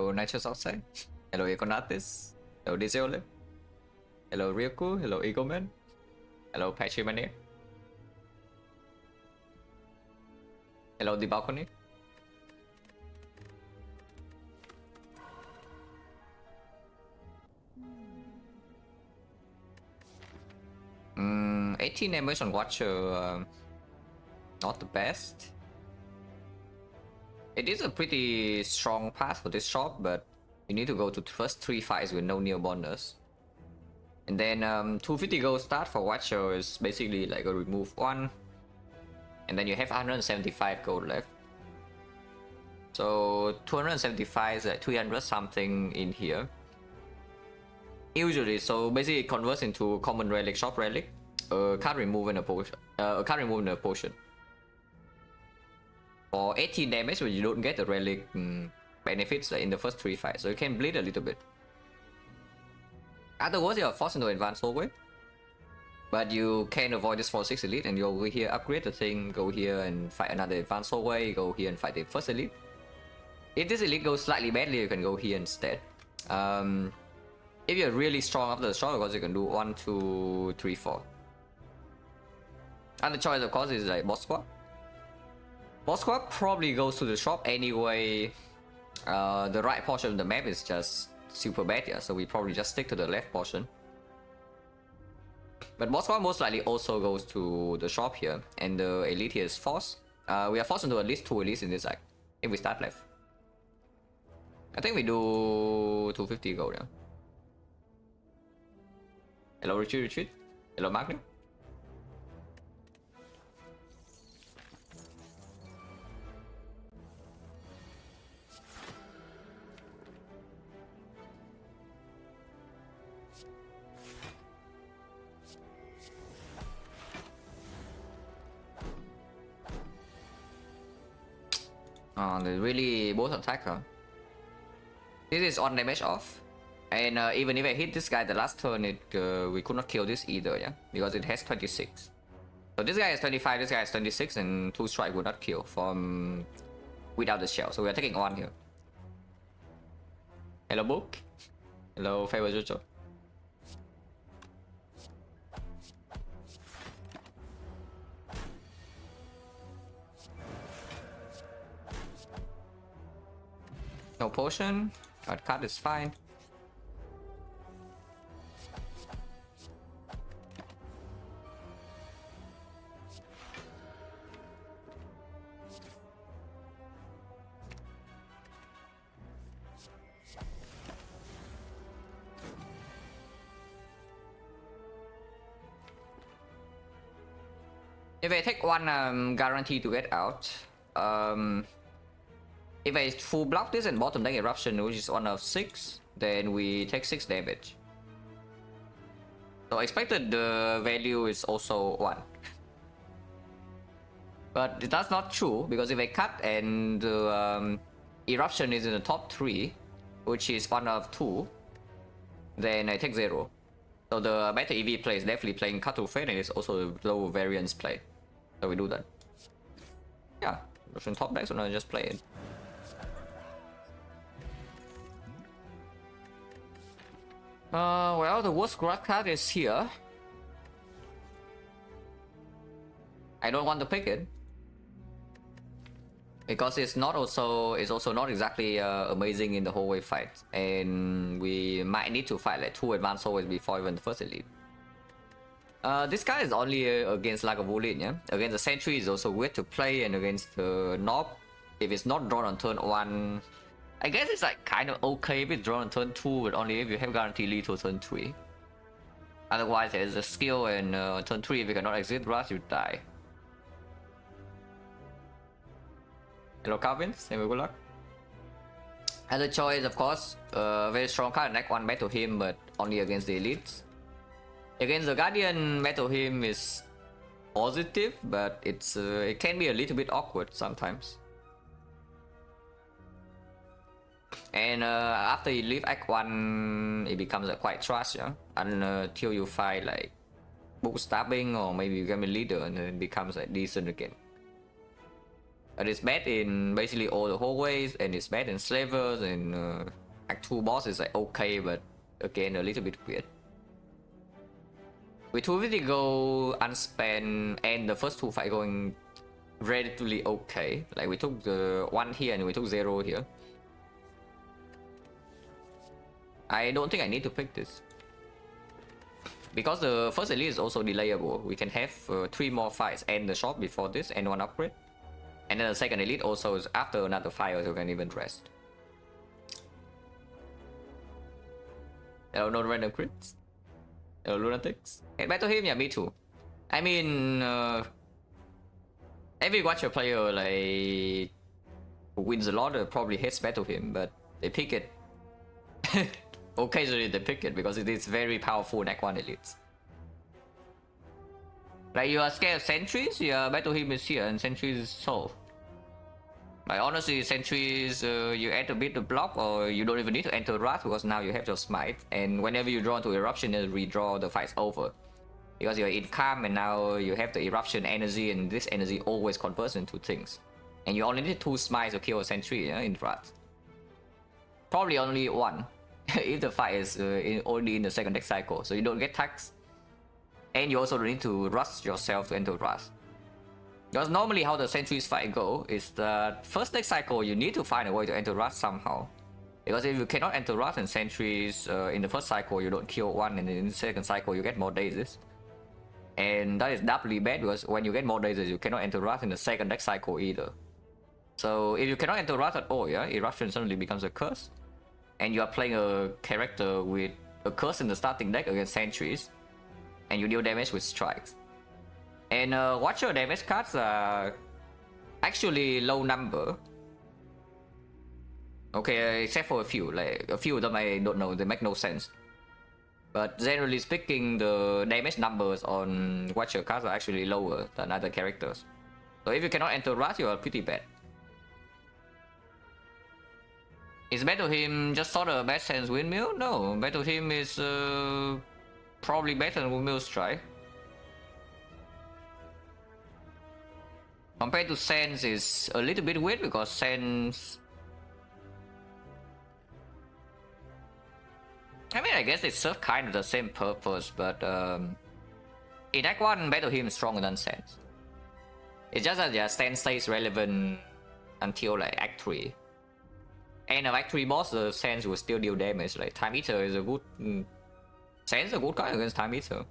Hello, Nitrous outside. Hello, Econatis. Hello, Diziole. Hello, Ryoku. Hello, Eagleman. Hello, Pachimania. Hello, the balcony. 18 damage on Watcher, not the best. It is a pretty strong path for this shop, but you need to go to the first 3 fights with no near bonus. And then 250 gold start for Watcher is basically like a remove 1. And then you have 175 gold left. So 275 is like 300 something in here. Usually, so basically it converts into common relic, shop relic, card remove and a potion. Card remove and a potion. For 18 damage, but you don't get the relic benefits like in the first 3 fights, so you can bleed a little bit. Afterwards, you are forced into advanced hallway. But you can avoid this 4-6 elite and you go here, upgrade the thing, go here and fight another advanced hallway, go here and fight the first elite. If this elite goes slightly badly, you can go here instead. If you're really strong after the shot, of course you can do 1, 2, 3, 4. Other choice, of course, is like boss squad. Boss squad probably goes to the shop anyway. The right portion of the map is just super bad, yeah, so we probably just stick to the left portion. But boss squad most likely also goes to the shop here, and the elite here is forced. We are forced into at least 2 elites in this act if we start left. I think we do 250 gold, yeah. Hello, retreat. Hello, Magna. Oh, they really both attack, huh? This is on damage off. And even if I hit this guy the last turn, we could not kill this either, yeah? Because it has 26. So this guy has 25, this guy has 26, and 2 strike would not kill from without the shell. So we are taking 1 here. Hello, Book. Hello, Favor Jojo. No potion, but card is fine. If I take 1 guarantee to get out, if I full block this and bottom deck eruption, which is 1 of 6, then we take 6 damage. So expected the value is also 1. But that's not true, because if I cut and the eruption is in the top 3, which is 1 of 2, then I take 0. So the better EV play is definitely playing cut to fade, and it's also the low variance play. So we do that. Yeah, eruption top deck, so now I just play it. Well, the worst grab card is here. I don't want to pick it because it's also not exactly amazing in the hallway fight, and we might need to fight like 2 advanced hallways before even the first elite. This guy is only against Lagavulin, yeah. Against the sentry is also weird to play, and against the knob, if it's not drawn on turn 1. I guess it's like kind of okay if it's drawn on turn 2, but only if you have guarantee lead to turn 3. Otherwise, there's a skill, and on turn 3, if you cannot exit rush, you die. Hello, Calvin. Same good luck. Other choice, of course, very strong card. Next 1 battle him, but only against the elites. Against the Guardian, battle him is positive, but it can be a little bit awkward sometimes. And after you leave Act 1, it becomes quite trash, yeah? Until you fight like bookstabbing, or maybe you become a leader and then it becomes like decent again. And it's bad in basically all the hallways, and it's bad in slavers, and Act 2 boss is like okay, but again a little bit weird. We 250 go unspent, and the first 2 fight going relatively okay. Like we took the 1 here and we took 0 here. I don't think I need to pick this. Because the first elite is also delayable. We can have 3 more fights and the shop before this and 1 upgrade. And then the second elite also is after another fire, so you can even rest. No random crits. No lunatics. And back to him, yeah, me too. I mean, every Watcher player like who wins a lot probably hates Battle Him, but they pick it. Occasionally they pick it because it is very powerful in Act 1 elites. Like you are scared of sentries, yeah, Battle Him is here and sentries is solved. Like honestly, sentries, you add a bit of block, or you don't even need to enter Wrath because now you have your smite, and whenever you draw into eruption, you redraw, the fight's over. Because you're in calm and now you have the eruption energy, and this energy always converts into things. And you only need 2 smites to kill a sentry, yeah, in Wrath. Probably only 1 if the fight is only in the second deck cycle, so you don't get taxed. And you also don't need to rush yourself to enter Wrath. Because normally how the sentries fight go is that first deck cycle you need to find a way to enter Wrath somehow. Because if you cannot enter Wrath and sentries in the first cycle you don't kill 1, and in the second cycle you get more dazes. And that is doubly bad because when you get more dazes you cannot enter Wrath in the second deck cycle either. So if you cannot enter Wrath at all, yeah, eruption suddenly becomes a curse. And you are playing a character with a curse in the starting deck against sentries, and you deal damage with strikes. And Watcher damage cards are actually low number. Okay, except for a few. Like a few of them I don't know, they make no sense. But generally speaking, the damage numbers on Watcher cards are actually lower than other characters. So if you cannot enter Wrath, you are pretty bad. Is Battle Him just sort of bad sense Windmill? No, Battle Him is probably better than Windmill Strike. Compared to Sense is a little bit weird because Sense... I mean, I guess they serve kind of the same purpose, but in Act 1, Battle Him is stronger than Sense. It's just that yeah, Sense stays relevant until like Act 3. And of Act 3 boss, the Sense will still deal damage. Like Time Eater is a good... Sense is a good card against Time Eater.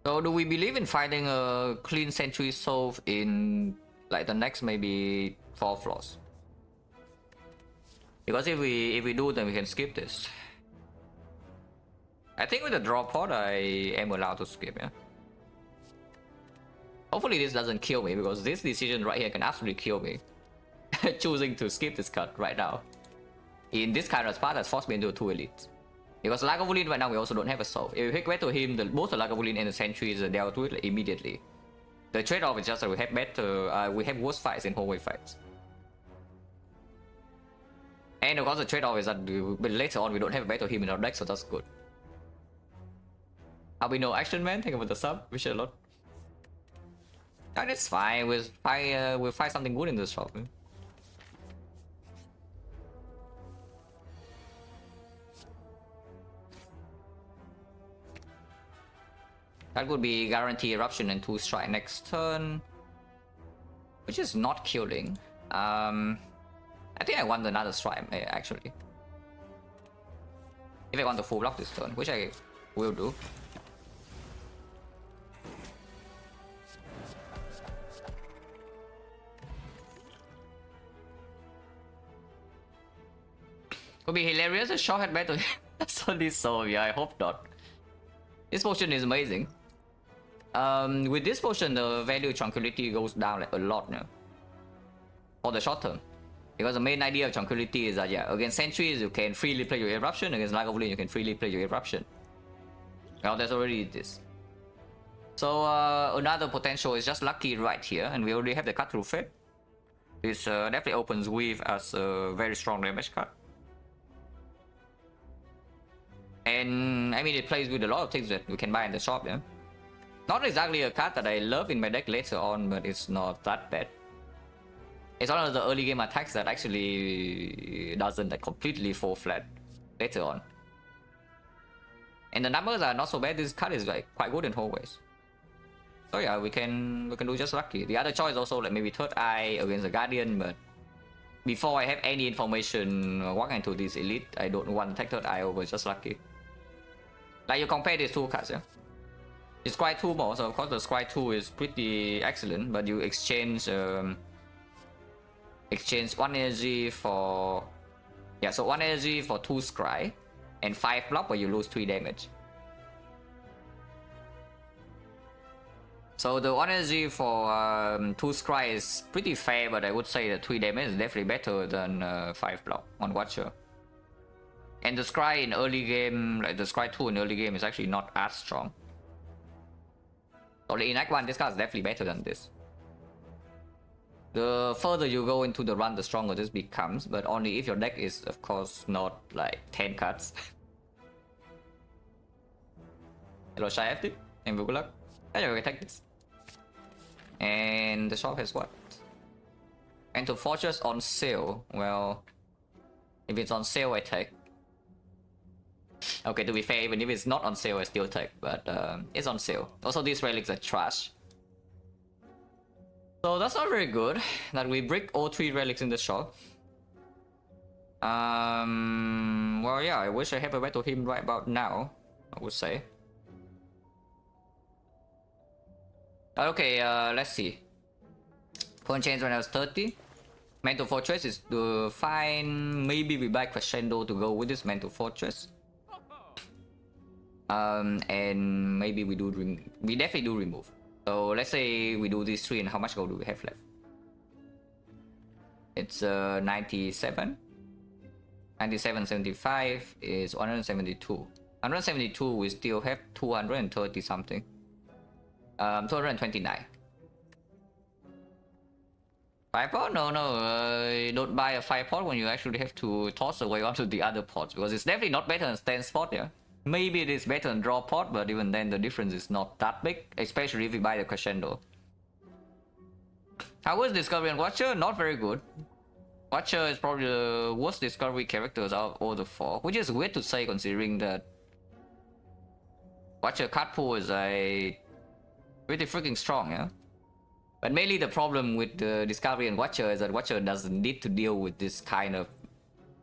So do we believe in finding a clean sentry solve in like the next maybe 4 floors? Because if we do, then we can skip this. I think with the draw pod I am allowed to skip, yeah. Hopefully this doesn't kill me, because this decision right here can absolutely kill me. Choosing to skip this cut right now in this kind of spot has forced me into 2 elites. Because Lagavulin right now we also don't have a solve. If we pick Battle Him, both the Lagavulin and the sentries are dealt with immediately. The trade-off is just that we have better, we have worse fights in hallway fights. And of course the trade-off is that later on we don't have Battle Him in our deck, so that's good. Albino Action Man, thank you for the sub, wish you a lot. That's fine, we'll find something good in this shop. That would be guarantee eruption and 2 strike next turn, which is not killing. I think I want another strike actually. If I want to full block this turn, which I will do. Could be hilarious, a short head battle. Solely so, yeah, I hope not. This potion is amazing. With this potion, the value of tranquility goes down like a lot now. For the short term. Because the main idea of tranquility is that, yeah, against sentries you can freely play your eruption, against Lagavulin you can freely play your eruption. Well, there's already this. So another potential is just lucky right here, and we already have the cut through Fate. This definitely opens Weave as a very strong damage card. And I mean, it plays with a lot of things that we can buy in the shop, yeah. Not exactly a card that I love in my deck later on, but it's not that bad. It's one of the early game attacks that actually doesn't like completely fall flat later on. And the numbers are not so bad. This card is like quite good in hallways. So yeah, we can do just lucky. The other choice also like maybe third eye against the Guardian, but before I have any information walking into this elite, I don't want to take third eye over just lucky. Like you compare these two cards, yeah. It's Scry 2 more, so of course the Scry 2 is pretty excellent, but you exchange exchange 1 energy for, yeah, so 1 energy for 2 Scry and 5 block where you lose 3 damage. So the 1 energy for 2 Scry is pretty fair, but I would say that 3 damage is definitely better than 5 block on Watcher. And the Scry in early game, like the Scry 2 in early game is actually not as strong. So in Act 1, this card is definitely better than this. The further you go into the run, the stronger this becomes, but only if your deck is, of course, not like 10 cards. Hello, Shy FT, and good luck. Anyway, we take this. And the shop has what? Enter Fortress on sale. Well, if it's on sale, I take. Okay, to be fair, even if it's not on sale, I still take, but it's on sale. Also, these relics are trash. So that's not very good that we break all 3 relics in the shop. Well, yeah, I wish I had a battle him right about now, I would say. Okay, let's see. Point change when I was 30. Mental Fortress is fine. Maybe we buy Crescendo to go with this Mental Fortress. And maybe we definitely do remove. So let's say we do these 3, and how much gold do we have left? It's 97. 97, 75 is 172. 172, we still have 230 something. 229. 5 pot? No, don't buy a 5 pot when you actually have to toss away onto the other pots, because it's definitely not better than stand spot, yeah. Maybe it is better than draw pot, but even then the difference is not that big, especially if you buy the Crescendo. How was Discovery and Watcher? Not very good. Watcher is probably the worst Discovery characters out of all the 4, which is weird to say considering that Watcher card pool is pretty freaking strong, yeah? But mainly the problem with the Discovery and Watcher is that Watcher doesn't need to deal with this kind of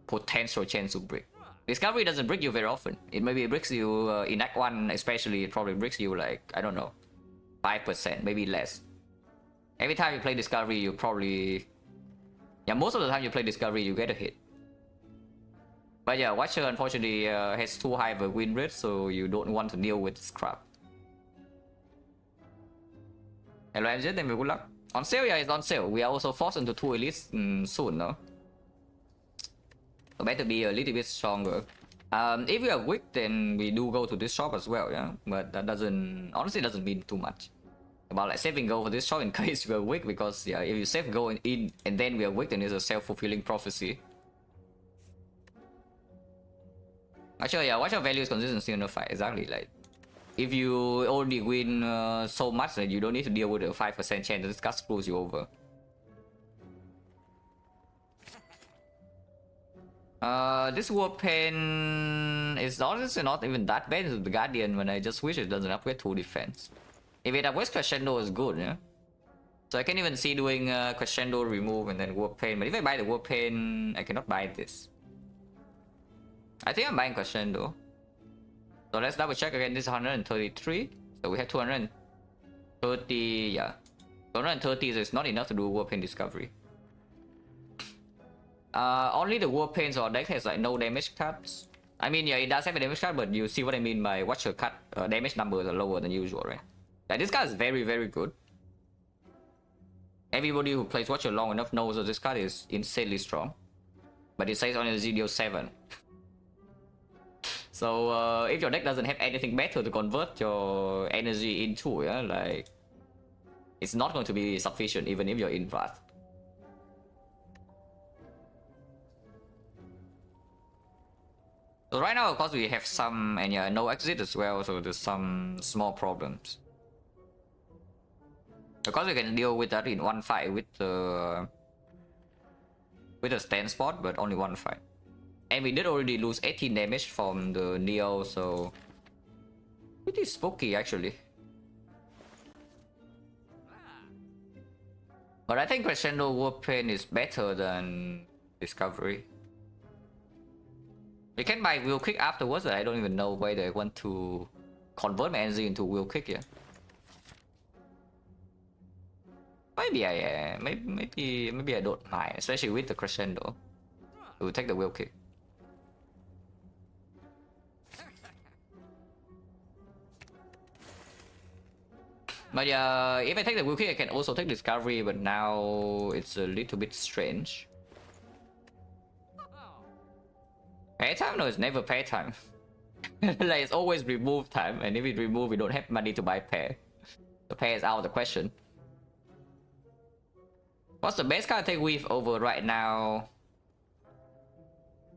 potential chance to break. Discovery doesn't break you very often. It maybe breaks you in Act 1 especially, it probably breaks you like, I don't know, 5%, maybe less. Every time you play Discovery, you probably... Yeah, most of the time you play Discovery, you get a hit. But yeah, Watcher unfortunately has too high of a win rate, so you don't want to deal with this crap. Hello MJ, then good luck. On sale, yeah, it's on sale. We are also forced into 2 elites soon, no? So better be a little bit stronger. If we are weak, then we do go to this shop as well, yeah? But that honestly doesn't mean too much. About like saving gold for this shop in case we are weak, because yeah, if you save gold in and then we are weak, then it's a self-fulfilling prophecy. Actually, yeah, watch your values consistency in the fight, exactly. Like, if you only win so much that you don't need to deal with a 5% chance, this card screws you over. This Warp Pen is honestly not even that bad with the Guardian, when I just wish it doesn't upgrade to defense. If it upgrades Crescendo is good, yeah? So I can even see doing Crescendo remove and then Warp Pen, but if I buy the Warp Pen, I cannot buy this. I think I'm buying Crescendo. So let's double check again, this is 133. So we have 230, yeah. 230 is not enough to do Warp Pen Discovery. Only the Warp Pains or deck has like no damage cards. I mean, yeah, it does have a damage card, but you see what I mean by Watcher cut damage numbers are lower than usual, right? Like, this card is very, very good. Everybody who plays Watcher long enough knows that this card is insanely strong. But it says on the ZDO 7. So, if your deck doesn't have anything better to convert your energy into, yeah, like, it's not going to be sufficient even if you're in Wrath. So right now, of course, we have some, and yeah, no exit as well, so there's some small problems. Because we can deal with that in one fight with the stand spot, but only one fight. And we did already lose 18 damage from the Neo, so pretty spooky actually. But I think Crescendo Warpaint is better than Discovery. We can buy Will Kick afterwards, but I don't even know whether I want to convert my energy into Will Kick yet. Maybe maybe I don't mind, especially with the Crescendo. We'll take the Will Kick. But yeah, if I take the Will Kick, I can also take Discovery, but now it's a little bit strange. Pay time? No, it's never pay time. Like, it's always remove time, and if we remove, we don't have money to buy pair. The pair is out of the question. What's the best card to take with over right now?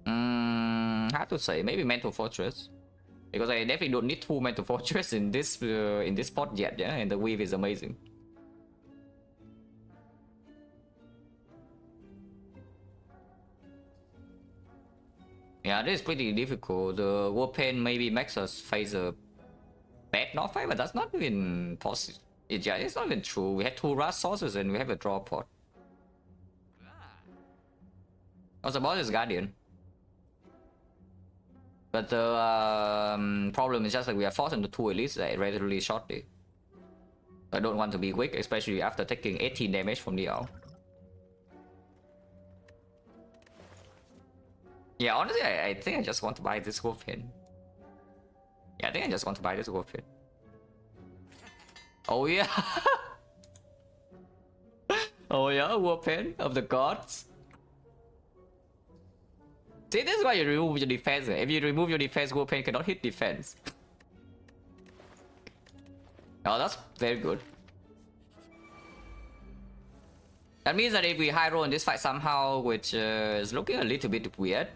Hard to say. Maybe Mental Fortress. Because I definitely don't need 2 Mental Fortress in this spot yet, yeah? And the weave is amazing. Yeah, this is pretty difficult. The Warpaint maybe makes us face a bad North fight, but that's not even possible. Yeah, it's not even true. We have 2 Rust sources and we have a draw pot. Oh, the boss is Guardian. But the problem is just that we are forced into 2 elites relatively shortly. I don't want to be quick, especially after taking 18 damage from the owl. Yeah, honestly, I think I just want to buy this Warpaint. Yeah, I think I just want to buy this Warpaint. Oh yeah! Oh yeah, Warpaint of the gods. See, this is why you remove your defense. If you remove your defense, Warpaint cannot hit defense. Oh, that's very good. That means that if we high roll in this fight somehow, which is looking a little bit weird.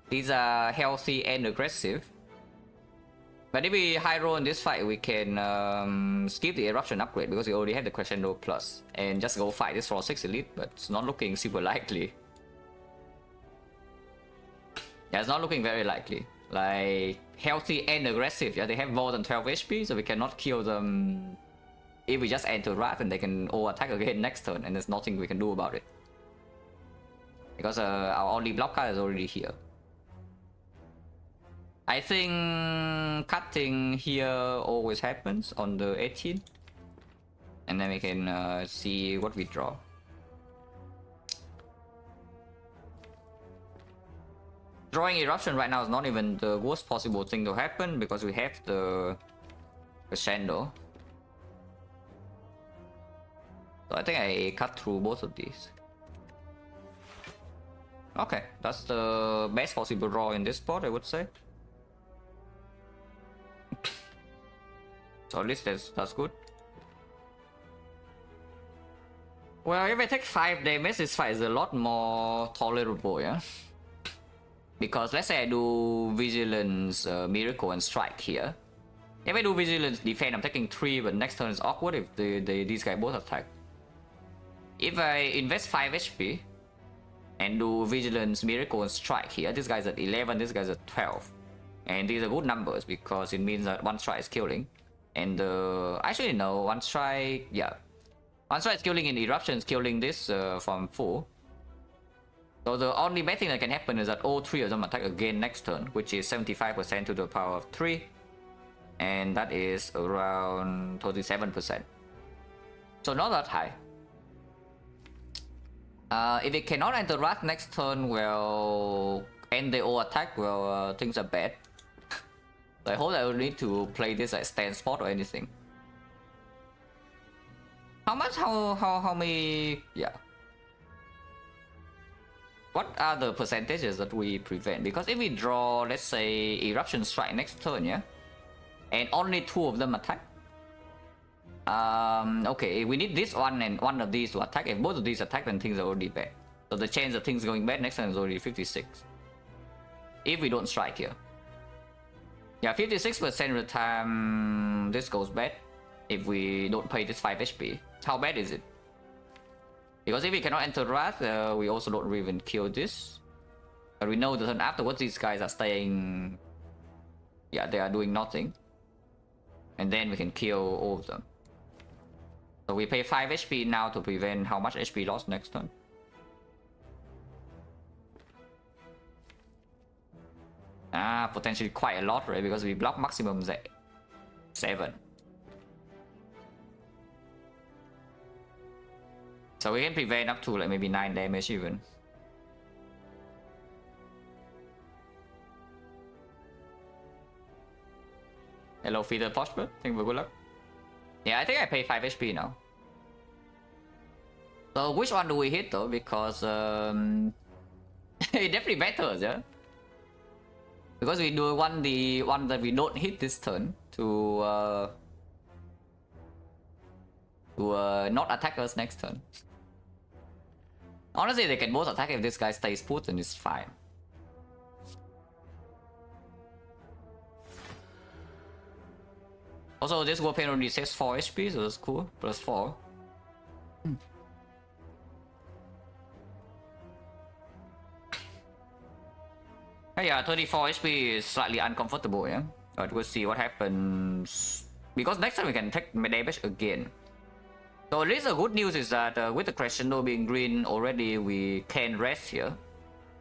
These are healthy and aggressive. But if we high roll in this fight, we can skip the Eruption upgrade because we already have the Crescendo Plus. And just go fight this for 6 elite, but it's not looking super likely. Yeah, it's not looking very likely. Like, healthy and aggressive. Yeah, they have more than 12 HP, so we cannot kill them. If we just enter Wrath, and they can all attack again next turn, and there's nothing we can do about it. Because our only block card is already here. I think cutting here always happens on the 18th. And then we can see what we draw. Drawing Eruption right now is not even the worst possible thing to happen because we have the Crescendo. So I think I cut through both of these. Okay, that's the best possible draw in this spot, I would say. So at least that's good. Well, if I take 5 damage, this fight is a lot more tolerable, yeah? Because let's say I do Vigilance, Miracle, and Strike here. If I do Vigilance, Defend, I'm taking 3, but next turn is awkward if these guys both attack. If I invest 5 HP and do Vigilance, Miracle, and Strike here, this guy's at 11, this guy's at 12. And these are good numbers because it means that 1 strike is killing. And actually no, 1 strike, yeah. 1 strike is killing in Eruption, is killing this from full. So the only bad thing that can happen is that all 3 of them attack again next turn, which is 75% to the power of 3. And that is around 37%. So not that high. If it cannot enter Wrath next turn, well, and they all attack, well, things are bad. So I hope I don't need to play this at stand spot or anything. How much? How many? Yeah. What are the percentages that we prevent? Because if we draw, let's say, Eruption Strike next turn, yeah, and only 2 of them attack. Okay, we need this one and one of these to attack. If both of these attack, then things are already bad. So the chance of things going bad next turn is already 56. If we don't strike here. Yeah, 56% of the time this goes bad. if we don't pay this 5 HP. How bad is it? Because if we cannot enter Wrath, we also don't even kill this. But we know the turn afterwards these guys are staying... Yeah, they are doing nothing. And then we can kill all of them. So we pay 5 HP now to prevent how much HP loss next turn. Potentially quite a lot, right? Because we block maximum 7. So we can prevent up to like maybe 9 damage even. Hello, Feeder Torchbird. Thank you for good luck. Yeah, I think I pay 5 HP now. So which one do we hit though? Because it definitely matters, yeah? Because we do want the one that we don't hit this turn to not attack us next turn. Honestly, they can both attack if this guy stays put, then it's fine. Also, this war pain only saves 4 HP, so that's cool. Plus 4. Yeah, 34 HP is slightly uncomfortable, yeah? But we'll see what happens. Because next time we can take damage again. So at least the good news is that with the Crescendo being green already, we can rest here.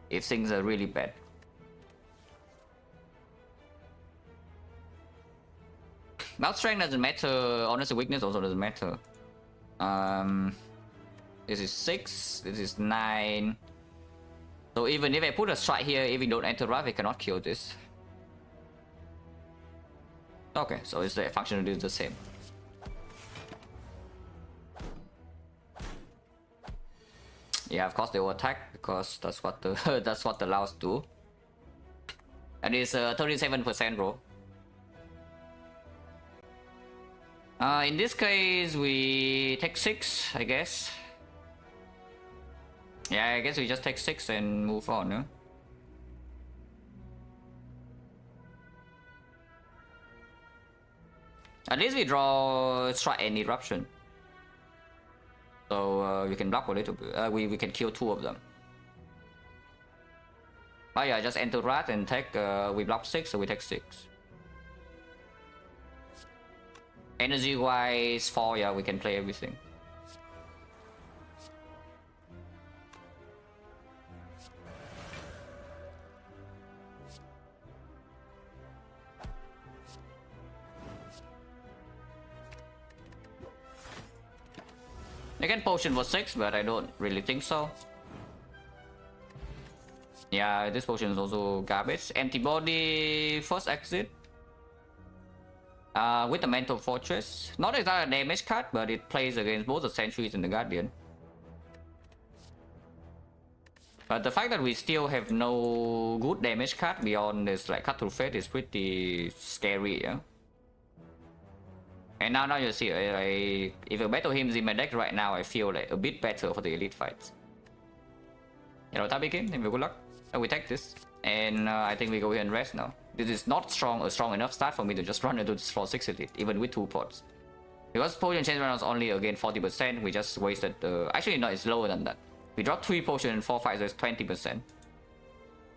If things are really bad. Mouth strength doesn't matter, honestly weakness also doesn't matter. This is 6, this is 9. So even if I put a strike here, if we don't enter Wrath, we cannot kill this. Okay, so it's the functionality is the same. Yeah, of course they will attack because that's what the that's what the Laos do. And it's 37% roll. In this case, we take 6, I guess. Yeah, I guess we just take 6 and move on, no? At least we draw Strike and Eruption. So we can block a little bit. We can kill 2 of them. Oh yeah, just enter Wrath and take... we block 6, so we take 6. Energy-wise, 4, yeah, we can play everything. Again, potion was 6, but I don't really think so. Yeah, this potion is also garbage. Antibody, first exit. With the Mental Fortress. Not exactly a damage card, but it plays against both the Sentries and the Guardian. But the fact that we still have no good damage card beyond this like Cut Through Fate is pretty scary, yeah? And now you see, if I battle him in my deck right now, I feel like a bit better for the elite fights. Hello, Tabi King, thank you, good luck. So we take this, and I think we go here and rest now. This is not a strong enough start for me to just run into this floor 6 elite, even with 2 pots. Because potion change rounds only again 40%, we just wasted actually no, it's lower than that. We dropped 3 potions in 4 fights, so it's 20%.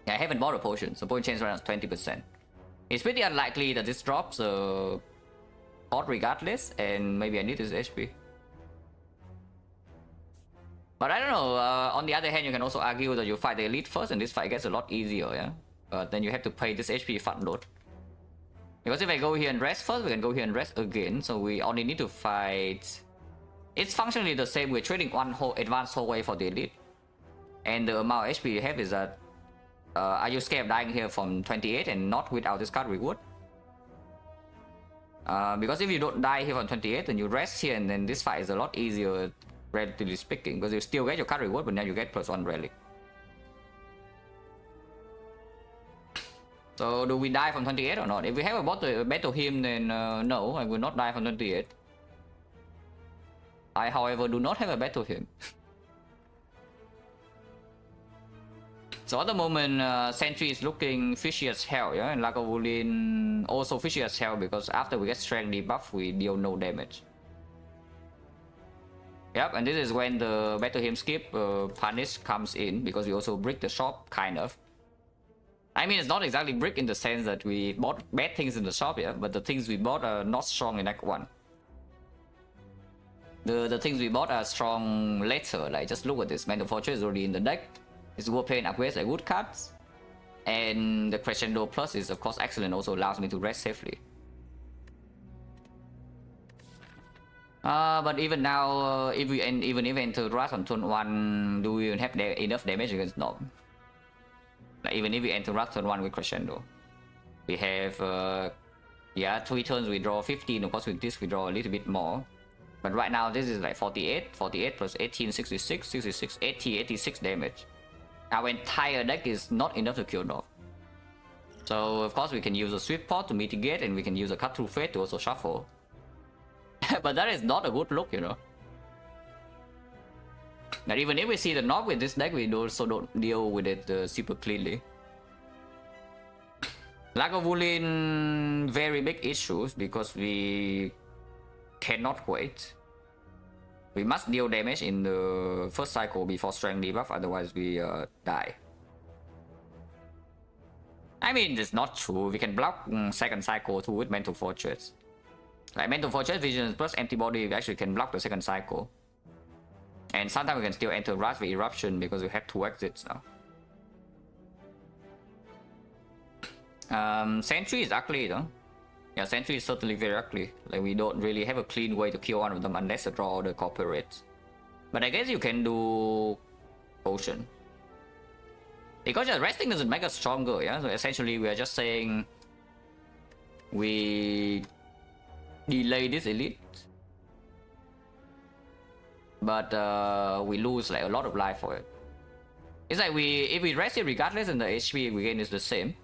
Yeah, I haven't bought a potion, so potion change rounds 20%. It's pretty unlikely that this drops pot regardless, and maybe I need this HP. But I don't know, on the other hand, you can also argue that you fight the elite first and this fight gets a lot easier, yeah? But then you have to pay this HP front load. Because if I go here and rest first, we can go here and rest again, so we only need to fight... It's functionally the same, we're trading one whole advanced hallway for the elite. And the amount of HP you have is that... are you scared of dying here from 28 and not without this card reward? Because if you don't die here from 28, then you rest here and then this fight is a lot easier, relatively speaking, because you still get your card reward, but now you get +1 relic. So do we die from 28 or not? If we have a battle him, then no, I will not die from 28. I, however, do not have a battle him. So at the moment, Sentry is looking fishy as hell, yeah, and Lagavulin also fishy as hell because after we get strength debuff, we deal no damage. Yep, and this is when the Battle Hymn skip punish comes in because we also brick the shop, kind of. I mean, it's not exactly brick in the sense that we bought bad things in the shop, yeah, but the things we bought are not strong in Act 1. The things we bought are strong later, like just look at this, Mental Fortress is already in the deck. It's worth playing upgrades like wood cards. And the Crescendo Plus is of course excellent, also allows me to rest safely. But even now, even if we enter Wrath on turn 1, do we even have enough damage against Nob? Like even if we enter Wrath turn 1 with Crescendo, we have yeah, 3 turns we draw 15, of course with this we draw a little bit more. But right now this is like 48 plus 18, 66, 66, 80, 86 damage. Our entire deck is not enough to kill Nob. So of course we can use a Swift Pot to mitigate, and we can use a Cut Through Fate to also shuffle. But that is not a good look, you know. And even if we see the Nob with this deck, we also don't deal with it super cleanly. Lagavulin, very big issues because we cannot wait. We must deal damage in the first cycle before strength debuff, otherwise we die. I mean, it's not true. We can block second cycle too with Mental Fortress. Like Mental Fortress, Vigilance plus Empty Body, we actually can block the second cycle. And sometimes we can still enter Wrath with Eruption because we have 2 exits now. Sentry is ugly though. Yeah, Sentry is certainly very ugly. Like we don't really have a clean way to kill one of them unless the draw order cooperates. But I guess you can do Potion. Because just resting doesn't make us stronger, yeah? So essentially we are just saying we delay this elite, but we lose like a lot of life for it. It's like if we rest it regardless, and the HP we gain is the same.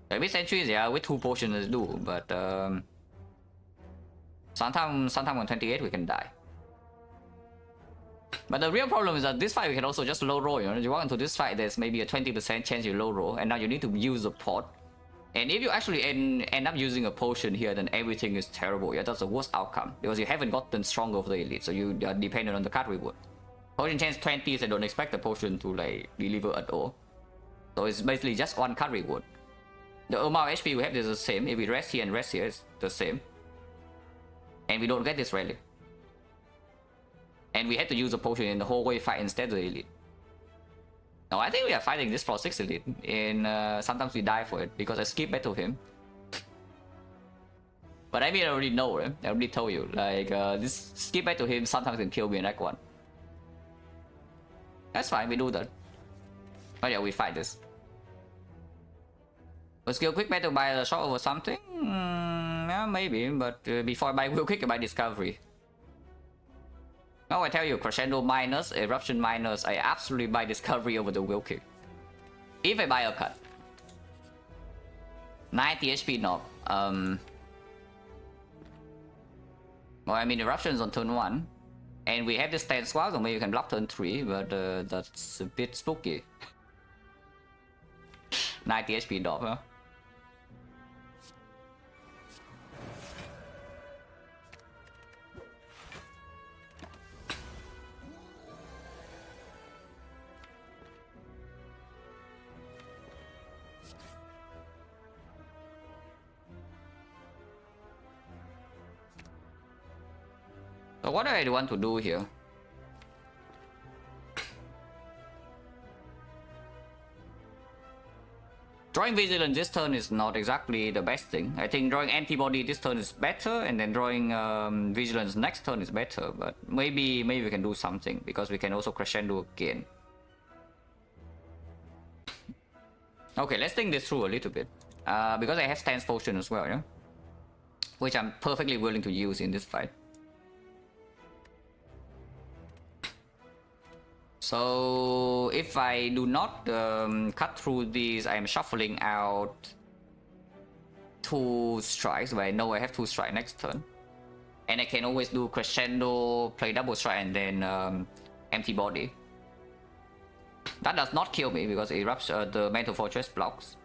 Like with Sentries, yeah, with 2 potions do, but sometimes on 28 we can die. But the real problem is that this fight we can also just low roll, you know. You walk into this fight, there's maybe a 20% chance you low roll, and now you need to use a pot. And if you actually end up using a potion here, then everything is terrible. Yeah, that's the worst outcome because you haven't gotten stronger for the elite, so you are dependent on the card reward. Potion chance 20, so don't expect the potion to like deliver at all. So it's basically just 1 card reward. The amount of HP we have is the same. If we rest here and rest here, it's the same. And we don't get this rally. And we had to use a potion in the whole way fight instead of the elite. No, I think we are fighting this for 6 elite, and sometimes we die for it because I skip battle him. But I mean, I already know, right? I already told you, like this skip battle him sometimes can kill me in Act 1. That's fine, we do that. But yeah, we fight this. A skill quick battle by a shot over something? Yeah, maybe, but before I buy will quick, I buy discovery. Now I tell you, Crescendo minus, Eruption minus, I absolutely buy Discovery over the Will Kick. If I buy a cut. 90 HP Nob. Well, I mean, Eruption's on turn 1. And we have this 10 swell, so maybe you can block turn 3, but that's a bit spooky. 90 HP Nob, huh? So what do I want to do here? Drawing Vigilance this turn is not exactly the best thing. I think drawing Antibody this turn is better, and then drawing Vigilance next turn is better. But maybe we can do something, because we can also Crescendo again. Okay, let's think this through a little bit. Because I have Stance Potion as well, yeah? Which I'm perfectly willing to use in this fight. So if I do not cut through these, I am shuffling out 2 strikes, but I know I have 2 strikes next turn. And I can always do Crescendo, play double strike, and then Empty Body. That does not kill me because it erupts the Mental Fortress blocks.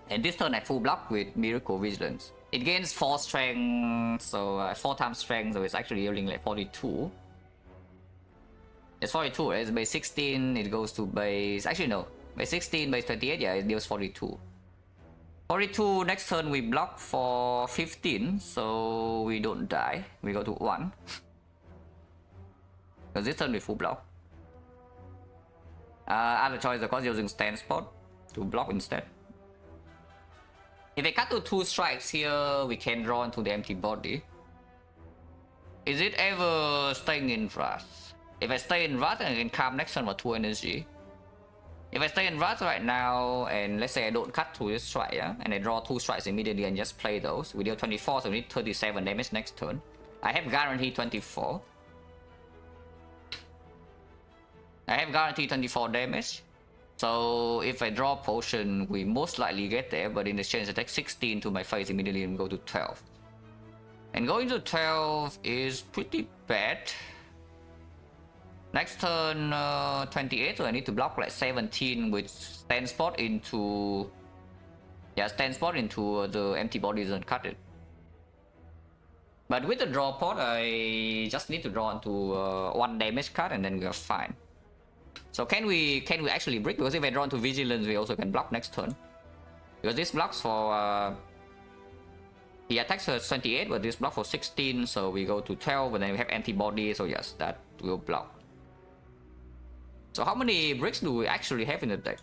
And this turn I full block with Miracle Vigilance. It gains 4 strength, so 4 times strength, so it's actually yielding like 42. It's 42, right? It's base 16, it goes to base... Actually no, base 16, base 28, yeah, it deals 42. 42, next turn we block for 15, so we don't die. We go to 1. Because this turn we full block. Other choice, of course, using stand spot to block instead. If I cut to 2 strikes here, we can draw into the empty body. Is it ever staying in Wrath? If I stay in Wrath, I can calm next turn for 2 energy. If I stay in Wrath right now, and let's say I don't cut to this strike, yeah, and I draw 2 strikes immediately and just play those, we deal 24, so we need 37 damage next turn. I have guaranteed 24. I have guaranteed 24 damage. So if I draw potion, we most likely get there, but in exchange I take 16 to my face immediately and go to 12. And going to 12 is pretty bad. Next turn 28, so I need to block like 17 with stand spot into... Yeah, stand spot into the empty bodies and cut it. But with the draw pot, I just need to draw into 1 damage card and then we are fine. So can we actually brick? Because if I draw into Vigilance, we also can block next turn. Because this blocks for... he attacks for 28, but this blocks for 16, so we go to 12, and then we have antibody, so yes, that will block. So how many bricks do we actually have in the deck?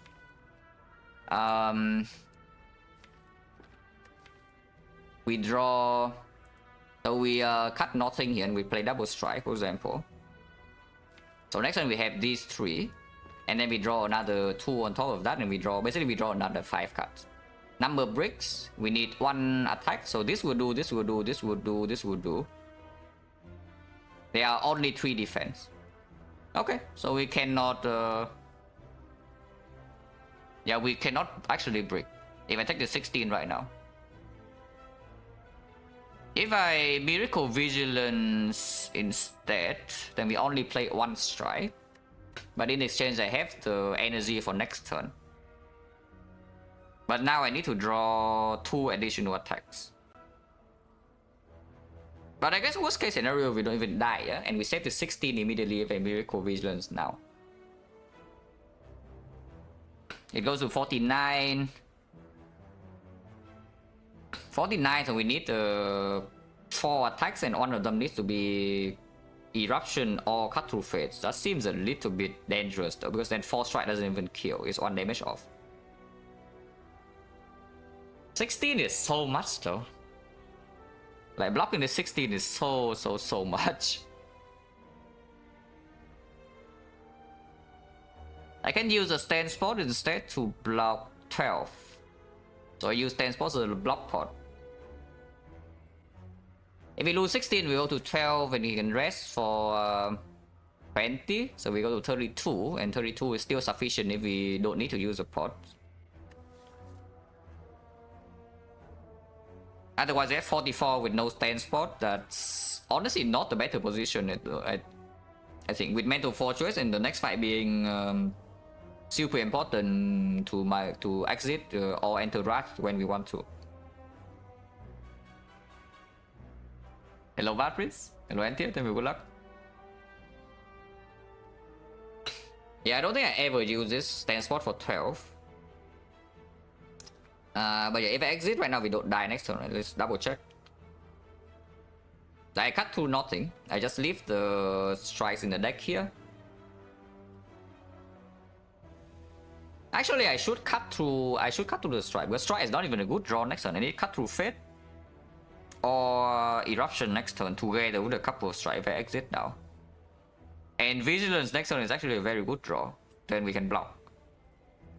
We draw... So we cut nothing here and we play double strike, for example. So next time we have these 3, and then we draw another 2 on top of that, and we draw, basically we draw another 5 cards. Number of bricks, we need 1 attack, so this will do, this will do, this will do, this will do. There are only 3 defense. Okay, so we cannot... Yeah, we cannot actually brick. If I take the 16 right now. If I Miracle Vigilance instead, then we only play 1 strike. But in exchange, I have the energy for next turn. But now I need to draw 2 additional attacks. But I guess worst case scenario, we don't even die, yeah? And we save the 16 immediately if I Miracle Vigilance now. It goes to 49. 49, so we need 4 attacks and 1 of them needs to be Eruption or Cut Through Fates. That seems a little bit dangerous though, because then 4 strike doesn't even kill, it's 1 damage off. 16 is so much though. Like blocking the 16 is so much. I can use a stand spot instead to block 12. So I use stand spots as a block pot. If we lose 16, we go to 12 and we can rest for 20. So we go to 32, and 32 is still sufficient if we don't need to use a pot. Otherwise, we have 44 with no stand spot. That's honestly not the better position. I think with Mental Fortress and the next fight being super important to exit or enter Wrath when we want to. Hello Vatris, hello Antia, tell me good luck. Yeah, I don't think I ever use this stand spot for 12. But yeah, if I exit right now, we don't die next turn. Right? Let's double check. I cut through nothing. I just leave the strikes in the deck here. Actually, I should cut through the strike, because strike is not even a good draw next turn. I need cut through Fate or Eruption next turn together with a couple of strikes if I exit now. And Vigilance next turn is actually a very good draw. Then we can block.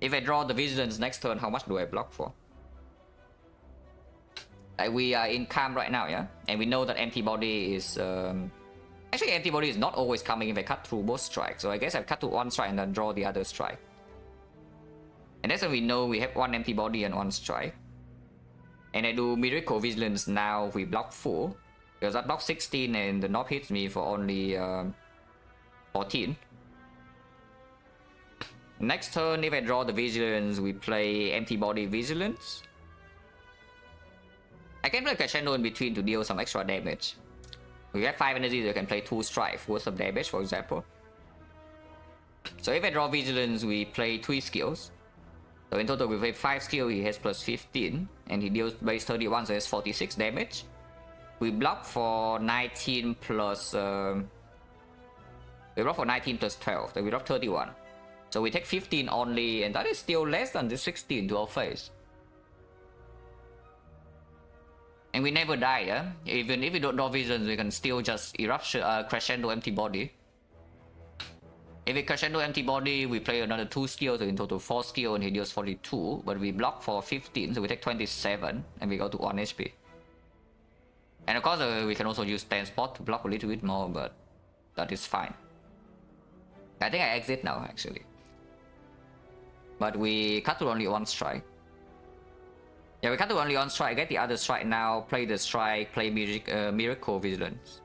If I draw the Vigilance next turn, how much do I block for? We are in Calm right now, yeah? And we know that Antibody is... Actually, Antibody is not always coming if I cut through both strikes. So I guess I cut to 1 strike and then draw the other strike. And that's when we know we have 1 Antibody and 1 strike. And I do Miracle Vigilance now, we block 4. Because that blocks 16 and the knob hits me for only 14. Next turn, if I draw the Vigilance, we play Empty Body Vigilance. I can play Crescendo in between to deal some extra damage. We have 5 energies, you can play 2 Strife worth of damage, for example. So if I draw Vigilance, we play 3 skills. So in total, we play 5 skills, he has plus 15. And he deals base 31, so he has 46 damage. We block for 19 plus... we block for 19 plus 12, so we block 31. So we take 15 only, and that is still less than the 16 to our face. And we never die, yeah? Even if we don't draw Visions, we can still just Eruption, Crescendo Empty Body. If we Crescendo Empty Body, we play another 2 skills, so in total 4 skills, and he deals 42. But we block for 15, so we take 27, and we go to 1 HP. And of course, we can also use 10 spot to block a little bit more, but that is fine. I think I exit now, actually. But we cut to only 1 strike. Yeah, we cut to only 1 strike, get the other strike now, play the strike, play Miracle Vigilance.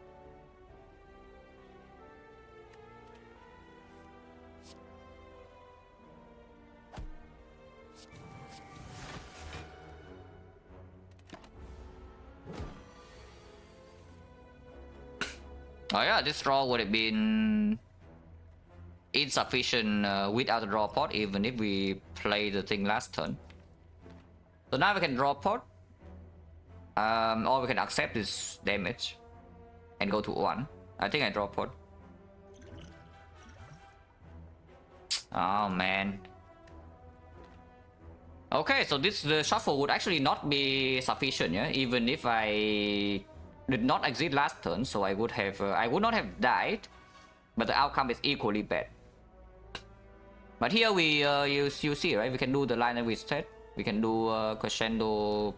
Oh yeah, this draw would have been insufficient without the draw pot, even if we play the thing last turn. So now we can draw pot, or we can accept this damage and go to 1. I think I draw pot. Oh man. Okay, so the shuffle would actually not be sufficient, yeah. Even if I did not exit last turn, so I would not have died, but the outcome is equally bad. But here we you see, right? We can do the line that we set. We can do Crescendo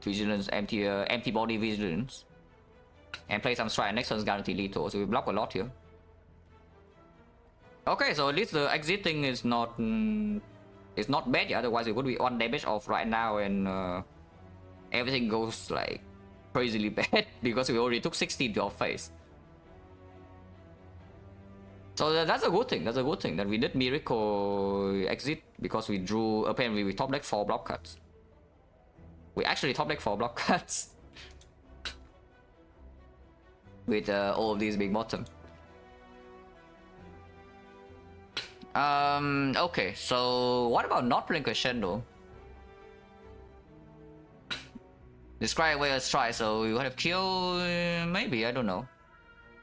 Vigilance, empty body Vigilance, and play some strike. Next one's guaranteed lethal, so we block a lot here. Okay, so at least the exiting is not bad. Yeah, otherwise it would be 1 damage off right now, and everything goes like crazily bad because we already took 16 to our face. So that's a good thing. That's a good thing that we did Miracle exit because we drew. Apparently, we top deck 4 block cuts. We actually top deck 4 block cuts with all of these big bottom. Okay, so what about not playing Crescendo? Describe away a strike, so you have kill. Maybe, I don't know.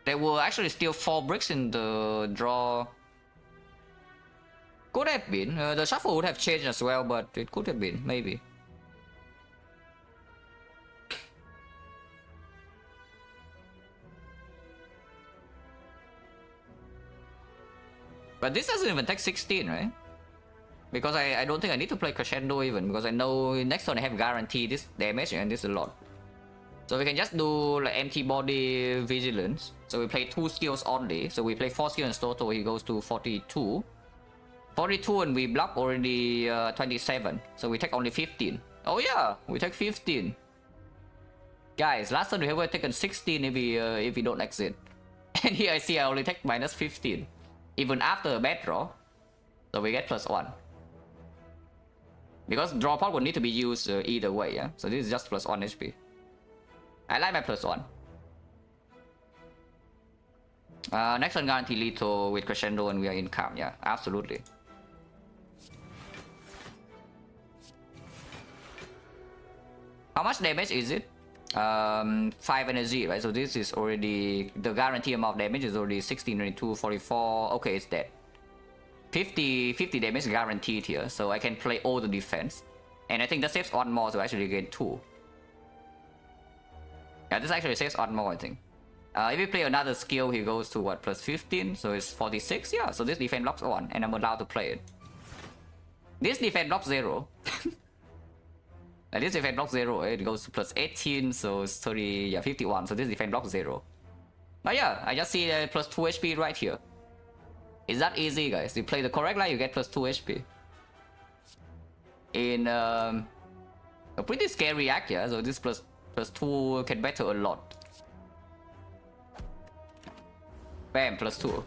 There were actually still 4 bricks in the draw. Could have been. The shuffle would have changed as well, but it could have been, maybe. But this doesn't even take 16, right? Because I don't think I need to play Crescendo even, because I know next turn I have guaranteed this damage and this a lot. So we can just do like empty body Vigilance. So we play 2 skills only. So we play 4 skills in total, he goes to 42. 42 and we block already 27. So we take only 15. Oh yeah, we take 15. Guys, last turn we have taken 16 if we don't exit. And here I see I only take minus 15. Even after a bad draw. So we get +1. Because draw pot would need to be used either way, yeah? So this is just +1 HP. I like my +1. Next one guarantee lethal with Crescendo and we are in calm, yeah, absolutely. How much damage is it? 5 energy, right? So this is already, the guarantee amount of damage is already 16, 22, 44. Okay, it's dead. 50 damage guaranteed here, so I can play all the defense. And I think that saves 1 more, so I actually gain 2. Yeah, this actually saves 1 more, I think. If we play another skill, he goes to what, +15, so it's 46. Yeah, so this defense blocks 1, and I'm allowed to play it. This defense blocks 0. And this defense blocks 0, it goes to +18, so it's 30, yeah, 51. So this defense blocks 0. But yeah, I just see +2 HP right here. It's that easy, guys. You play the correct line, you get +2 HP. In a pretty scary act, yeah. So this +2 can better a lot. Bam, +2.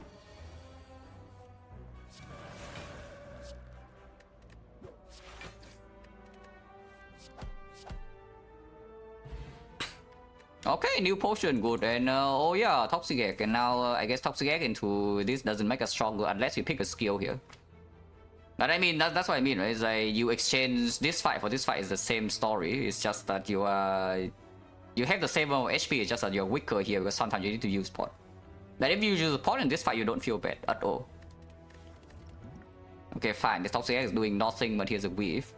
Okay, new potion, good. And oh yeah, Toxic Egg. And now I guess Toxic Egg into this doesn't make us stronger unless you pick a skill here. But I mean, that's what I mean, right? It's like you exchange this fight for this fight is the same story. It's just that you have the same amount of HP, it's just that you're weaker here because sometimes you need to use pot. But if you use a pot in this fight, you don't feel bad at all. Okay, fine. This Toxic Egg is doing nothing, but here's a weave.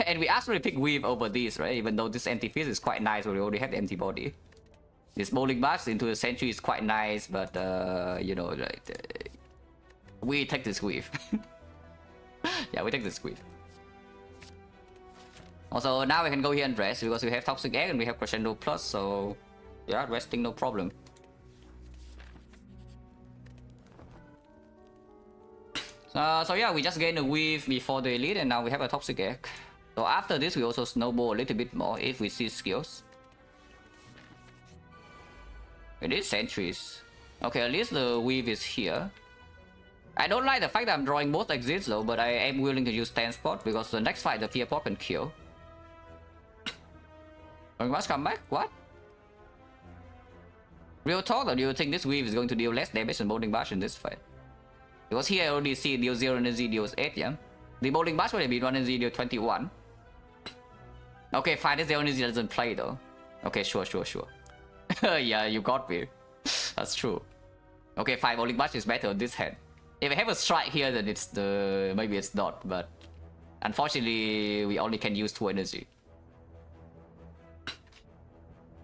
And we actually pick weave over this, right? Even though this empty fist is quite nice, we already have the empty body. This bowling bash into the century is quite nice, but you know, like, we take this weave. Yeah, we take this weave. Also, now we can go here and rest because we have Toxic Egg and we have Crescendo Plus, so yeah, resting no problem. So yeah, we just gained a weave before the elite and now we have a Toxic Egg. So after this, we also snowball a little bit more if we see skills. It is centuries. Okay, at least the weave is here. I don't like the fact that I'm drawing both exits though, but I am willing to use 10 spot because the next fight the fear pot can kill. We must come back? What? Real talk, or do you think this weave is going to deal less damage than Bowling Bash in this fight? Because here I already see deal 0 energy deals 8, yeah? The Bowling Bash would have been 1 energy deal 21. Okay, fine, this 0 energy doesn't play though. Okay, sure. Yeah, you got me. That's true. Okay, fine, Bowling Bash is better on this hand. If I have a strike here, then it's the... maybe it's not, but... unfortunately, we only can use 2 energy.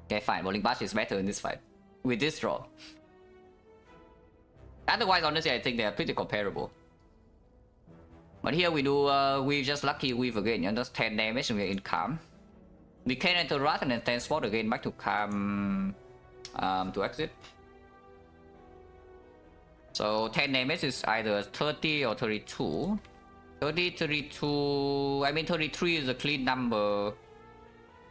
Okay, fine, Bowling Bash is better in this fight. With this draw. Otherwise, honestly, I think they are pretty comparable. But here we do, we just lucky weave again, yeah? Just 10 damage and we're in calm. We can enter Wrath and then 10 spot again back to calm to exit. So 10 damage is either 30 or 32. 30, 32... I mean 33 is a clean number.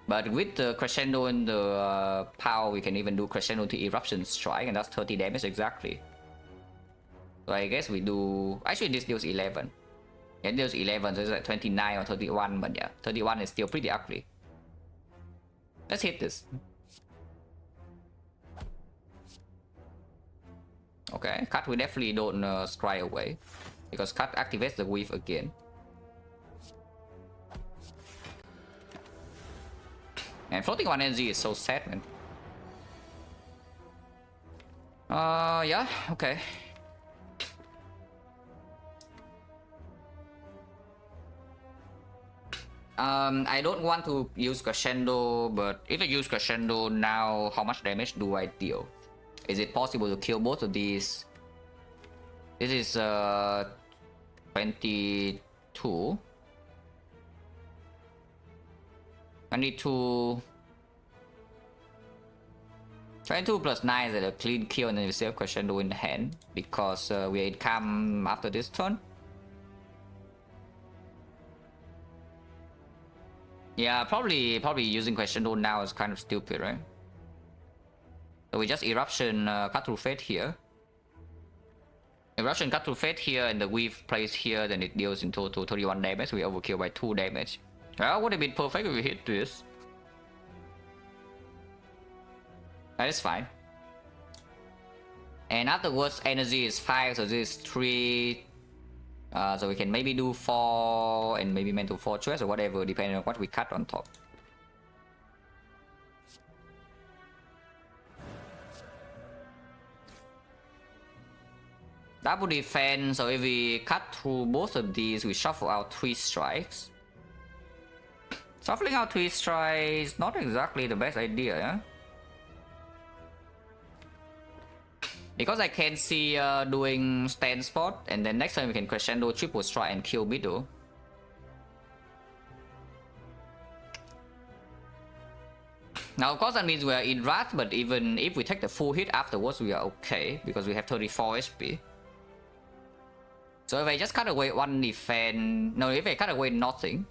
But with the Crescendo and the power, we can even do Crescendo to Eruption Strike, and that's 30 damage exactly. So I guess we do... actually this deals 11. It deals 11, so it's like 29 or 31, but yeah, 31 is still pretty ugly. Let's hit this. Okay, cut we definitely don't scry away, because cut activates the weave again. And floating 1 energy is so sad, man. Yeah, okay. I don't want to use Crescendo, but if I use Crescendo now, how much damage do I deal? Is it possible to kill both of these? This is 22. 22 plus 9 is a clean kill, and then we still have Crescendo in hand because we are in calm after this turn. Yeah, probably using Crescendo now is kind of stupid, right? So we just Eruption cut through Fate here. Eruption cut through Fate here, and the weave plays here, then it deals in total 31 damage. We overkill by 2 damage. Well, would have been perfect if we hit this. That is fine. And afterwards, energy is 5, so this is 3. So we can maybe do 4 and maybe Mental Fortress or whatever, depending on what we cut on top. Double defense, so if we cut through both of these, we shuffle out 3 strikes. Shuffling out 3 strikes, not exactly the best idea, yeah? Because I can see doing stand spot, and then next time we can Crescendo triple strike and kill middle. Now of course that means we are in Wrath, but even if we take the full hit afterwards, we are okay, because we have 34 HP. So if I just cut away 1 defense... no, if I cut away nothing...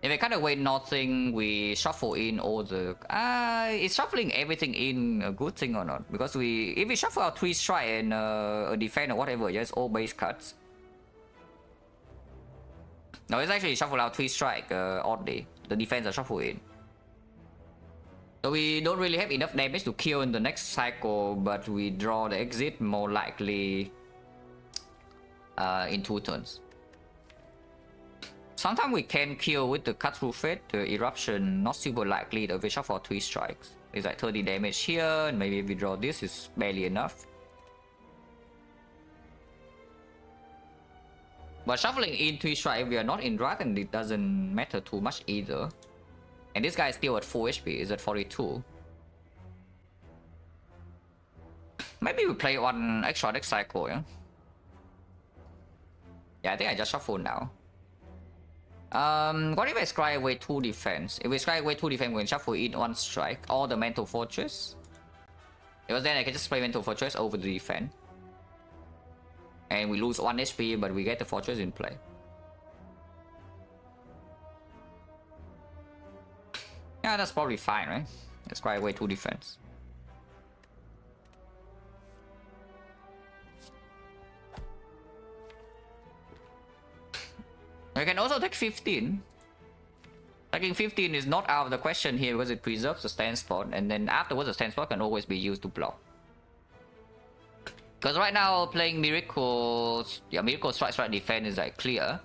if I cut away nothing, we shuffle in all the... is shuffling everything in a good thing or not? Because if we shuffle out 3 strike and a defense or whatever, just all base cuts. No, it's actually shuffle out 3 strike oddly. The defense are shuffle in. So we don't really have enough damage to kill in the next cycle, but we draw the exit more likely in 2 turns. Sometimes we can kill with the cut through fate, the eruption, not super likely, the we shot for 3 strikes. It's like 30 damage here, and maybe if we draw this, is barely enough. But shuffling in 3 strikes, if we are not in wrath, and it doesn't matter too much either. And this guy is still at 4 HP, is at 42. Maybe we play 1 extra deck cycle, yeah? Yeah, I think I just shuffle now. What if I scry away 2 defense? If we scry away 2 defense, we can shuffle in 1 strike, or the Mental Fortress. Because then I can just play Mental Fortress over the defense. And we lose 1 HP, but we get the Fortress in play. Yeah, that's probably fine, right? Let's scry away 2 defense. We can also take 15. Taking 15 is not out of the question here because it preserves the stand spot, and then afterwards the stand spot can always be used to block. Because right now playing Miracle Strike defense is like clear.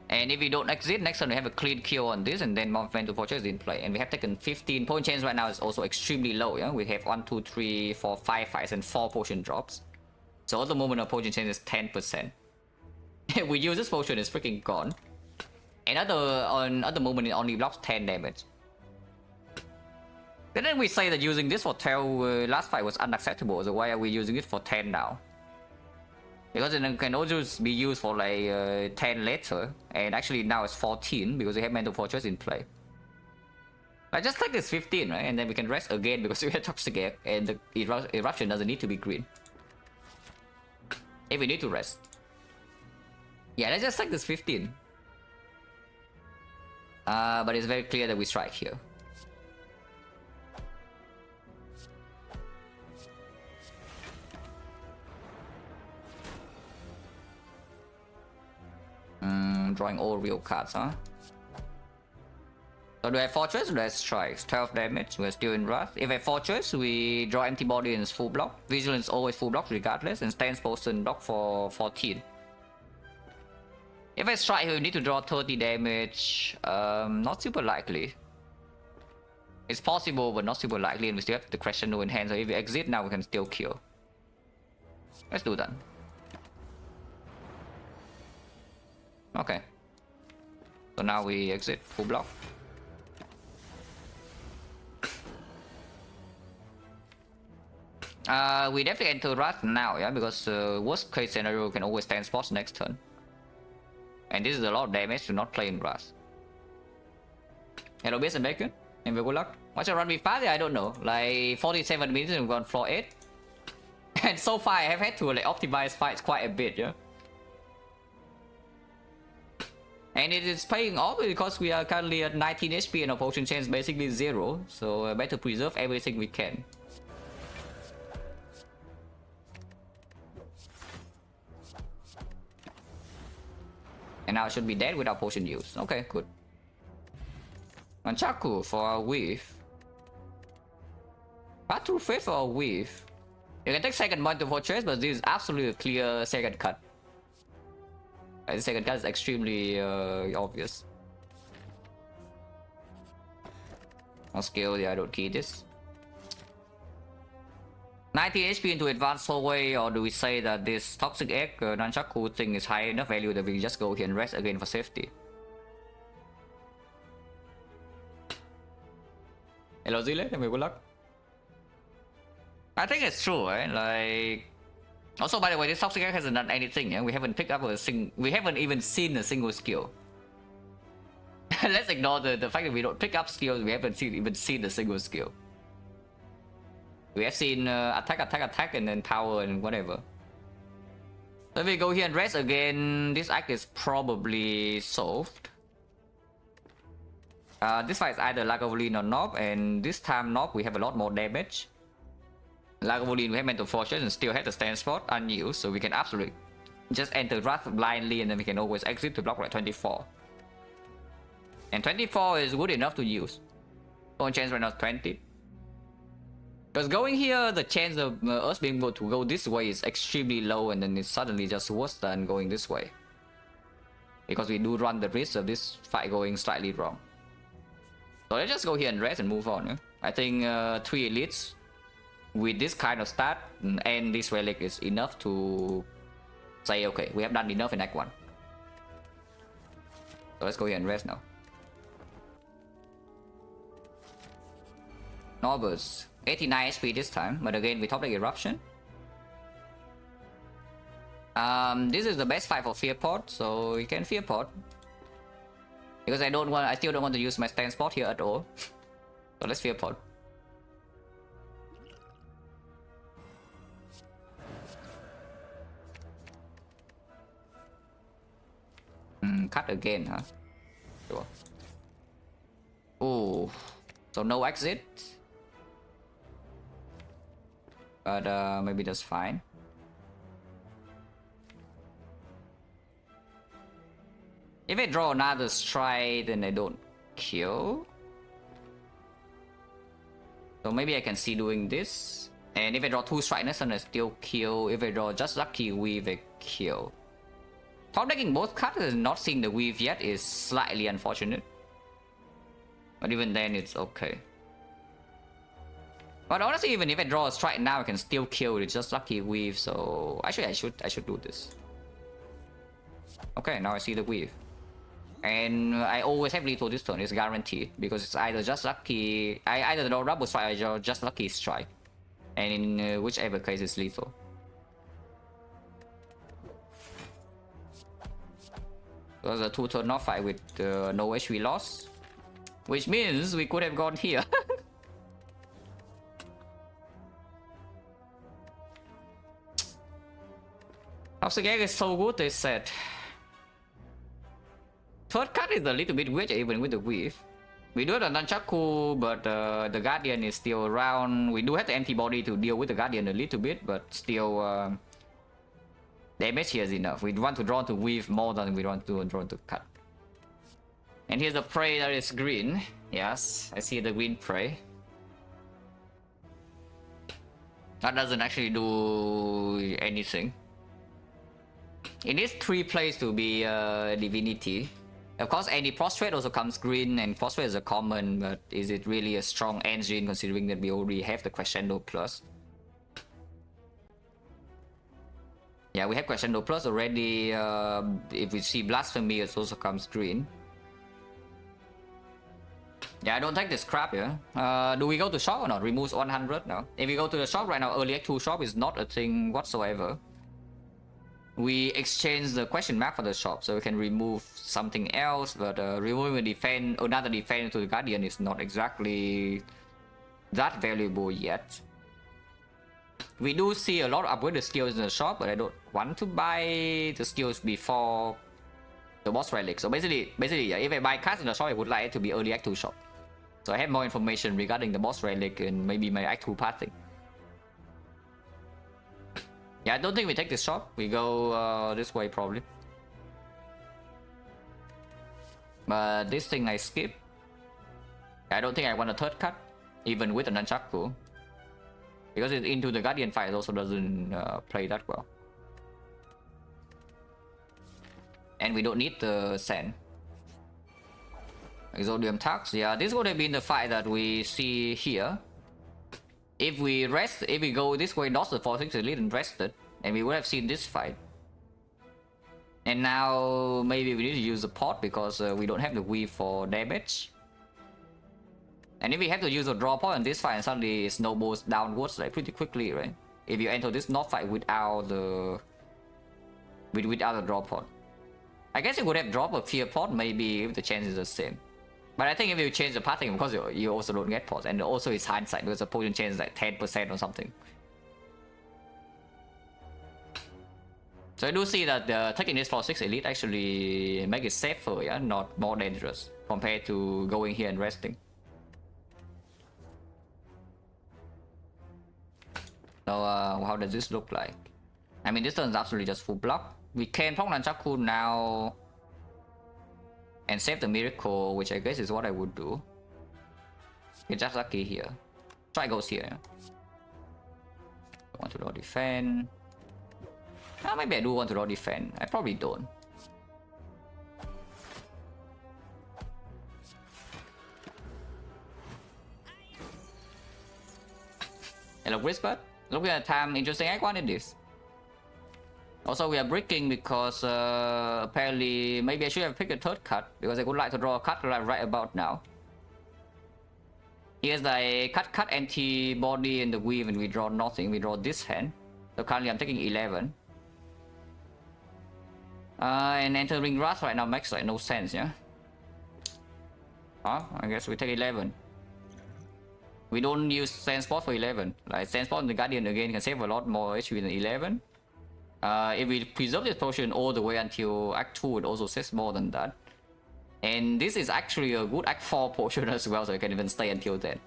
And if we don't exit, next turn we have a clean kill on this, and then Mental Fortress is in play. And we have taken 15. Point change right now is also extremely low, yeah? We have 1, 2, 3, 4, 5 fights and 4 potion drops. So at the moment our potion change is 10%. If we use this potion, it's freaking gone. And at the moment it only blocks 10 damage. Then we say that using this for 12 last fight was unacceptable, so why are we using it for 10 now? Because it can also be used for like 10 later, and actually now it's 14 because we have Mental Fortress in play. I just take this 15, right? And then we can rest again because we have Toxic Egg, and the eruption doesn't need to be green. If we need to rest. Yeah, let's just take this 15. But it's very clear that we strike here. Drawing all real cards, huh? So do I have Fortress or do I have Strikes? 12 damage, we're still in Wrath. If I have Fortress, we draw Empty Body and it's full block. Vigilance always full block regardless, and Stance Potion block for 14. If I strike here, we need to draw 30 damage. Not super likely. It's possible, but not super likely, and we still have the Crescendo in hand, so if we exit now, we can still kill. Let's do that. Okay. So now we exit, full block. We definitely enter Wrath now, yeah, because worst case scenario can always stand spots next turn. And this is a lot of damage to not play in Wrath. Hello, Base and Bacon, and good luck. What's your run be fast? I don't know. Like 47 minutes and we've gone floor 8. And so far I have had to like optimize fights quite a bit, yeah. And it is paying off because we are currently at 19 HP and our potion chain is basically 0. So better preserve everything we can. And now I should be dead without potion use. Okay, good. Manchaku for a weave. Cut through fate for a weave. You can take second Mental Fortress, but this is absolutely a clear second cut. The second cut is extremely obvious. On skill, yeah, I don't key this. 90 HP into advanced hallway, or do we say that this Toxic Egg Nunchaku thing is high enough value that we can just go here and rest again for safety? Hello Zile, good luck. I think it's true, right? Like, also by the way, this Toxic Egg hasn't done anything. Yeah? We haven't picked up we haven't even seen a single skill. Let's ignore the fact that we don't pick up skills. We haven't even seen a single skill. We have seen attack, and then power and whatever. So if we go here and rest again, this act is probably solved. This fight is either Lagavulin or Nob, and this time Nob we have a lot more damage. Lagavulin we have Mental Fortress and still have the stand spot unused, so we can absolutely just enter Wrath blindly, and then we can always exit to block like 24. And 24 is good enough to use. One chance right now is 20. Because going here, the chance of us being able to go this way is extremely low, and then it's suddenly just worse than going this way. Because we do run the risk of this fight going slightly wrong. So let's just go here and rest and move on. Yeah? I think 3 elites with this kind of stat and this relic is enough to say, okay, we have done enough in Act 1. So let's go here and rest now. Nobles, 89 HP this time, but again we top deck Eruption. This is the best fight for Fearport, so you can Fearport. Because I still don't want to use my stand spot here at all. So let's Fearport. Cut again, huh? Sure. Oh, so no exit. But maybe that's fine. If I draw another strike, then I don't kill. So maybe I can see doing this. And if I draw 2 strikes, then I still kill. If I draw just lucky weave, I kill. Top decking both cards and not seeing the weave yet is slightly unfortunate. But even then, it's okay. But honestly, even if I draw a strike now, I can still kill with just lucky weave. So actually, I should do this. Okay, now I see the weave. And I always have lethal this turn, it's guaranteed. Because it's either just lucky... I either draw double strike or draw just lucky strike. And in whichever case, it's lethal. So it's a 2-turn off fight with no HP loss. Which means we could have gone here. XecnaR is so good, they said. Third card is a little bit weird even with the weave. We do have the Nunchaku, but the Guardian is still around. We do have the antibody to deal with the Guardian a little bit, but still damage here is enough. We want to draw to weave more than we want to draw to cut. And here's the prey that is green. Yes, I see the green prey. That doesn't actually do anything. It needs 3 plays to be Divinity. Of course, any Prostrate also comes green, and Prostrate is a common, but is it really a strong engine considering that we already have the Crescendo Plus? Yeah, we have Crescendo Plus already. If we see Blasphemy, it also comes green. Yeah, I don't take this crap here. Do we go to shop or not? Removes 100 now. If we go to the shop right now, early Act 2 shop is not a thing whatsoever. We exchange the question mark for the shop, so we can remove something else, but removing a defense, another defense to the Guardian is not exactly that valuable yet. We do see a lot of upgraded skills in the shop, but I don't want to buy the skills before the boss relic. So basically, yeah, if I buy cards in the shop, I would like it to be early Act 2 shop. So I have more information regarding the boss relic and maybe my Act 2 pathing. Yeah, I don't think we take this shop. We go this way probably. But this thing I skip. I don't think I want a third cut, even with a Nunchaku. Because it's into the Guardian fight, it also doesn't play that well. And we don't need the Sand. Exodium Tax, yeah, this would have been the fight that we see here. If we rest, if we go this way, lost the 4-6 elite and rested, and we would have seen this fight. And now maybe we need to use the pot because we don't have the weave for damage. And if we have to use a draw point on this fight, and suddenly it snowballs downwards like pretty quickly, right? If you enter this North fight without the draw pot. I guess you would have dropped a fear pot maybe if the chance is the same. But I think if you change the pathing, because you also don't get pots, and also it's hindsight because the potion change is like 10% or something. So I do see that taking this for 6 elite actually make it safer, yeah, not more dangerous compared to going here and resting. So how does this look like? I mean, this turn is absolutely just full block. We can proc Nunchaku now and save the miracle, which I guess is what I would do. Get just lucky here. Try goes here. Want to draw defend. Maybe I do want to draw defend. I probably don't. Hello, Whisper. Looking at time, interesting. I wanted this. Also, we are breaking because apparently maybe I should have picked a third card because I would like to draw a card right about now. Here's the cut antibody in the weave and we draw nothing. We draw this hand. So currently I'm taking 11. And entering Wrath right now makes like no sense, yeah? I guess we take 11. We don't use Sand Spot for 11. Like Sand Spot in the Guardian again can save a lot more HP than 11. If we preserve this potion all the way until Act 2, it also saves more than that. And this is actually a good Act 4 potion as well, so I can even stay until then.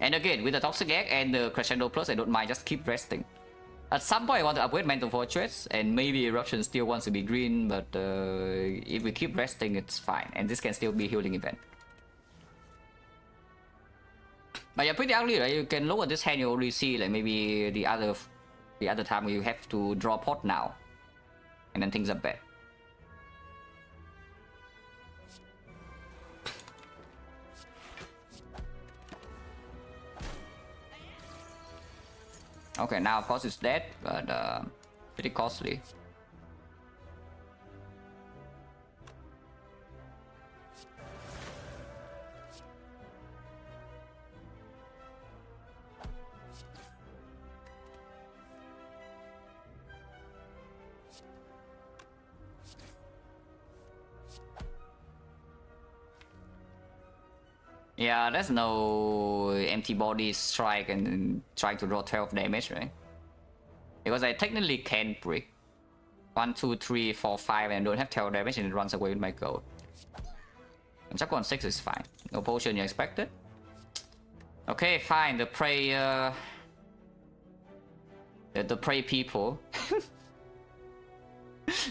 And again, with the Toxic Egg and the Crescendo Plus, I don't mind, just keep resting. At some point I want to upgrade Mental Fortress, and maybe Eruption still wants to be green, but if we keep resting, it's fine. And this can still be healing event. But yeah, pretty ugly, right? You can look at this hand, you already see like maybe the other time where you have to draw pot now. And then things are bad. Okay, now of course it's dead, but pretty costly. Yeah, there's no empty body strike and trying to draw 12 damage, right? Because I technically can break 1, 2, 3, 4, 5 and don't have 12 damage and it runs away with my gold. And Chuck 6 is fine. No potion you expected. Okay, fine. The prey the prey people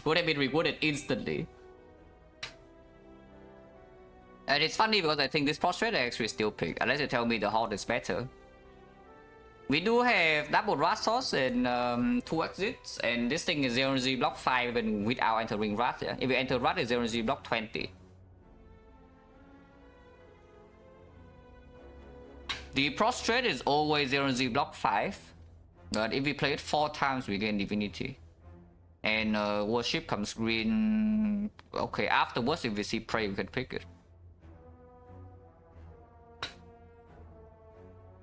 would have been rewarded instantly. And it's funny because I think this prostrate I actually still pick, unless you tell me the Horde is better. We do have double Wrath Source and 2 exits, and this thing is 0Z block 5 even without entering Wrath. Yeah? If we enter Wrath, it's 0Z block 20. The prostrate is always 0Z block 5, but if we play it 4 times, we gain Divinity. And Worship comes green. Okay, afterwards, if we see Prey, we can pick it.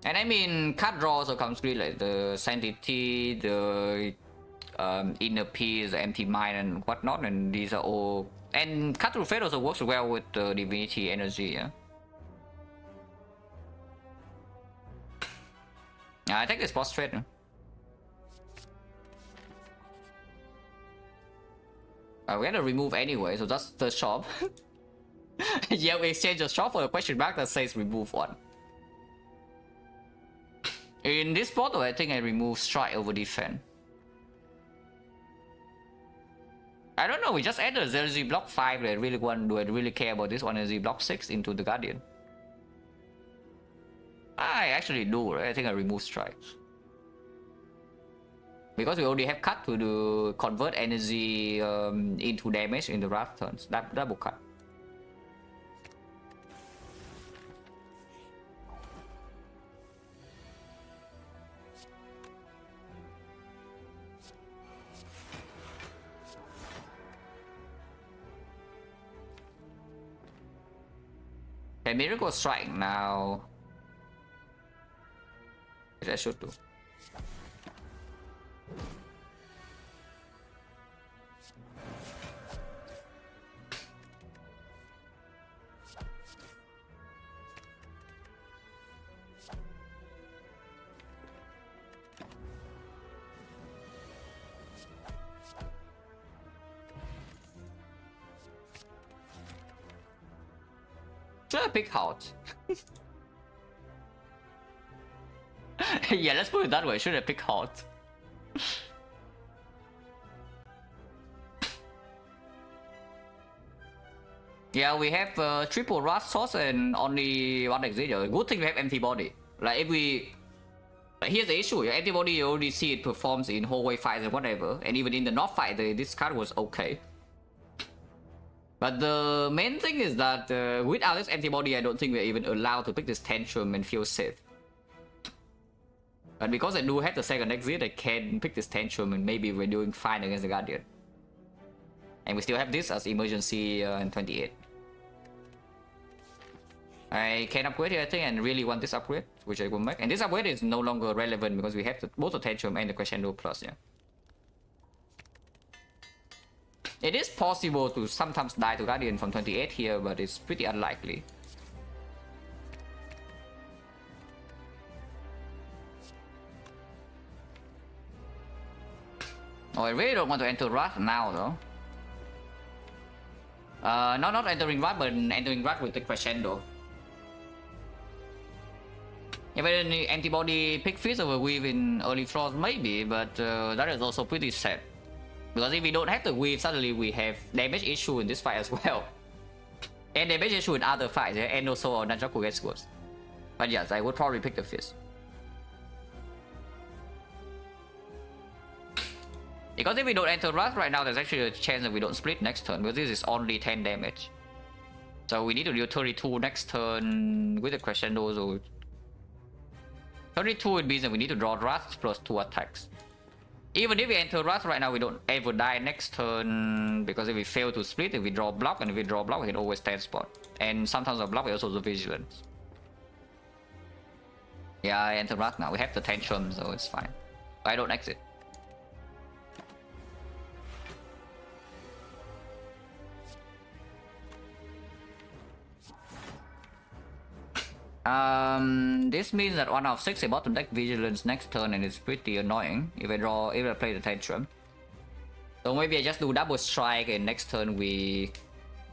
And I mean, card draw also comes green, like the Sanctity, the Inner Peace, the Empty Mind, and whatnot, and these are all. And Cut Through Fate also works well with the Divinity energy, yeah. I take this prostrate. We had to remove anyway, so that's the shop. Yeah, we exchange the shop for a question mark that says remove 1. In this spot, I think I remove strike over defense. I don't know, we just added 0Z block 5. Do I really care about this one? 0Z block 6 into the Guardian. I actually do, right? I think I remove strike. Because we already have cut to do convert energy into damage in the wrath turns. Double cut. Okay, Miracle Strike now. Which I should do. Should I pick Heart? Yeah, let's put it that way. Should I pick Heart? Yeah, we have triple rust source and only one exit. Good thing we have antibody. Like if we, but here's the issue. Your antibody, you already see it performs in hallway fights and whatever, and even in the North fight, this card was okay. But the main thing is that without this antibody, I don't think we're even allowed to pick this Tantrum and feel safe. But because I do have the second exit, I can pick this Tantrum and maybe we're doing fine against the Guardian. And we still have this as emergency in 28. I can upgrade here, I think, and really want this upgrade, which I will make. And this upgrade is no longer relevant because we have both the Tantrum and the Crescendo Plus, yeah. It is possible to sometimes die to Guardian from 28 here, but it's pretty unlikely. Oh, I really don't want to enter Wrath now, though. Not entering Wrath, but entering Wrath with the Crescendo. If any antibody pick Fist over Weave in early Frost, maybe, but that is also pretty sad. Because if we don't have the Weave, suddenly we have damage issue in this fight as well. And damage issue in other fights, yeah? And also our Nunchaku gets worse. But yes, I would probably pick the Fist. Because if we don't enter Wrath right now, there's actually a chance that we don't split next turn, because this is only 10 damage. So we need to deal 32 next turn with the Crescendo, so 32 it means that we need to draw Wrath plus 2 attacks. Even if we enter Wrath right now, we don't ever die next turn, because if we fail to split, if we draw block, and if we draw block, we can always stand spot. And sometimes our block is also the Vigilance. Yeah, I enter Wrath now. We have the Tantrum, so it's fine. I don't exit. This means that 1 out of 6 I bottom deck Vigilance next turn, and it's pretty annoying if I play the Tantrum. So maybe I just do double strike, and next turn we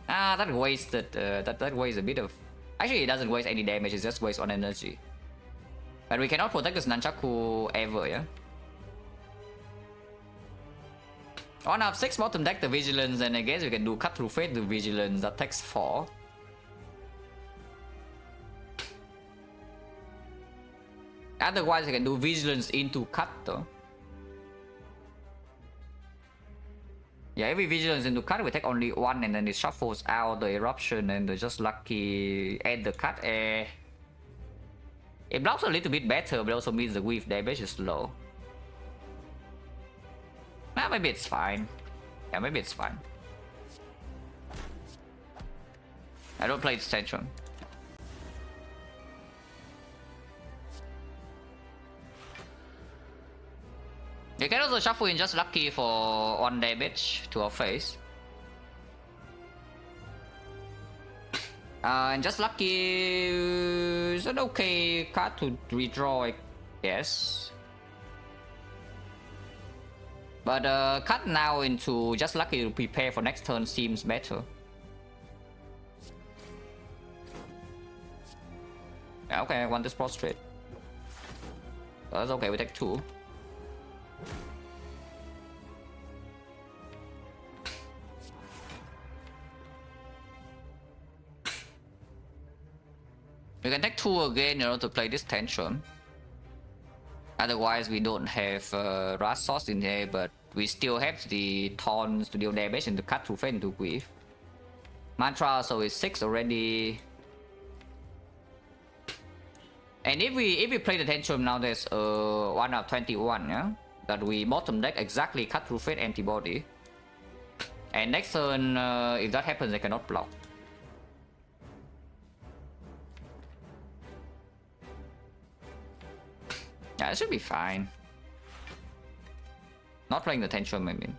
that wasted that wastes a bit of, actually it doesn't waste any damage, it just wastes 1 energy. But we cannot protect this Nunchaku ever, yeah. 1 out of 6 bottom deck the Vigilance, and I guess we can do Cut Through Fate the Vigilance, that takes 4. Otherwise, I can do Vigilance into Cut though. Yeah, every Vigilance into Cut, we take only 1, and then it shuffles out the Eruption and the Just Lucky add the Cut. It blocks a little bit better, but also means the Weave damage is low. Maybe it's fine. Yeah, maybe it's fine. I don't play this Tantrum. You can also shuffle in Just Lucky for 1 damage to our face. And Just Lucky is an okay card to redraw, I guess. But cut now into Just Lucky to prepare for next turn seems better. Yeah, okay, I want this prostrate. That's okay, we take 2. We can take 2 again in order to play this Tantrum. Otherwise, we don't have Rust Sauce in here, but we still have the Taunts to deal damage and to Cut Through Fate into Grief. Mantra, so it's 6 already. And if we play the Tantrum now, there's 1 out of 21, yeah? That we bottom deck exactly Cut Through Fate antibody. And next turn, if that happens, I cannot block. Yeah, it should be fine. Not playing the Tantrum, I mean.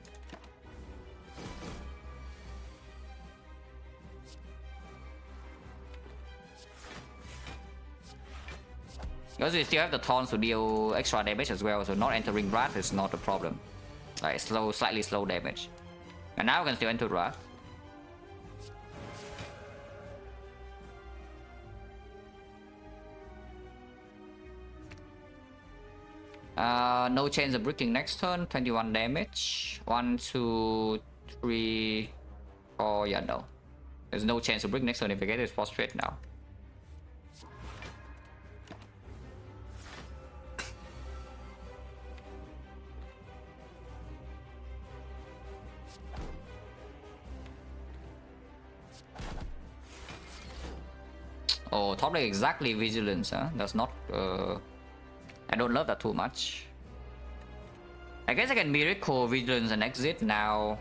Because we still have the Taunts to deal extra damage as well, so not entering Wrath is not a problem. Like slightly slow damage. And now we can still enter Wrath. No chance of breaking next turn. 21 damage. 1, 2, 3, 4. Yeah, no. There's no chance to break next turn if I get this prostrate now. Oh, top lane exactly vigilance, huh? That's not I don't love that too much. I guess I can miracle vigilance and exit now.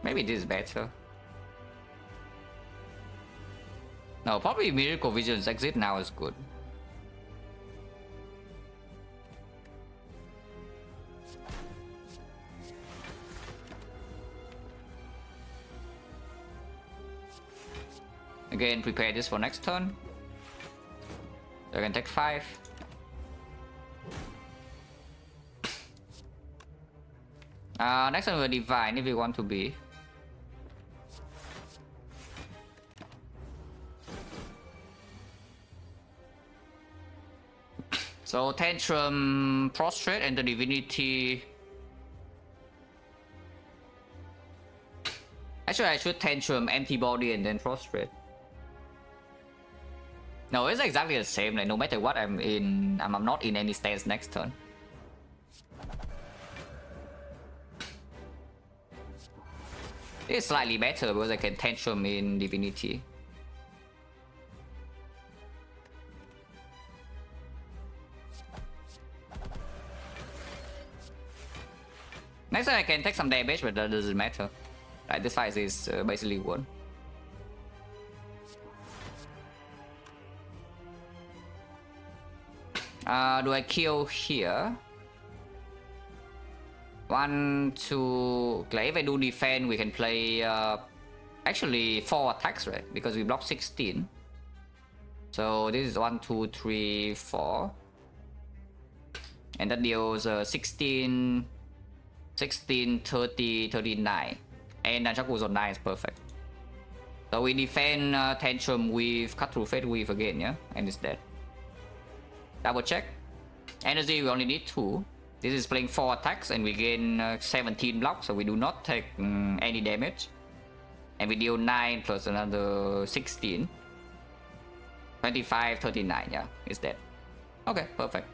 Maybe this is better. No, probably miracle vigilance exit now is good. Again, prepare this for next turn. So I can take 5. Next turn we'll divine if we want to be. So Tantrum, Prostrate, and the Divinity. Actually, I should Tantrum, Antibody, and then Prostrate. No, it's exactly the same. Like no matter what I'm in, I'm not in any stance next turn. It's slightly better because I can Tantrum in Divinity. Next time I can take some damage, but that doesn't matter. Like this fight is basically won. Do I kill here? 1, 2. Like if I do defense, we can play actually 4 attacks, right? Because we block 16. So this is 1, 2, 3, 4. And that deals 16, 16, 30, 39. And Nunchaku Zone 9 is perfect. So we defend Tantrum with Cut Through Fate Weave again, yeah? And it's dead. Double check. Energy we only need 2. This is playing 4 attacks and we gain 17 blocks, so we do not take any damage. And we deal 9 plus another 16. 25, 39, yeah, it's dead. Okay, perfect.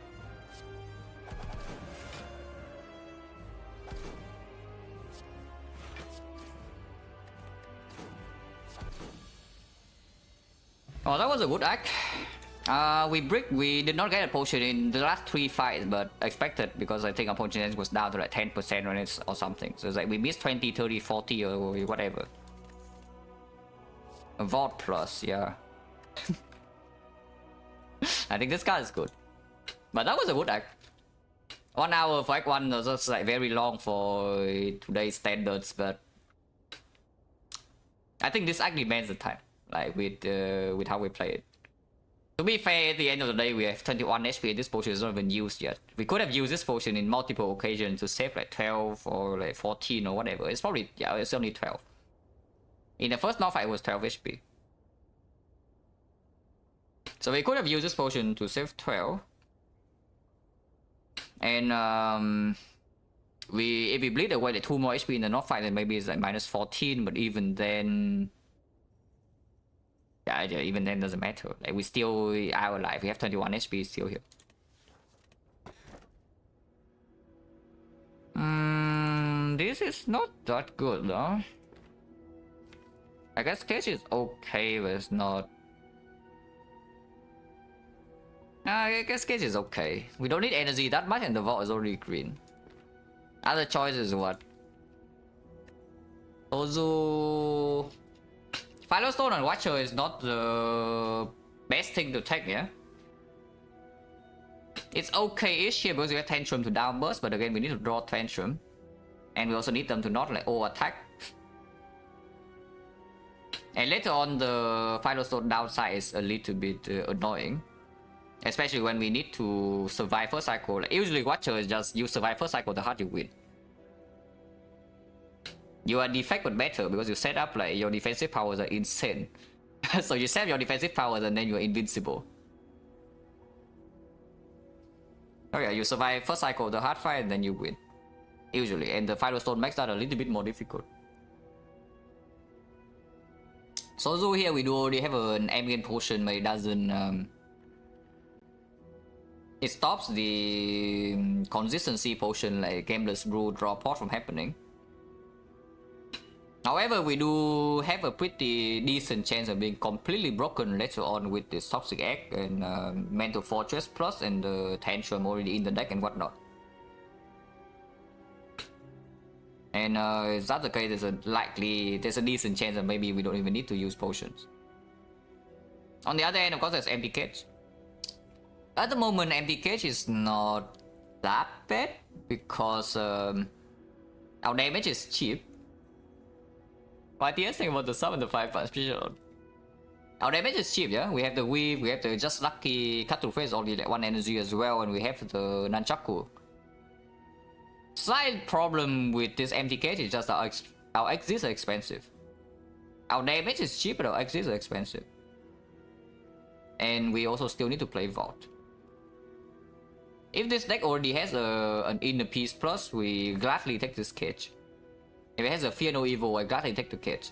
Oh, that was a good act. We did not get a potion in the last 3 fights, but expected because I think our potion was down to like 10% on it or something. So it's like we missed 20, 30, 40 or whatever. A Vault Plus, yeah. I think this card is good. But that was a good act. 1 hour for Act 1 was just like very long for today's standards, but I think this act demands the time, like with how we play it. To be fair, at the end of the day, we have 21 HP. This potion is not even used yet. We could have used this potion in multiple occasions to save like 12 or like 14 or whatever. It's probably, yeah, it's only 12. In the first North fight, it was 12 HP. So we could have used this potion to save 12. And if we bleed away like 2 more HP in the North fight, then maybe it's like minus 14. But even then, yeah, even then doesn't matter. Like we still are alive. We have 21 HP still here. This is not that good though. I guess Cage is okay, but it's not. I guess Cage is okay. We don't need energy that much, and the vault is already green. Other choice is what? Ozu. Firestone and Watcher is not the best thing to take, yeah? It's okay-ish here because we have Tantrum to down burst, but again we need to draw Tantrum. And we also need them to not like over-attack. And later on the Firestone downside is a little bit annoying. Especially when we need to survive first cycle. Like, usually Watcher is just you survive first cycle, the harder you win. You are defect but better because you set up like your defensive powers are insane. So you set your defensive powers and then you are invincible. Okay, you survive first cycle of the hard fight and then you win. Usually. And the Final Stone makes that a little bit more difficult. Sozu here we do already have an ambient potion, but it doesn't it stops the consistency potion like Gameless Brew draw pot from happening. However, we do have a pretty decent chance of being completely broken later on with this Toxic Egg and Mental Fortress Plus and the Tantrum already in the deck and whatnot. And if that's the case, there's a decent chance that maybe we don't even need to use potions. On the other hand, of course, there's Empty Cage. At the moment, Empty Cage is not that bad because our damage is cheap. But the thing about the sub and the 5 special. Our damage is cheap, yeah? We have the Weave, we have the Just Lucky Cut Through Face only like 1 energy as well, and we have the Nunchaku. Slight problem with this Empty Cage is just our exits are expensive. Our damage is cheap, but our exits are expensive. And we also still need to play Vault. If this deck already has an Inner Peace Plus, we gladly take this Cage. If it has a Fear No Evil, I gladly take the Cage.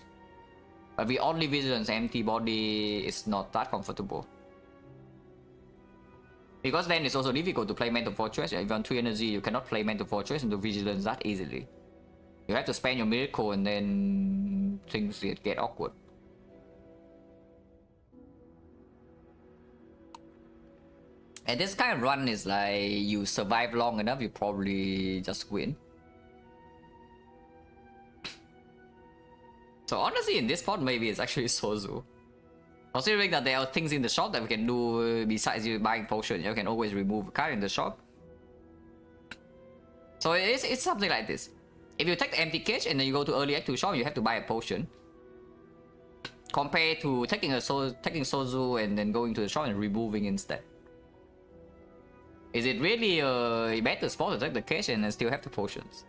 But the only Vigilance empty body is not that comfortable. Because then it's also difficult to play Mental Fortress. If you're on 3 energy, you cannot play Mental Fortress into Vigilance that easily. You have to spend your Miracle and then things get awkward. And this kind of run is like, you survive long enough, you probably just win. So honestly, in this part, maybe it's actually Sozu. Considering that there are things in the shop that we can do besides you buying potion, you can always remove a card in the shop. So it's something like this. If you take the Empty Cage and then you go to early active shop, you have to buy a potion. Compared to taking Sozu and then going to the shop and removing instead. Is it really a better spot to take the cage and then still have the potions?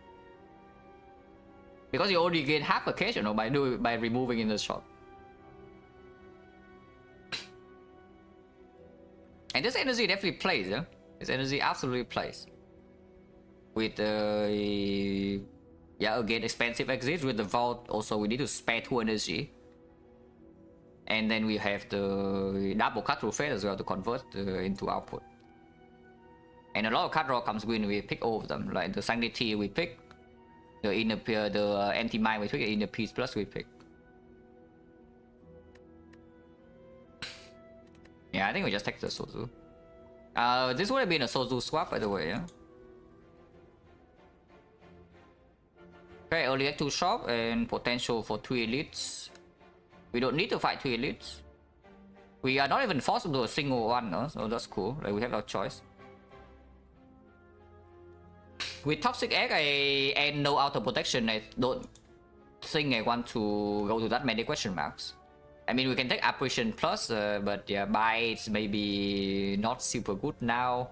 Because you already gain half a cage, you know, by removing in the shop. And this energy definitely plays, yeah? This energy absolutely plays. With yeah, again, expensive exits. With the Vault, also we need to spare 2 energy. And then we have the double cut through fate as well to convert into output. And a lot of card draw comes when we pick all of them. Like the Sanctity we pick, the Empty Mind we pick, the Inner Peace Plus we pick. Yeah, I think we just take the Sozu. This would have been a Sozu swap, by the way, yeah? Okay, early act 2 shop and potential for 2 elites. We don't need to fight 2 elites. We are not even forced to do a single one, no? So that's cool. Like, we have our choice. With Toxic Egg and no auto protection, I don't think I want to go to that many question marks. I mean, we can take Apparition Plus, but yeah, Bites maybe not super good now.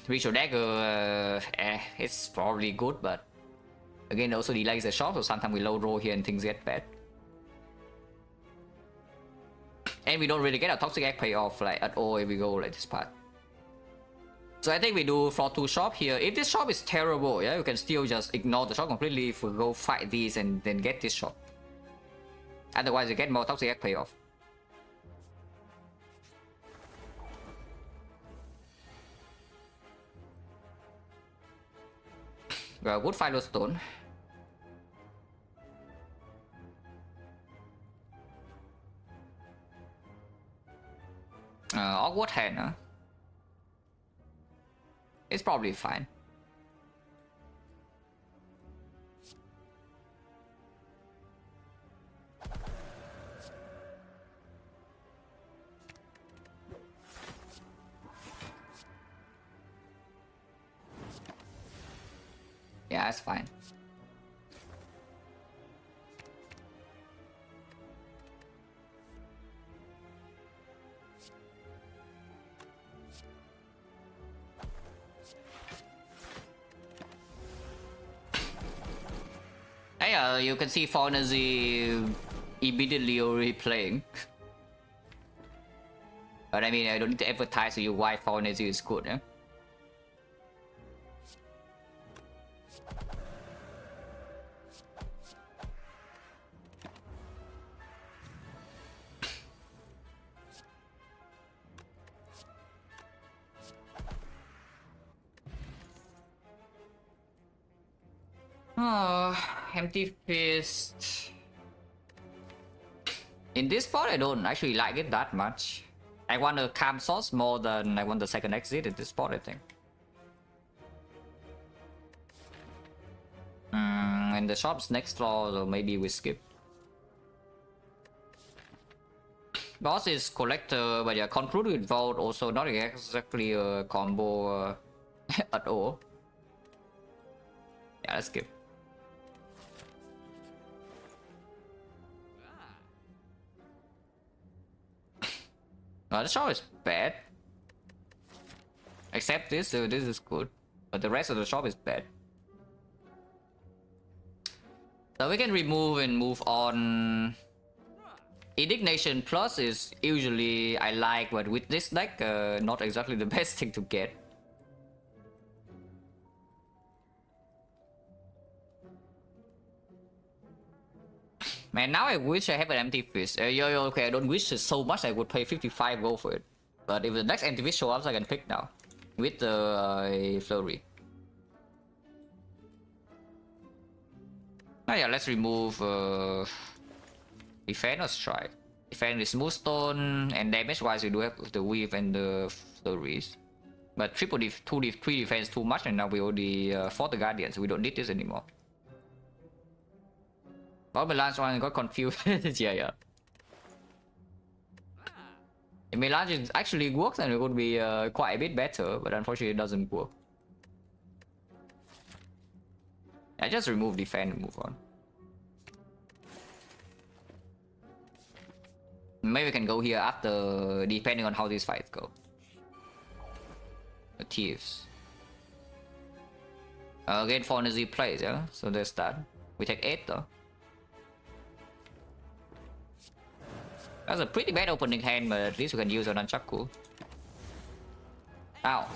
Ritual Dagger, it's probably good, but again, also delays the shot, so sometimes we low roll here and things get bad. And we don't really get a Toxic Egg payoff like at all if we go like this part. So I think we do floor 2 shop here. If this shop is terrible, yeah, you can still just ignore the shop completely if we go fight these and then get this shop. Otherwise, you get more Toxic Egg payoff. Well, good Final Stone. Awkward hand, huh? It's probably fine. Yeah, that's fine. Hey, you can see Fornazy immediately already playing. But I mean, I don't need to advertise to you why 4 energy is good, eh? Oh, empty fist. In this part, I don't actually like it that much. I want a calm source more than I want the second exit in this spot, I think. And the shop's next floor, so maybe we skip. Boss is collector, but yeah, conclude with vault also not exactly a combo at all. Yeah, let's skip. The shop is bad. Except this, so this is good. But the rest of the shop is bad. So we can remove and move on. Indignation Plus is usually I like, but with this deck, not exactly the best thing to get. Man, now I wish I have an empty fist. Okay, I don't wish it so much. I would pay 55 gold for it. But if the next empty fist shows up, I can pick now with the flurry. Oh yeah, let's remove defense or strike. Defense is smooth stone, and damage wise we do have the weave and the flurries. But triple def 3 defense too much, and now we already fought the guardian, so we don't need this anymore. Got my last one, got confused. yeah. If Melange actually works, then it would be quite a bit better, but unfortunately it doesn't work. I just remove defense and move on. Maybe we can go here after, depending on how these fights go. The thieves. Again, 4 energy plays, yeah? So there's that. We take 8 though. That's a pretty bad opening hand, but at least we can use on Nunchaku. Ow.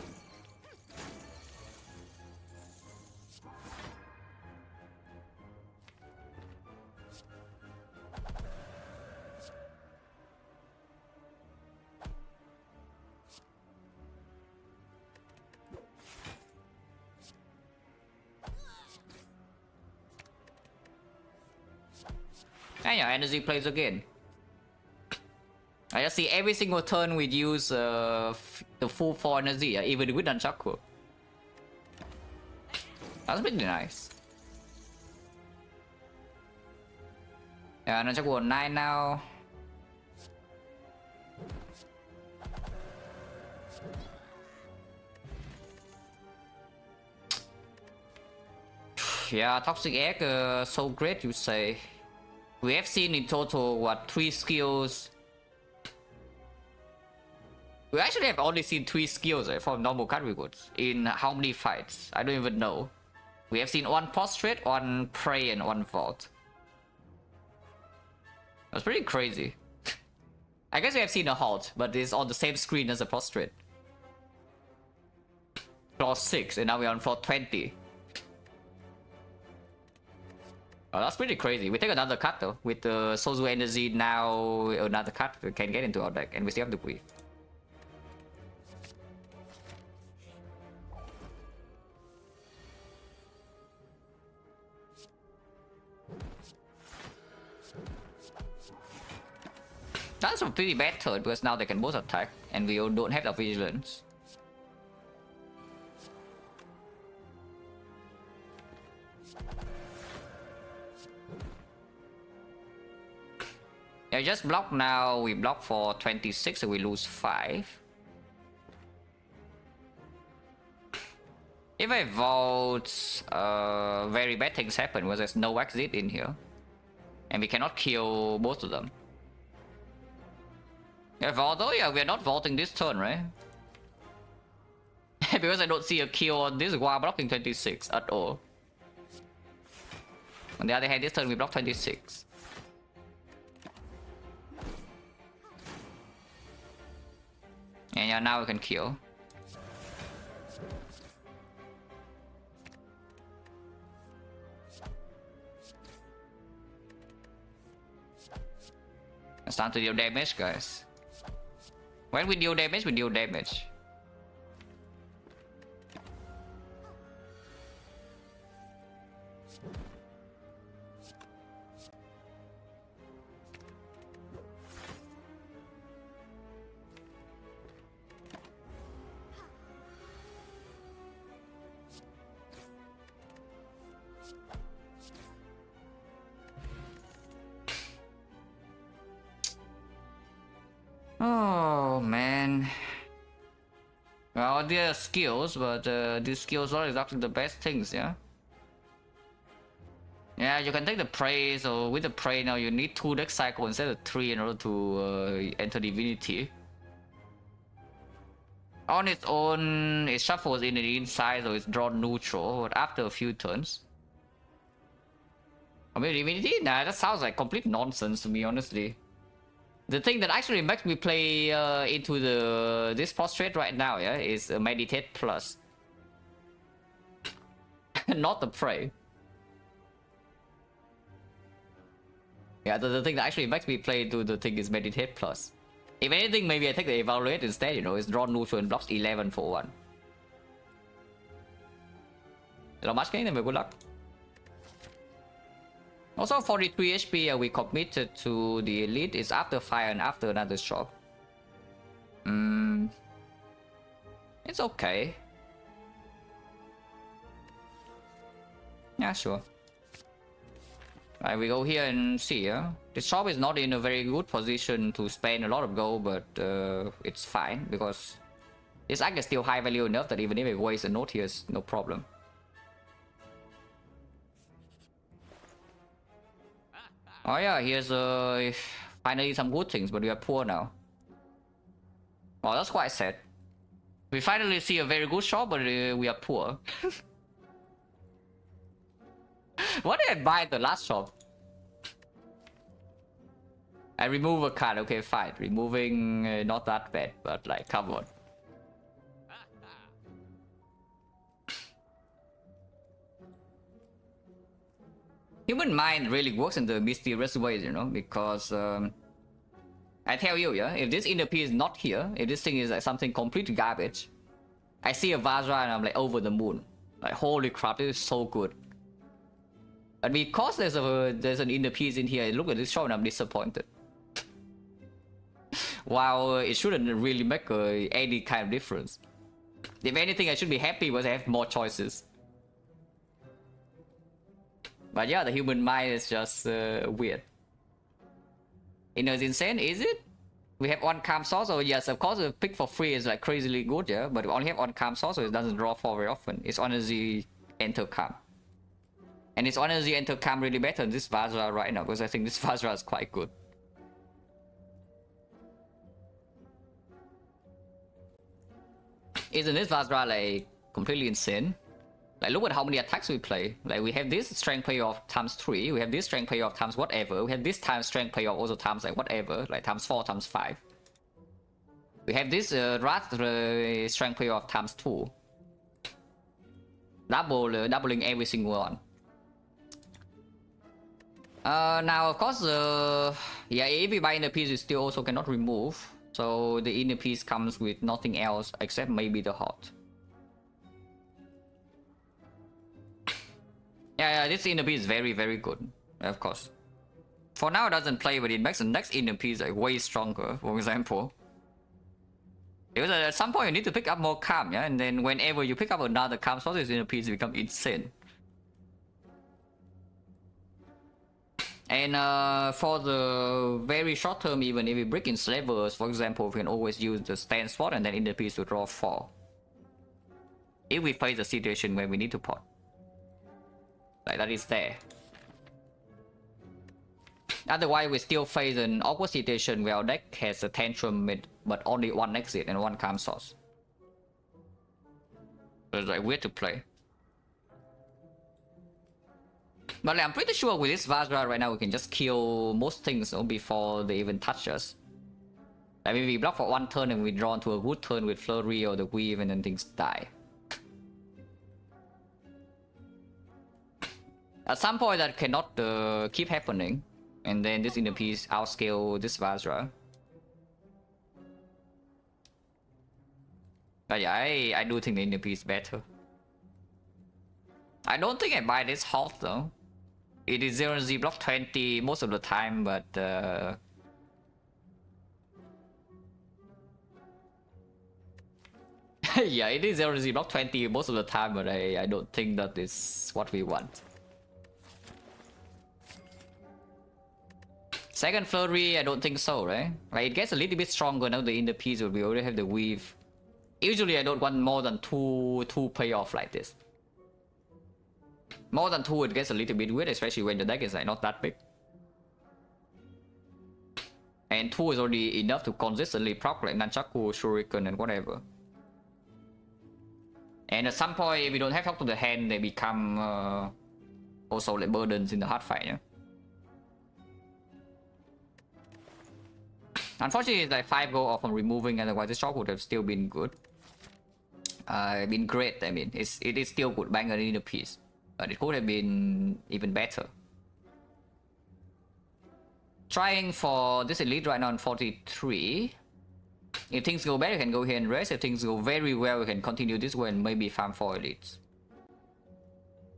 And yeah, energy plays again. I just see every single turn we use the full 4 energy, even with Nunchaku. That's pretty nice. Yeah, Nunchaku on 9 now. Yeah, Toxic Egg, so great you say. We have seen in total, what, 3 skills? We actually have only seen 3 skills from normal categories. In how many fights? I don't even know. We have seen 1 Prostrate, 1 Pray, and 1 Vault. That's pretty crazy. I guess we have seen a Halt, but it's on the same screen as a Prostrate. Floor 6, and now we're on floor 20. Oh, that's pretty crazy. We take another cut though. With the Sozu Energy now, another cut we can get into our deck, and we still have the Weave. That's a pretty bad turn because now they can both attack and we don't have the vigilance. Yeah, just block now. We block for 26 so we lose 5. If I vote, very bad things happen because there's no exit in here. And we cannot kill both of them. Yeah, although yeah, we're not vaulting this turn, right? Because I don't see a kill on this while blocking 26 at all. On the other hand, this turn we block 26. And yeah, now we can kill. It's time to deal damage, guys. When we deal damage, we deal damage. Oh man. Well, there are skills, but these skills are exactly the best things, yeah? Yeah, you can take the prey, so with the prey now you need 2 deck cycle instead of 3 in order to enter divinity. On its own, it shuffles in the inside, so it's drawn neutral, but after a few turns. I mean, divinity? Nah, that sounds like complete nonsense to me, honestly. The thing that actually makes me play into this prostrate right now, yeah, is Meditate Plus. Not the Prey. Yeah, the thing that actually makes me play into the thing is Meditate Plus. If anything, maybe I take the Evaluate instead, you know, it's draw neutral and blocks 11 for 1. Hello, much game, good luck. Also, 43 HP we committed to the elite is after fire and after another shop. It's okay. Yeah, sure. Right, we go here and see, yeah? The shop is not in a very good position to spend a lot of gold, but it's fine because this act is still high value enough that even if it wastes a note here, it's no problem. Oh yeah, here's finally some good things, but we are poor now. Oh, that's quite sad. We finally see a very good shop, but we are poor. What did I buy at the last shop? I remove a card, okay, fine. Removing not that bad, but like, come on. Human mind really works in the mysterious ways, you know, because I tell you, yeah, if this inner piece is not here, if this thing is like something complete garbage, I see a Vajra and I'm like over the moon. Like, holy crap, this is so good. But because there's an inner piece in here, look at this shop and I'm disappointed. Wow, it shouldn't really make any kind of difference. If anything, I should be happy because I have more choices. But yeah, the human mind is just weird. Inner is insane, is it? We have one calm source, so yes, of course, the pick for free is like crazily good, yeah. But we only have one calm source, so it doesn't draw 4 very often. It's honestly enter calm. And it's honestly enter calm really better than this Vajra right now, because I think this Vajra is quite good. Isn't this Vajra like completely insane? Like, look at how many attacks we play. Like, we have this strength payoff times 3, we have this strength payoff times whatever, we have this time strength payoff also times like whatever, like times 4, times 5. We have this Wrath strength payoff times 2. Doubling every single one. Now, of course, yeah, if we buy inner piece, you still also cannot remove. So the inner piece comes with nothing else except maybe the heart. Yeah, this inner piece is very, very good, of course. For now, it doesn't play, but it makes the next inner piece like way stronger, for example. Because at some point, you need to pick up more calm, yeah? And then whenever you pick up another calm source, this inner piece becomes insane. And for the very short term, even if we break in slavers, for example, we can always use the stand spot and then inner piece to draw 4. If we face a situation where we need to pot. Like, that is there. Otherwise, we still face an awkward situation where our deck has a tantrum but only 1 exit and 1 calm source. So it's like weird to play. But like, I'm pretty sure with this Vajra right now we can just kill most things before they even touch us. I mean, we block for 1 turn and we draw into a good turn with Flurry or the Weave and then things die. At some point that cannot keep happening. And then this inner piece outscale this Vajra. But yeah, I do think the inner piece better. I don't think I buy this halt though. It is 0Z block 20 most of the time, but yeah, it is 0Z block 20 most of the time, but I don't think that is what we want. Second Flurry, I don't think so, right? Like, it gets a little bit stronger now, the inner piece, but we already have the Weave. Usually I don't want more than two payoff like this. More than 2 it gets a little bit weird, especially when the deck is like not that big. And 2 is already enough to consistently proc like Nunchaku, Shuriken and whatever. And at some point, if we don't have talk to the hand, they become also like burdens in the hard fight, yeah? Unfortunately, it's like 5 go off on removing, otherwise the shot would have still been good. Been great, I mean. It is still good banger in the piece. But it could have been even better. Trying for this elite right now on 43. If things go bad, we can go here and rest. If things go very well, we can continue this way and maybe farm 4 elites.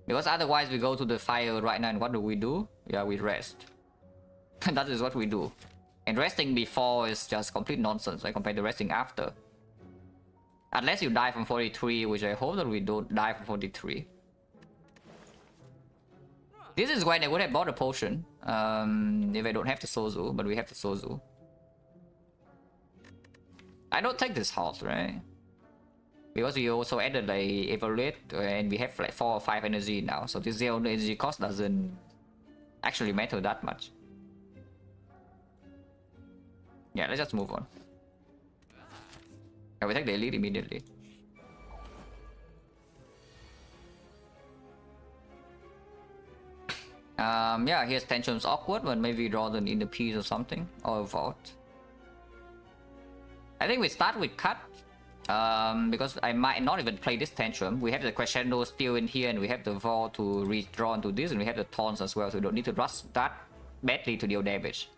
Because otherwise we go to the fire right now and what do? Yeah, we rest. That is what we do. And resting before is just complete nonsense, right, compared to resting after. Unless you die from 43, which I hope that we don't die from 43. This is when I would have bought a potion. If I don't have the Sozu, but we have the Sozu. I don't take this halt, right? Because we also added like evaluate and we have like 4 or 5 energy now. So this zero energy cost doesn't actually matter that much. Yeah, let's just move on. Can we take the elite immediately? Yeah, here's tension's awkward, but maybe draw them in the piece or something, or a vault. I think we start with cut, because I might not even play this tantrum. We have the crescendo still in here, and we have the vault to redraw into this, and we have the taunts as well, so we don't need to rush that badly to deal damage.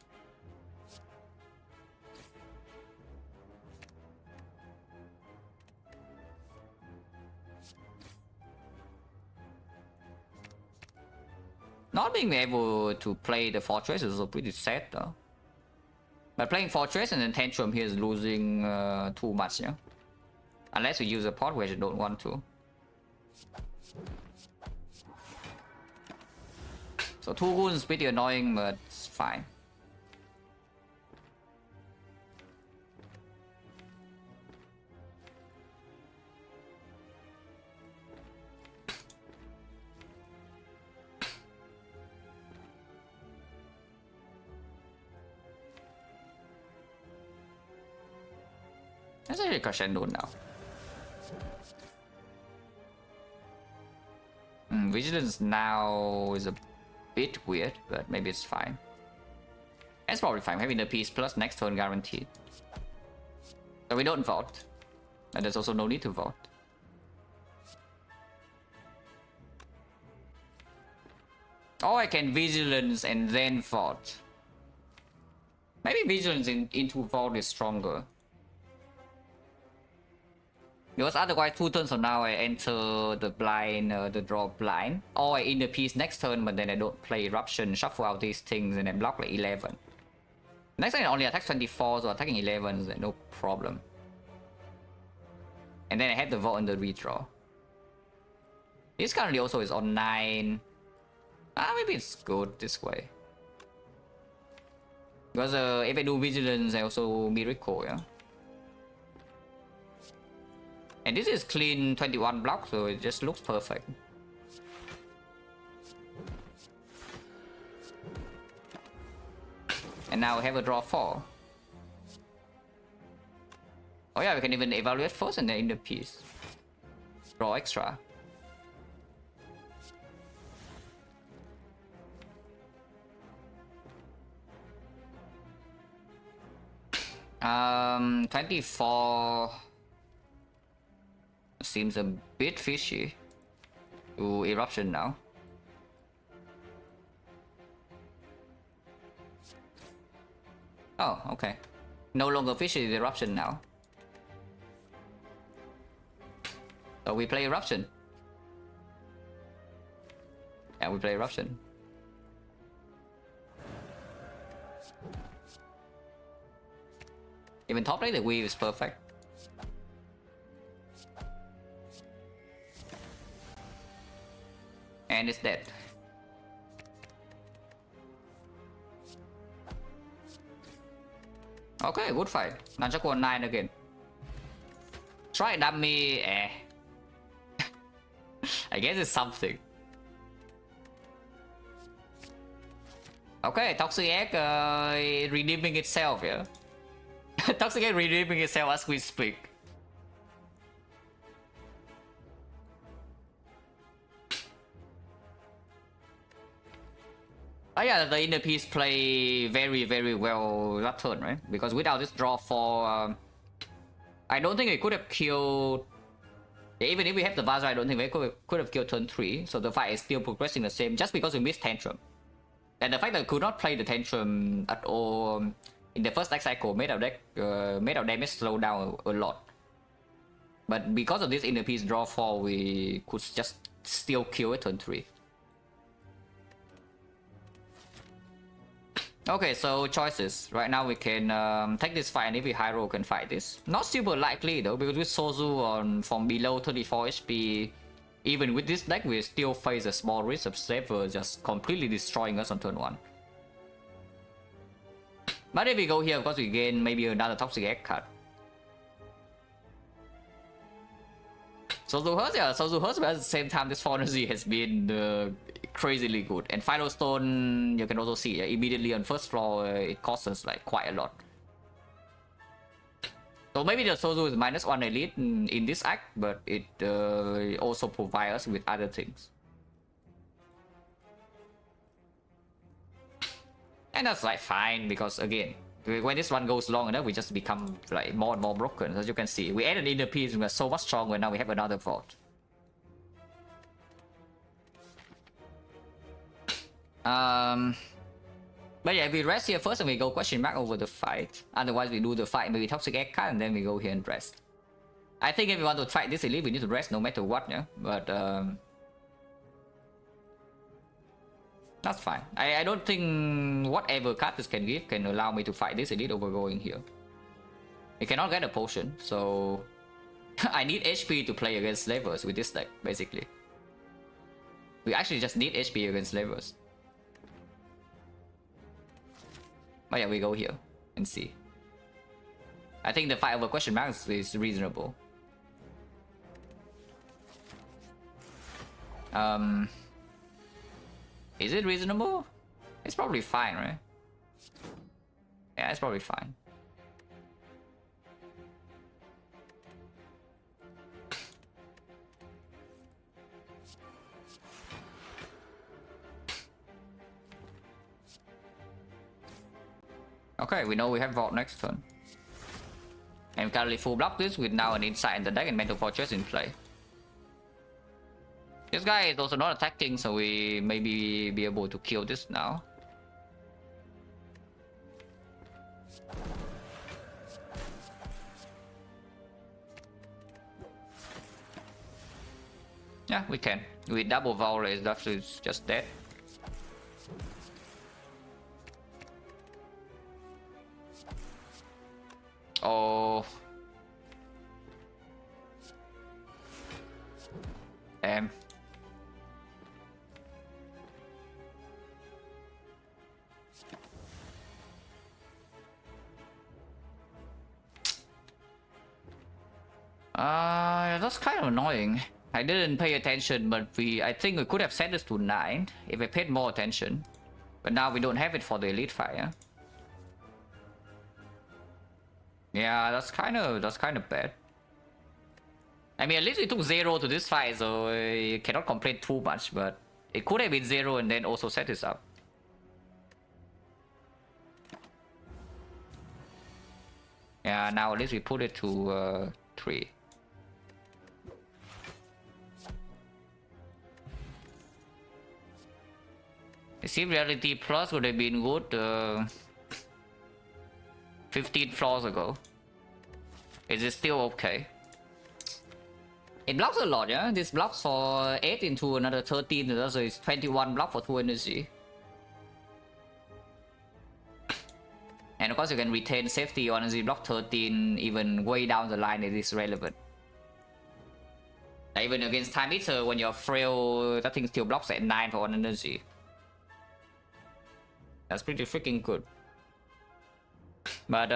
Not being able to play the fortress is also pretty sad though. But playing fortress and then tantrum here is losing too much, yeah? Unless we use a pot, which I don't want to. So 2 wounds is pretty annoying, but it's fine. Let's actually crescendo now. Vigilance now is a bit weird, but maybe it's fine. It's probably fine. Having the piece plus next turn guaranteed. So we don't vote. And there's also no need to vote. Or I can vigilance and then vote. Maybe vigilance into vote is stronger. Because otherwise 2 turns from now I enter the blind, the draw blind. Or I in the piece next turn, but then I don't play eruption, shuffle out these things and then block like 11. Next turn I only attack 24, so attacking 11 is no problem. And then I have the vote on the redraw. This currently also is on 9. Maybe it's good this way. Because if I do vigilance, I also miracle, yeah. And this is clean 21 block, so it just looks perfect. And now we have a draw 4. Oh yeah, we can even evaluate first and then in the piece. Draw extra. 24 seems a bit fishy. To eruption now. Oh, okay. No longer fishy eruption now. So we play eruption. Yeah, we play eruption. Even top lane the weave is perfect. And it's dead. Okay, good fight. Nunchaku 9 again. Try dummy. I guess it's something. Okay, Toxic Egg redeeming itself, yeah. Toxic Egg redeeming itself as we speak. Oh yeah, the inner piece play very well that turn, right? Because without this draw 4, I don't think it could have killed. Even if we have the Vaza, I don't think we could have killed turn 3. So the fight is still progressing the same just because we missed Tantrum. And the fact that we could not play the Tantrum at all in the first deck cycle made our damage slow down a lot. But because of this inner piece draw 4, we could just still kill it turn 3. Okay, so choices. Right now we can take this fight, and if we high roll, can fight this. Not super likely though, because with Sozu on from below 34 HP, even with this deck, we still face a small risk of Saber just completely destroying us on turn 1. But if we go here, of course we gain maybe another Toxic Egg card. Sozu Hurts, yeah, Sozu Hurts, but at the same time this 4 energy has been crazily good. And Final Stone, you can also see immediately on first floor, it costs us like quite a lot. So maybe the Sozu is -1 elite in this act, but it also provides us with other things. And that's like fine, because again, when this one goes long enough, we just become like more and more broken. As you can see, we added inner piece, we're so much stronger, now we have another vault. But yeah, we rest here first and we go question mark over the fight. Otherwise we do the fight, maybe Toxic Egg card, and then we go here and rest. I think if we want to fight this elite, we need to rest no matter what, yeah. But that's fine. I don't think whatever card this can give can allow me to fight this elite over going here. We cannot get a potion, so I need HP to play against slavers with this deck, basically. We actually just need HP against slavers. But yeah, we go here and see. I think the fight over question marks is reasonable. Is it reasonable? It's probably fine, right? Yeah, it's probably fine. Okay, we know we have Vault next turn. And we currently full block this with now an Insight in the deck and Mental Fortress in play. This guy is also not attacking, so we maybe be able to kill this now. Yeah, we can. With double Vault, it's just dead. Oh. Damn. That's kind of annoying. I didn't pay attention, but I think we could have set this to 9 if I paid more attention. But now we don't have it for the elite fire. Yeah, that's kind of bad. I mean, at least we took 0 to this fight, so you cannot complain too much. But it could have been 0 and then also set this up. Yeah, now at least we put it to 3. See, reality plus would have been good 15 floors ago. Is it still okay? It blocks a lot, yeah? This blocks for 8 into another 13, so it's 21 block for 2 energy. And of course you can retain safety on energy block 13 even way down the line. It is relevant. Even against Time Eater, when you're frail, that thing still blocks at 9 for 1 energy. That's pretty freaking good. But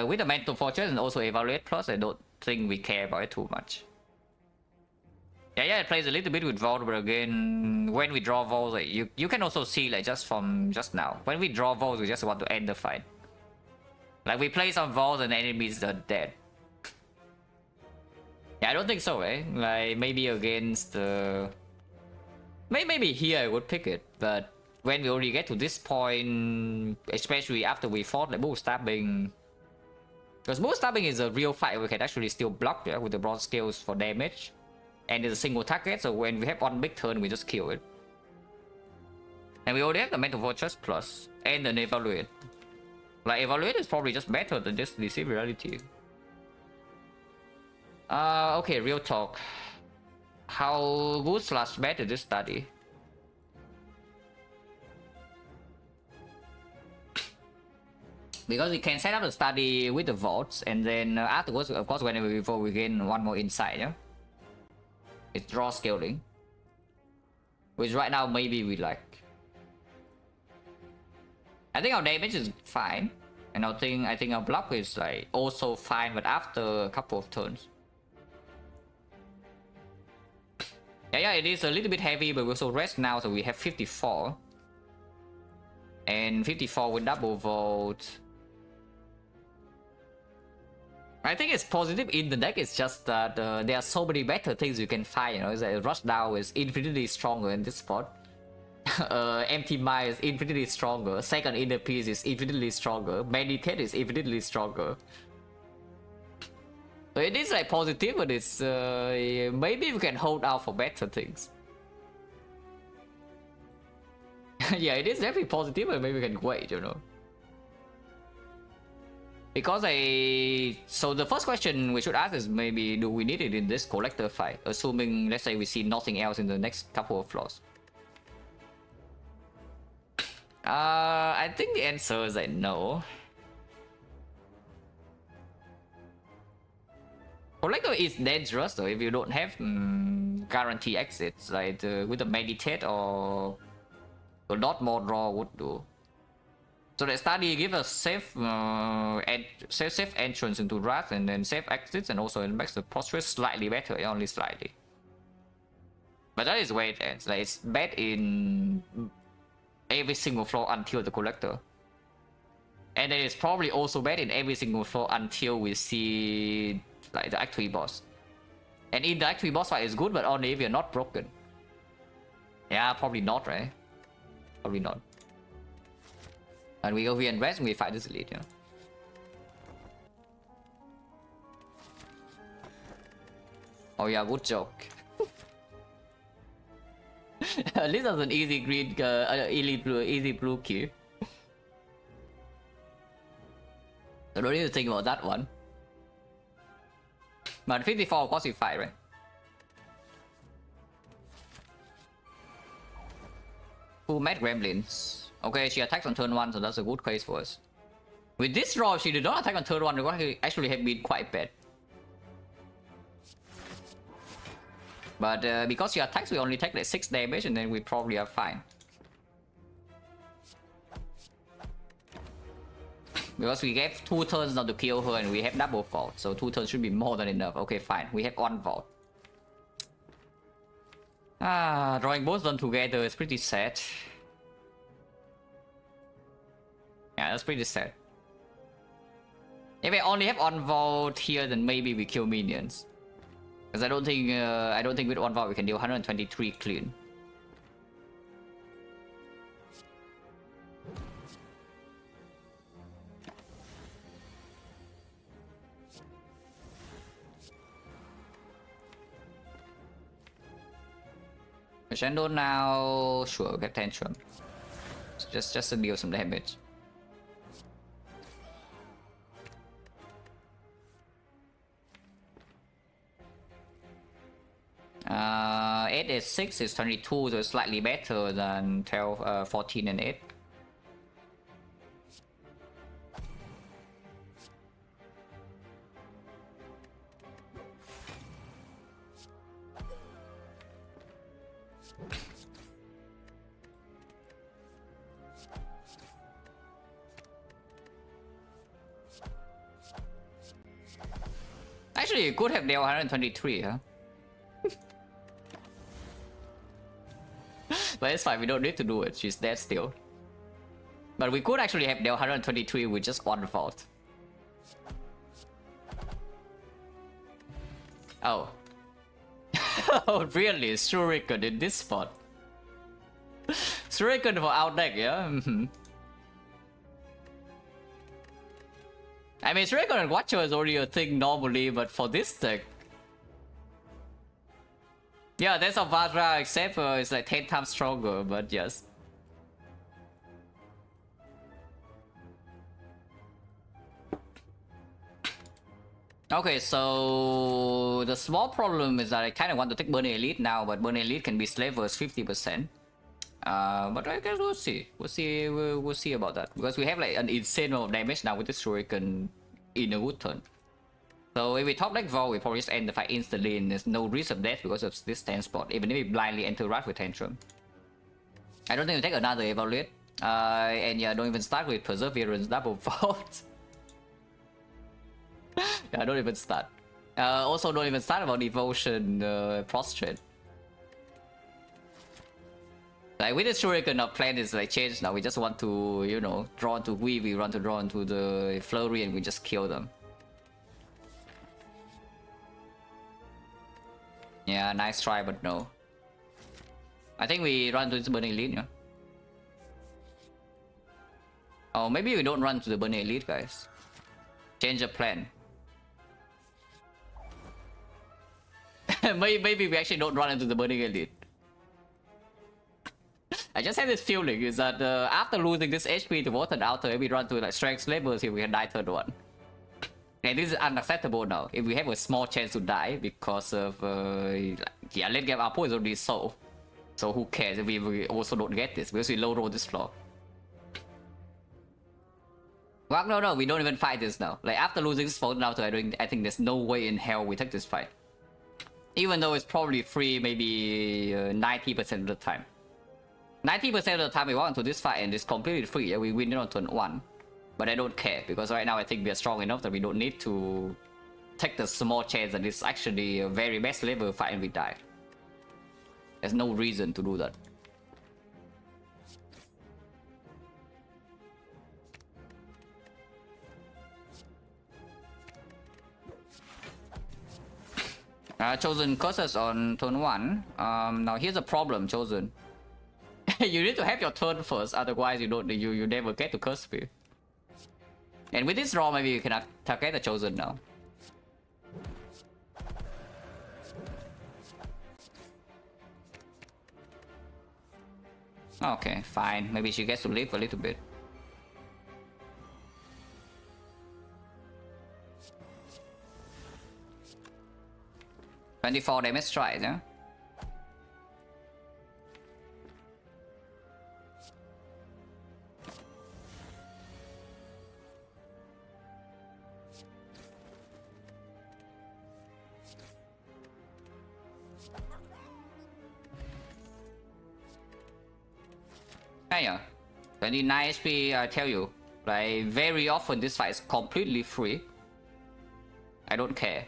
with the Mental Fortress and also Evaluate Plus, I don't think we care about it too much. Yeah, it plays a little bit with Vault, but again, when we draw Vaults, like, you can also see like just from just now. When we draw Vaults, we just want to end the fight. Like we play some Vaults and enemies are dead. Yeah, I don't think so, eh? Like maybe against maybe here I would pick it, but when we already get to this point, especially after we fought like Bull Stabbing, because Bull Stabbing is a real fight, we can actually still block, yeah, with the bronze skills for damage, and it's a single target, so when we have one big turn, we just kill it. And we already have the Mental Fortress Plus and an Evaluate. Like Evaluate is probably just better than just Deceive Reality. Okay, real talk. How good / bad is this study? Because we can set up the study with the vaults, and then afterwards, of course, whenever we vote, we gain 1 more insight, yeah? It's draw scaling. Which right now, maybe we like. I think our damage is fine. And I think our block is like also fine, but after a couple of turns. Yeah, it is a little bit heavy, but we also rest now, so we have 54. And 54 with double vote. I think it's positive in the deck, it's just that there are so many better things you can find, you know, it's like Rush Down is infinitely stronger in this spot. Empty Mind is infinitely stronger, Second Inner Peace is infinitely stronger, Meditate is infinitely stronger. So it is like positive, but it's maybe we can hold out for better things. Yeah, it is definitely positive, but maybe we can wait, you know. Because so the first question we should ask is maybe do we need it in this collector fight? Assuming, let's say we see nothing else in the next couple of floors. I think the answer is like no. Collector is dangerous though if you don't have guarantee exits, like with the Meditate or a lot more draw would do. So the study gives us safe entrance into Wrath and then safe exits, and also it makes the posture slightly better, only slightly. But that is where it ends. Like it's bad in every single floor until the collector. And then it's probably also bad in every single floor until we see like the Act 3 boss. And in the Act 3 boss fight is good, but only if you're not broken. Yeah, probably not, right? Probably not. And we go here and rest and we fight this elite, yeah. Oh yeah, good joke. At least that's an easy green, easy blue key. I don't need to think about that one. But 54 of course we fight, right? Full Mad Gremlins. Okay, she attacks on turn 1, so that's a good case for us. With this draw, if she did not attack on turn 1, it would actually have been quite bad. But because she attacks, we only take like 6 damage, and then we probably are fine. Because we gave 2 turns not to kill her, and we have double vault, so 2 turns should be more than enough. Okay, fine. We have 1 vault. Drawing both of them together is pretty sad. Yeah, that's pretty sad. If I only have 1 vault here, then maybe we kill minions. Because I don't think with 1 vault we can deal 123 clean. Crescendo now. Sure, get Tantrum. So just to deal some damage. 8 is 6 is 22, so it's slightly better than 12, 14 and 8. Actually, you could have dealt 123, huh? But it's fine, we don't need to do it, she's dead still. But we could actually have dealt 123 with just one fault. Oh. Oh, really? Shuriken in this spot? Shuriken for out deck, yeah? I mean, Shuriken and Watcher is already a thing normally, but for this deck... Yeah, there's a Vajra, except it's like 10 times stronger, but yes. Okay, so the small problem is that I kind of want to take Burning Elite now, but Burning Elite can be slavers 50%. But I guess we'll see. We'll see about that, because we have like an insane amount of damage now with this Shuriken in a good turn. So if we top deck Vol, we probably just end the fight instantly, and there's no risk of death because of this 10 spot, even if we blindly enter Wrath with Tantrum. I don't think we take another Evaluate. And yeah, don't even start with Perseverance double fault. Yeah, don't even start. Also, don't even start about Devotion Prostrate. Like with this Shuriken, our plan is like changed now. We just want to, you know, draw into Weave, we want to draw into the Flurry, and we just kill them. Yeah, nice try, but no. I think we run to this Burning Elite, yeah? Oh, maybe we don't run to the Burning Elite, guys. Change the plan. Maybe we actually don't run into the Burning Elite. I just have this feeling is that after losing this HP to Water Outer, if we run to like Strength Slavers here, we can die turn 1. And this is unacceptable now. If we have a small chance to die because of yeah, late game output is already so. So who cares if we also don't get this because we low roll this floor. Well, no, we don't even fight this now. Like after losing this Water Outer, I think there's no way in hell we take this fight. Even though it's probably free, maybe 90% of the time. 90% of the time we walk into this fight and it's completely free. Yeah, we win it on turn 1. But I don't care, because right now I think we are strong enough that we don't need to take the small chance that it's actually a very best level fight and we die. There's no reason to do that. Chosen curses on turn 1. Now here's a problem, Chosen. You need to have your turn first, otherwise you never get to curse field. And with this draw, maybe you can target the Chosen now. Okay, fine. Maybe she gets to live a little bit. $24 damage strike, yeah? Yeah, 29 HP, I tell you. Like, very often this fight is completely free. I don't care.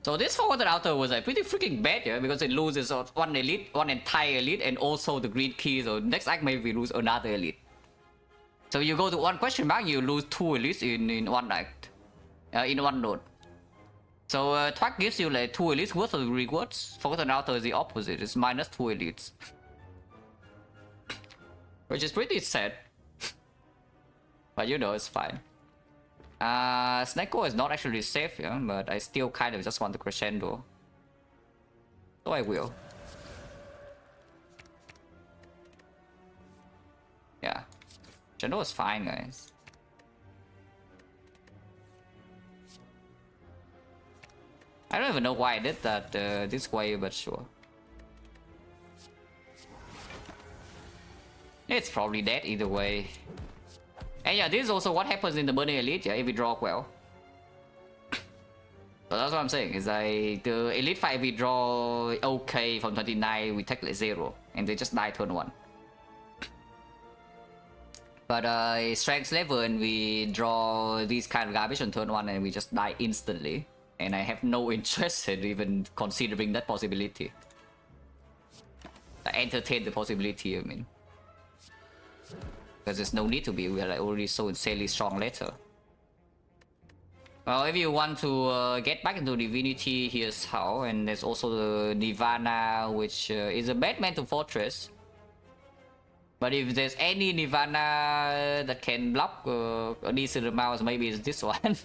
So this forwarded outer was like pretty freaking bad, yeah, because it loses one elite, one entire elite, and also the green key. So next act maybe we lose another elite. So you go to one question mark, you lose 2 elites in one act, in one node. So Twag gives you like 2 elites worth of rewards. Forgotten Outer is the opposite, it's minus 2 elites. Which is pretty sad. But you know, it's fine. Sneko is not actually safe, yeah, but I still kind of just want the Crescendo. So I will. Yeah. General is fine, guys. I don't even know why I did that this way, but sure. It's probably dead either way. And yeah, this is also what happens in the Burning Elite, yeah, if we draw well. So that's what I'm saying, is like the Elite fight we draw okay from 29, we take like 0, and they just die turn 1. But Strength 11, we draw these kind of garbage on turn 1 and we just die instantly. And I have no interest in even considering that possibility. I entertain the possibility, I mean. Because there's no need to be, we are like already so insanely strong later. Well, if you want to get back into Divinity, here's how. And there's also the Nirvana, which is a bad Mental Fortress. But if there's any Nirvana that can block a decent amount, maybe it's this one.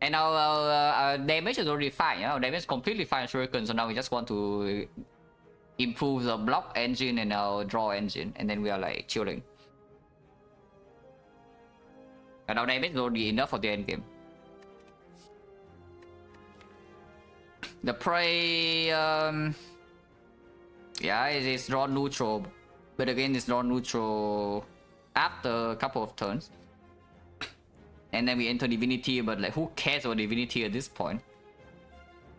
And our damage is already fine, you know? Damage is completely fine, Shuriken, so now we just want to improve the block engine and our draw engine, and then we are like chilling. And our damage is already enough for the end game. The prey, yeah, it's draw neutral, but again, it's draw neutral after a couple of turns. And then we enter Divinity, but like, who cares about Divinity at this point?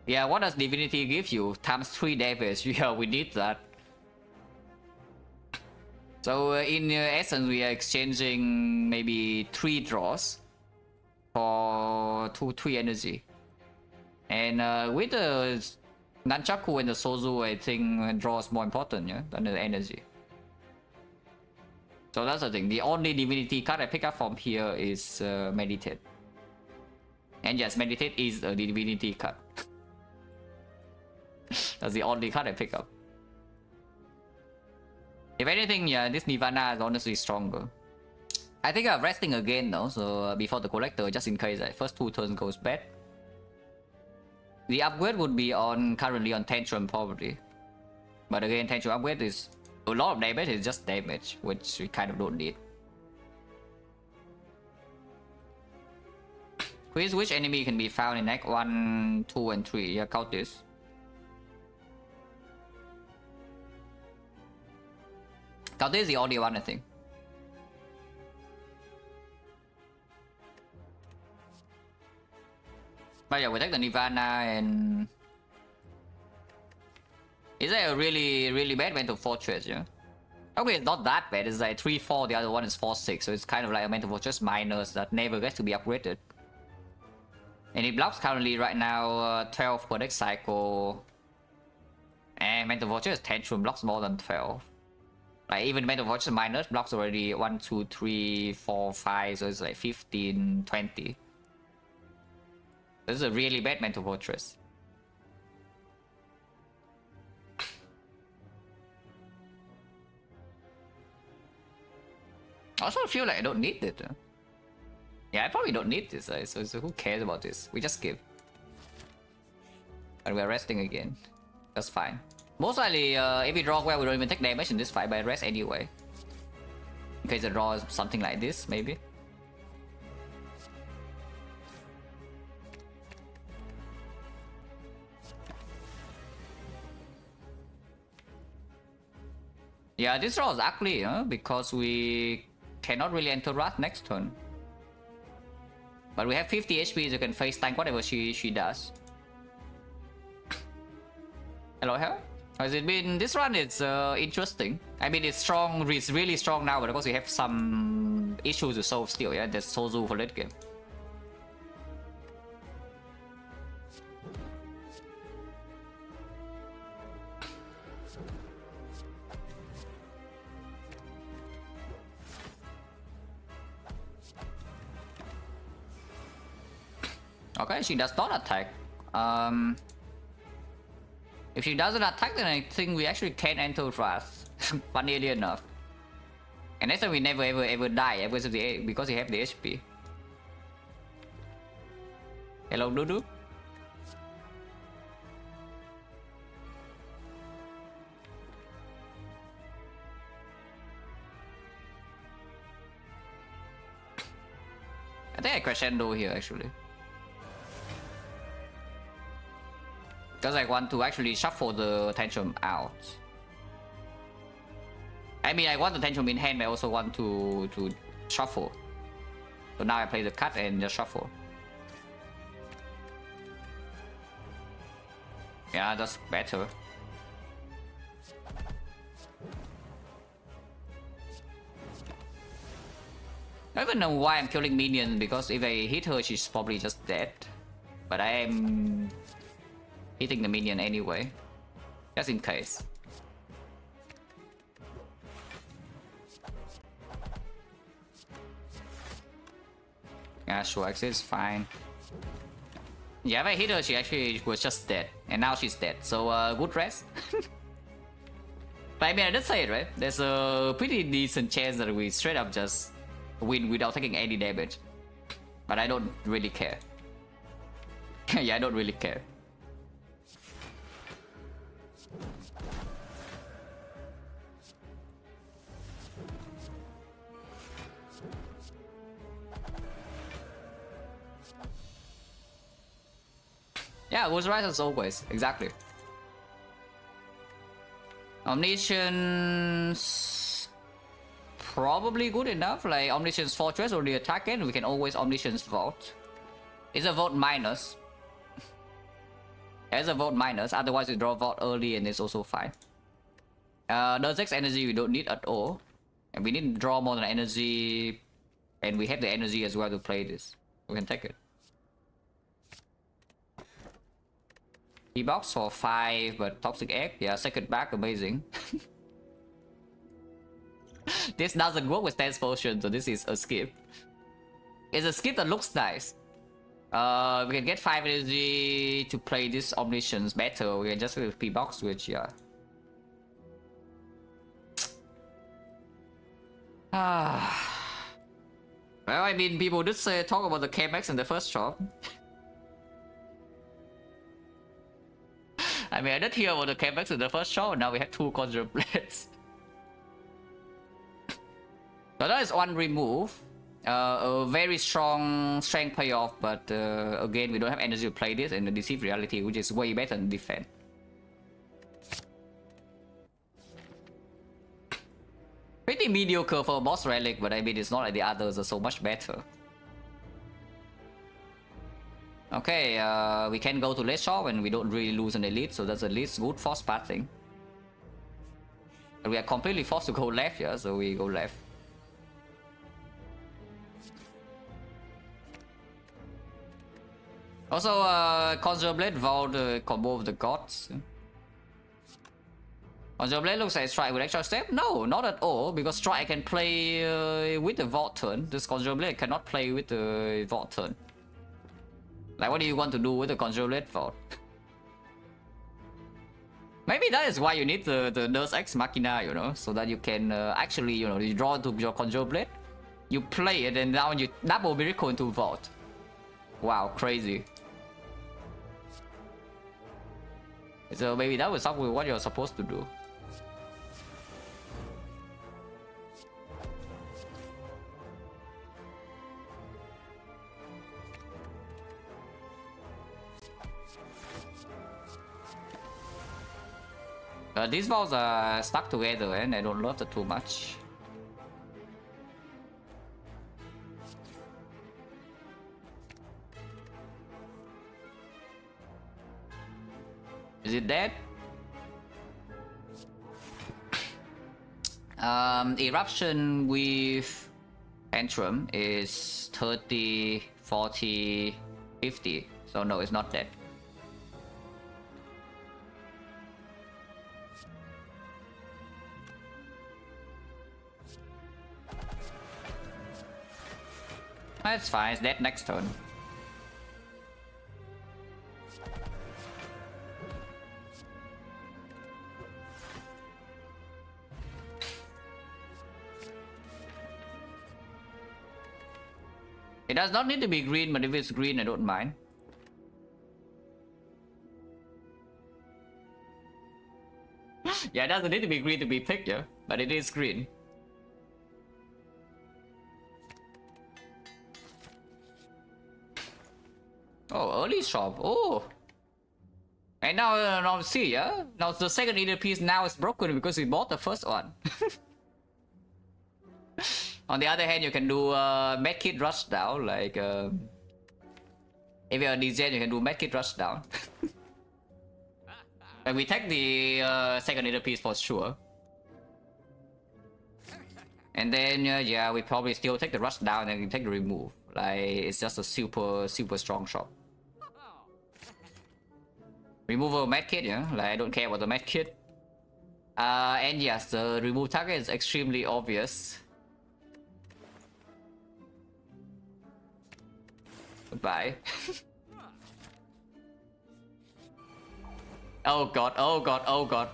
Yeah, what does Divinity give you? Times 3 damage. Yeah, we need that. So in essence, we are exchanging maybe 3 draws for 3 energy. And with the Nunchaku and the Sozu, I think draw is more important, yeah, than the energy. So that's the thing. The only Divinity card I pick up from here is Meditate. And yes, Meditate is a Divinity card. That's the only card I pick up. If anything, yeah, this Nirvana is honestly stronger. I think I'm resting again though, so before the Collector, just in case like, first 2 turns goes bad. The upgrade would be on currently on Tantrum probably. But again, Tantrum upgrade is a lot of damage, is just damage, which we kind of don't need. Quiz which enemy can be found in Act 1, 2, and 3. Yeah, count this. Count this is the only one, I think. But yeah, we take the Nirvana and... Is that a really bad Mental Fortress, yeah? Okay, it's not that bad, it's like 3-4, the other one is 4-6, so it's kind of like a Mental Fortress minus that never gets to be upgraded. And it blocks currently right now 12 per next cycle. And Mental Fortress Tantrum blocks more than 12. Like even Mental Fortress minus blocks already 1, 2, 3, 4, 5, so it's like 15, 20. This is a really bad Mental Fortress. I also feel like I don't need it. Yeah, I probably don't need this, right? So who cares about this? We just give. And we're resting again. That's fine. Most likely, if we draw well, we don't even take damage in this fight, but I rest anyway. In case the draw is something like this, maybe. Yeah, this draw is ugly, huh? Because we cannot really enter Wrath next turn. But we have 50 HP, so you can face tank whatever she does. Hello, Hell? Has it been... This run is interesting. I mean, it's strong, it's really strong now, but of course we have some issues to solve still, yeah? There's Sozu for late game. Okay, she does not attack. If she doesn't attack, then I think we actually can enter Wrath. Funnily enough. And that's why we never ever die because we have the HP. Hello, Dudu. Okay, crescendo here actually. Because I want to actually shuffle the Tantrum out. I mean, I want the Tantrum in hand, but I also want to shuffle. So now I play the cut and just shuffle. Yeah, that's better. I don't even know why I'm killing minions, because if I hit her, she's probably just dead. But I am hitting the minion anyway, just in case. Yeah, sure, actually it's fine. Yeah, if I hit her, she actually was just dead, and now she's dead. So good rest. But I mean, I did say it, right? There's a pretty decent chance that we straight up just win without taking any damage. But I don't really care. Yeah, I don't really care. Yeah, it was right as always. Exactly. Omniscience probably good enough. Like Omniscience Fortress or the attack end, we can always Omniscience Vault. It's a Vault minus. There's a Vault minus. Otherwise, we draw Vault early and it's also fine. The X energy we don't need at all, and we need to draw more than energy, and we have the energy as well to play this. We can take it. Box for 5, but Toxic Egg, yeah, second back, amazing. This doesn't work with Stance Potion, so this is a skip. It's a skip that looks nice. We can get 5 energy to play this Omniscience better. We can just with P-Box, which, yeah. Well, I mean, people did say talk about the KMX in the first shot. I mean, I did hear about the KMX in the first show, and now we have 2 Conjure Blades. So that is one remove. A very strong strength payoff, but again, we don't have energy to play this in the Deceive Reality, which is way better than defense. Pretty mediocre for boss relic, but I mean, it's not like the others are so much better. Okay, we can go to late shop and we don't really lose an elite, so that's at least good for spotting. But we are completely forced to go left here, so we go left. Also, Conjure Blade Vault combo of the gods. Conjure Blade looks like Strike with extra step? No, not at all, because Strike can play with the Vault turn. This Conjure Blade cannot play with the Vault turn. Like, what do you want to do with the Conjure Blade Vault? Maybe that is why you need the Nurse Ex Machina, you know, so that you can actually, you know, you draw to your Conjure Blade, you play it, and now you double Miracle into Vault. Wow, crazy. So maybe that was something what you're supposed to do. These vaults are stuck together and I don't love it too much. Is it dead? Eruption with Tantrum is 30, 40, 50. So no, it's not dead. That's fine, it's dead next turn. It does not need to be green, but if it's green, I don't mind. Yeah, it doesn't need to be green to be picked, yeah, but it is green. early shop. Oh. And now see, yeah? Now the second inner piece now is broken because we bought the first one. On the other hand, you can do medkit rush down, like if you're a DJ, you can do medkit rush down. Like we take the second inner piece for sure. And then yeah, we probably still take the rush down and we take the remove. Like it's just a super strong shot. Removal medkit, yeah. Like I don't care about the medkit. And yes, the remove target is extremely obvious. Goodbye. Oh god, oh god, oh god.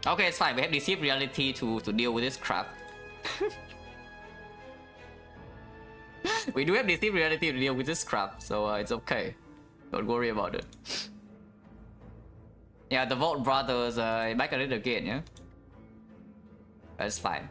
Okay, it's fine. We have deceived reality to deal with this crap. We do have deceived reality to deal with this crap, so it's okay. Don't worry about it. Yeah, the Vault Brothers back at it again, yeah? That's fine.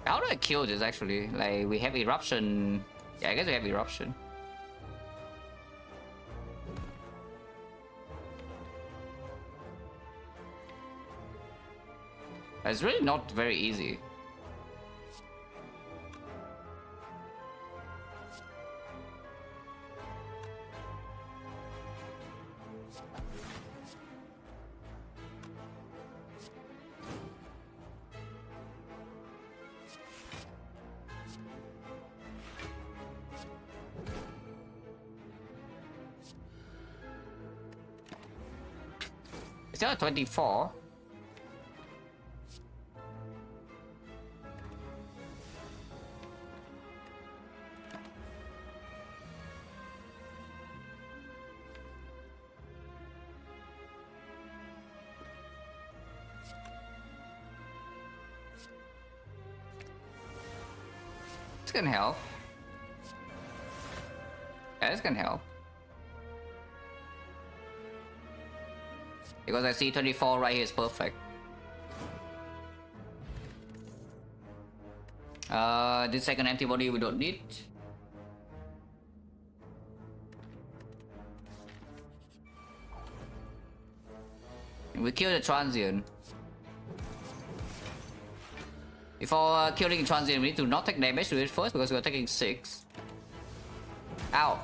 How do I kill this actually? Like we have eruption. Yeah, I guess we have eruption. It's really not very easy. Still 24. This can help. Yeah, this can help. Because I see 24 right here is perfect. This second antibody we don't need. We kill the transient. Before killing transient, we need to not take damage to it first because we're taking 6. Ow.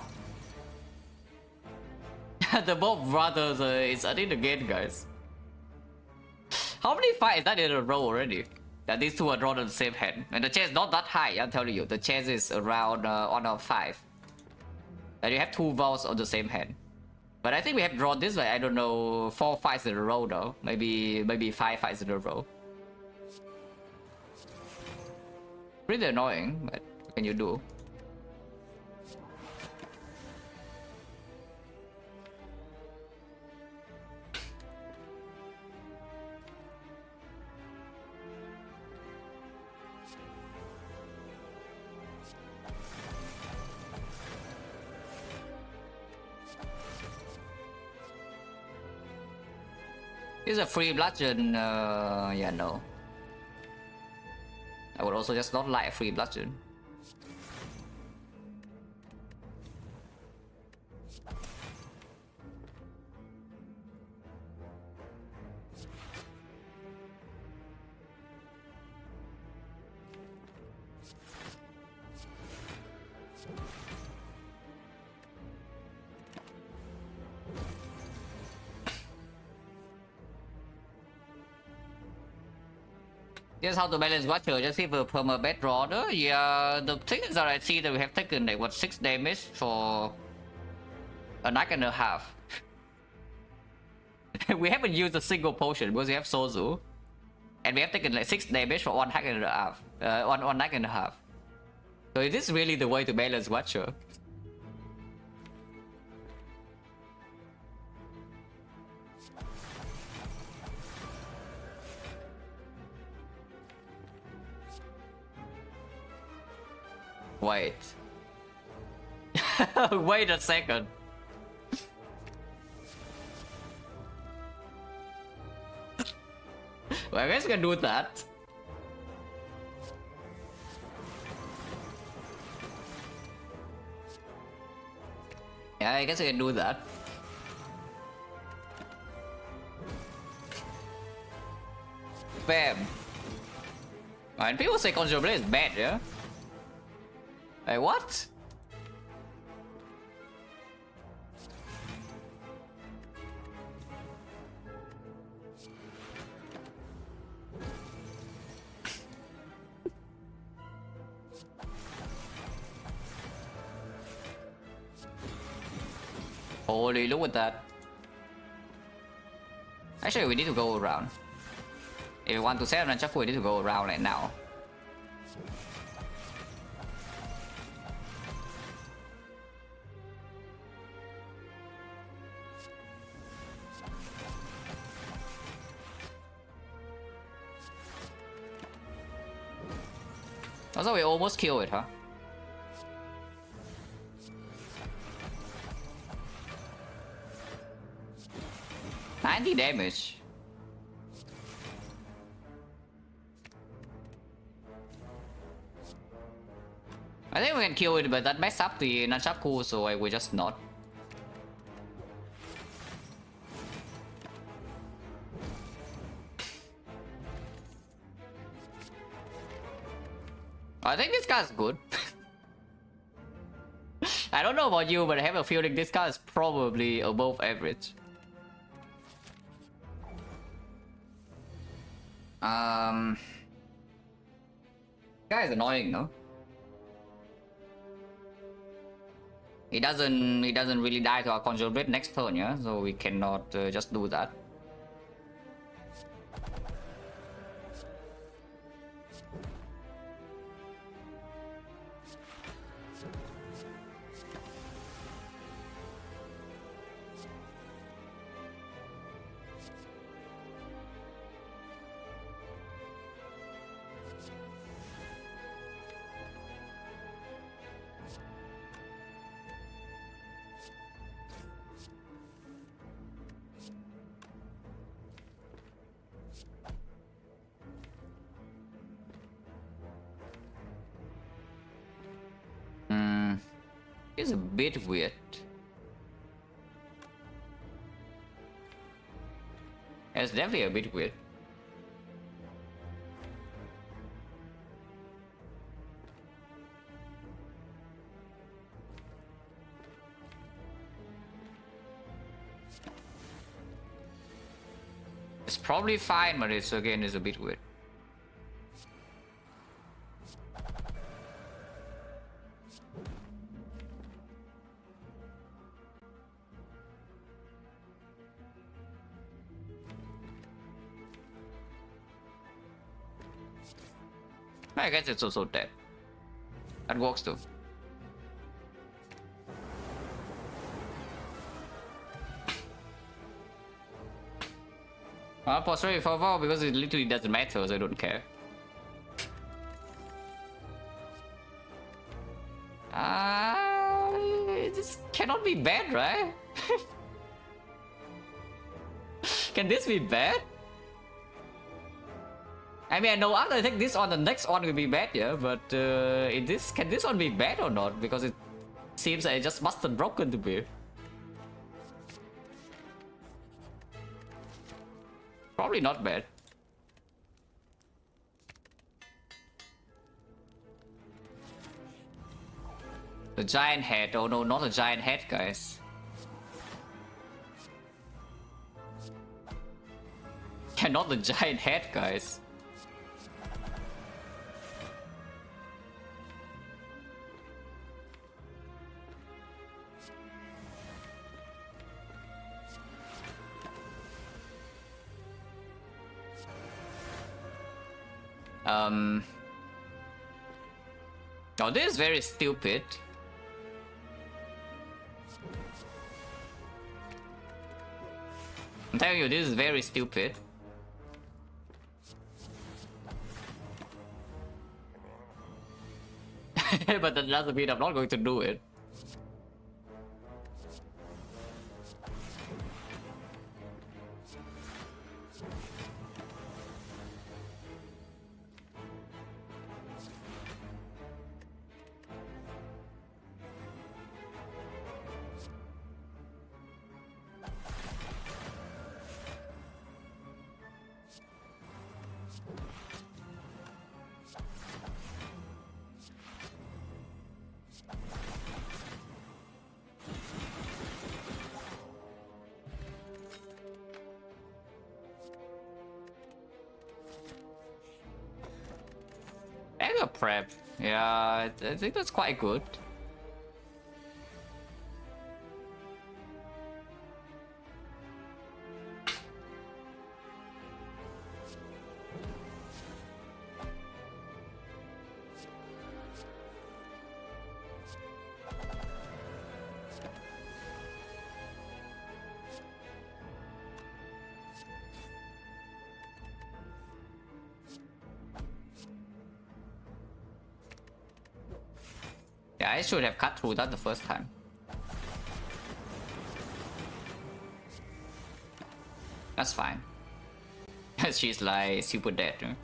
The both brothers is at it again, guys. How many fights is that in a row already? That these two are drawn on the same hand. And the chance is not that high, I'm telling you. The chance is around 1 out of 5. And you have 2 vows on the same hand. But I think we have drawn this way, I don't know, 4 fights in a row though. Maybe 5 fights in a row. Pretty annoying, but what can you do? Is a free bludgeon, yeah, no. I would also just not like a free bludgeon. Here's how to balance Watcher. Just give a perma-bet order. Yeah, the thing is that I see that we have taken like what 6 damage for a night and a half. We haven't used a single potion because we have Sozu. And we have taken like 6 damage for 1 hack and a half. One night and a half. So is this really the way to balance Watcher? Wait. Wait a second. Well, I guess we can do that. Yeah, I guess I can do that. Bam. And people say Conjure Blade is bad, yeah? Hey, what? Holy, look at that. Actually, we need to go around. If we want to sell Nunchaku, we need to go around right now. Also, we almost killed it, huh? $90 damage. I think we can kill it, but that messed up the Nunchaku, so I will just not. I think this guy's good. I don't know about you, but I have a feeling this guy is probably above average. Guy is annoying, no? He doesn't really die to our Conjure Blade next turn, yeah? So we cannot just do that. It's a bit weird. It's definitely a bit weird. It's probably fine, but it's again is a bit weird. I guess it's also dead. That works too. I'll prostrate for a while because it literally doesn't matter, so I don't care. This cannot be bad, right? Can this be bad? I mean, I know after I take this on, the next one will be bad, yeah, but can this one be bad or not? Because it seems like it just busted broken to be. Probably not bad. The giant head. Oh no, not a giant head, guys. Cannot the giant head, guys. Oh, this is very stupid. I'm telling you, this is very stupid. But that doesn't mean I'm not going to do it. Mega prep. Yeah, I think that's quite good. Yeah, I should have cut through that the first time. That's fine. She's like super dead. Huh?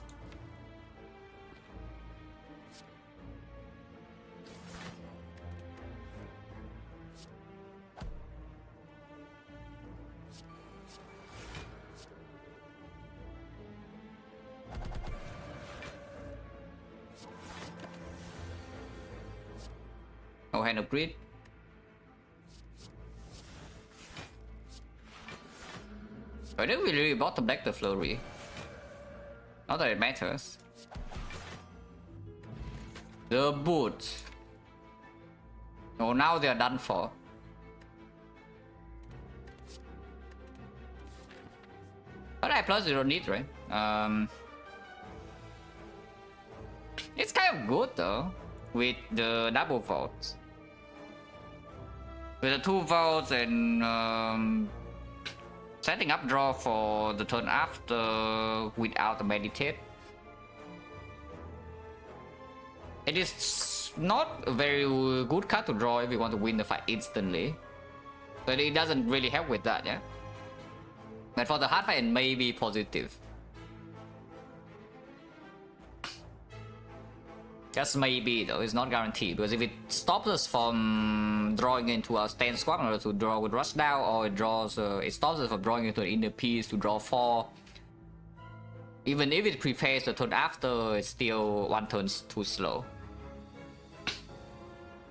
No hand of greed. I think we really bought back the flurry. Not that it matters. The boot. Oh, now they are done for. But I plus you don't need, right? It's kind of good though, with the double vaults. With the 2 vaults and setting up draw for the turn after without the meditate. It is not a very good card to draw if you want to win the fight instantly. But it doesn't really help with that, yeah? But for the hard fight, it may be positive. Just maybe though, it's not guaranteed. Because if it stops us from drawing into our stand squad in order to draw with rush down, or it draws, it stops us from drawing into an inner piece to draw 4. Even if it prepares the turn after, it's still 1 turn too slow.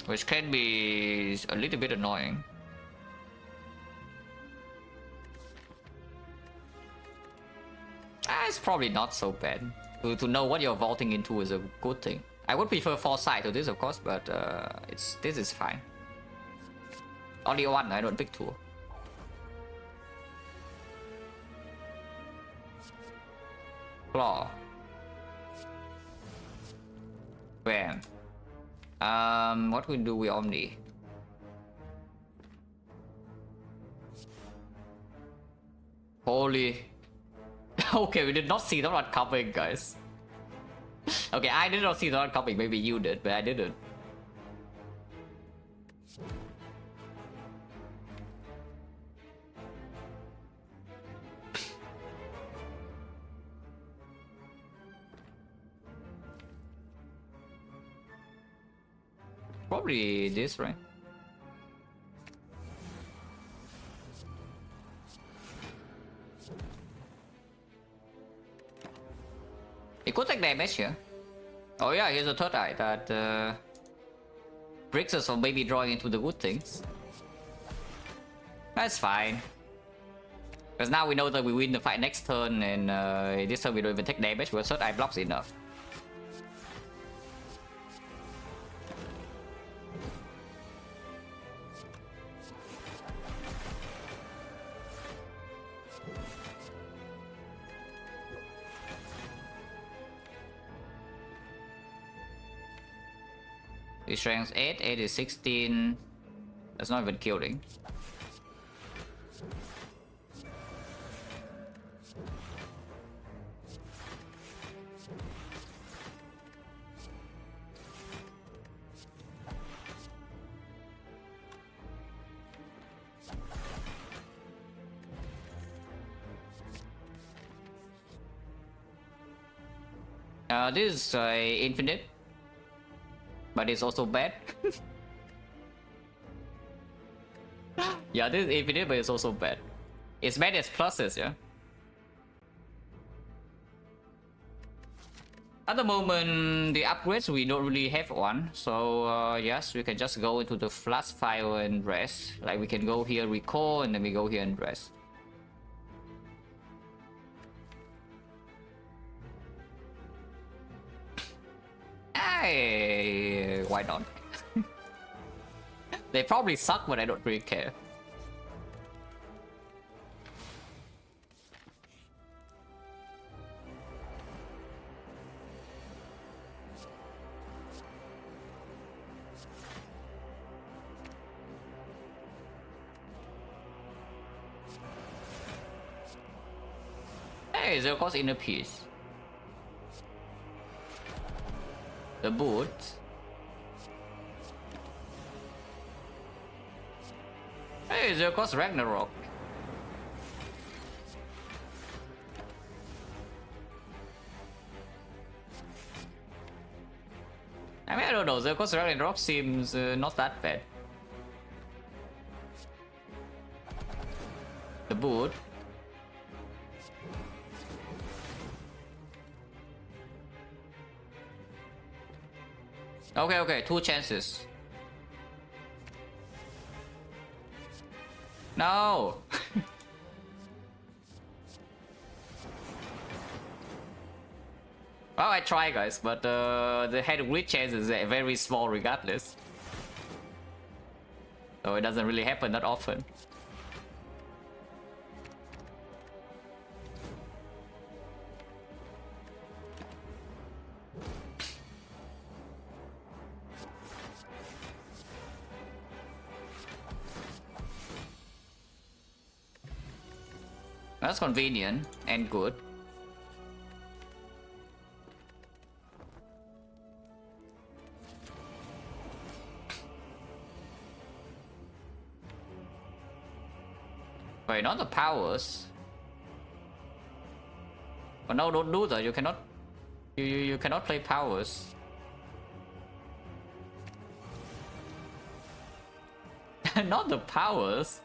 Which can be a little bit annoying. It's probably not so bad. To know what you're vaulting into is a good thing. I would prefer foresight to this, of course, but this is fine. Only 1, I don't pick 2. Claw. Bam. What we do with Omni? Holy. Okay, we did not see that one coming, guys. Okay, I did not see that one coming. Maybe you did, but I didn't. Probably this, right? It could take damage here. Oh yeah, here's a third eye that breaks us from maybe drawing into the good things. That's fine. Because now we know that we win the fight next turn, and this turn we don't even take damage because third eye blocks enough. The strength 8, 8 is 16. That's not even killing. This is infinite, but it's also bad. Yeah, this is infinite, but it's also bad. It's bad as pluses, yeah. At the moment, the upgrades, we don't really have one. So yes, we can just go into the flash file and rest. Like we can go here, recall, and then we go here and rest. Hey, why not? They probably suck, but I don't really care. Hey, zero cost inner piece. The boot. Hey, zero cost Ragnarok. I mean, I don't know, zero cost Ragnarok seems not that bad. The boot. Okay, 2 chances. No! Well, I try, guys, but the head glitch chance is very small regardless. So it doesn't really happen that often. That's convenient and good. Wait, not the powers. Oh no, don't do that. You cannot. You cannot play powers. Not the powers.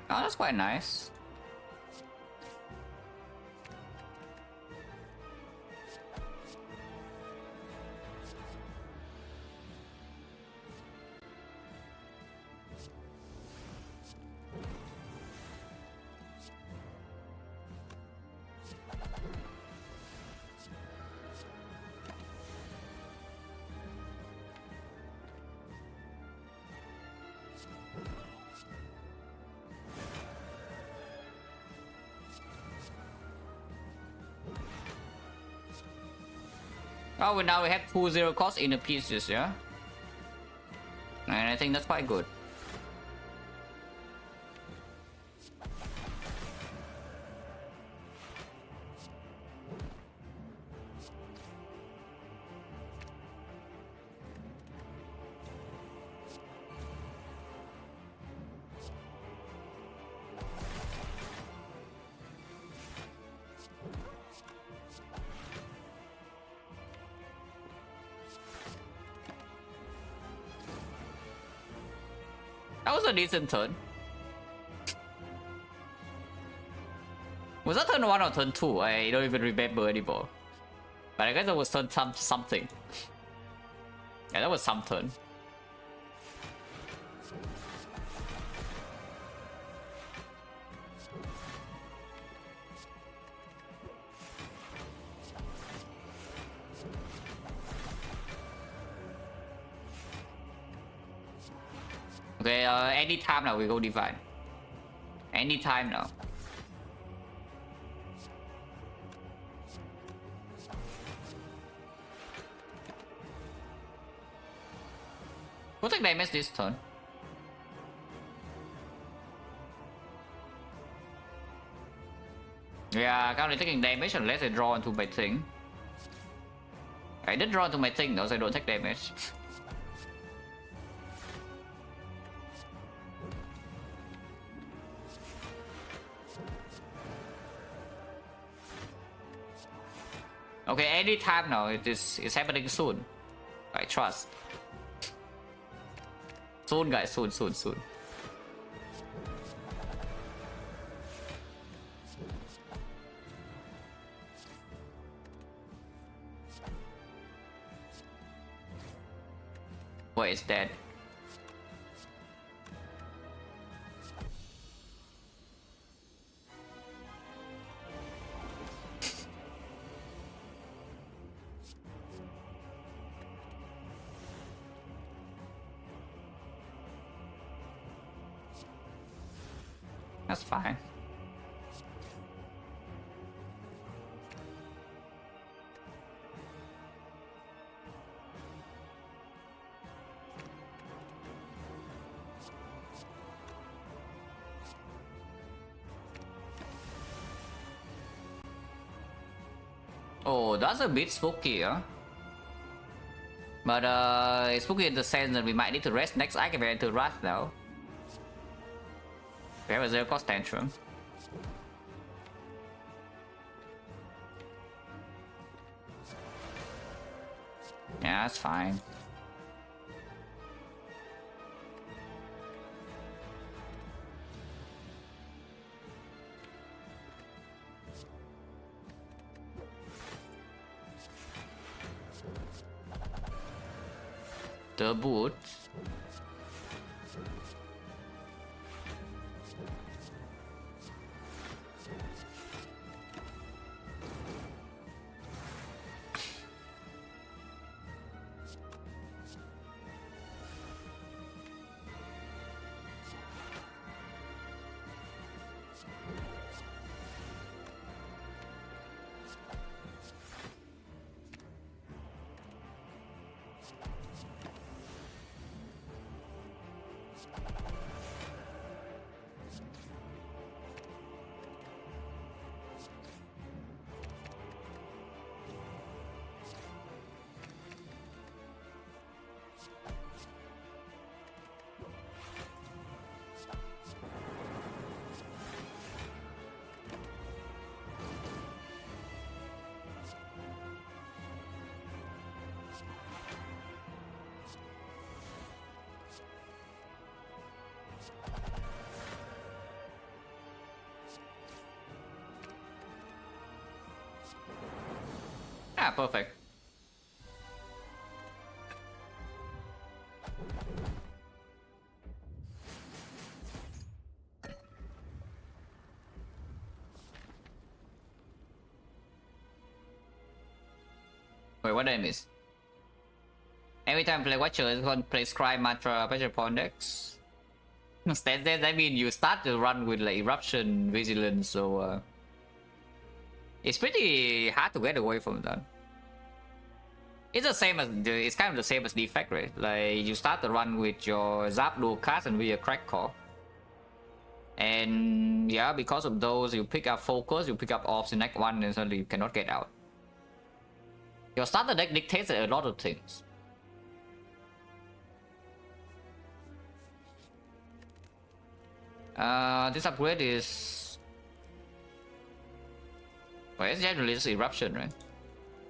Oh, that's quite nice. Oh, well, now we have 2 zero cost inner pieces, yeah? And I think that's quite good. That was a decent turn. Was that turn 1 or turn 2? I don't even remember anymore. But I guess that was turn something. Yeah, that was some turn. Okay, anytime now we go divine. Anytime now. Who take damage this turn? Yeah, currently taking damage unless I draw into my thing. I did draw into my thing though, so I don't take damage. Okay, anytime now, it's happening soon. I trust. Soon guys, soon. Wait, it's dead. That's fine. Oh, that's a bit spooky, huh? But it's spooky in the sense that we might need to rest next activate to Wrath now. We have a 0 cost tantrum. Yeah, that's fine. The boot. Ah, perfect. Wait, what did I miss? Every time I play Watcher, it's going to play Scribe, Mantra, Pressure Pawn decks. That means you start to run with like Eruption, Vigilance, so it's pretty hard to get away from that. It's the same as it's kind of the same as Defect, right? Like you start to run with your Zap dual cast and with your Crack Core. And yeah, because of those, you pick up Focus, you pick up Orbs in Act 1, and suddenly you cannot get out. Your starter deck dictates a lot of things. This upgrade is... Well, it's generally just Eruption, right?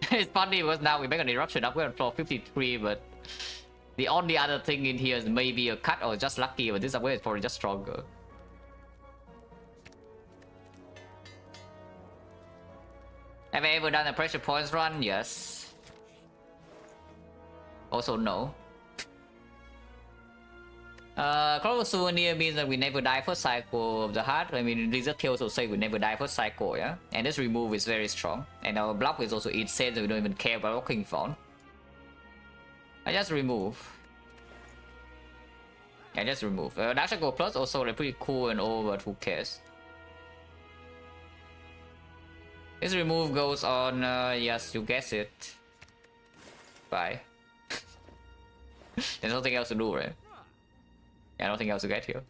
It's funny because now we make an Eruption upgrade on floor 53, but the only other thing in here is maybe a cut or just lucky, but this upgrade is probably just stronger. Have I ever done a Pressure Points run? Yes. Also no. Clover Souvenir means that we never die first cycle of the heart. I mean, Lizard Tail also say we never die first cycle, yeah? And this remove is very strong. And our block is also insane, so we don't even care about blocking phone. I just remove. Yeah, just remove. Dash Go Plus also like pretty cool and all, but who cares? This remove goes on, yes, you guess it. Bye. There's nothing else to do, right? Yeah, nothing else to get here.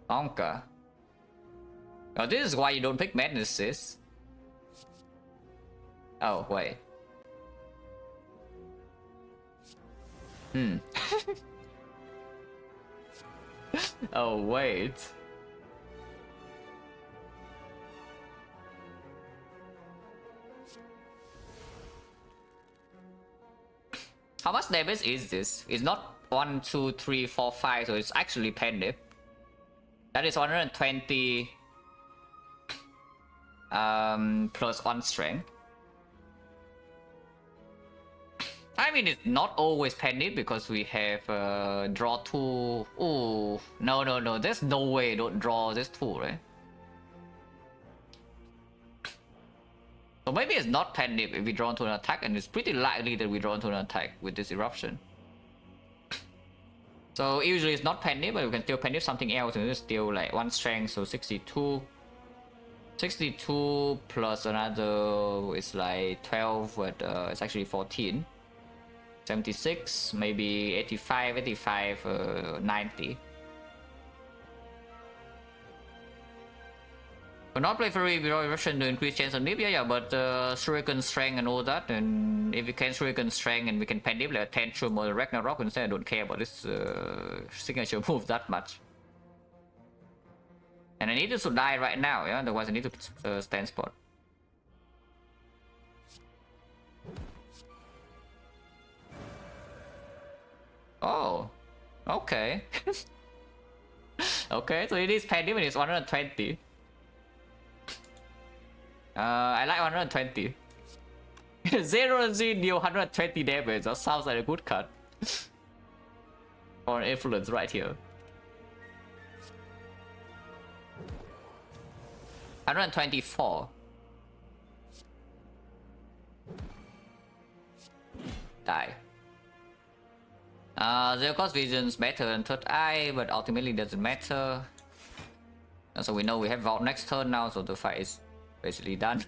Onka. Oh, this is why you don't pick Madnesses. Oh, wait. Oh, wait. How much damage is this? It's not 1, 2, 3, 4, 5, so it's actually Pendip. That is 120 plus 1 strength. I mean, it's not always Pendip because we have draw 2. Ooh, no, there's no way don't draw this 2, right? So maybe it's not Pendip if we draw into an attack, and it's pretty likely that we draw into an attack with this eruption. So usually it's not Pendip, but we can still Pendip something else, and it's still like 1 strength, so 62. 62 plus another is like 12, but it's actually 14. 76, maybe 85, 90. But not play free without eruption to increase chance of nip, yeah, but Shuriken strength and all that, and if we can Shuriken strength and we can Pendip like Tantrum or Ragnarok instead, I don't care about this signature move that much. And I need to die right now, yeah, otherwise I need to stand spot. Oh, okay. Okay, so it is Pendip and it's 120. I like 120. 0 Z deal 120 damage. That sounds like a good cut. Or influence right here. 124. Die. Zero cost vision's better than third eye, but ultimately doesn't matter. And so we know we have Vault next turn now, so the fight is basically done.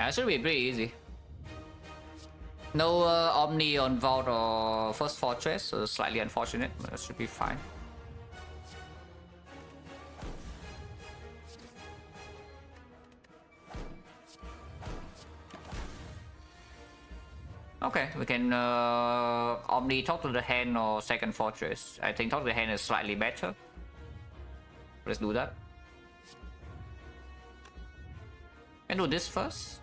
It should be pretty easy. No Omni on Vault or First Fortress, so slightly unfortunate, but it should be fine. Okay, we can Omni talk to the hand or Second Fortress. I think talk to the hand is slightly better. Let's do that. Can do this first.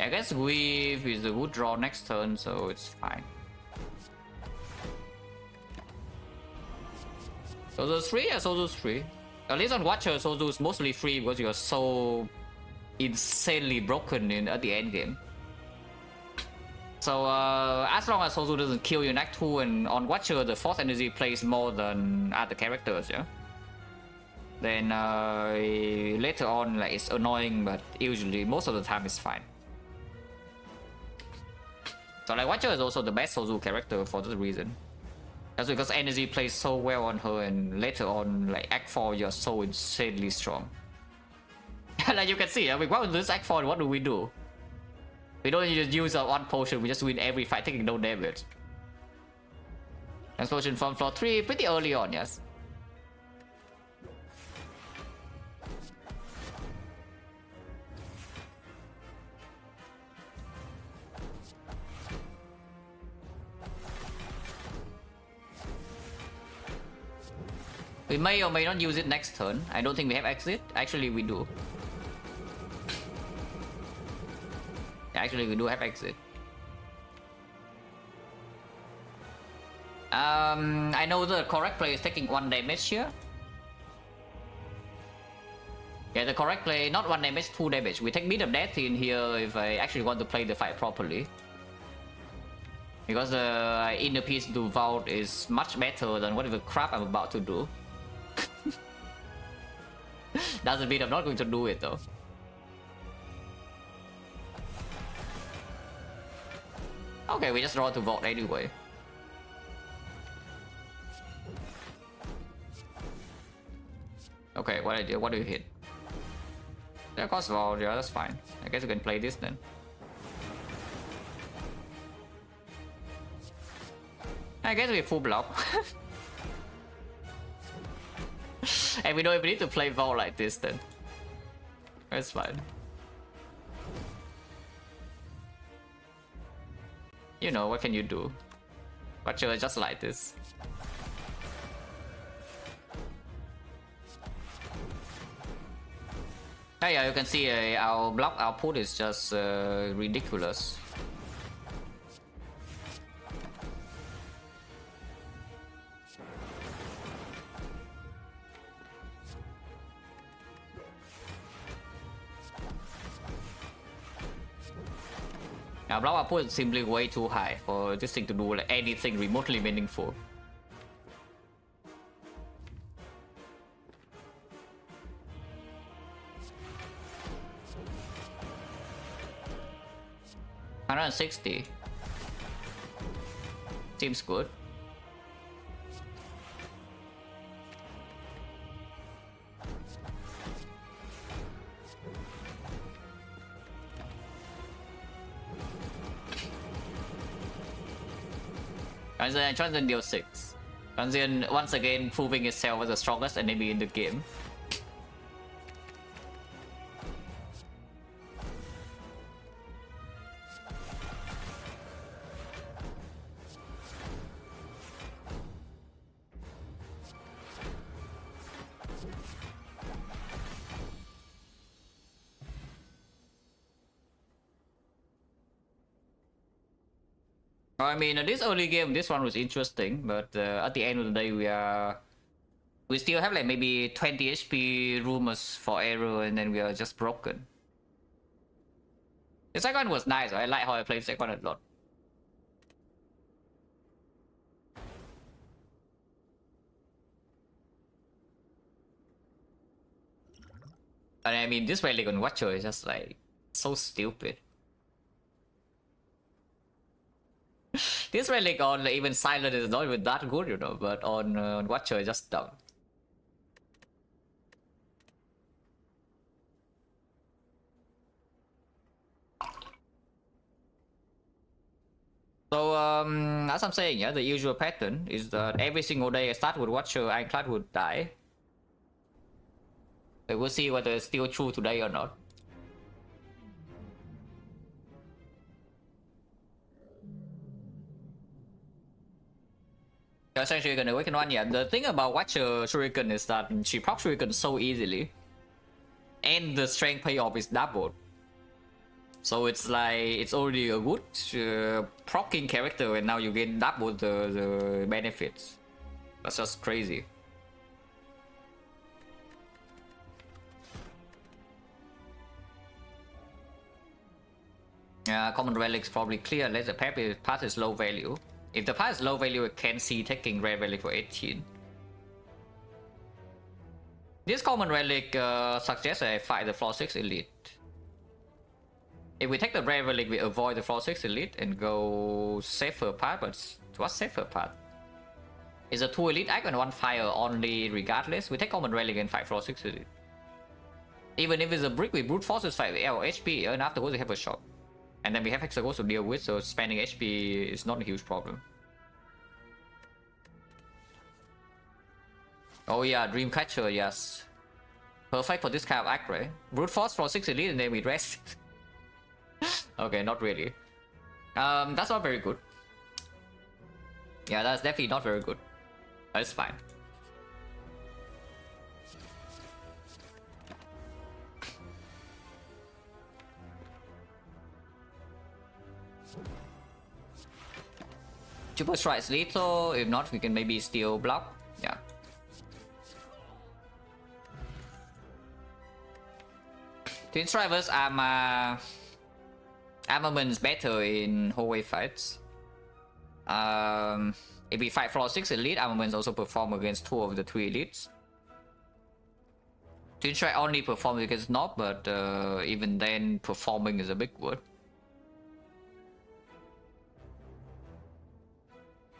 I guess Weave is a good draw next turn, so it's fine. Sozu's free? Yeah, Sozu's free. At least on Watcher, Sozu's mostly free because you're so insanely broken at the end game. So as long as Sozu doesn't kill you in Act 2, and on Watcher the Force Energy plays more than other characters, yeah? Then later on, like, it's annoying, but usually most of the time it's fine. So like Watcher is also the best Sozu character for this reason. That's because energy plays so well on her, and later on, like Act 4, you're so insanely strong. Like you can see, we go into this Act 4, what do? We don't just use our one potion, we just win every fight taking no damage. Explosion from floor 3, pretty early on, yes. We may or may not use it next turn. I don't think we have exit. Actually, we do. Actually, we do have exit. I know the correct play is taking 1 damage here. Yeah, the correct play, not 1 damage, 2 damage. We take Beat of Death in here if I actually want to play the fight properly. Because the inner piece to vault is much better than whatever crap I'm about to do. Doesn't mean I'm not going to do it though. Okay, we just draw to vault anyway. Okay, what do you hit? Yeah, cost vault, yeah, that's fine. I guess we can play this then. I guess we full block. And we don't even need to play vault like this then. That's fine. You know, what can you do? But you're just like this. Hey, yeah, you can see our block output is just ridiculous. Our block output is simply way too high for this thing to do like anything remotely meaningful. $160 seems good. Transient deal 6. Transient once again proving itself as the strongest enemy in the game. I mean, this early game, this one was interesting, but at the end of the day, we still have like maybe 20 HP rumors for arrow, and then we are just broken. The second one was nice. I like how I played second one a lot. And I mean, this Relic on Watcher is just like so stupid. This Relic on even Silent is not even that good, you know, but on Watcher is just dumb. So, as I'm saying, yeah, the usual pattern is that every single day I start with Watcher, Ironclad would die. But we'll see whether it's still true today or not. Essentially, gonna awaken one. Yeah, the thing about Watcher Shuriken is that she procs Shuriken so easily, and the strength payoff is doubled. So it's like it's already a good proccing character, and now you get double the benefits. That's just crazy. Common relics probably clear unless the path is low value. If the path is low value, it can see taking rare relic for 18. This common relic suggests I fight the floor 6 elite. If we take the rare relic, we avoid the floor 6 elite and go safer path, but what's safer path? Is a 2 elite icon 1 fire only regardless? We take common relic and fight floor 6 elite. Even if it's a brick, we brute force is 5 L HP and afterwards we have a shot. And then we have Hexagons to deal with, so spending HP is not a huge problem. Oh yeah, Dreamcatcher, yes. Perfect for this kind of act, right? Brute force for 6 elite and then we rest. Okay, not really. That's not very good. Yeah, that's definitely not very good. That's fine. Triple strikes lethal. If not, we can maybe steal block. Yeah. Twin Strivers armament's better in hallway fights. If we fight floor 6 elite, armaments also perform against 2 of the 3 elites. Twin Strike only performs against Nob, but even then, performing is a big word.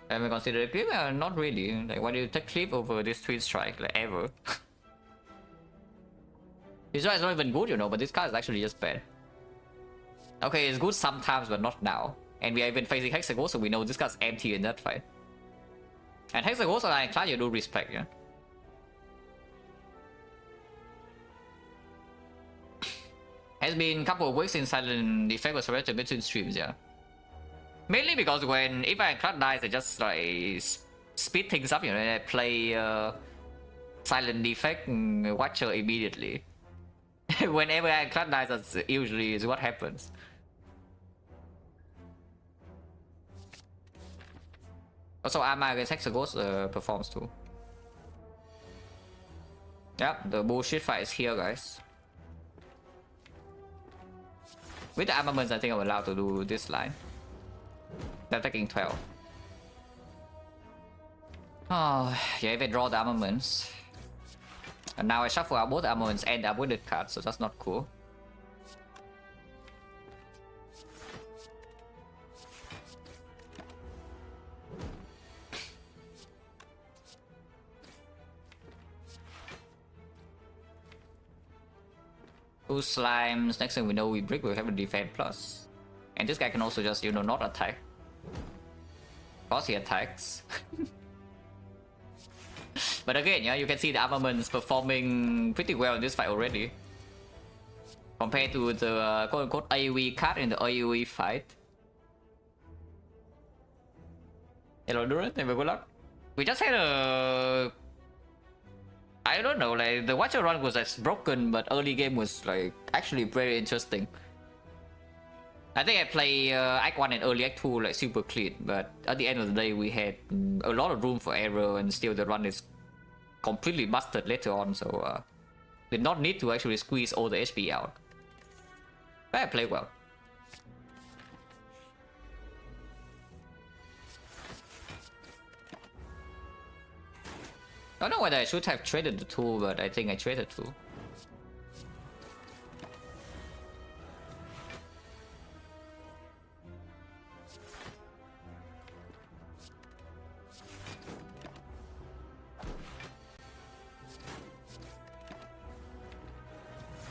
Have we considered clip? Not really. Like, why do you take clip over this Twin Strike, like, ever? This guy is not even good, you know, but this card is actually just bad. Okay, it's good sometimes, but not now. And we are even facing Hexagons, so we know this card's empty in that fight. And Hexagons are Ironclad, you do respect, yeah? Has been a couple of weeks since Silent Effect was surrendered between streams, yeah. Mainly because if Ironclad dies, they just like speed things up, you know, they play Silent Effect and Watcher immediately. Whenever Ironclad dies, that's usually is what happens. Also, Arma against Hexagons performs too. Yep, the bullshit fight is here, guys. With the armaments, I think I'm allowed to do this line. They're taking 12. Oh, yeah, if I draw the armaments. And now I shuffle out both armaments and the avoided cards, so that's not cool. Two slimes. Next thing we know, we break, we have a defense plus. And this guy can also just, you know, not attack. Of course he attacks. But again, yeah, you can see the armaments performing pretty well in this fight already. Compared to the quote-unquote AoE card in the AoE fight. Hello Duran, have a good luck. We just had a... I don't know, like the Watcher run was like broken, but early game was like actually very interesting. I think I play Act 1 and early Act 2 like super clean, but at the end of the day we had a lot of room for error and still the run is completely busted later on, so did not need to actually squeeze all the HP out. But I played well. I don't know whether I should have traded the 2, but I think I traded 2.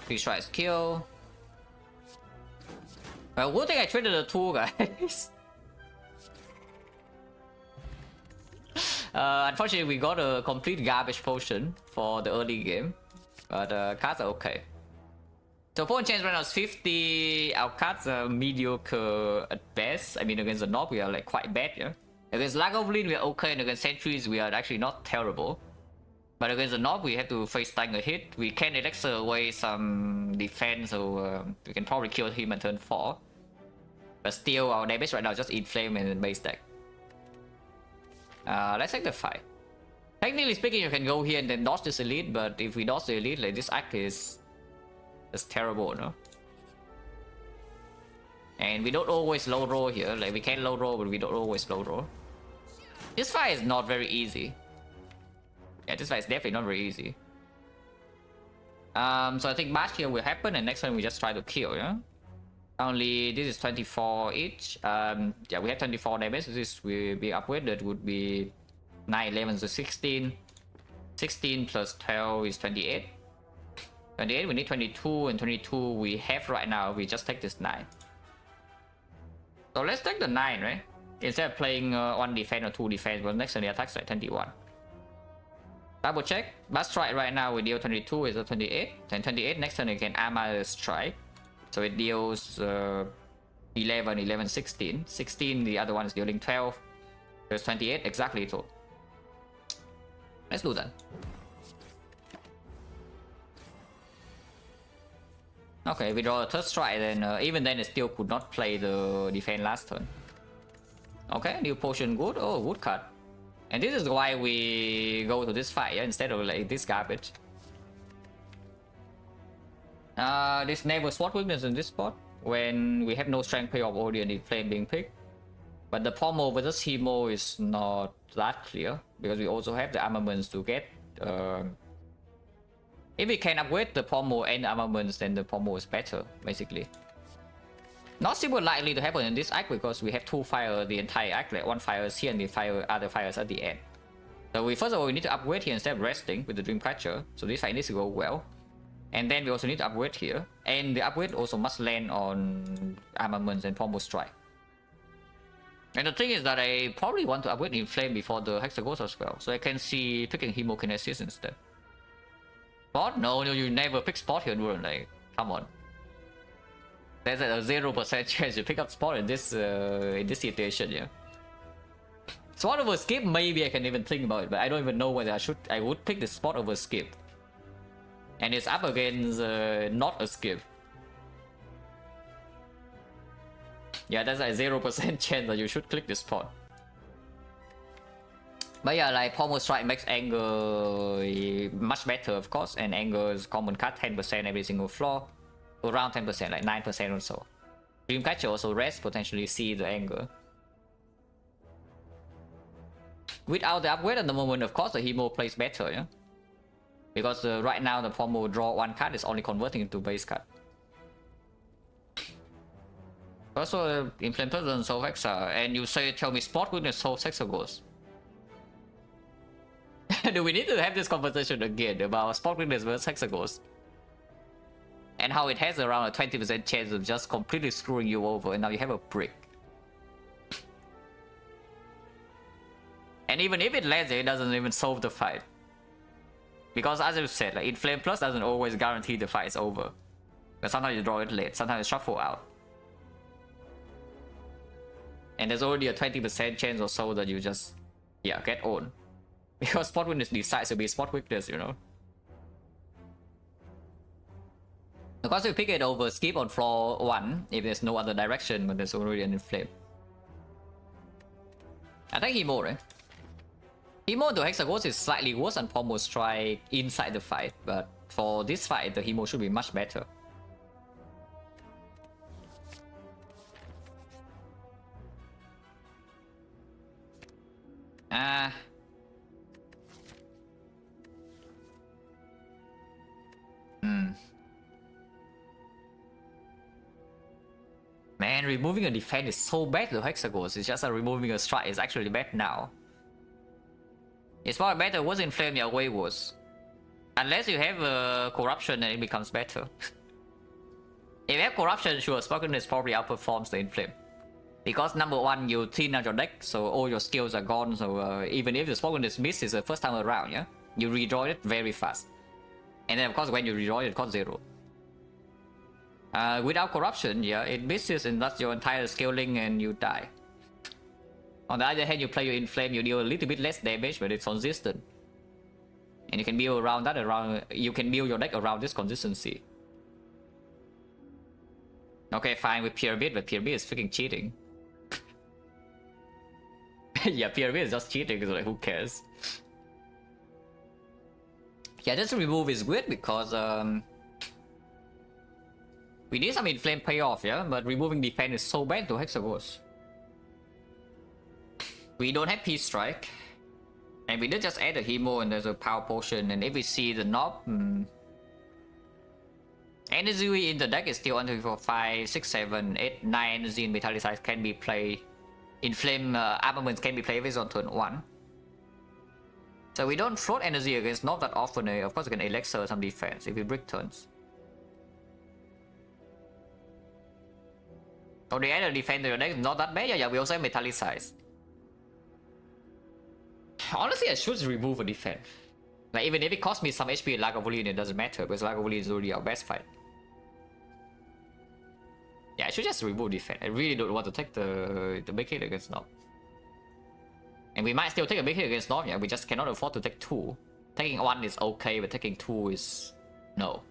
Three strikes kill. Well, good thing I traded the 2, guys. Unfortunately, we got a complete garbage potion for the early game, but cards are okay. So opponent chance right now is 50. Our cards are mediocre at best. I mean, against the Nob, we are like quite bad, yeah. Against Lagavulin, we are okay, and against Sentries, we are actually not terrible. But against the Nob, we have to face tank a hit. We can elixir away some defense, so we can probably kill him at turn 4. But still, our damage right now is just inflame and base deck. Let's take the fight. Technically speaking, you can go here and then dodge this elite, but if we dodge the elite, like this act is terrible, no? And we don't always low roll here. Like we can low roll, but we don't always low roll. This fight is not very easy. Yeah, this fight is definitely not very easy. So I think match here will happen, and next time we just try to kill, yeah? Only this is 24 each. Yeah, we have 24 damage. This will be upgraded, would be 9, 11, so 16. 16 plus 12 is 28. 28, we need 22, and 22 we have right now. We just take this 9. So let's take the 9, right? Instead of playing 1 defense or 2 defense, but next turn the attack's like 21. Double check. Blast strike right now we deal 22 is a 28. Then 28 next turn you can armor strike. So it deals 11, 11, 16. 16, the other one is dealing 12. There's 28, exactly so. Let's do that. Okay, we draw a third strike, then even then it still could not play the defense last turn. Okay, new potion, good. Oh, good card. And this is why we go to this fight, yeah, instead of like this garbage. This neighbor sword weakness in this spot when we have no strength payoff already and the flame being picked. But the pommel versus Hemo is not that clear because we also have the armaments to get. If we can upgrade the pommel and the armaments, then the pommel is better, basically. Not super likely to happen in this act because we have 2 fire the entire act, like 1 fires here and the other fires at the end. So we first of all we need to upgrade here instead of resting with the Dreamcatcher. So this fight needs to go well. And then we also need to upgrade here. And the upgrade also must land on armaments and pommel strike. And the thing is that I probably want to upgrade Inflame before the Hexagons as well. So I can see picking Hemokinesis instead. Spot? No, you never pick Spot here, Nuran. Like, come on. There's a 0% chance you pick up Spot in this situation, yeah. Spot over Skip, maybe I can even think about it, but I don't even know whether I would pick the Spot over Skip. And it's up against not a Skip. Yeah, that's a 0% chance that you should click this Spot. But yeah, like Pommel Strike makes Anger much better, of course, and Anger's common cut 10% every single floor. Around 10%, like 9% or so. Dreamcatcher also rest, potentially see the Anger. Without the upgrade at the moment, of course, the Hemo plays better, yeah? Because right now the Pommel draw 1 card is only converting into base card. Also, Implanted and Soul Hexa, and you say, tell me Spot Weakness Soul Hexa goes. Do we need to have this conversation again about Spot Weakness versus Hexagons? And how it has around a 20% chance of just completely screwing you over, and now you have a brick. And even if it lands, it doesn't even solve the fight. Because as I said, like Inflame Plus doesn't always guarantee the fight is over. But sometimes you draw it late, sometimes you shuffle out. And there's already a 20% chance or so that you just, yeah, get on. Because Spot Weakness decides to be Spot Weakness, you know. Of course, you pick it over Skip on floor 1 if there's no other direction, but there's already an Inflame. I think Hemo, right? Hemo to Hexagons is slightly worse than Pommel Strike inside the fight, but for this fight, the Hemo should be much better. Man, removing a defense is so bad to Hexagons. It's just removing a strike is actually bad now. It's more better was Inflame, yeah, way worse. Unless you have Corruption, then it becomes better. If you have Corruption, sure, Spockenness probably outperforms the Inflame. Because number 1, you thin out your deck, so all your skills are gone, so even if the Spockenness misses the first time around, yeah, you redraw it very fast. And then of course when you redraw it, it costs 0. Without Corruption, yeah, it misses and that's your entire scaling and you die. On the other hand, you play your Inflame, you deal a little bit less damage, but it's consistent. And you can build around that, you can build your deck around this consistency. Okay, fine with Pyramid, but Pyramid is freaking cheating. Yeah, Pyramid is just cheating, so like, who cares? Yeah, this remove is good because we need some Inflame payoff, yeah? But removing defense is so bad to Hexagons. We don't have Peace Strike. And we did just add a Hemo and there's a Power Potion, and if we see the knob... Energy in the deck is still 1, 2, 3, 4, 5, 6, 7, 8, 9 energy in Metallicize can be played. Inflame armaments can be played with on turn 1. So we don't float energy against not that often. Of course, we can elixir some defense if we break turns. Oh, the other defense in your deck is not that bad. Yeah, we also have Metallicize. Honestly, I should remove a defense. Like, even if it costs me some HP in Lagavulin, it doesn't matter because Lagavulin is already our best fight. Yeah, I should just remove defense. I really don't want to take the big hit against Nob. And we might still take a big hit against Nob, yeah, we just cannot afford to take 2. Taking 1 is okay, but taking 2 is... no.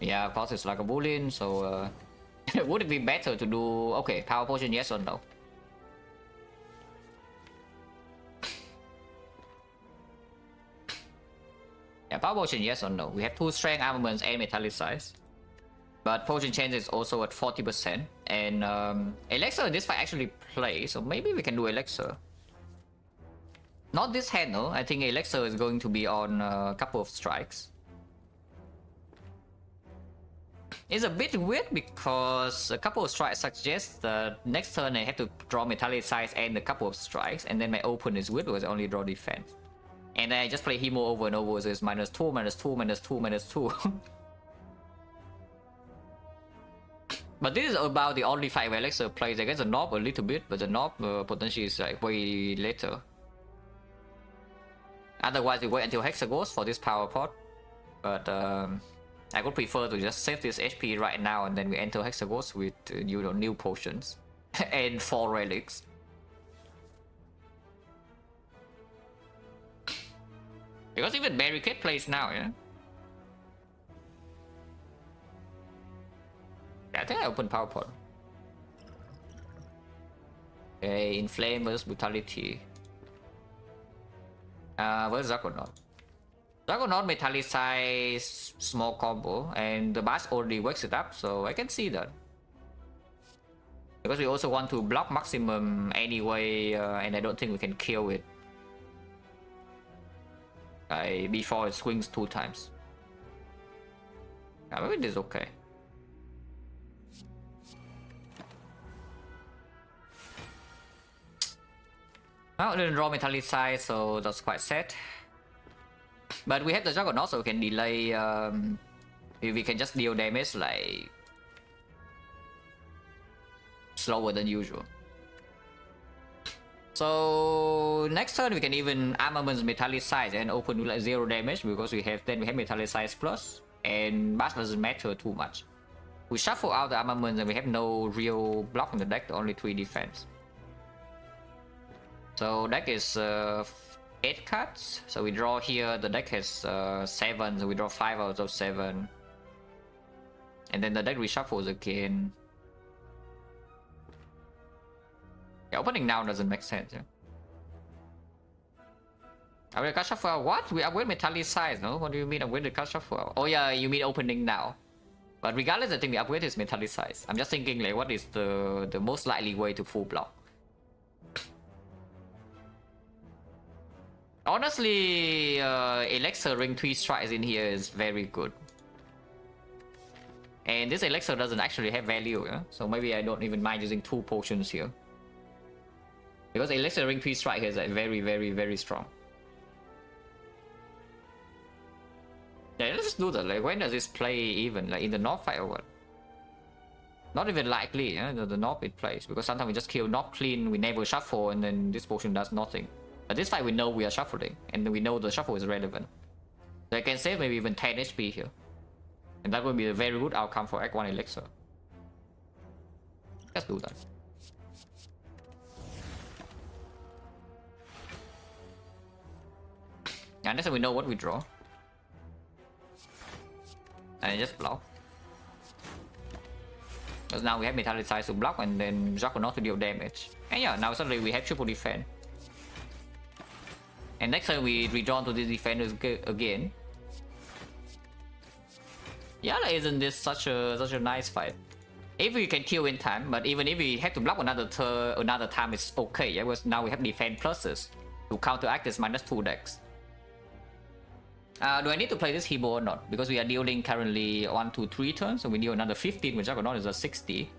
Yeah, of course it's Lagavulin, so... would it be better to do... okay, power potion, yes or no? Yeah, power potion, yes or no? We have 2 strength armaments and Metallicize. But potion change is also at 40%. And elixir in this fight actually plays, so maybe we can do elixir. Not this hand though. I think elixir is going to be on a couple of strikes. It's a bit weird because a couple of strikes suggest that next turn I have to draw Metallicize and a couple of strikes, and then my open is weird because I only draw defense. And then I just play Hemo over and over, so it's -2, -2, -2, -2. But this is about the only fight where Elixir plays against the Nob a little bit, but the Nob potentially is like way later. Otherwise, we wait until Hexa goes for this power pot. But I would prefer to just save this HP right now and then we enter Hexagons with new potions and 4 relics. Because even Barricade plays now, yeah? Yeah, I think I open Power Pot. Okay, Inflame versus Brutality. Where's Zagonaut? Zagonaut Metallicize small combo, and the Bash already wakes it up, so I can see that. Because we also want to block maximum anyway, and I don't think we can kill it before it swings 2 times. Yeah, maybe this is okay. I didn't draw Metallicize, so that's quite sad. But we have the Juggernaut, so we can delay. We can just deal damage like slower than usual. So next turn we can even armaments Metallicize and open with like 0 damage because we have Metallicize plus, and Bash doesn't matter too much. We shuffle out the armaments and we have no real block in the deck, only 3 defense. So deck is 8 cards. So we draw here. The deck has 7, so we draw 5 out of 7. And then the deck reshuffles again. Yeah, opening now doesn't make sense. Yeah. Are we card shuffle? What? We upgrade Metallicize, no? What do you mean upgrade the card shuffle? Oh yeah, you mean opening now. But regardless, I think the upgrade is Metallicize. I'm just thinking like, what is the most likely way to full block? Honestly, Elixir ring 3 strikes in here is very good. And this Elixir doesn't actually have value, yeah? So maybe I don't even mind using 2 potions here. Because Elixir ring 3 strike is like very, very, very strong. Yeah, let's just do that. Like, when does this play even? Like in the North fight or what? Not even likely, yeah? The North it plays. Because sometimes we just kill North clean, we never shuffle, and then this potion does nothing. But this fight we know we are shuffling, and we know the shuffle is relevant. So I can save maybe even 10 HP here. And that would be a very good outcome for Act 1 Elixir. Let's do that. And that's how we know what we draw. And just block. Because now we have Metallicize to block and then Juggernaut to deal damage. And yeah, now suddenly we have triple defense. And next time we redraw to these defenders again. Yeah, like, isn't this such a nice fight? If we can kill in time, but even if we have to block another time, it's okay. Yeah, because now we have defense pluses to counteract this -2 decks. Do I need to play this Hebo or not? Because we are dealing currently 1, 2, 3 turns, so we deal another 15 with Juggernaut is a 60.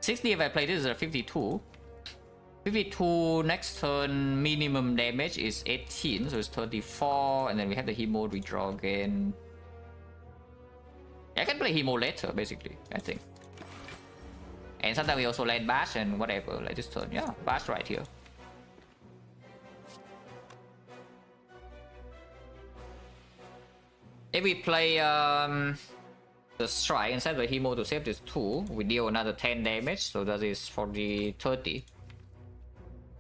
60 if I play this is a 52. 52 next turn minimum damage is 18, so it's 34, and then we have the Hemo redraw again. I can play Hemo later, basically, I think. And sometimes we also land Bash and whatever, like this turn. Yeah, Bash right here. If we play the Strike inside the Hemo to save this 2, we deal another 10 damage, so that is 40, 30.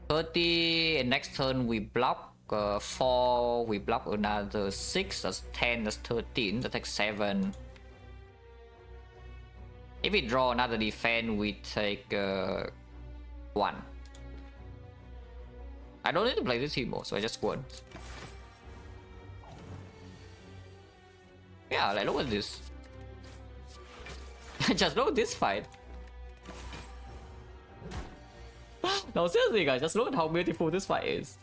30, and next turn we block 4, we block another 6, that's 10, that's 13, that takes 7. If we draw another defense, we take 1. I don't need to play this Hemo, so I just won. Yeah, like look at this. Just look at this fight. No, seriously guys, just look at how beautiful this fight is.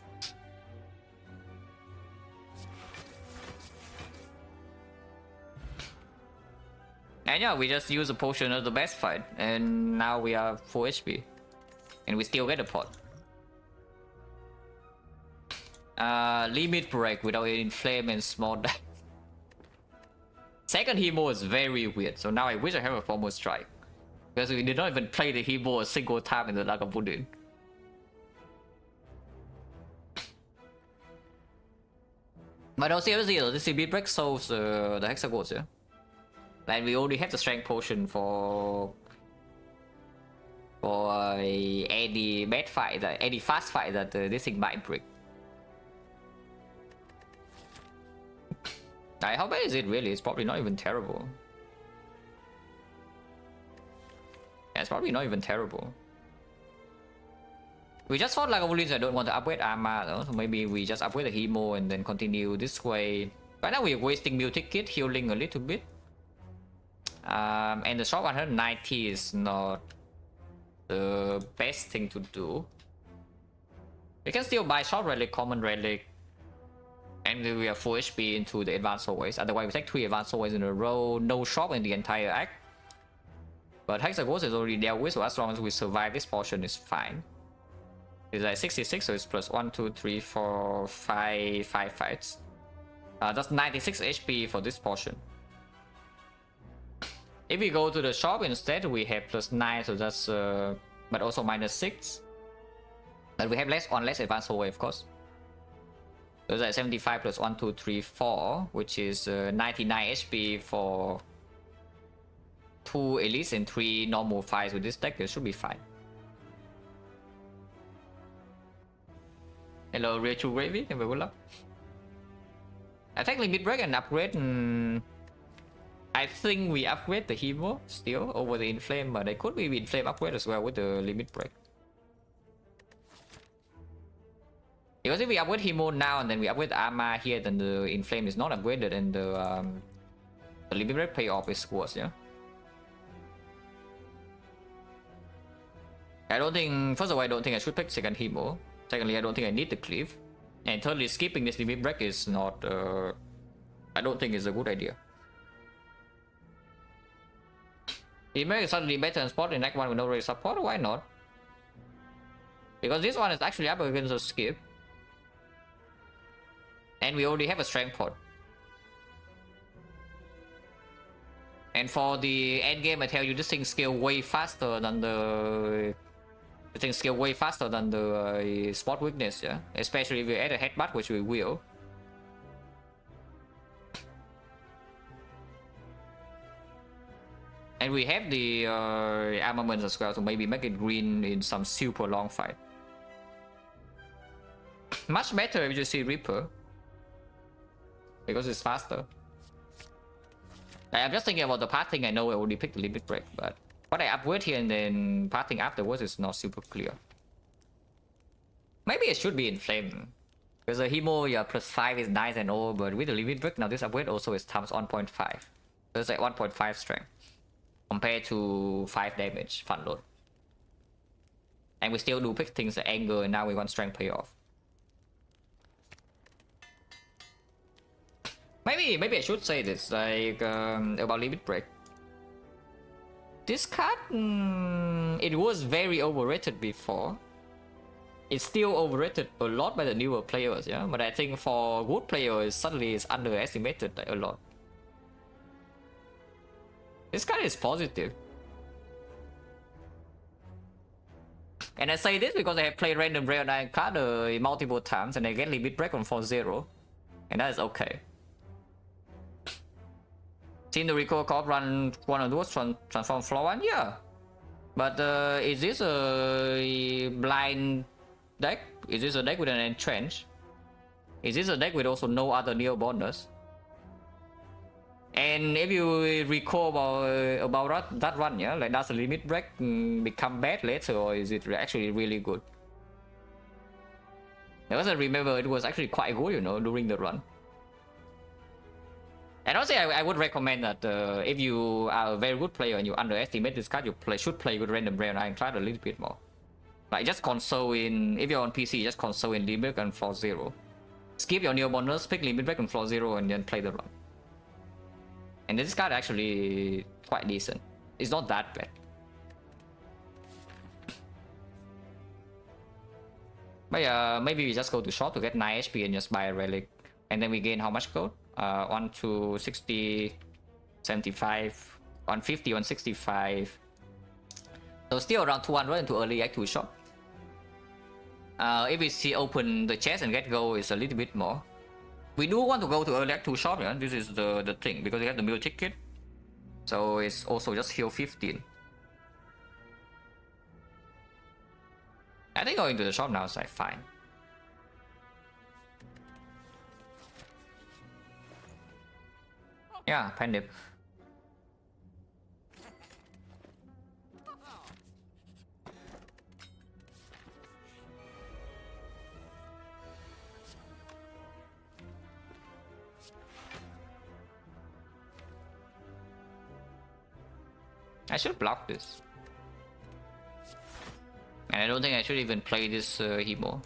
And yeah, we just use a potion as the best fight, and now we are full HP. And we still get a pot. Limit break without inflame and small damage. Second Hemo is very weird, so now I wish I have a formal strike. Because we did not even play the Hemo a single time in the Dark Abundant. But no, seriously though, this limit break solves the Hexagons, yeah? And we only have the strength potion for any bad fight, any fast fight that this thing might break. How bad is it really? It's probably not even terrible. Yeah, it's probably not even terrible. We just fought like I don't want to upgrade armor though, so maybe we just upgrade the Hemo and then continue this way. Right now we're wasting Mutic Kit, healing a little bit. And the shot 190 is not the best thing to do. We can still buy short relic, common relic, and we are full HP into the advanced always. Otherwise, we take 3 advanced always in a row, no shop in the entire act. But Hexagons is already dealt with, so as long as we survive this portion, is fine. It's like 66, so it's plus 1, 2, 3, 4, 5 fights. That's 96 HP for this portion. If we go to the shop instead, we have plus 9, so that's but also minus 6. But we have less advanced hallway, of course. So it's like 75 plus 1, 2, 3, 4, which is 99 HP for 2 elites and 3 normal fights with this deck. It should be fine. Hello, Rachel Gravy, and good luck. I take limit break and upgrade. I think we upgrade the Hemo still over the Inflame, but it could be Inflame upgrade as well with the limit break. Because if we upgrade Hemo now and then we upgrade the armor here, then the Inflame is not upgraded and the limit break payoff is worse, yeah? I don't think, first of all, I don't think I should pick second Hemo. Secondly, I don't think I need the cleave. And thirdly, skipping this limit break is not, I don't think it's a good idea. It makes suddenly better and spot in Act 1 with no really support, why not? Because this one is actually up against a skip. And we already have a strength pod. And for the end game, I tell you, this thing scale way faster than the spot weakness, yeah? Especially if we add a headbutt, which we will. And we have the armaments as well, so maybe make it green in some super long fight. Much better if you see Reaper. Because it's faster. I'm just thinking about the pathing. I know I already picked the limit break, but what I upgrade here and then pathing afterwards is not super clear. Maybe it should be Inflame. Because the Hemo, yeah, plus 5 is nice and all, but with the limit break, now this upgrade also is times 1.5. So it's like 1.5 strength. Compared to 5 damage fun load. And we still do pick things like anger, and now we want strength payoff. Maybe I should say this, like, about limit break. This card, it was very overrated before. It's still overrated a lot by the newer players, yeah. But I think for good players, suddenly it's underestimated like, a lot. This card is positive. And I say this because I have played random rare Ironclad multiple times and I get limit break on 4-0. And that is okay. Seen the Rico card run one of those transform floor 1? Yeah. But is this a blind deck? Is this a deck with an entrench? Is this a deck with also no other neo bonus? And if you recall about that run, yeah, like does the limit break become bad later, or is it actually really good? Because I remember it was actually quite good, you know, during the run. And also, I would recommend that if you are a very good player and you underestimate this card, you should play with random rare and Ironclad a little bit more. Like just console in, if you're on PC, just console in limit break and floor 0. Skip your neo bonus, pick limit break and floor 0, and then play the run. And this card actually quite decent. It's not that bad. But yeah, maybe we just go to short to get 9 HP and just buy a relic. And then we gain how much gold? 1 to 60, 75, 150, 165. So still around 200 into early act 2 shop. If we see open the chest and get gold, it's a little bit more. We do want to go to early act 2 shop, yeah? This is the thing, because we have the meal ticket. So it's also just heal 15. I think going to the shop now is like fine. Yeah, Pandip. I should block this. And I don't think I should even play this Hemo.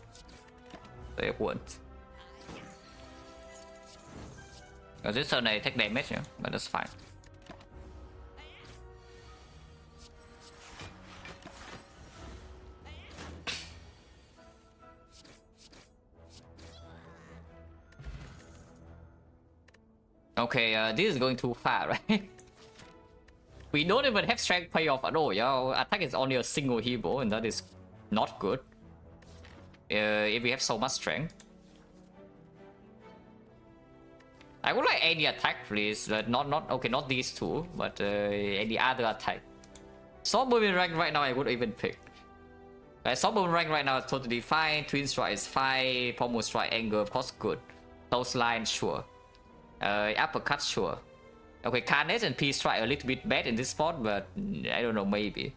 So I won't. Because this turn I take damage, yeah, but that's fine. Okay, this is going too far, right? We don't even have strength payoff at all, yeah. Our attack is only a single hero, and that is not good. If we have so much strength. I would like any attack, please. Not these two, but any other attack. Sword Boomerang right now I would even pick. Sword Boomerang right now is totally fine. Twin Strike is fine. Pommel Strike Anger, of course, good. Close Line, sure. Uppercut, sure. Okay, Carnage and Peace Strike a little bit bad in this spot, but I don't know, maybe.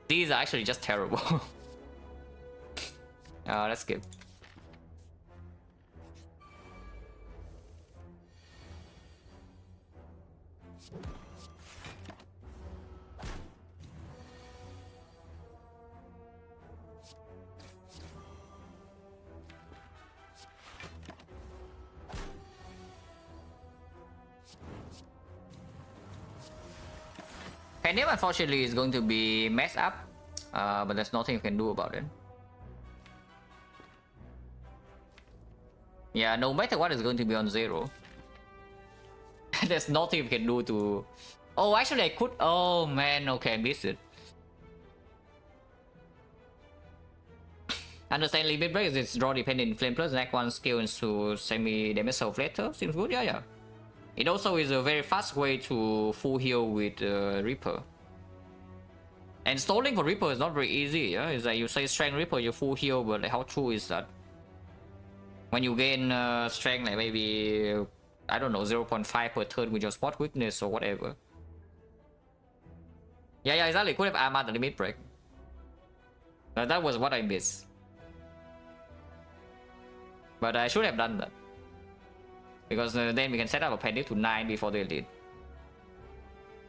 These are actually just terrible. Let's skip. Pandip unfortunately is going to be messed up, but there's nothing you can do about it. Yeah, no matter what, it's going to be on 0. There's nothing you can do to... Oh, actually I could... Oh man, okay, I missed it. Understand limit break is its draw dependent flame plus neck 1 skill into semi damage self later. Seems good, yeah. It also is a very fast way to full heal with Reaper. And stalling for Reaper is not very easy, yeah? It's like you say strength Reaper, you full heal, but like how true is that? When you gain strength, like maybe, I don't know, 0.5 per turn with your spot weakness or whatever. Yeah, exactly. Could have armored the limit break. That was what I missed. But I should have done that. Because then we can set up a Pandip to 9 before they lead.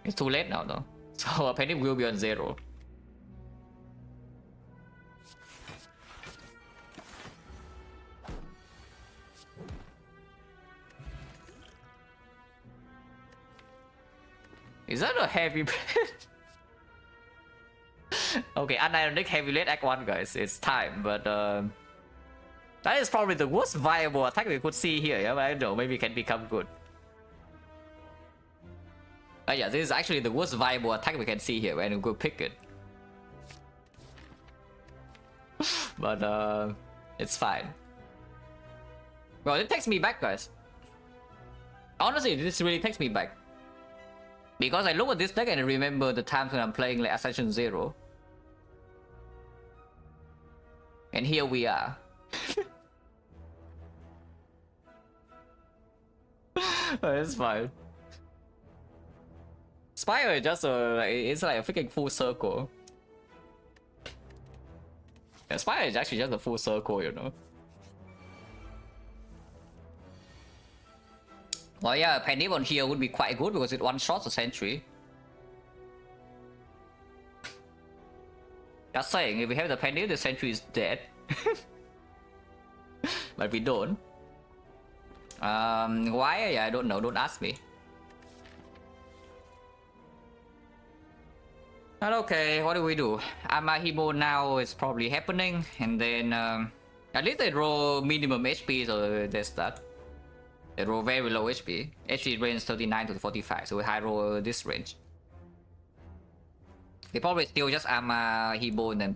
It's too late now though. So a Pandip will be on 0. Is that a heavy blade? Okay, unironic heavy blade act 1, guys. It's time, but that is probably the worst viable attack we could see here. Yeah, but I don't know. Maybe it can become good. Yeah, this is actually the worst viable attack we can see here, and we could pick it. But it's fine. Well, it takes me back, guys. Honestly, this really takes me back. Because I look at this deck and I remember the times when I'm playing like Ascension 0. And here we are. It's fine. Spire is just it's like a freaking full circle. Yeah, Spire is actually just a full circle, you know. Well, yeah, Penny on here would be quite good because it one-shots a sentry. Just saying, if we have the Penny, the sentry is dead. But we don't. Why? Yeah, I don't know. Don't ask me. But okay, what do we do? Amahimo now is probably happening, and then at least they roll minimum HP, so there's that. They roll very low HP. HP range 39 to 45, so we high roll this range. They probably still just Amahimo and then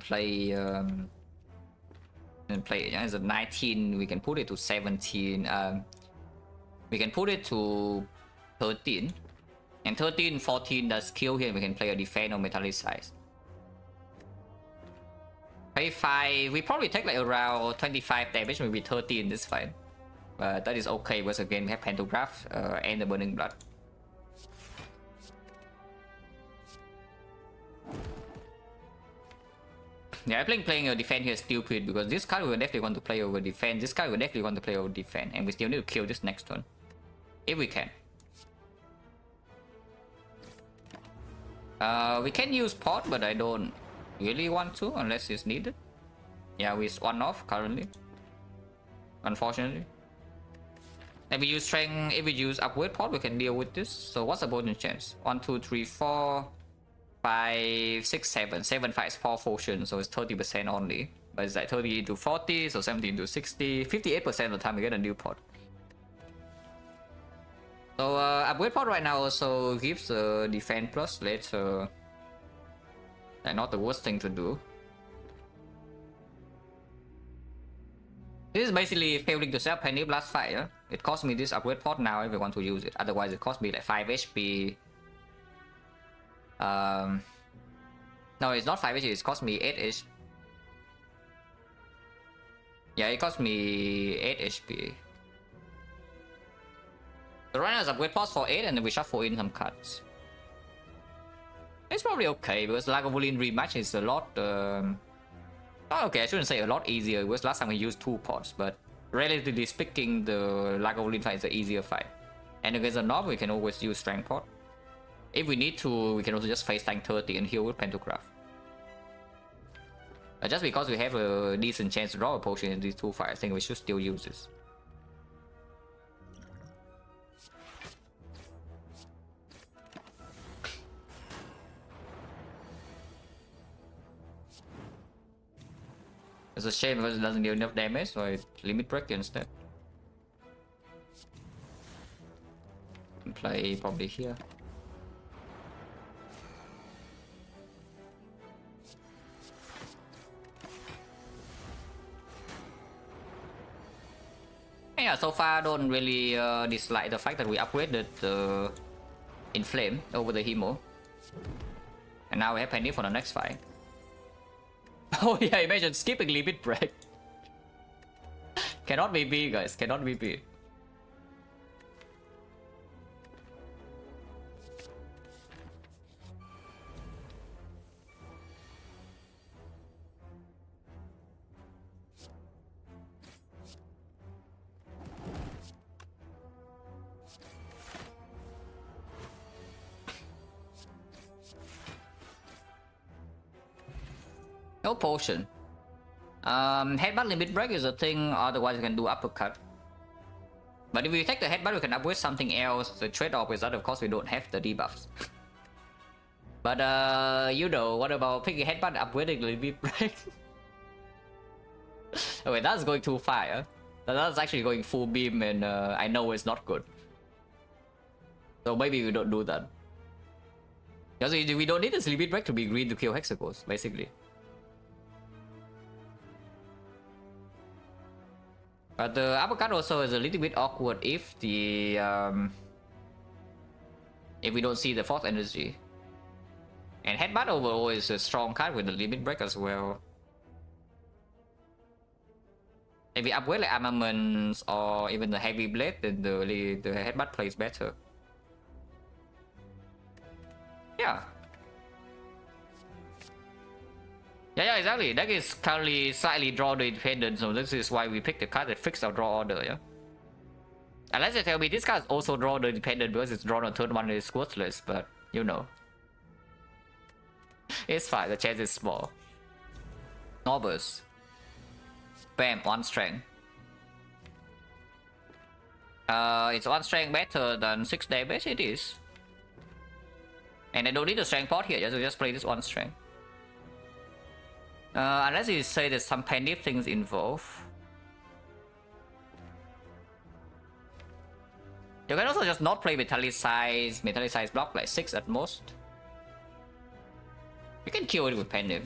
play as a 19. We can put it to 17. We can put it to 13. And 13, 14 does kill here. We can play a defense or metallicize. Pay 5. We probably take like around 25 damage, maybe 13 this fight. But that is okay because again we have Pantograph and the Burning Blood. Yeah, I think playing a defense here is stupid because this card we will definitely want to play over defense. This card we will definitely want to play over defense, and we still need to kill this next turn. If we can. We can use pot, but I don't really want to unless it's needed. Yeah, we one off currently. Unfortunately. If we use strength, if we use upgrade pot, we can deal with this. So what's the bonus chance? 1, 2, 3, 4, 5, 6, 7. 7 fights 4 fortune, so it's 30% only. But it's like 30 into 40, so 70 into 60. 58% of the time we get a new pot. So upgrade pot right now also gives defense plus later. Like not the worst thing to do. This is basically failing to set up Penny Blast Fire. It cost me this upgrade pot now if I want to use it. Otherwise it cost me like 5 HP. No, it's not 5 HP, it cost me 8 HP. Yeah, it cost me 8 HP. So right now it's upgrade pots for 8 and then we shuffle in some cards. It's probably okay because Lagavulin rematch is a lot... Oh, okay, I shouldn't say a lot easier because last time we used 2 pots, but relatively speaking, the Lagavulin fight is an easier fight. And against a Nob, we can always use Strength pot. If we need to, we can also just face tank 30 and heal with Pantograph. Just because we have a decent chance to draw a potion in these 2 fights, I think we should still use this. It's a shame because it doesn't deal enough damage, so I limit break instead. Play probably here. Yeah, so far I don't really dislike the fact that we upgraded the Inflame over the Hemo. And now we have Penny for the next fight. Oh yeah, imagine skipping limit break. Cannot be beat, guys. Cannot be beat. No potion. Headbutt limit break is a thing, otherwise you can do uppercut. But if we take the headbutt, we can upgrade something else. The trade-off is that of course we don't have the debuffs. But you know, what about picking headbutt upgrading a little bit, right? Okay, that's going too far. Huh? That's actually going full beam, and I know it's not good. So maybe we don't do that. Because we don't need this limit break to be green to kill Hexagons, basically. But the uppercut also is a little bit awkward if the if we don't see the fourth energy. And headbutt overall is a strong card with the limit break as well. If we upgrade like armaments or even the heavy blade, then the headbutt plays better. Yeah. Yeah, exactly. That is currently slightly draw dependent, so this is why we picked the card that fixed our draw order, yeah? Unless they tell me this card is also draw dependent because it's drawn on turn 1 and it's worthless, but you know. It's fine, the chance is small. Norbers. Bam, 1 strength. It's 1 strength better than 6 damage, it is. And I don't need a strength pot here, just play this 1 strength. Unless you say there's some penny things involved. You can also just not play metallicized block like 6 at most. You can kill it with penny.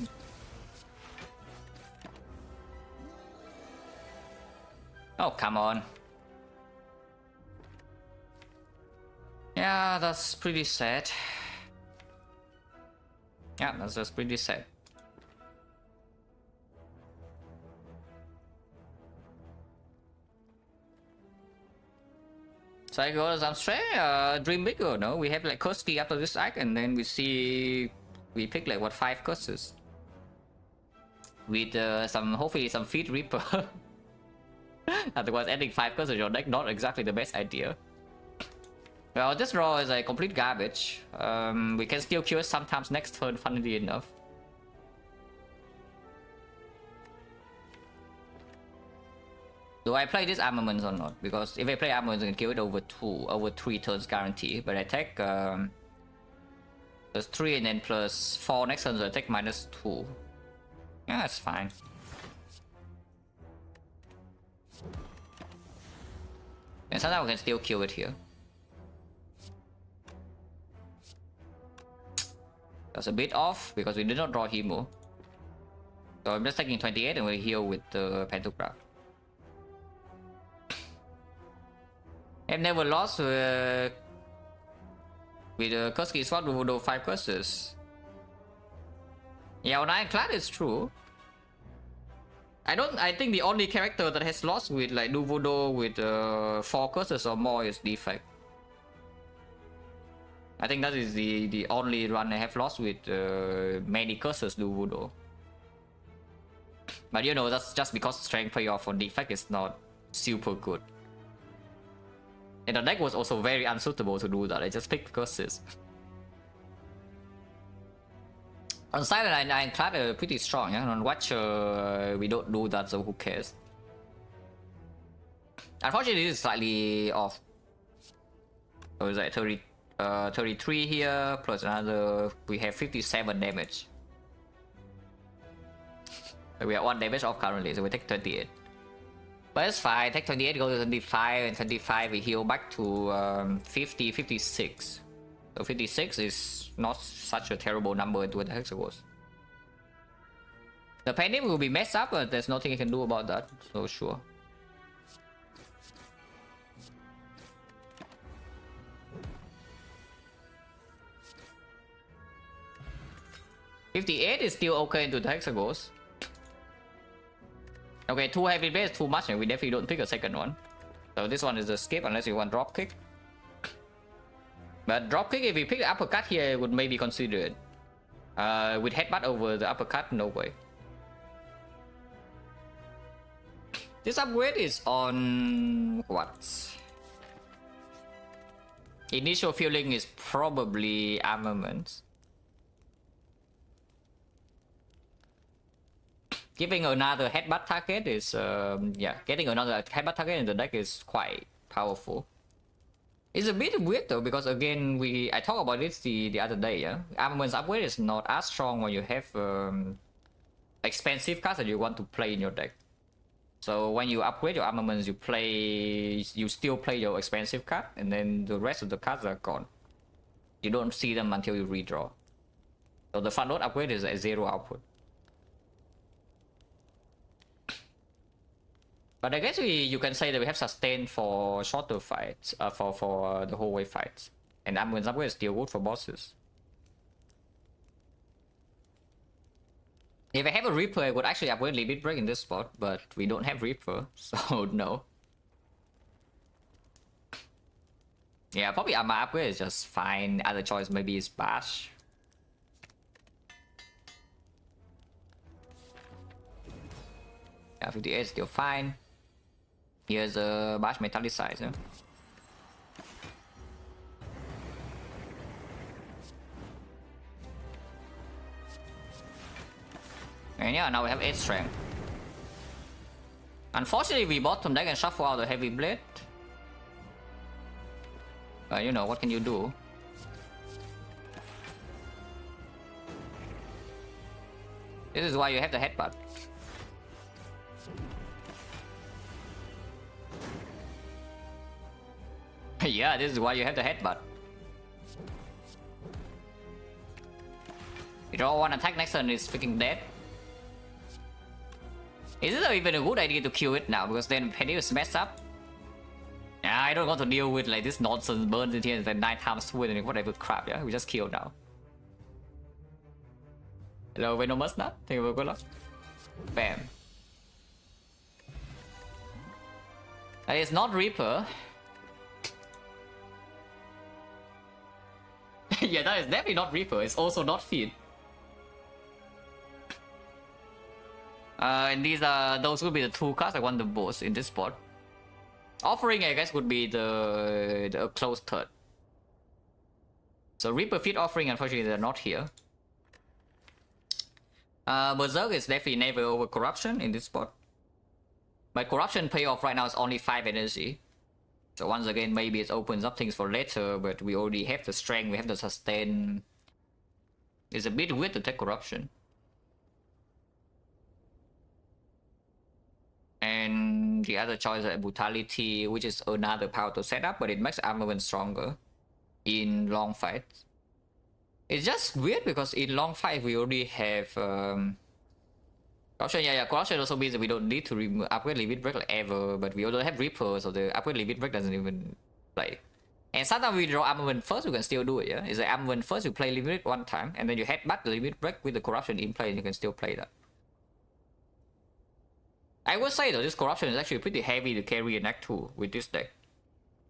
Oh, come on. Yeah, that's pretty sad. Yeah, that's just pretty sad. So I go some straight, dream bigger, no? We have like Kurski after this act, and then we pick like what 5 curses with hopefully some feed reaper. Otherwise, adding 5 curses to your deck not exactly the best idea. Well, this draw is a complete garbage. We can still kill it sometimes next turn, funnily enough. Do I play this armaments or not? Because if I play armaments, I can kill it over 3 turns guarantee. But I take plus 3 and then plus 4 next turn, so I take -2. Yeah, that's fine. And sometimes we can still kill it here. That's a bit off because we did not draw Hemo. So I'm just taking 28 and we'll heal with the Pantograph. I've never lost with Kurski swap Duvodo 5 curses. Yeah, on Ironclad it's true. I think the only character that has lost with like Duvodo with 4 curses or more is Defect. I think that is the only run I have lost with many curses Duvodo. But you know, that's just because strength payoff on Defect is not super good. And the deck was also very unsuitable to do that. I just picked curses. On Silent Ironclad are pretty strong, yeah? On Watcher we don't do that, so who cares? Unfortunately, this is slightly off. So it's like 33 here, plus another, we have 57 damage. We are 1 damage off currently, so we take 28. But it's fine, take 28, go to 25, and 25 we heal back to 50, 56. So 56 is not such a terrible number with the Hexagons. The Pandemic will be messed up, but there's nothing I can do about that, so sure. $58 is still okay into the Hexagons. Okay, 2 heavy blades is too much and we definitely don't pick a second one. So this one is a skip unless you want dropkick. But dropkick, if we pick the uppercut here, I would maybe consider it. With headbutt over the uppercut, no way. This upgrade is on what? Initial feeling is probably armaments. Giving another headbutt target is, yeah, getting another headbutt target in the deck is quite powerful. It's a bit weird though, because again, I talked about this the other day, yeah? Armaments upgrade is not as strong when you have expensive cards that you want to play in your deck. So when you upgrade your armaments, you still play your expensive card, and then the rest of the cards are gone. You don't see them until you redraw. So the front load upgrade is at 0 output. But I guess you can say that we have sustain for shorter fights, for the whole wave fights. And armaments upgrade is still good for bosses. If I have a Reaper, I would actually upgrade Limit Break in this spot, but we don't have Reaper, so no. Yeah, probably Armor upgrade is just fine. Other choice maybe is Bash. Yeah, 58 is still fine. Here's a Bash Metallicizer. And yeah, now we have 8 strength. Unfortunately, we bottom deck and shuffle out the Heavy Blade. But you know, what can you do? This is why you have the headbutt. Yeah, this is why you have the headbutt. You draw one attack, next turn is freaking dead. Is it even a good idea to kill it now? Because then Penny will mess up. Yeah, I don't want to deal with like this nonsense, burns in here and then 9 times win and whatever crap, yeah? We just kill now. Hello, Venomous now? Thank you for good luck. Bam. It's not Reaper. Yeah, that is definitely not Reaper. It's also not Feed. And those would be the 2 cards I want the most in this spot. Offering, I guess, would be the close third. So Reaper, Feed, Offering, unfortunately, they're not here. Berserk is definitely never over Corruption in this spot. But Corruption payoff right now is only 5 energy. So once again, maybe it opens up things for later, but we already have the strength, we have the sustain. It's a bit weird to take Corruption. And the other choice is Brutality, which is another power to set up, but it makes armament stronger in long fights. It's just weird because in long fight we already have Corruption. Yeah, Corruption also means that we don't need to upgrade Limit Break like ever, but we also have Reaper, so the upgrade Limit Break doesn't even play. And sometimes we draw armament first, we can still do it, yeah? It's like armament first, you play Limit one time, and then you headbutt the Limit Break with the Corruption in play, and you can still play that. I would say though, this Corruption is actually pretty heavy to carry in Act 2 with this deck.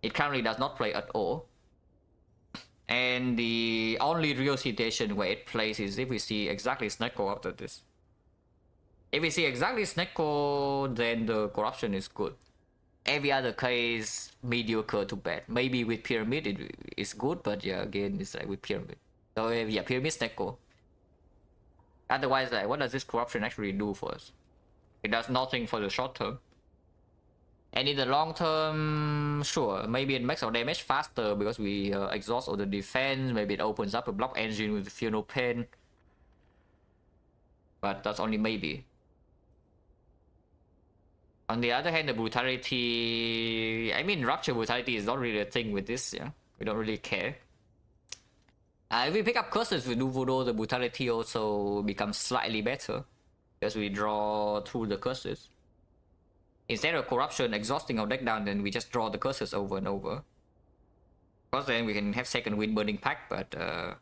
It currently does not play at all. And the only real situation where it plays is if we see exactly Snecko after this. If we see exactly Snecko, then the Corruption is good. Every other case, mediocre to bad. Maybe with Pyramid it is good, but yeah, again, it's like with Pyramid. So yeah, Pyramid Snecko. Otherwise, like, what does this Corruption actually do for us? It does nothing for the short term. And in the long term, sure, maybe it makes our damage faster because we exhaust all the defense. Maybe it opens up a block engine with Feel No Pain. But that's only maybe. On the other hand, the Brutality... I mean, Rupture Brutality is not really a thing with this, yeah? We don't really care. If we pick up curses with New Voodoo, the Brutality also becomes slightly better. Because we draw through the curses. Instead of Corruption exhausting our deck down, then we just draw the curses over and over. Of course, then we can have second Wind Burning Pact, but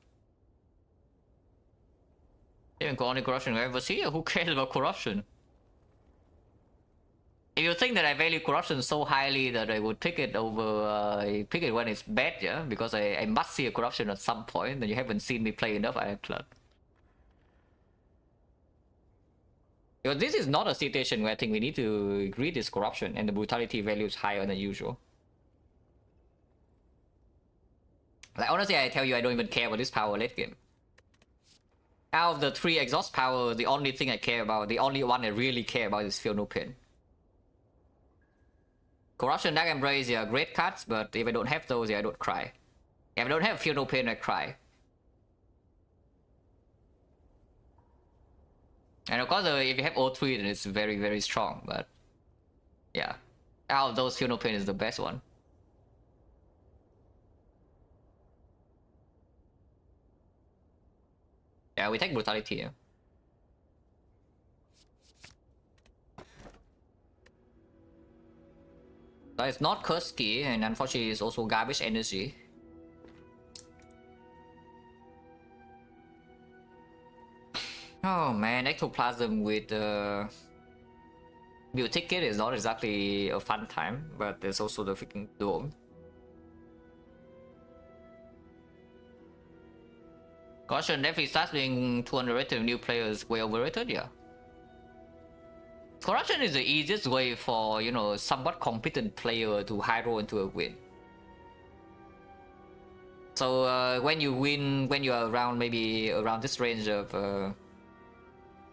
even only Corruption we ever see. Who cares about Corruption? If you think that I value Corruption so highly that I would pick it over, pick it when it's bad, yeah, because I must see a Corruption at some point, then you haven't seen me play enough Ironclad. Because this is not a situation where I think we need to read this Corruption and the Brutality value is higher than usual. Like, honestly, I tell you, I don't even care about this power late game. Out of the 3 exhaust power, the only thing I care about, the only one I really care about is Feel No Pain. Corruption, Dark Embrace, yeah, great cards, but if I don't have those, yeah, I don't cry. If I don't have Feel No Pain, I cry. And of course, if you have O3, then it's very, very strong, but yeah. Out of those, Feel No Pain is the best one. Yeah, we take Brutality, yeah. So it's not Kursky, and unfortunately it's also Garbage Energy. Oh man, Ectoplasm with Build Ticket is not exactly a fun time, but there's also the freaking Dome. Caution, if he starts being too underrated, new players way overrated, yeah. Corruption is the easiest way for, you know, somewhat competent player to high roll into a win. So when you win, when you are around maybe around this range of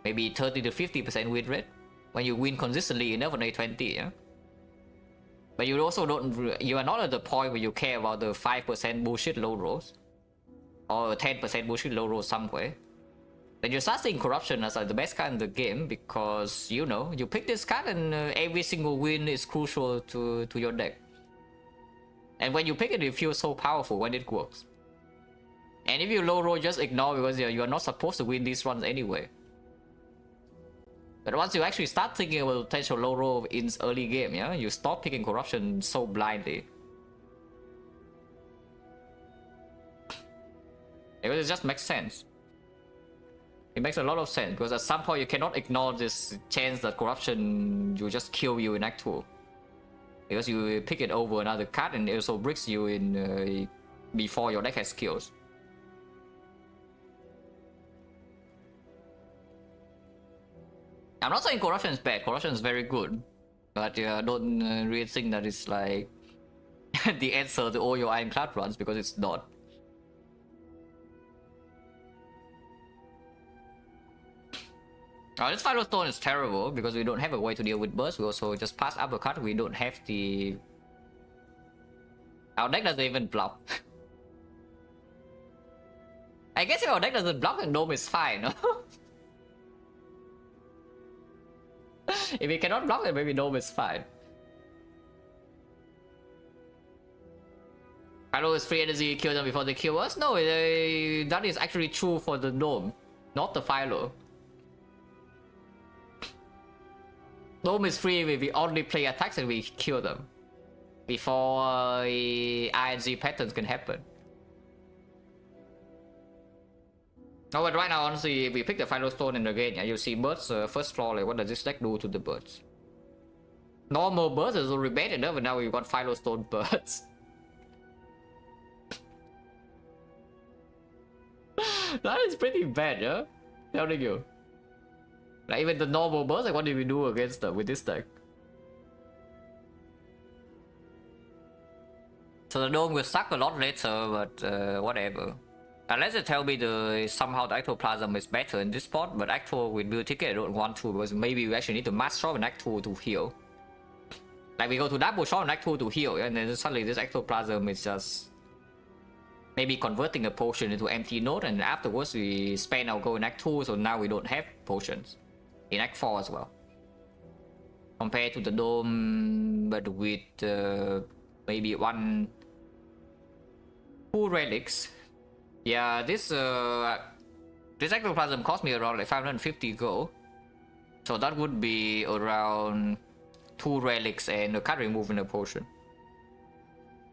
maybe 30 to 50% win rate, when you win consistently enough on A20, yeah. But you also don't, you are not at the point where you care about the 5% bullshit low rolls or 10% bullshit low rolls somewhere. Then you start seeing Corruption as like the best card in the game because, you know, you pick this card and every single win is crucial to your deck. And when you pick it, you feel so powerful when it works. And if you low roll, just ignore because you are not supposed to win these runs anyway. But once you actually start thinking about potential low roll in early game, yeah, you stop picking Corruption so blindly. Because it just makes sense. It makes a lot of sense because at some point you cannot ignore this chance that Corruption will just kill you in Act 2. Because you pick it over another card and it also bricks you in before your deck has skills. I'm not saying Corruption is bad, Corruption is very good. But don't really think that it's like the answer to all your Ironclad runs because it's not. This Final Stone is terrible because we don't have a way to deal with burst. We also just pass uppercut. We don't have the... Our deck doesn't even block. I guess if our deck doesn't block, then Dome is fine. If we cannot block, then maybe Dome is fine. Philo is free energy, kill them before they kill us? No, that is actually true for the Dome, not the Philo. Dome is free if we only play attacks and we kill them before ING patterns can happen. Oh, but right now, honestly, if we pick the Final Stone in the game, yeah, you see birds first floor, like what does this deck do to the birds? Normal birds is already bad enough, and now we got Final Stone birds. That is pretty bad, yeah? Telling you. Like even the normal birds, like what did we do against them with this deck? So the Dome will suck a lot later, but whatever. Unless they tell me somehow the Ectoplasm is better in this spot, but Act 2 with Build Ticket I don't want to because maybe we actually need to Mass Shop in Act 2 to heal. Like we go to Double Shop in Act 2 to heal, and then suddenly this Ectoplasm is just maybe converting a potion into empty node, and afterwards we spend our go in Act 2, so now we don't have potions. In Act 4 as well. Compared to the Dome, but with maybe 2 relics. Yeah, this Ectoplasm cost me around like 550 gold. So that would be around 2 relics and a card remove in a potion.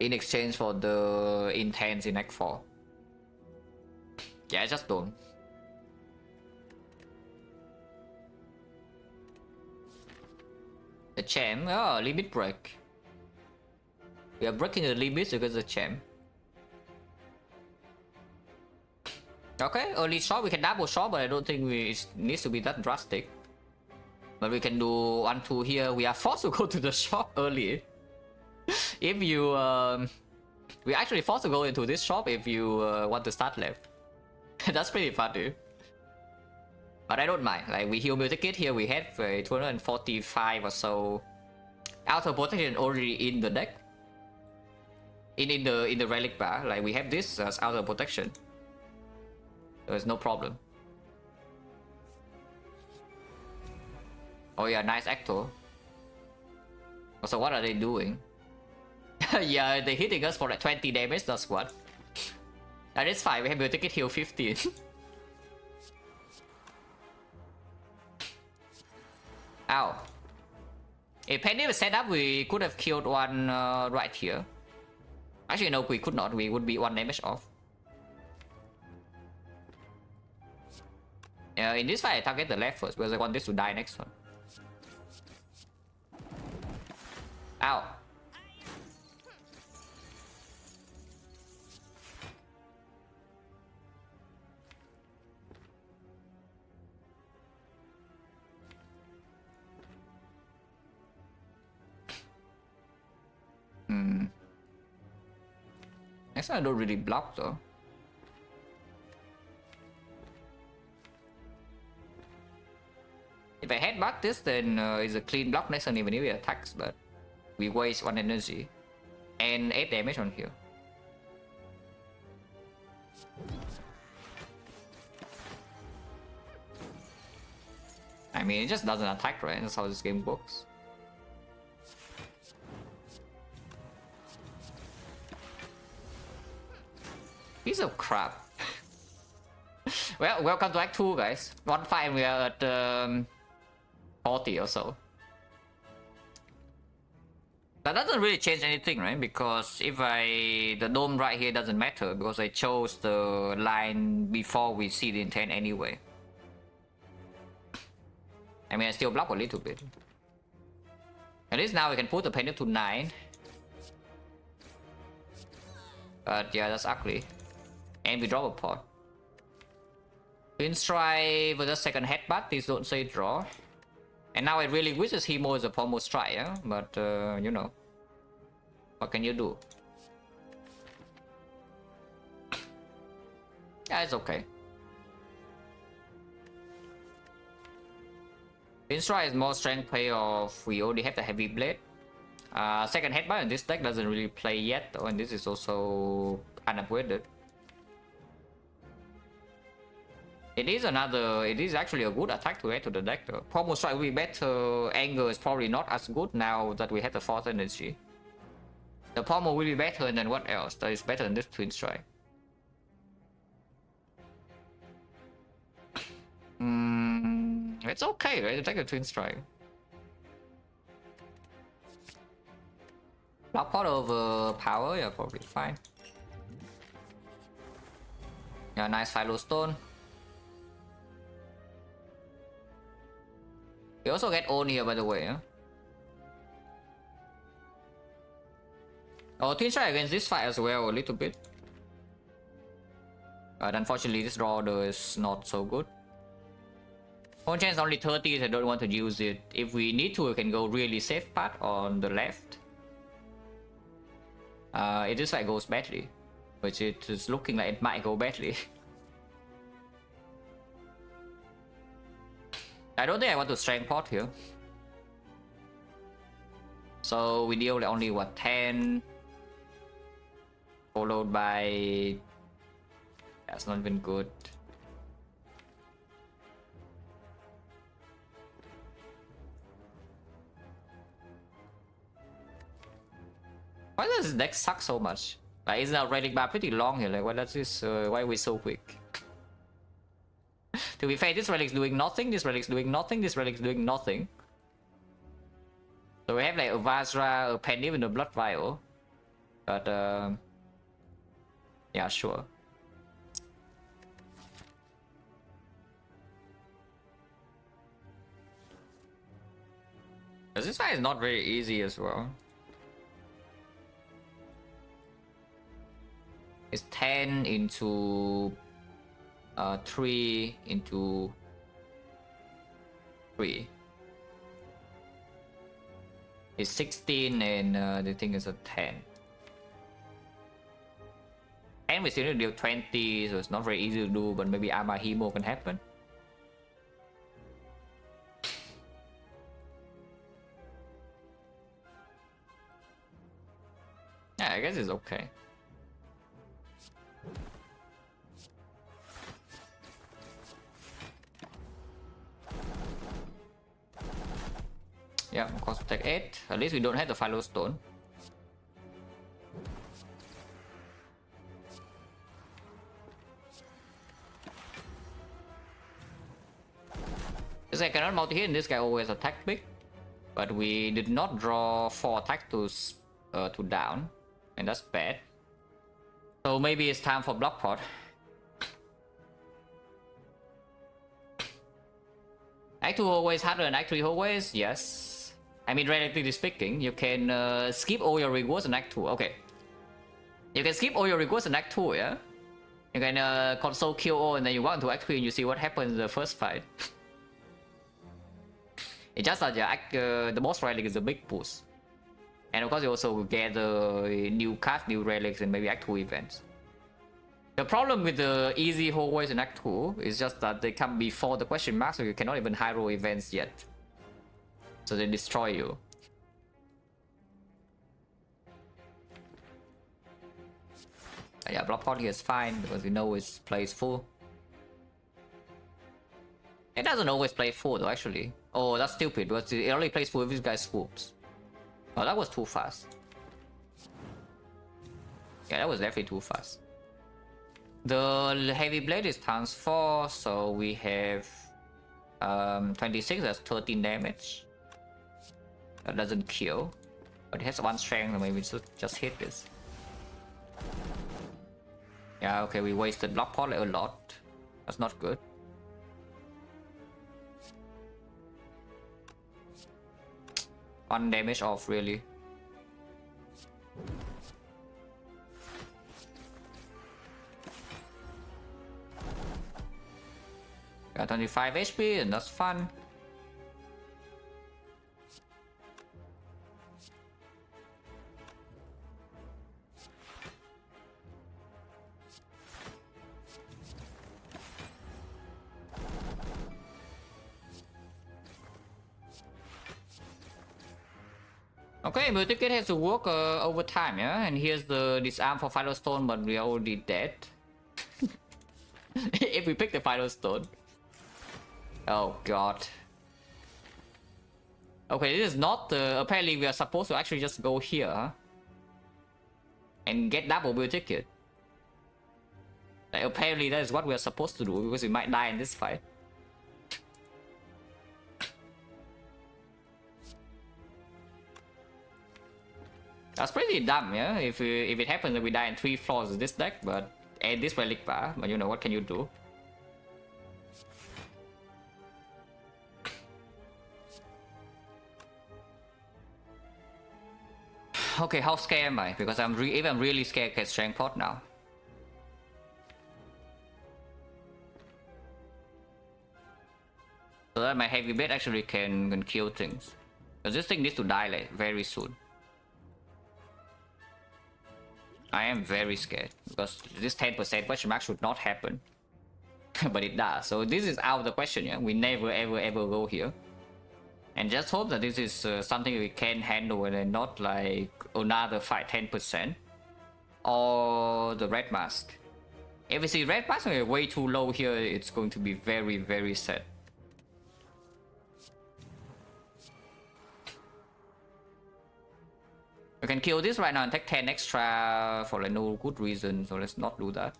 In exchange for the Intense in Act 4. Yeah, I just don't. The champ, oh, limit break. We are breaking the limits because of the champ. Okay, early shot, we can double shot, but I don't think it needs to be that drastic. But we can do 1-2 here. We are forced to go to the shop early. If you, we're actually forced to go into this shop if you want to start left. That's pretty funny. But I don't mind. Like we heal Build Ticket here, we have 245 or so Auto protection already in the deck. In the relic bar, like we have this as auto protection. There's no problem. Oh yeah, nice Acto. So what are they doing? Yeah, they're hitting us for like 20 damage, that's what. That is fine, we have to take it heal 15. Ow. If Penny was set up, we could have killed one right here. Actually, no, we could not. We would be 1 damage off. In this fight, I target the left first because I want this to die next one. Ow. Next one I don't really block though. If I headbutt this, then it's a clean block next turn even if it attacks, but we waste 1 energy and 8 damage on here. I mean, it just doesn't attack, right? That's how this game works. Piece of crap. Well, welcome to Act 2, guys. 1 fight and we are at 40 or so. That doesn't really change anything, right? Because if the dome right here doesn't matter because I chose the line before we see the intent anyway. I mean, I still block a little bit. At least now we can put the penny to 9. But yeah, that's ugly. And we drop a pot. Twin Strike with a second headbutt, please don't say draw. And now I really wish this Hemo is a pommel strike, yeah? But you know. What can you do? Yeah, it's okay. Twin Strike is more strength payoff. We already have the heavy blade. Second headbutt in this deck doesn't really play yet, though, and this is also unupgraded. It is actually a good attack to add to the deck though. Pommel strike will be better, anger is probably not as good now that we have the fourth energy. The pommel will be better, and then what else that is better than this twin strike? It's okay, right? Take a twin strike. Block pot over power, yeah, probably fine. Yeah, nice Philo Stone. We also get own here, by the way. Huh? Oh, twin strike against this fight as well, a little bit. But unfortunately, this draw is not so good. Home chance only 30, so I don't want to use it. If we need to, we can go really safe path on the left. If this fight goes badly, which it is looking like it might go badly. I don't think I want to strength pot here. So we deal only what, 10, followed by, that's not even good. Why does this deck suck so much? Like, isn't our relic bar pretty long here? Like, why does this? Why are we so quick? To be fair, this relic's doing nothing, this relic's doing nothing, this relic's doing nothing. So we have like a Vajra, a Penny, and a Blood Vial. But yeah, sure. Because this fight is not very easy as well. It's 10 into 3 into 3. It's 16 and the thing is a 10. And we still need to deal 20, so it's not very easy to do, but maybe Ama Hemo can happen. I guess it's okay. Yeah, of course, take 8. At least we don't have the Philo Stone. This guy cannot multi-hit, and this guy always attack big. But we did not draw 4 attack to down, and that's bad. So maybe it's time for block pot. Act 2 always harder than Act 3 always, yes. I mean, relatively speaking, you can skip all your rewards in Act 2. Okay. You can skip all your rewards in Act 2, yeah? You can console kill all, and then you walk into Act 3 and you see what happens in the first fight. It's just that the boss relic is a big boost. And of course you also get the new cards, new relics, and maybe Act 2 events. The problem with the easy hallways in Act 2 is just that they come before the question mark, so you cannot even high roll events yet. So they destroy you. Yeah, block pot here is fine because we know it plays full. It doesn't always play full though, actually. Oh, that's stupid, because it only plays full if this guy swoops. Oh, that was too fast. Yeah, that was definitely too fast. The heavy blade is times 4, so we have 26, that's 13 damage. That doesn't kill, but it has 1 strength, so maybe we should just hit this. Yeah, okay, we wasted block pot a lot. That's not good. One damage off, really. Got 25 HP, and that's fun. Okay, multi-ticket has to work over time, yeah? And here's the disarm for Philo Stone, but we are already dead. If we pick the Philo Stone. Oh god. Okay, this is not apparently we are supposed to actually just go here, huh? And get double multi-ticket. Like, apparently that is what we are supposed to do, because we might die in this fight. That's pretty dumb, yeah? If it happens that we die in 3 floors of this deck, but and this relic bar, but you know, what can you do? Okay, how scared am I? Because I'm really scared get strength pot now. So that my heavy blade actually can kill things. Because this thing needs to die like very soon. I am very scared because this 10% question mark should not happen. But it does. So this is out of the question, yeah? We never ever go here. And just hope that this is something we can handle and not like another fight 10%. Or the red mask. If we see red mask way too low here, it's going to be very sad. We can kill this right now and take 10 extra for like no good reason, so let's not do that.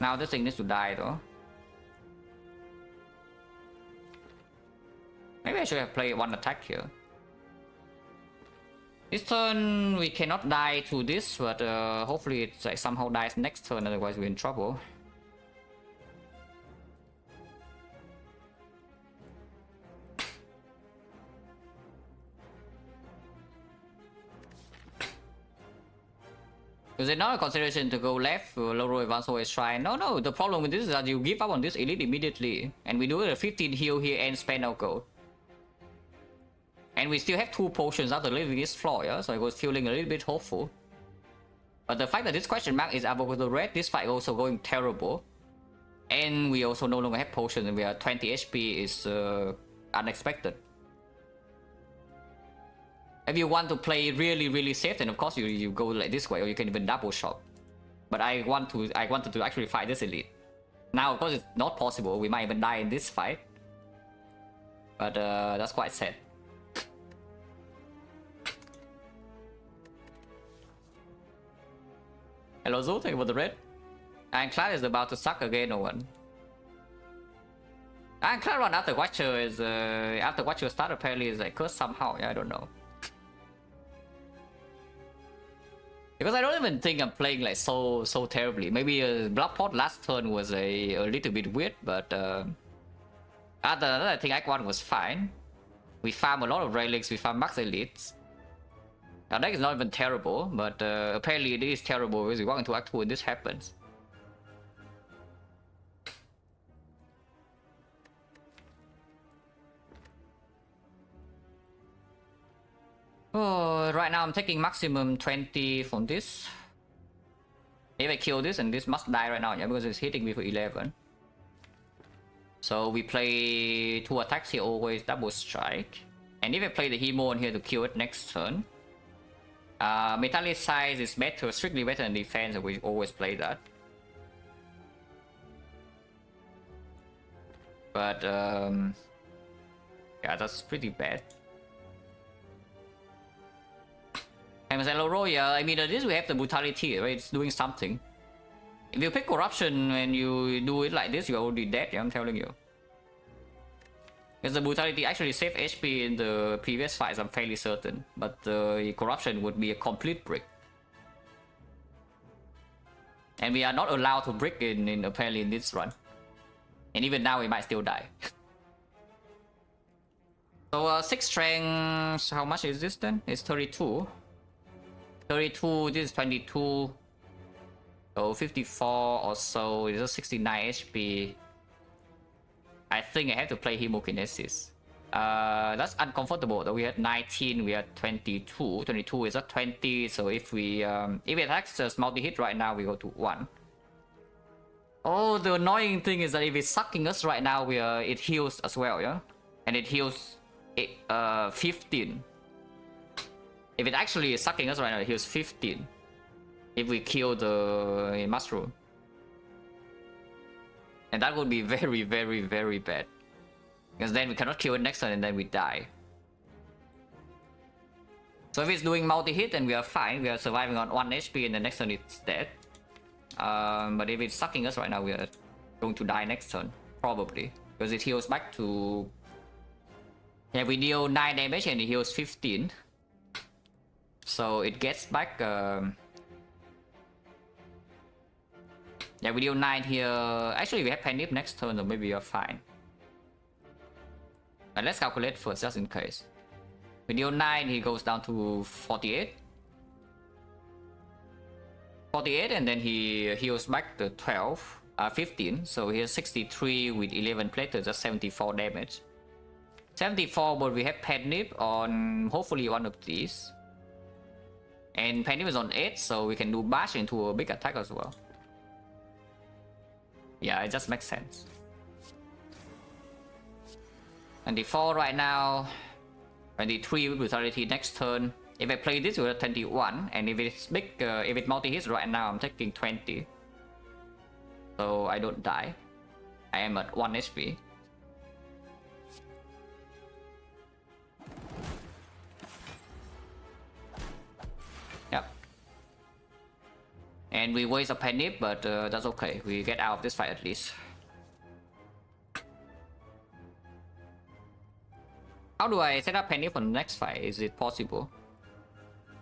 Now this thing needs to die though. Maybe I should have played 1 attack here. This turn we cannot die to this, but hopefully it like, somehow dies next turn, otherwise we're in trouble. Is it not a consideration to go left for low roll advance always try? No, the problem with this is that you give up on this elite immediately. And we do a 15 heal here and spend our gold. And we still have 2 potions after leaving this floor, yeah? So I was feeling a little bit hopeful. But the fact that this question mark is avocado red, this fight also going terrible. And we also no longer have potions and we are 20 HP is unexpected. If you want to play really safe, then of course you go like this way, or you can even double shot. But I wanted to actually fight this elite. Now, of course, it's not possible. We might even die in this fight. But that's quite sad. Hello, Zoo. Thank you for the red. Ironclad is about to suck again, or what? Ironclad run after Watcher is after Watcher start apparently is like cursed somehow. Yeah, I don't know. Because I don't even think I'm playing like so terribly. Maybe Bloodport last turn was a little bit weird, but other than that, I think Act 1 was fine. We farm a lot of relics, we farm max elites. Our deck is not even terrible, but apparently it is terrible because we walk into Act 2 and this happens. Oh, right now I'm taking maximum 20 from this. If I kill this, and this must die right now, yeah, because it's hitting me for 11. So we play 2 attacks here, always double strike. And if I play the Hemo on here to kill it next turn, metallic size is better, strictly better than defense, and we always play that. But yeah, that's pretty bad. And yeah, I mean, at least we have the brutality, right? It's doing something. If you pick corruption and you do it like this, you're already dead, yeah, I'm telling you. Because the brutality actually saved HP in the previous fights, I'm fairly certain. But the corruption would be a complete brick. And we are not allowed to brick in apparently in this run. And even now we might still die. So 6 strength, how much is this then? It's 32. 32, this is 22. So 54 or so, it's just 69 HP. I think I have to play Hemokinesis. That's uncomfortable though. We had 19, we had 22. 22 is at 20, so if it attacks us multi-hit right now, we go to 1. Oh, the annoying thing is that if it's sucking us right now, it heals as well, yeah? And it heals 15. If it actually is sucking us right now, it heals 15. If we kill the mushroom. And that would be very bad. Because then we cannot kill it next turn and then we die. So if it's doing multi-hit, then we are fine. We are surviving on 1 HP and the next turn it's dead. But if it's sucking us right now, we are going to die next turn. Probably. Because it heals back to... Yeah, we deal 9 damage and it heals 15. So it gets back... Yeah, we deal 9 here. Actually, we have Panic next turn, so maybe we are fine. But let's calculate first, just in case. We deal 9, he goes down to 48. 48, and then he heals back to 15. So he has 63 with 11 plated, just 74 damage. 74, but we have Panic on hopefully one of these. And Panic is on 8, so we can do bash into a big attack as well. Yeah, it just makes sense. 24 right now. 23 with brutality next turn. If I play this, we're at 21. And if it's big, if it multi-hits right now, I'm taking 20. So I don't die. I am at 1 HP. Yep. And we waste a panic, but that's okay. We get out of this fight at least. How do I set up panic for the next fight? Is it possible?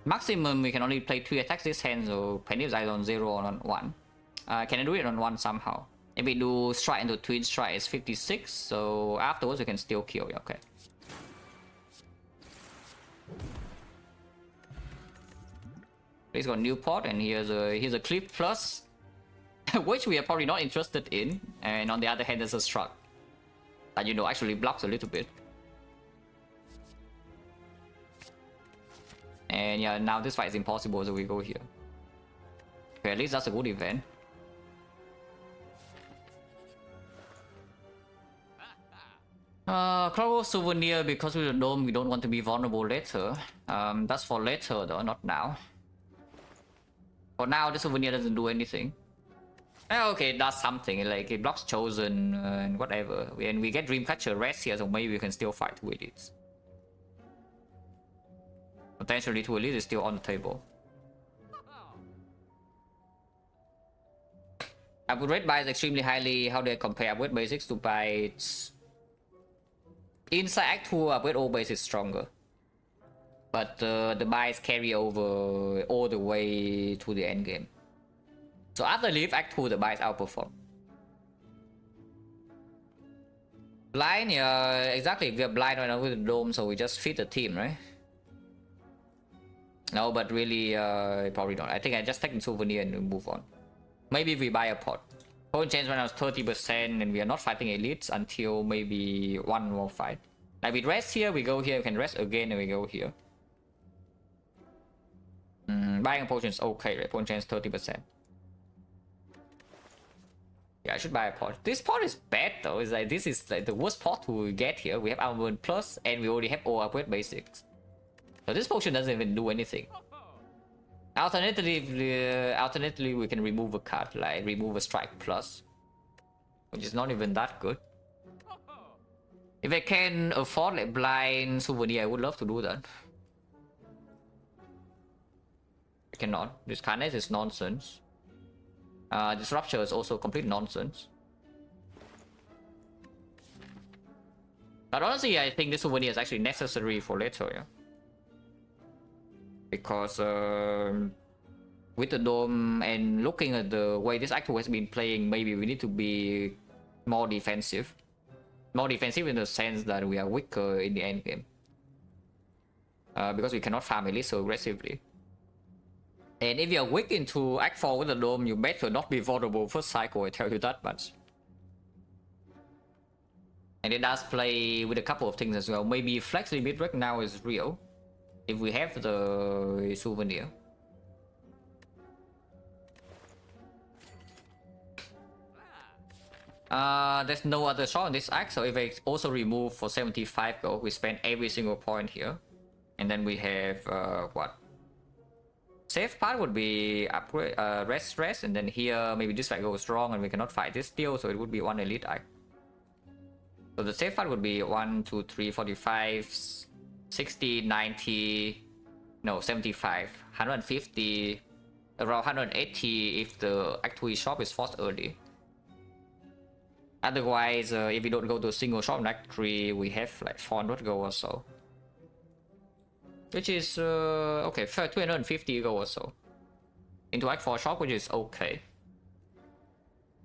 Maximum, we can only play 3 attacks this hand, so panic is either on 0 or on 1. Can I do it on 1 somehow? If we do strike into twin strike, it's 56, so afterwards we can still kill. Okay. He's got Newport, and here's a Cliff Plus, which we are probably not interested in. And on the other hand, there's a Struck that, you know, actually blocks a little bit. And yeah, now this fight is impossible, so we go here. Okay, at least that's a good event. Clockwork Souvenir, because with the dome we don't want to be vulnerable later. That's for later though, not now. For now, the souvenir doesn't do anything. Okay, it does something, like it blocks Chosen and whatever. And we get Dreamcatcher rest here, so maybe we can still fight 2 elites. Potentially 2 elites is still on the table. I would rate buys extremely highly. How do I compare upgrade basics to buys? Inside Act 2, upgrade all base is stronger. But the buys carry over all the way to the end game. So after leave Act 2, the buys outperform. Blind, yeah, exactly. We are blind right now with the dome, so we just feed the team, right? No, but really, probably not. I think I just take the souvenir and move on. Maybe we buy a pot. Point change right now is 30%, and we are not fighting elites until maybe one more fight. Like we rest here, we go here, we can rest again, and we go here. Buying a potion is okay, right? Point change 30%. Yeah, I should buy a pot. This pot is bad though. It's like this is like the worst pot to get here. We have armament plus, and we already have all upgrade basics. So this potion doesn't even do anything. Alternatively, we can remove a card, like remove a strike plus, which is not even that good. If I can afford like blind souvenir, I would love to do that. I cannot. This carnage is nonsense. Disruptor is also complete nonsense. But honestly, I think this souvenir is actually necessary for later, yeah. Because with the dome and looking at the way this actor has been playing, maybe we need to be more defensive. More defensive in the sense that we are weaker in the end game. Because we cannot farm elite so aggressively. And if you're weak into Act 4 with the dome, you better not be vulnerable first cycle, I tell you that much. And it does play with a couple of things as well. Maybe flex limit right now is real. If we have the souvenir. There's no other shot on this act, so if I also remove for 75 gold, we spend every single point here. And then we have, what? Safe part would be upgrade, rest, and then here maybe this fight goes wrong and we cannot fight this deal, so it would be 1 elite act. So the safe part would be 1, 2, 3, 45, 60, 90, no, 75, 150, around 180 if the Act 2 shop is forced early. Otherwise, if we don't go to a single shop in Act 3, we have like 400 gold or so. Which is, okay, 250 gold or so. Into Act 4 shop, which is okay.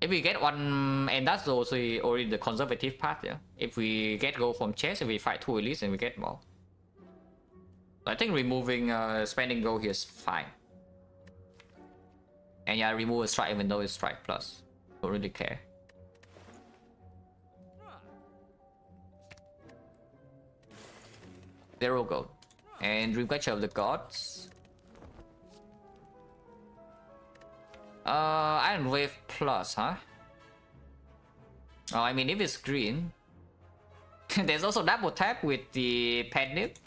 If we get one, and that's also already the conservative part, yeah. If we get gold from chest, if we fight 2 elites and we get more. I think removing, spending gold here is fine. And yeah, remove a strike even though it's strike plus. Don't really care. Zero gold. And Dreamcatcher of the Gods. Iron Wave plus, huh? Oh, I mean, if it's green. There's also double tap with the pet nip.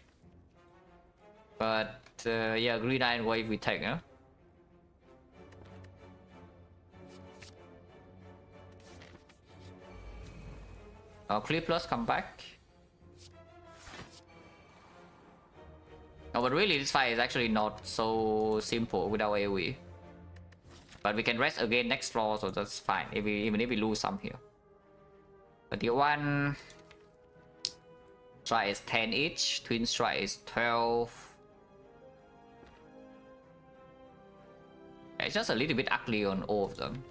But, yeah, green Iron Wave we take, huh? Clear plus, come back. Oh, but really, this fight is actually not so simple without AoE. But we can rest again next floor, so that's fine. Even if we lose some here. But the one strike is 10 each, twin strike is 12. It's just a little bit ugly on all of them.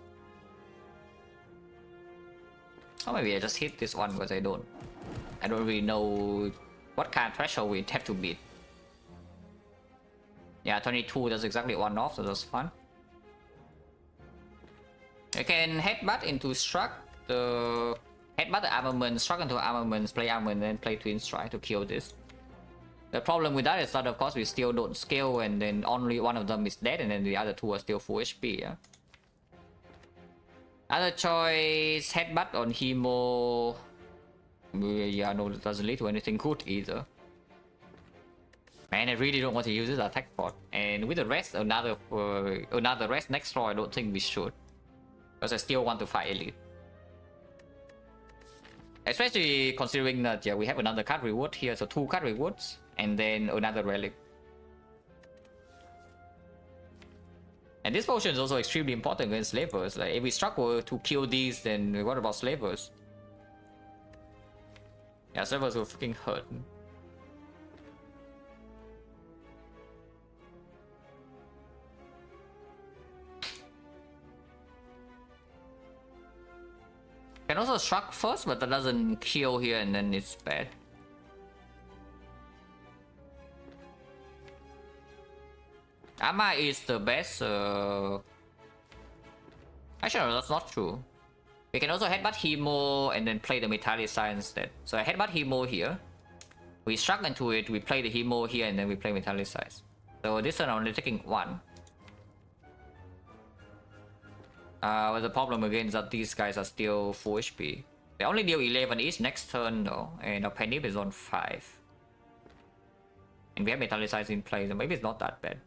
Or maybe I just hit this one because I don't really know what kind of threshold we have to beat. Yeah, 22, that's exactly one off, so that's fun. I can headbutt into struck, headbutt the armament, struck into armaments, play armament, and then play twin strike to kill this. The problem with that is that of course we still don't scale, and then only one of them is dead, and then the other two are still full HP, yeah. Other choice, headbutt on Hemo. Yeah, no, it doesn't lead to anything good either. Man, I really don't want to use this attack pod. And with the rest, another rest next draw, I don't think we should. Because I still want to fight elite. Especially considering that, yeah, we have another card reward here, so 2 card rewards, and then another relic. And this potion is also extremely important against slavers. Like, if we struggle to kill these, then what about slavers? Yeah, slavers will freaking hurt. Can also struck first, but that doesn't kill here, and then it's bad. Amma is the best. Actually, no, that's not true. We can also headbutt Hemo and then play the Metallicize instead. So I headbutt Hemo here. We struck into it, we play the Hemo here, and then we play Metallicize. So this turn I'm only taking 1. But the problem again is that these guys are still full HP. They only deal 11 each next turn though, and our Penny is on 5. And we have Metallicize in play, so maybe it's not that bad.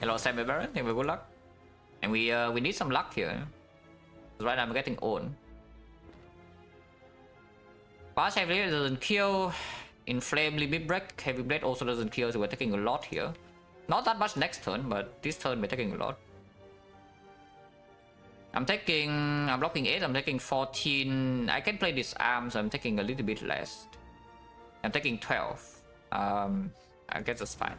Hello, Sammy Baron. Thank you for good luck. And we need some luck here. Right now I'm getting owned. Fast Heavy Blade doesn't kill. Inflame Limit Break. Heavy Blade also doesn't kill, so we're taking a lot here. Not that much next turn, but this turn we're taking a lot. I'm blocking 8, I'm taking 14. I can play this arm, so I'm taking a little bit less. I'm taking 12. I guess that's fine.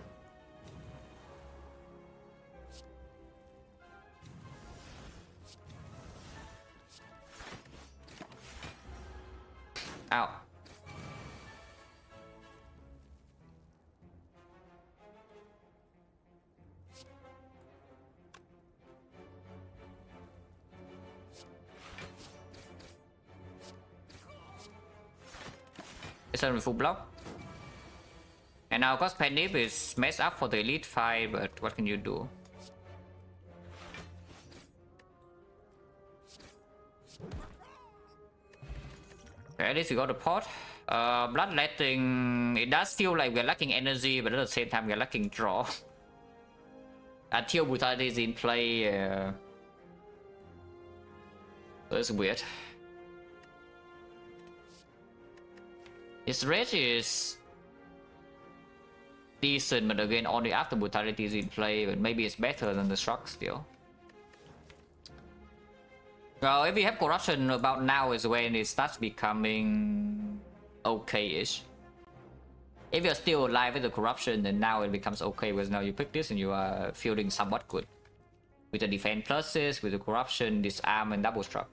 Ow. It's a full block. And now, of course, Penip is messed up for the elite fight, but what can you do? Okay, at least we got a pot. Bloodletting, it does feel like we're lacking energy, but at the same time we're lacking draw. Until Brutality is in play, so it's weird. His rage is decent, but again only after Brutality is in play, but maybe it's better than the Struck still. Well, if we have Corruption, about now is when it starts becoming okay-ish. If you're still alive with the Corruption, then now it becomes okay, because now you pick this and you are feeling somewhat good. With the defense pluses, with the Corruption, disarm, and double struck.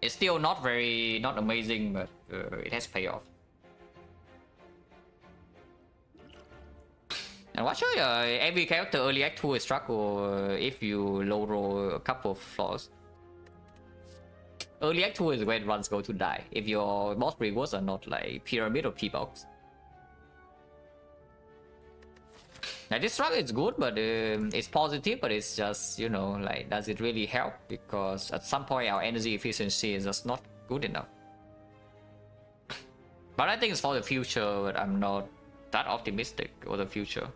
It's still not amazing, but it has payoff. And watch out, every character early act 2 is struggle if you low roll a couple of flaws. Early act 2 is when runs go to die, if your boss rewards are not like pyramid or P-box. Now this struggle is good, but it's positive, but it's just, you know, like, does it really help? Because at some point our energy efficiency is just not good enough. But I think it's for the future, but I'm not that optimistic for the future.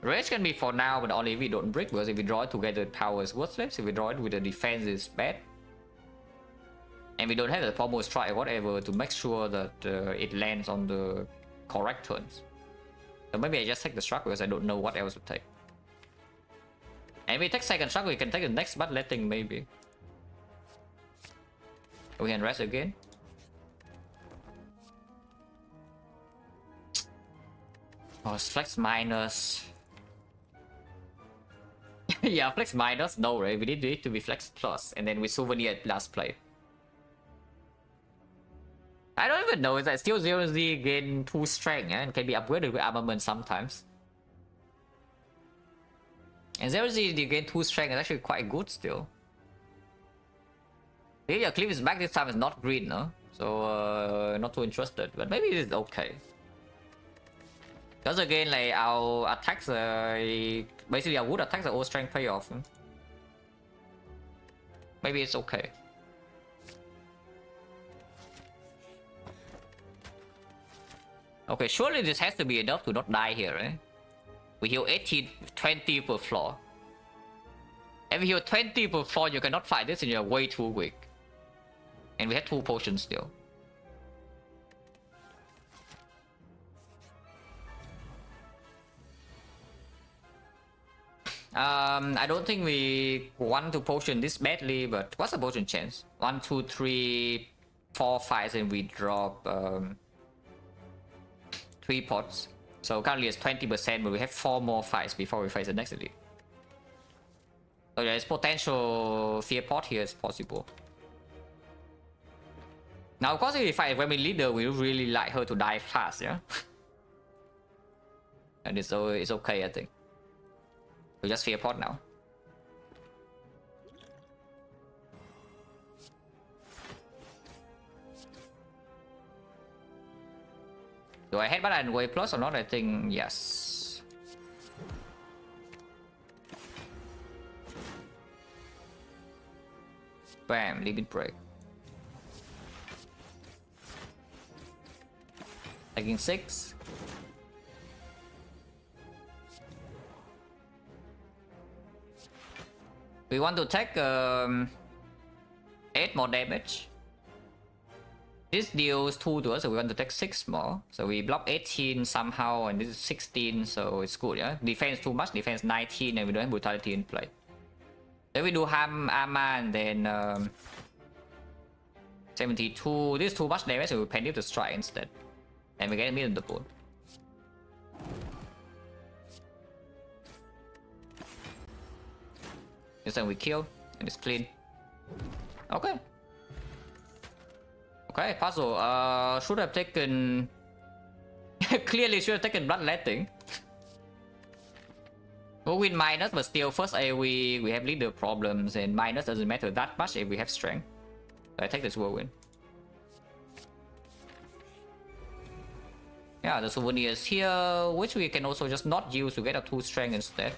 Rage can be for now, but only if we don't break, because if we draw it together, power is worthless. If we draw it with the defense, it's bad. And we don't have the pommel strike or whatever to make sure that it lands on the correct turns. So maybe I just take the struck because I don't know what else to take. And if we take second struck, we can take the next bloodletting maybe. We can rest again. Oh, it's flex minus. Yeah, flex minus, no, right? We need it to be flex plus, and then we souvenir at last play. I don't even know, is that still 0Z gain 2 strength and can be upgraded with armament sometimes. And 0Z gain 2 strength is actually quite good still. Maybe your clip is back this time is not green, no? So not too interested, but maybe it's okay. Because again, like our attacks, basically our wood attacks are all strength payoff. Maybe it's okay. Okay, surely this has to be enough to not die here, eh? We heal 18, 20 per floor. If you heal 20 per floor, you cannot fight this and you're way too weak. And we have 2 potions still. I don't think we want to potion this badly, but what's the potion chance? 1, 2, 3, 4 fights and we drop 3 pots. So currently it's 20%, but we have 4 more fights before we face the next elite. So there's potential fear pot here is possible. Now of course if we fight Women leader, we really like her to die fast, yeah? And it's okay, I think. We just fear pot now. Do I headbutt and wave plus or not? I think yes. Bam, limit break. Taking 6. We want to take 8 more damage. This deals 2 to us, so we want to take 6 more. So we block 18 somehow, and this is 16, so it's good, yeah? Defense too much, defense 19, and we don't have brutality in play. Then we do harm armor, and then 72. This is too much damage, so we penny to strike instead. And we get mid in the pool. This time we kill, and it's clean. Okay. Okay, puzzle. Should have taken... Clearly should have taken bloodletting. We'll win minus, but still, first AoE, we have leader problems, and minus doesn't matter that much if we have strength. So I take this whirlwind. Yeah, the souvenirs here, which we can also just not use to get a 2 strength instead.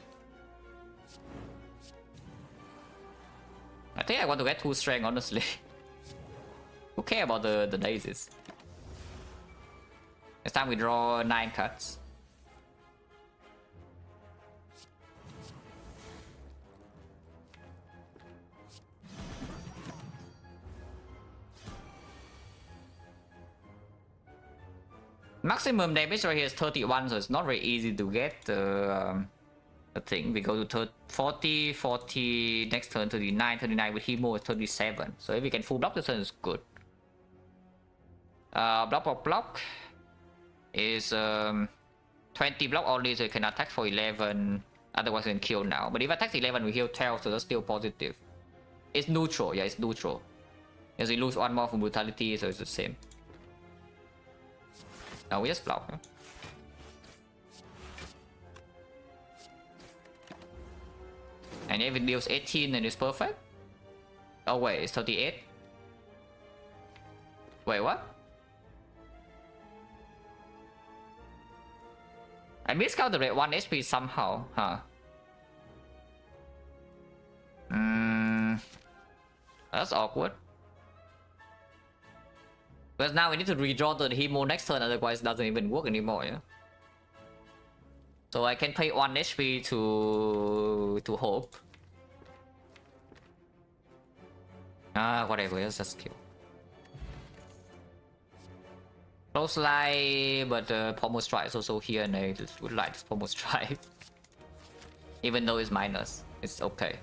I think I want to get 2 strength, honestly. Who cares about the daisies? Next time we draw 9 cards. Maximum damage right here is 31, so it's not very easy to get the thing. We go to 40, 40, next turn 39, 39 with Hemo is 37. So if we can full block this turn, it's good. Block is 20 block only, so you can attack for 11. Otherwise, you can kill now. But if attack 11, we heal 12, so that's still positive. It's neutral, yeah, it's neutral. As we lose 1 more from brutality, so it's the same. Now we just block. Huh? And if it deals 18, then it's perfect. Oh wait, it's 38. Wait, what? I miscalculated 1 HP somehow, huh? That's awkward. Because now we need to redraw the Hemo next turn, otherwise it doesn't even work anymore, yeah? So I can pay 1 HP to hope. Whatever, let's just kill. Close line, but Pommel Strike is also here, and I would like this Pommel Strike. Even though it's minus, it's okay.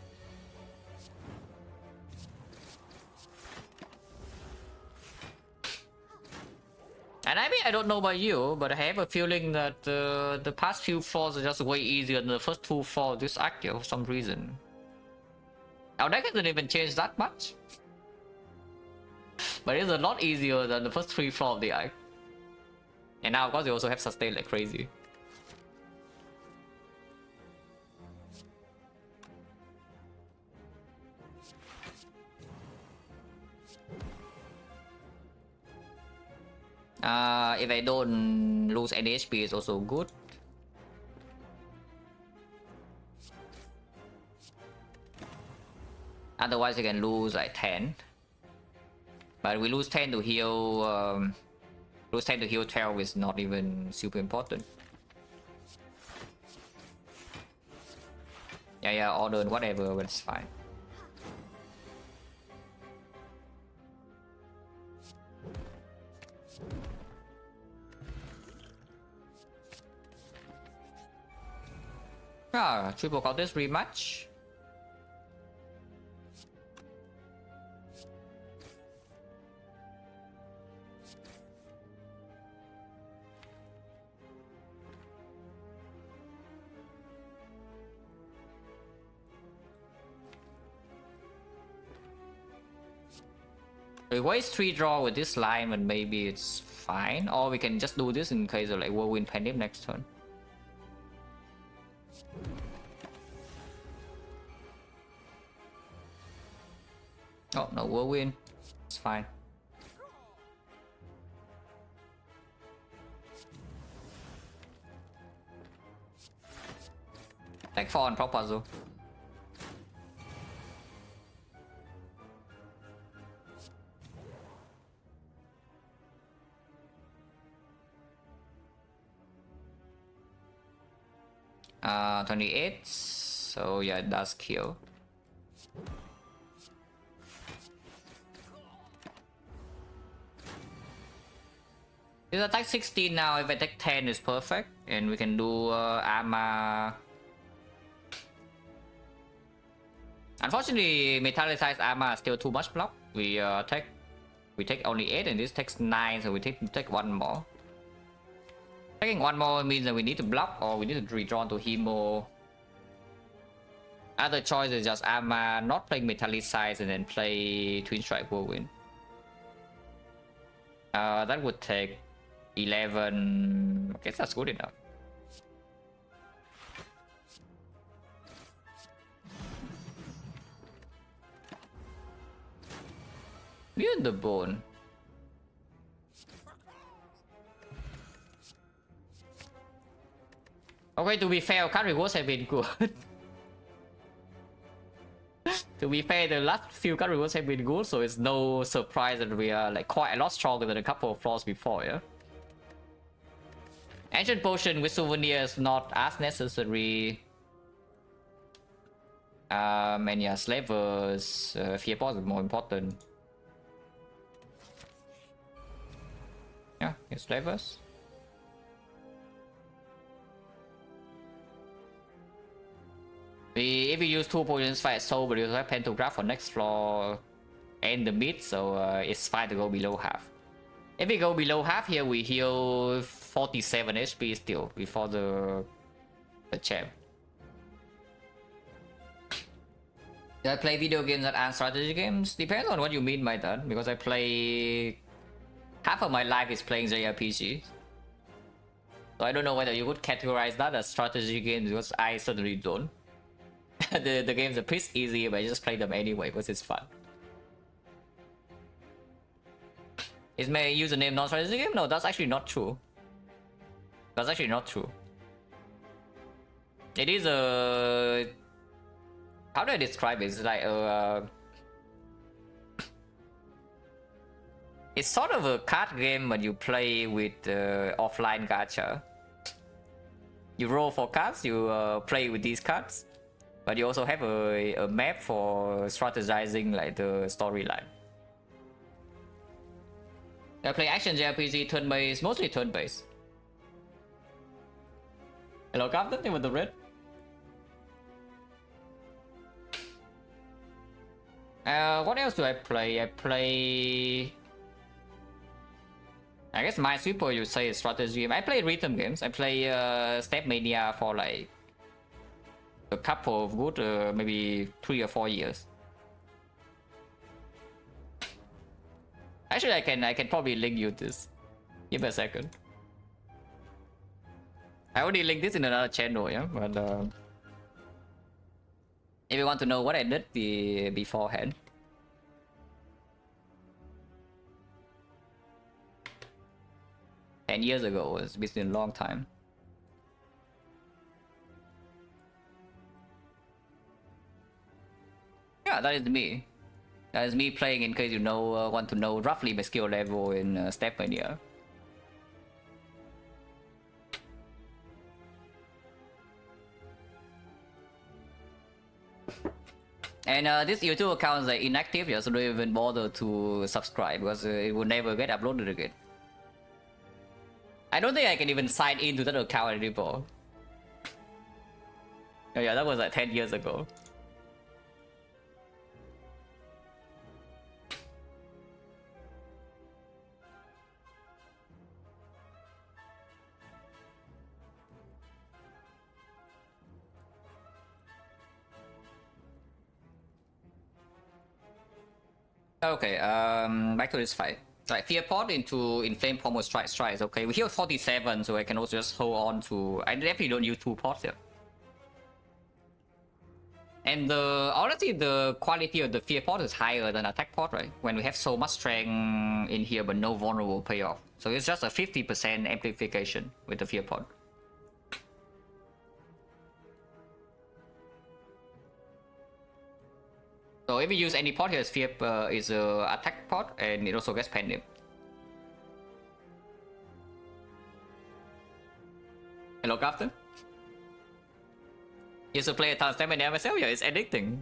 And I mean, I don't know about you, but I have a feeling that the past few floors are just way easier than the first 2 floors this arc for some reason. Our deck hasn't even changed that much. But it's a lot easier than the first 3 floors of the arc. And now of course we also have sustain like crazy. If I don't lose any HP, it's also good. Otherwise, you can lose like 10. But we lose 10 to heal. Lose 10 to heal 12 is not even super important. Yeah, order whatever, but it's fine. Triple Countess rematch. We waste 3 draw with this line, but maybe it's fine. Or we can just do this in case of like Whirlwind Pandemic next turn. Oh, no Whirlwind. It's fine. Take 4 on Proposal. Uh, 28. So yeah, it does kill. This attack 16 now. If I take 10, is perfect, and we can do armor. Unfortunately, metallized armor is still too much block. We take only 8, and this takes 9, so we take 1 more. Taking 1 more means that we need to block, or we need to redraw to Hemo. Other choice is just armor, not playing metallized, and then play Twin Strike Whirlwind. That would take 11. I guess that's good enough. Build the bone. Okay, to be fair, card rewards have been good. To be fair, the last few card rewards have been good, so it's no surprise that we are like quite a lot stronger than a couple of floors before, yeah? Ancient Potion with souvenirs not as necessary. And yeah, Slavers, Fear Pause is more important. Yeah, it's Slavers. If we use 2 potions fight soul, but you have Pantograph for next floor and the mid, so it's fine to go below half. If we go below half here, we heal 47 HP still before the champ. Do I play video games and strategy games? Depends on what you mean by that, because I play... half of my life is playing JRPG. So I don't know whether you would categorize that as strategy games, because I certainly don't. the games are pretty easy, but I just play them anyway because it's fun. Is my username non-strategy game? No, that's actually not true. That's actually not true. It is a... how do I describe it? It's like a... it's sort of a card game, but you play with offline gacha. You roll for cards, you play with these cards. But you also have a map for strategizing like the storyline. I play action JRPG turn-based, mostly turn-based. Hello Captain, with the red. What else do I play? I play... I guess my super you say is strategy game. I play rhythm games. I play Step Mania for like a couple of good, maybe 3 or 4 years. Actually, I can probably link you this. Give me a second. I already linked this in another channel, yeah. But if you want to know what I did beforehand, $10 years ago, it's been a long time. Yeah, Yeah, that is me. That is me playing in case you know want to know roughly my skill level in Stepmania. And this YouTube account is inactive, so don't even bother to subscribe because it will never get uploaded again. I don't think I can even sign into that account anymore. Oh yeah, that was like 10 years ago. Okay, back to this fight. Right, Fear Pot into Inflame Pommel Strike is okay. We heal 47, so I can also just hold on to... I definitely don't use 2 pots here. And honestly, the quality of the Fear Pot is higher than Attack Pot, right? When we have so much strength in here, but no vulnerable payoff. So it's just a 50% amplification with the Fear Pot. So if we use any pot here, Fear is a Attack Pot, and it also gets Panic. Hello, Captain. Used to play a ton of stamina myself, yeah, it's addicting.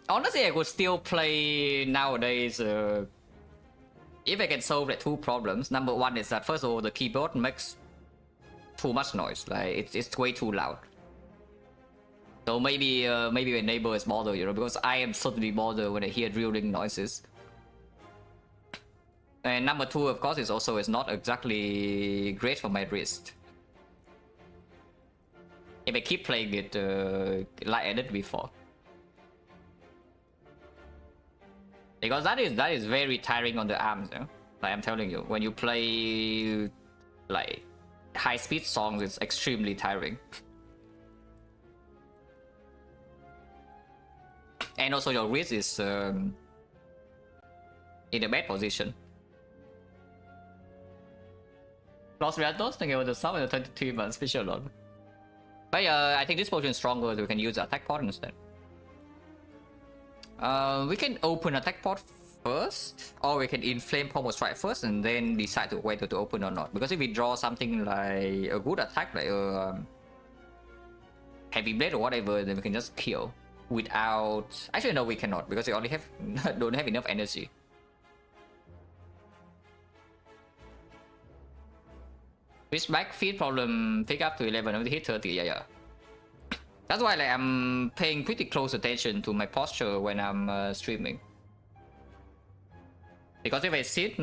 Honestly, I could still play nowadays if I can solve like 2 problems. Number one is that first of all, the keyboard makes too much noise, like it's way too loud. So maybe my neighbor is bothered, you know, because I am certainly bothered when I hear drilling noises. And number 2, of course, is also it's not exactly great for my wrist. If I keep playing it like I did before. Because that is very tiring on the arms, you know? Like I'm telling you, when you play like high-speed songs, it's extremely tiring. And also your wrist is in a bad position. Lost Riatos, thank you for the sub and the 22 months, special lot. But I think this potion is stronger, so we can use Attack Pot instead. We can open Attack Pot first, or we can Inflame Pommel Strike first and then decide to whether to open or not. Because if we draw something like a good attack, like a Heavy Blade or whatever, then we can just kill without... Actually, no, we cannot, because we only have don't have enough energy. Which back feed problem pick up to 11 and hit 30, yeah. That's why like, I'm paying pretty close attention to my posture when I'm streaming. Because if I sit,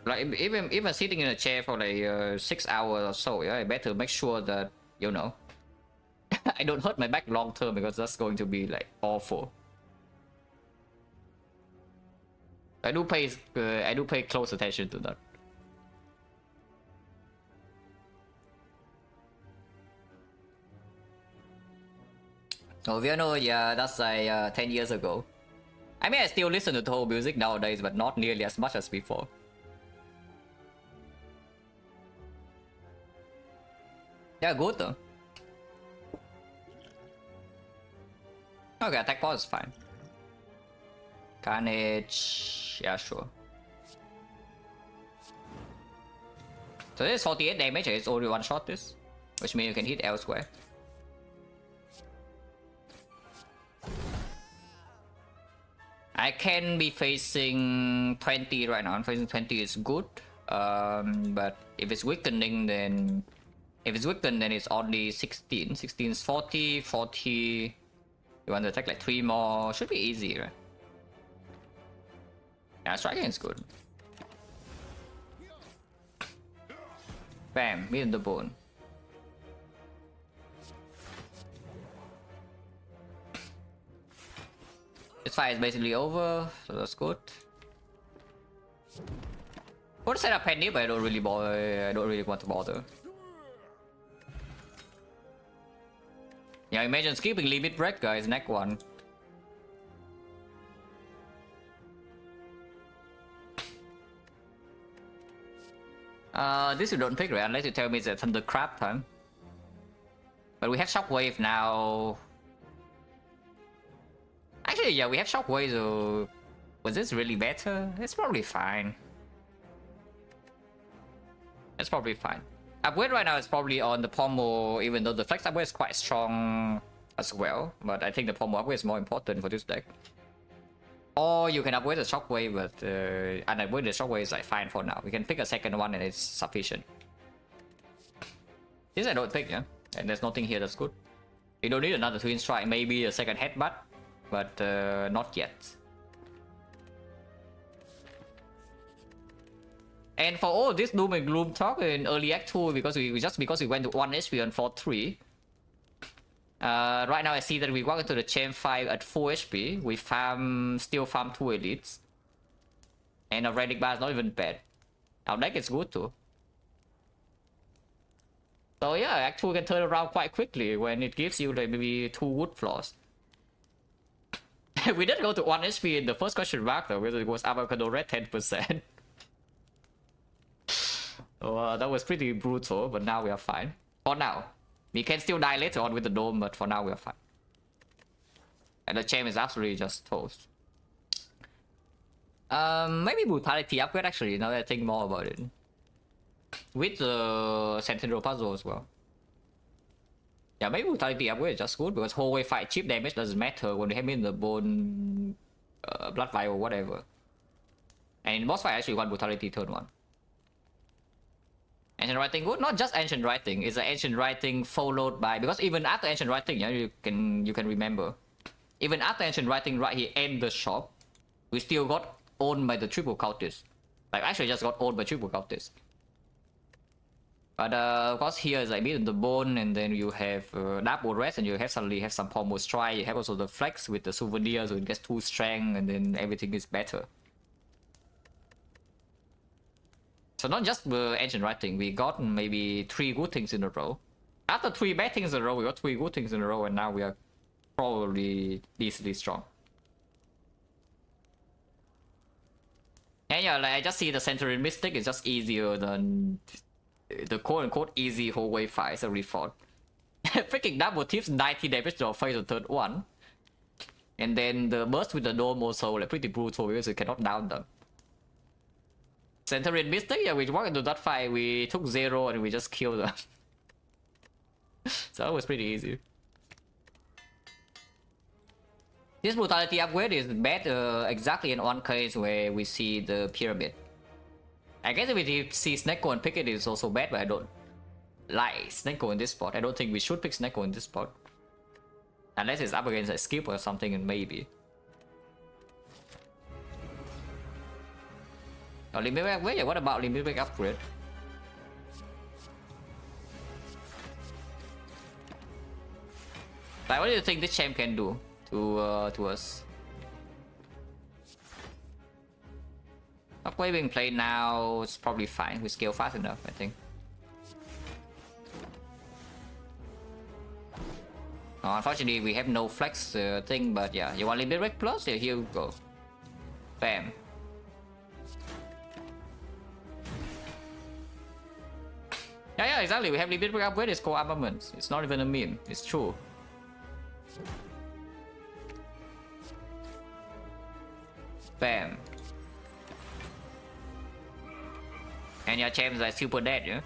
like even sitting in a chair for like 6 hours or so, yeah, I better make sure that, you know, I don't hurt my back long term, because that's going to be like awful. I do pay close attention to that. Oh, Viano, yeah, that's like 10 years ago. I mean, I still listen to the whole music nowadays, but not nearly as much as before. Yeah, good though. Okay, attack pause is fine. Carnage, yeah, sure. So this is 48 damage, it's only one shot this, which means you can hit elsewhere. I can be facing 20 right now. I'm facing 20 is good, but if it's weakening, then it's only 16. 16 is 40, 40. You want to attack like 3 more? Should be easy, right? Yeah, striking is good. Bam, me in the bone. This fight is basically over, so that's good. I would set up Penny, but I don't really want to bother. Yeah, imagine skipping limit break, guys. Next one. This you don't pick, right? Unless you tell me it's a Thundercrab time. But we have Shockwave now. Actually, yeah, we have Shockwave, so was this really better? It's probably fine. It's probably fine. Upgrade right now is probably on the pommel, even though the flex upgrade is quite strong as well. But I think the pommel upgrade is more important for this deck. Or you can upgrade the Shockwave, but unupgrade the Shockwave is like fine for now. We can pick a second one and it's sufficient. This I don't pick, yeah. And there's nothing here that's good. You don't need another Twin Strike, maybe a second Headbutt, but not yet. And for all this doom and gloom talk in early Act 2, because we went to 1 HP on floor 3, right now I see that we walk into the Chain 5 at full HP. We still farm 2 elites. And our Relic Bar is not even bad. Our deck is good too. So yeah, Act 2 can turn around quite quickly when it gives you like maybe 2 wood floors. We did go to 1 HP in the first question mark though, because it was Avocado Red 10%. So that was pretty brutal, but now we are fine. For now. We can still die later on with the dome, but for now we are fine. And the chain is absolutely just toast. Maybe Brutality upgrade actually, now that I think more about it. With the Sentinel puzzle as well. Yeah, maybe Brutality upgrade is just good, because whole way fight chip damage doesn't matter when we have in the bone, blood vial or whatever. And in boss fight actually want Brutality turn 1. Ancient Writing good? Not just Ancient Writing, it's an Ancient Writing followed by, because even after Ancient Writing, yeah, you can remember. Even after Ancient Writing right here in the shop, we still got owned by the triple cultist. Like actually just got owned by triple cultist. But of course here is like beat in the bone, and then you have double rest, and you have suddenly have some pommel strike. You have also the flex with the souvenir, so it gets 2 strength, and then everything is better. So not just the Ancient Writing, we got maybe 3 good things in a row. After 3 bad things in a row, we got 3 good things in a row, and now we are probably decently strong. And yeah, like I just see the Centurion Mystic is just easier than the quote-unquote easy whole wave fight as a refort. Freaking double tips 90 damage to our face on turn 1. And then the burst with the dome also like pretty brutal because you cannot down them. Centurion Mystic, yeah, we walked into that fight, we took 0 and we just killed them. So that was pretty easy. This Brutality upgrade is bad exactly in one case where we see the pyramid. I guess if we see Snecko and pick it is also bad, but I don't like Snecko in this spot. I don't think we should pick Snecko in this spot. Unless it's up against a skip or something, and maybe. Oh, limit break upgrade? Yeah, what about limit break upgrade? Like, what do you think this champ can do to us? Upgrade being played now, it's probably fine. We scale fast enough, I think. Oh, unfortunately, we have no flex thing, but yeah, you want limit break plus? Yeah, here we go. Bam. Yeah, exactly. We have limit break upgrade. It's called armaments. It's not even a meme. It's true. Bam. And your champs are super dead, yeah?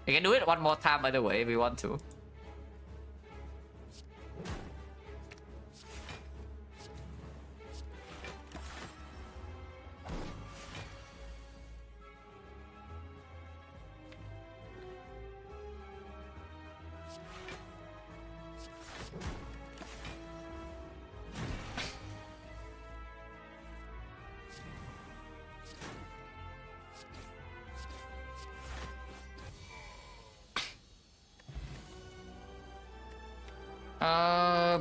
We can do it one more time, by the way, if we want to.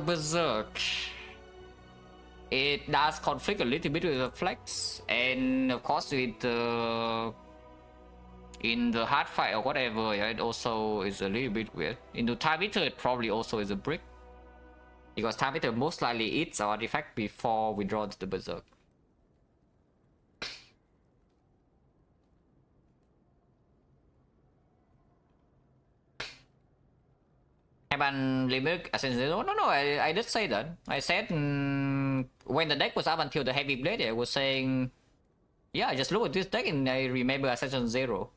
Berserk. It does conflict a little bit with the flex, and of course with in the hard fight or whatever, yeah, it also is a little bit weird. Into Time Eater, it probably also is a brick, because Time Eater most likely eats our artifact before we draw to the Berserk. ban limit Ascension 0. No, I did say that. I said when the deck was up until the Heavy Blade, I was saying, yeah, I just look at this deck and I remember Ascension 0.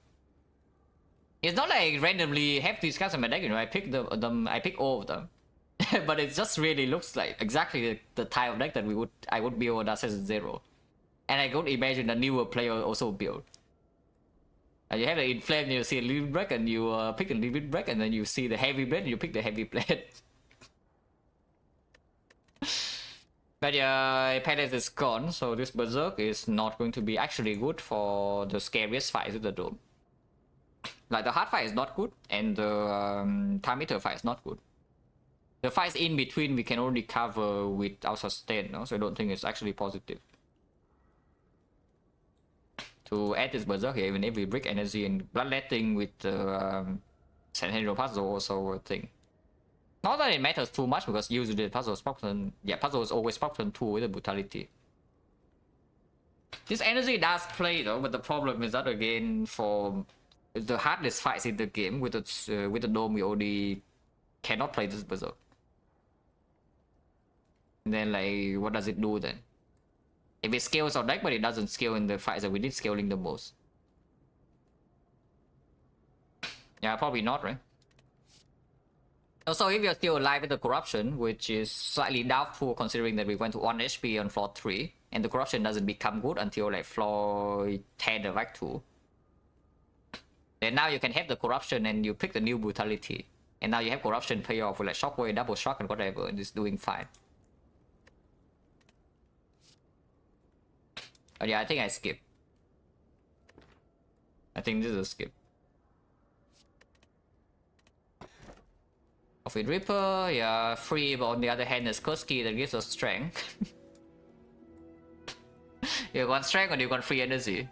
It's not like I randomly have these cards in my deck, you know, I pick them, I pick all of them. But it just really looks like exactly the type of deck that I would build on Ascension 0. And I could imagine a newer player also build. And you have the Inflame, you see a Limit Break, and you pick a Limit Break, and then you see the Heavy Blade, and you pick the Heavy Blade. But yeah, Palace is gone, so this Berserk is not going to be actually good for the scariest fights with the Dome. Like the hard fight is not good, and the Time Eater fight is not good. The fights in between we can only cover with our sustain, no? So I don't think it's actually positive. To add this Berserk here, even if we break energy and bloodletting with the Centennial Puzzle also a thing. Not that it matters too much because usually the puzzle is spoken. Yeah, puzzle is always spoken too with the brutality. This energy does play though, but the problem is that again for the hardest fights in the game with the Dome we already cannot play this Berserk. And then like what does it do then? If it scales our deck but it doesn't scale in the fights that we need scaling the most. Yeah, probably not, right? Also, if you're still alive with the corruption, which is slightly doubtful considering that we went to 1 HP on floor 3, and the corruption doesn't become good until like floor 10 or like 2. Then now you can have the corruption and you pick the new brutality. And now you have corruption pay off with like shockwave, double shock and whatever, and it's doing fine. Oh yeah, I think I skip. I think this is a skip. Offit Reaper, yeah, free, but on the other hand, there's Kurski that gives us strength. You want strength or do you want free energy?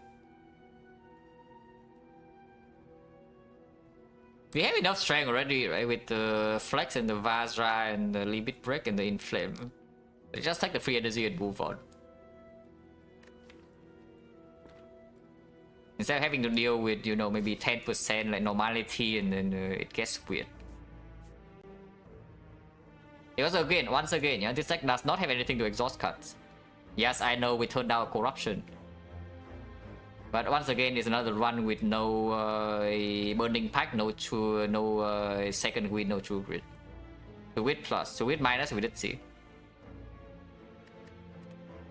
We have enough strength already, right? With the Flex and the Vajra and the Limit Break and the Inflame. We just take the free energy and move on. Instead of having to deal with, you know, maybe 10% like normality and then it gets weird. Because again, once again, yeah, this deck does not have anything to exhaust cards. Yes, I know we turned out corruption. But once again, it's another run with no burning pack, no second grid, no true grid. So with plus, so with minus, we did see.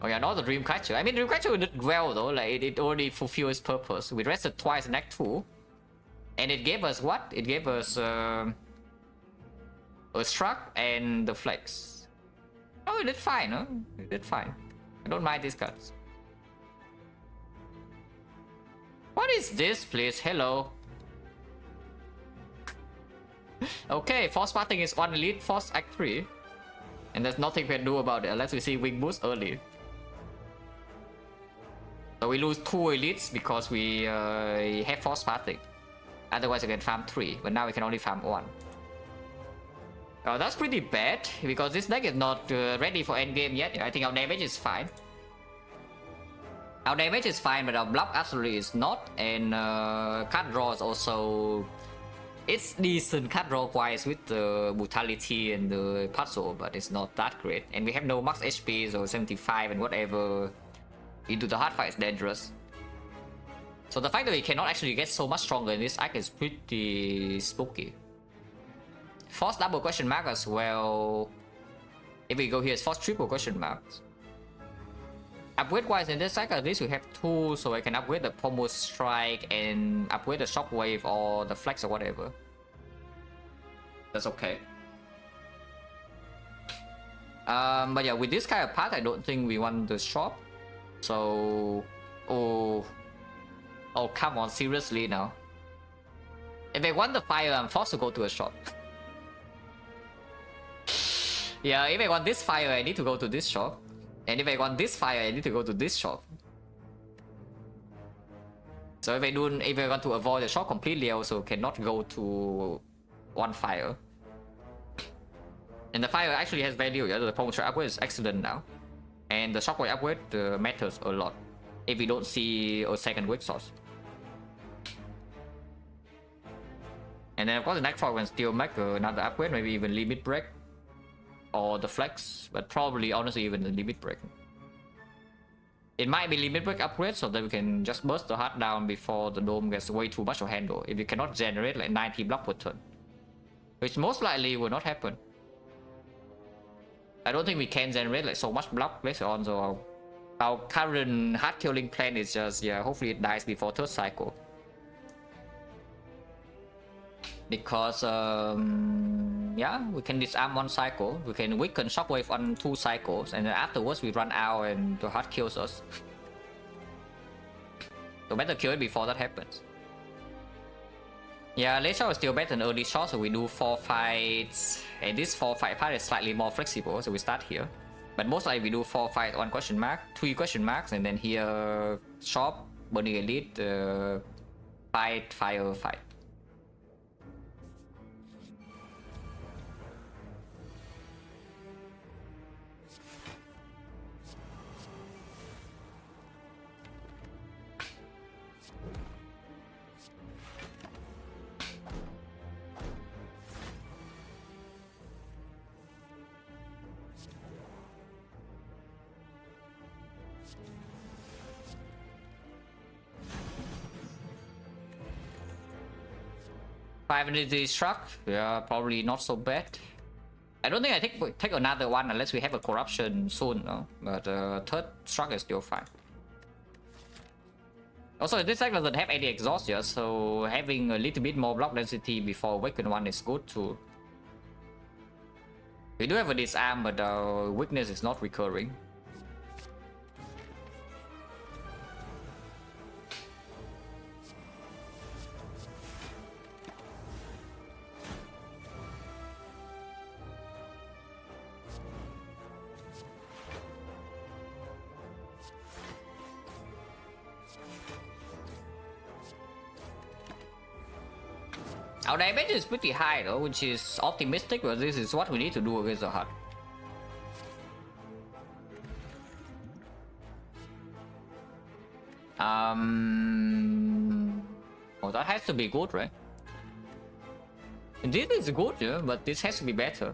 Oh yeah, not the Dreamcatcher. I mean, Dreamcatcher did well though, like it already fulfilled its purpose. We rested twice in Act 2. And it gave us what? It gave us a Struck and the Flex. Oh, it did fine, huh? It did fine. I don't mind these cards. What is this, please? Hello. Okay, Force Parting is 1 elite, Force Act 3. And there's nothing we can do about it unless we see Wing Boost early. So we lose 2 elites because we have Force Parting. Otherwise we can farm 3, but now we can only farm 1. Oh, that's pretty bad, because this deck is not ready for endgame yet. I think our damage is fine. Our damage is fine, but our block absolutely is not. And card draw is also... It's decent card draw wise with the brutality and the puzzle, but it's not that great. And we have no max HP, so 75 and whatever into the hard fight is dangerous. So the fact that we cannot actually get so much stronger in this act is pretty spooky. Force double question mark as well. If we go here, it's force triple question marks. Upgrade wise in this deck, at least we have 2, so I can upgrade the Pommel Strike and upgrade the Shockwave or the Flex or whatever. That's okay. But yeah, with this kind of path, I don't think we want the shop. So, oh, come on, seriously now. If I want the fire, I'm forced to go to a shop. Yeah, if I want this fire, I need to go to this shop. And if I want this fire, I need to go to this shop. So if I want to avoid the shop completely, I also cannot go to one fire. And the fire actually has value. Yeah, the Pommel Strike upgrade is excellent now. And the Shockwave upgrade matters a lot if we don't see a second weak source. And then of course the next part we can still make another upgrade, maybe even limit break or the flex, but probably honestly even the limit break. It might be limit break upgrade so that we can just burst the heart down before the dome gets way too much to handle if we cannot generate like 90 block per turn, which most likely will not happen. I don't think we can generate like so much block later on, so our current hard killing plan is just, yeah, hopefully it dies before third cycle. Because yeah, we can disarm one cycle, we can weaken shockwave on 2 cycles, and then afterwards we run out and the hard kills us. So better kill it before that happens. Yeah, late shot is still better than early shot, so we do 4 fights, and this 4 fight part is slightly more flexible, so we start here. But most likely we do 4 fights, 1 question mark, 3 question marks, and then here shop, burning elite, fight, fire, fight. Five energy struck, yeah, probably not so bad. I don't think I take another one unless we have a corruption soon, no? But third struck is still fine. Also, this deck doesn't have any exhaust yet, so having a little bit more block density before awaken one is good too. We do have a disarm, but our weakness is not recurring. Our damage is pretty high though, which is optimistic, but this is what we need to do against the heart. Oh, that has to be good, right? This is good, yeah, but this has to be better.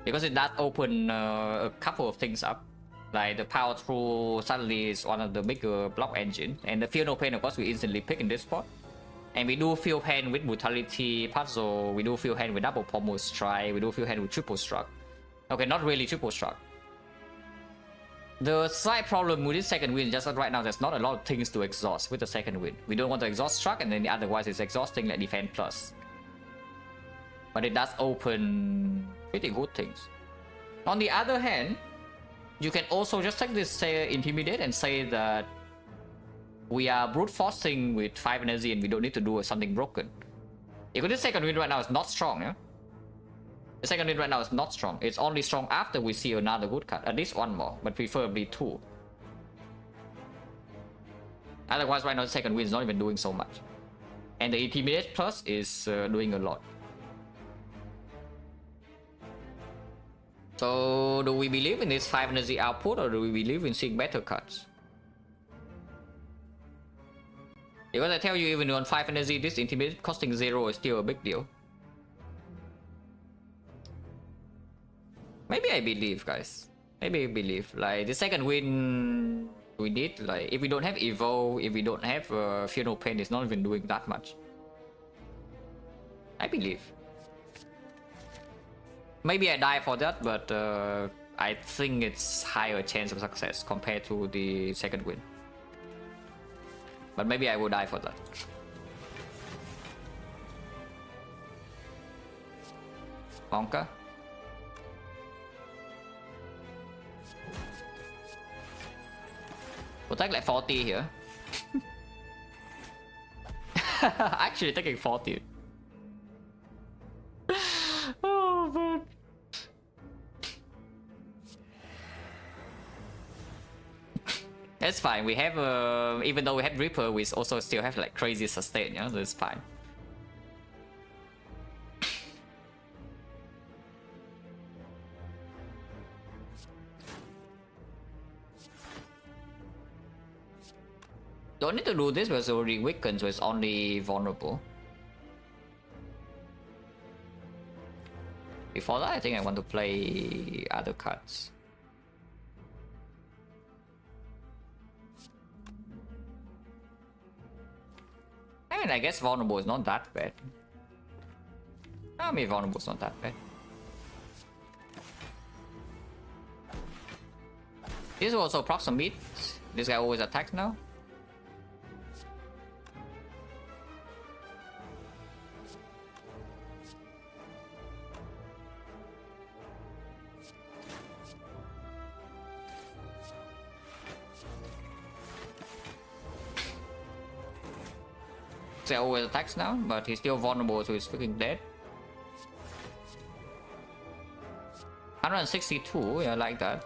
Because it does open a couple of things up. Like the power through suddenly is one of the bigger block engines. And the feel no pain, of course, we instantly pick in this spot. And we do feel pain with brutality puzzle, we do feel pain with double pommel strike, we do feel pain with triple struck. Okay, not really triple struck. The slight problem with this second wind, just that right now there's not a lot of things to exhaust with the second wind. We don't want to exhaust struck, and then otherwise it's exhausting like defense plus. But it does open pretty good things. On the other hand, you can also just take this intimidate and say that we are brute forcing with 5 energy and we don't need to do something broken. Because this second wind right now is not strong, yeah? The second wind right now is not strong. It's only strong after we see another good card. At least one more, but preferably 2. Otherwise right now the second wind is not even doing so much. And the intimidate plus is doing a lot. So do we believe in this 5 energy output, or do we believe in seeing better cards? Because I tell you, even on 5 energy, this intimidate costing 0 is still a big deal. Maybe I believe, guys. Maybe I believe. Like, the second win we need, like, if we don't have Evo, if we don't have Fear No Pain, it's not even doing that much. I believe. Maybe I die for that, but I think it's higher chance of success compared to the second win. But maybe I will die for that. Bonka. We'll take like 40 here. Actually taking 40. Oh man. It's fine. We have even though we have Reaper, we also still have like crazy sustain, you know, so it's fine. Don't need to do this because it's already weakened, so it's only vulnerable. Before that, I think I want to play other cards. I mean, I guess vulnerable is not that bad. I mean, vulnerable is not that bad. This will also proc some meat. This guy always attacks now. He always attacks now, but he's still vulnerable, so he's freaking dead. 162, yeah, I like that.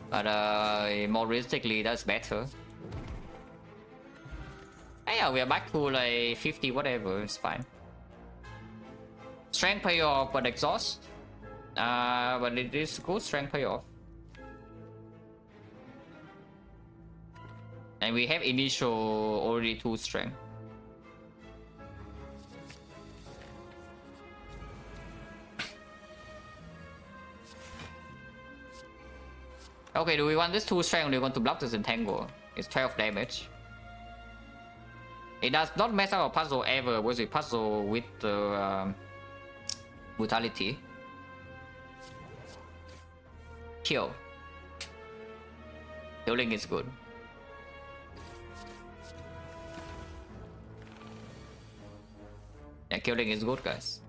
But more realistically, that's better. And yeah, we are back to like 50, whatever, it's fine. Strength payoff, but exhaust. But it is good strength payoff. And we have initial already 2 strength. Okay, do we want this 2 strength or do we want to block this entangle? It's 12 damage. It does not mess up a puzzle ever, was it puzzle with the brutality. Kill. Healing is good. Yeah, killing is good, guys.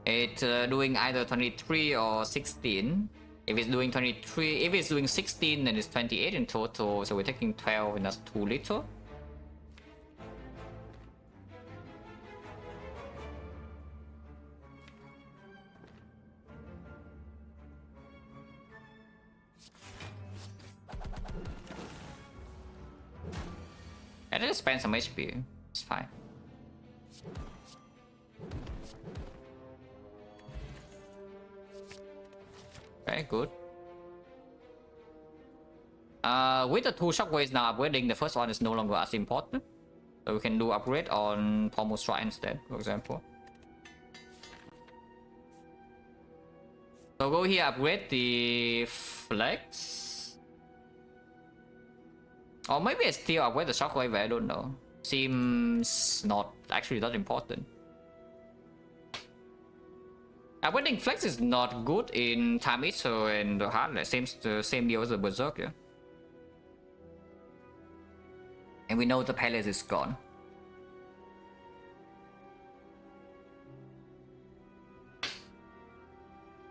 It's doing either 23 or 16. If it's doing 23, if it's doing 16, then it's 28 in total. So we're taking 12, and that's too little. And just spend some HP. It's fine. Very good. With the 2 shockwaves now upgrading, the first one is no longer as important. So we can do upgrade on Pommel Strike instead, for example. So go here, upgrade the flex. Or maybe I still upgrade the shockwave, I don't know. Seems not actually that important. Upgrading flex is not good in Time Eater and the Heartless. Seems the same deal as the Berserker. And we know the Palace is gone.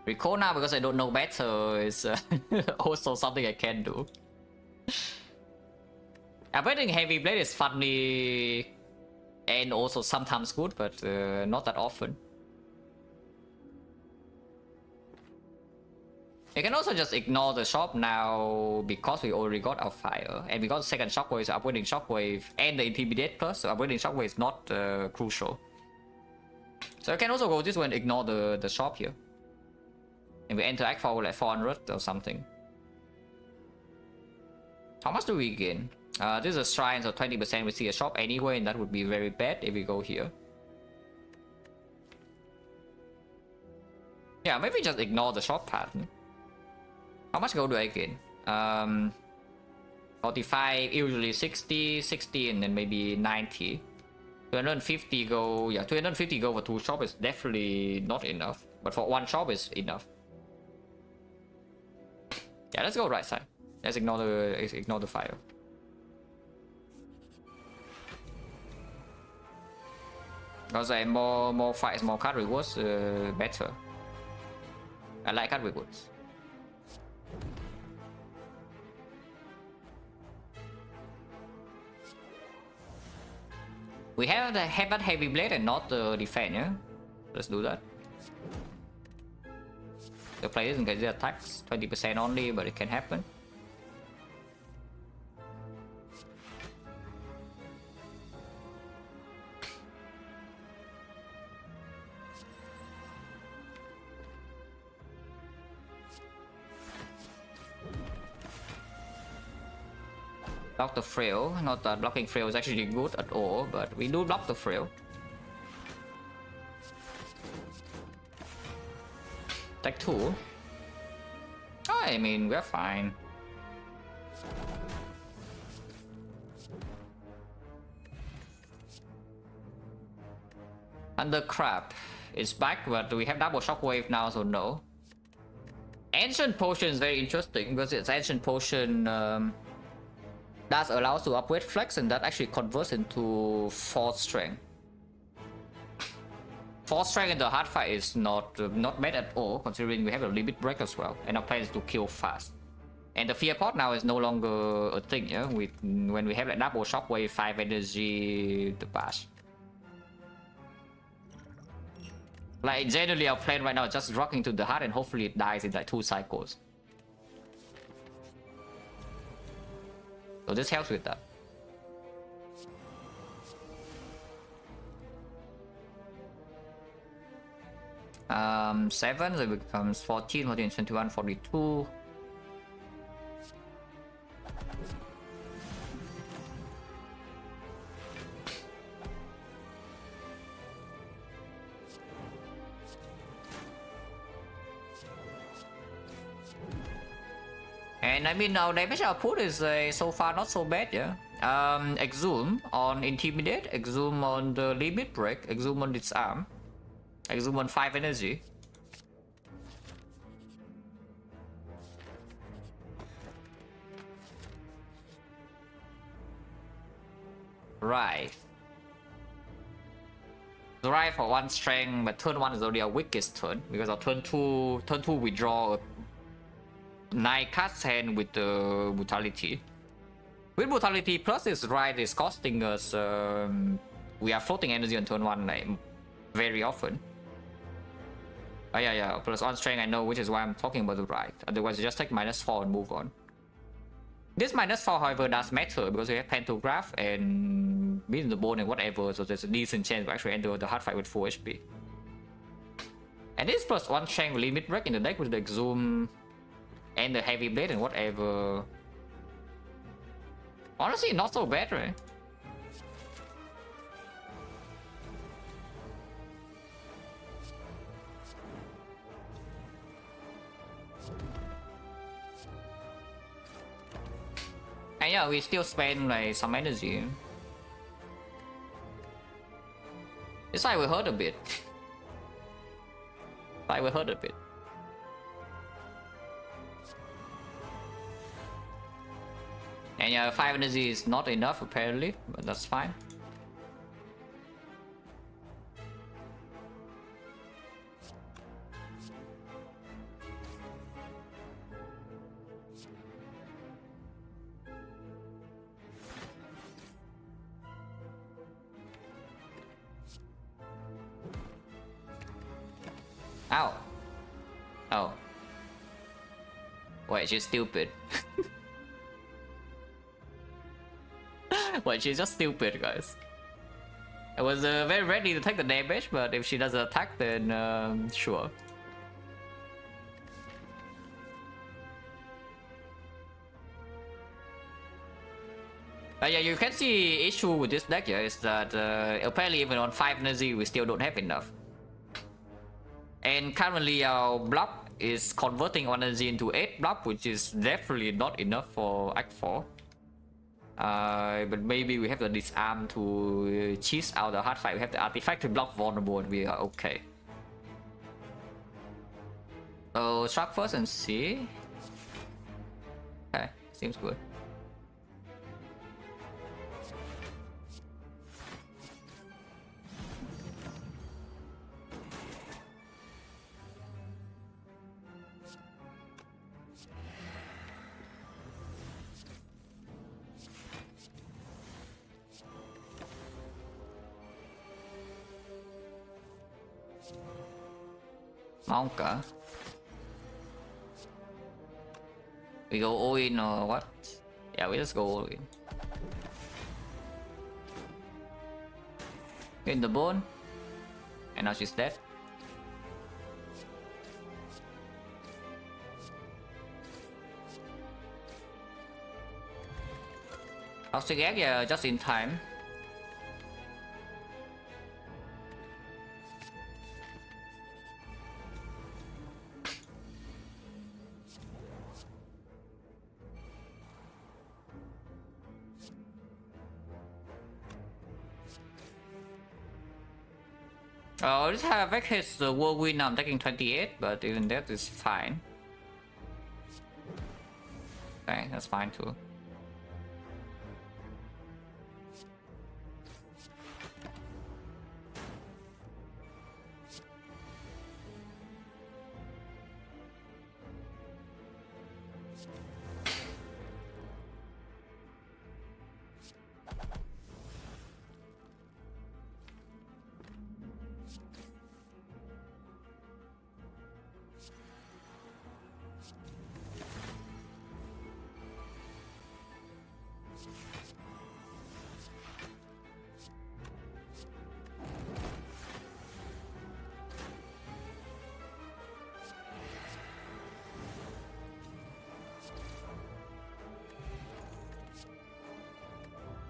Recall now because I don't know better is also something I can do. Upgrading Heavy Blade is funny and also sometimes good, but not that often. You can also just ignore the shop now because we already got our fire and we got the second shockwave, so upgrading shockwave and the intimidate plus, so upgrading shockwave is not crucial. So you can also go this way and ignore the shop here. And we enter Act 4 like 400 or something. How much do we gain? This is a shrine, so 20% we see a shop anyway, and that would be very bad if we go here. Yeah, maybe just ignore the shop pattern. How much gold do I gain? 45, usually 60, 60, and then maybe 90. 250 go, yeah, 250 go for 2 shop is definitely not enough. But for 1 shop is enough. Yeah, let's go right side. Let's ignore the fire. Because more fights, more card rewards, better. I like card rewards. We have that heavy blade and not the defense, yeah? Let's do that. The player doesn't get the attacks, 20% only, but it can happen. Block the Frail. Not that blocking Frail is actually good at all, but we do block the Frail. Take 2. Oh, I mean, we're fine. Under Crab. It's back, but we have double shockwave now, so no. Ancient Potion is very interesting because it's Ancient Potion that allows to upgrade Flex, and that actually converts into Force Strength. Force Strength in the hard fight is not bad at all, considering we have a limit break as well, and our plan is to kill fast. And the Fear Pot now is no longer a thing, yeah? When we have like double shockwave, 5 energy, the bash. Like generally our plan right now is just rocking to the heart and hopefully it dies in like 2 cycles. So this helps with that. Um, 7, so it becomes 14, 14, 21, 42. And I mean, our damage output is so far not so bad, yeah. Exhume on Intimidate, Exhume on the Limit Break, Exhume on Disarm, Exhume on 5 energy. Right. Right for 1 strength, but turn 1 is already our weakest turn, because our turn 2 we draw 9 cards hand with the Brutality. With Brutality plus this right is costing us, we are floating energy on turn 1 like, very often. Oh yeah, plus 1 strength I know, which is why I'm talking about the right. Otherwise you just take -4 and move on. This -4 however does matter because we have Pantograph and Beat in the Bone and whatever, so there's a decent chance we actually enter the hard fight with full HP. And this plus 1 strength limit break in the deck with the Exhume and the Heavy Blade and whatever. Honestly, not so bad, right? And yeah, we still spend like some energy. It's like we hurt a bit. Like we hurt a bit. And yeah, 5 energy is not enough apparently, but that's fine. Ow. Oh. Wait, she's stupid. Wait, she's just stupid, guys. I was very ready to take the damage, but if she doesn't attack, then sure. But yeah, you can see issue with this deck, yeah, is that apparently even on 5 energy, we still don't have enough. And currently our block is converting 1 energy into 8 block, which is definitely not enough for Act 4. But maybe we have the Disarm to cheese out the hard fight. We have the Artifact to block vulnerable and we are okay. So Shark first and see. Okay, seems good. Monka. We go all in or what? Yeah, we just go all in. In the bone. And now she's dead. Toxic Egg, yeah, just in time. Oh, this Havoc hits the whirlwind. I'm taking 28, but even that is fine. Okay, that's fine too.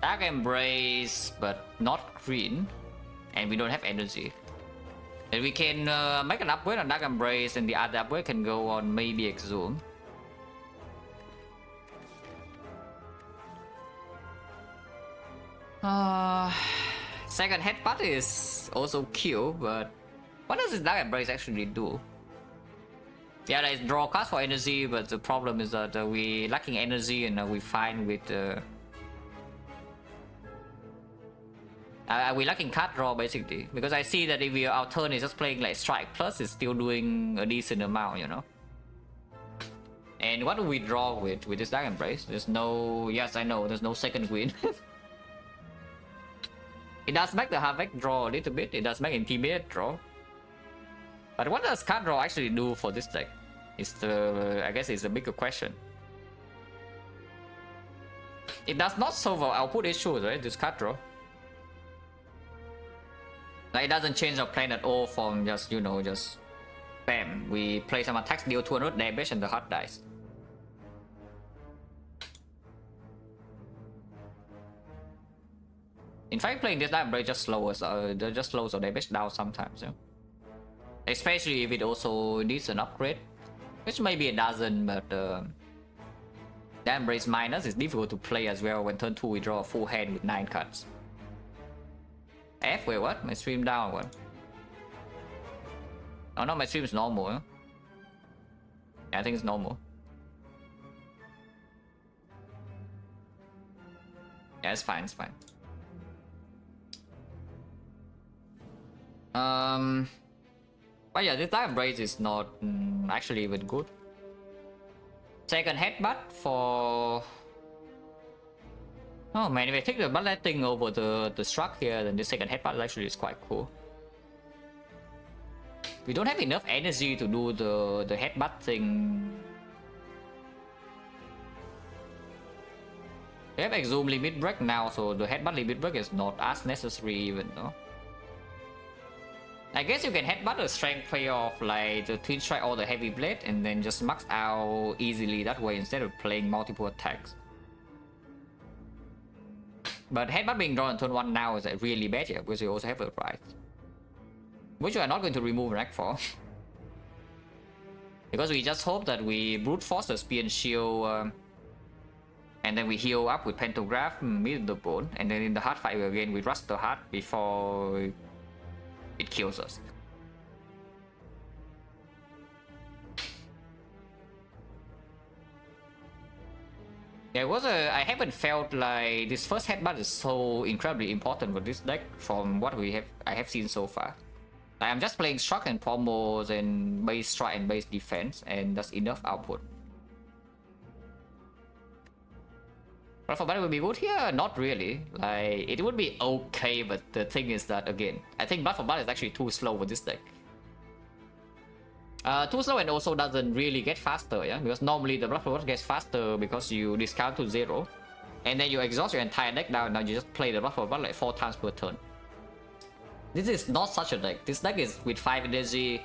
Dark Embrace, but not green, and we don't have energy. And we can make an upgrade on Dark Embrace, and the other upgrade can go on maybe Exhume. Second Headbutt is also Q, but what does this Dark Embrace actually do? Yeah, there's draw cards for energy, but the problem is that we lacking energy, and we find with we lacking card draw basically, because I see that if our turn is just playing like Strike Plus, it's still doing a decent amount, you know. And what do we draw with this Dark Embrace? There's no, yes I know, there's no second queen. It does make the Havoc draw a little bit, it does make Intimidate draw. But what does card draw actually do for this deck? Is the, I guess it's a bigger question. It does not solve our output issues, right? This card draw. Like, it doesn't change our plan at all from just, you know, just bam, we play some attacks, deal 200 damage and the heart dies. In fact, playing this Dark Embrace just slows our damage down sometimes, yeah. Especially if it also needs an upgrade, which maybe it doesn't, but Dark Embrace minus is difficult to play as well when turn 2 we draw a full hand with 9 cards. F, wait, what? My stream down, what? Oh no, my stream is normal, huh? Yeah, I think it's normal. Yeah, it's fine, it's fine. But yeah, this Dark Embrace is not actually even good. Second Headbutt for... Oh man, if I take the Bloodletting over the Struck here, then the second Headbutt actually is quite cool. We don't have enough energy to do the Headbutt thing. We have Exhume Limit Break now, so the Headbutt Limit Break is not as necessary even though. I guess you can Headbutt a Strength payoff like the Twin Strike or the Heavy Blade and then just max out easily that way instead of playing multiple attacks. But Headbutt being drawn on turn 1 now is like really bad here because you also have a Rise, which we are not going to remove Rack for. Because we just hope that we brute force the Spear and Shield and then we heal up with Pantograph, mid the bone, and then in the hard fight again we rush the heart before it kills us. Yeah, it was I haven't felt like this first Headbutt is so incredibly important for this deck from what I have seen so far. Like, I'm just playing Struck and Pommels and base Strike and base defense, and that's enough output. Blood for Blood would be good here? Not really. Like, it would be okay, but the thing is that, again, I think Blood for Blood is actually too slow for this deck. Too slow and also doesn't really get faster, yeah? Because normally the Blood for Blood gets faster because you discount to 0. And then you exhaust your entire deck down, now you just play the Blood for Blood like 4 times per turn. This is not such a deck. This deck is with 5 energy,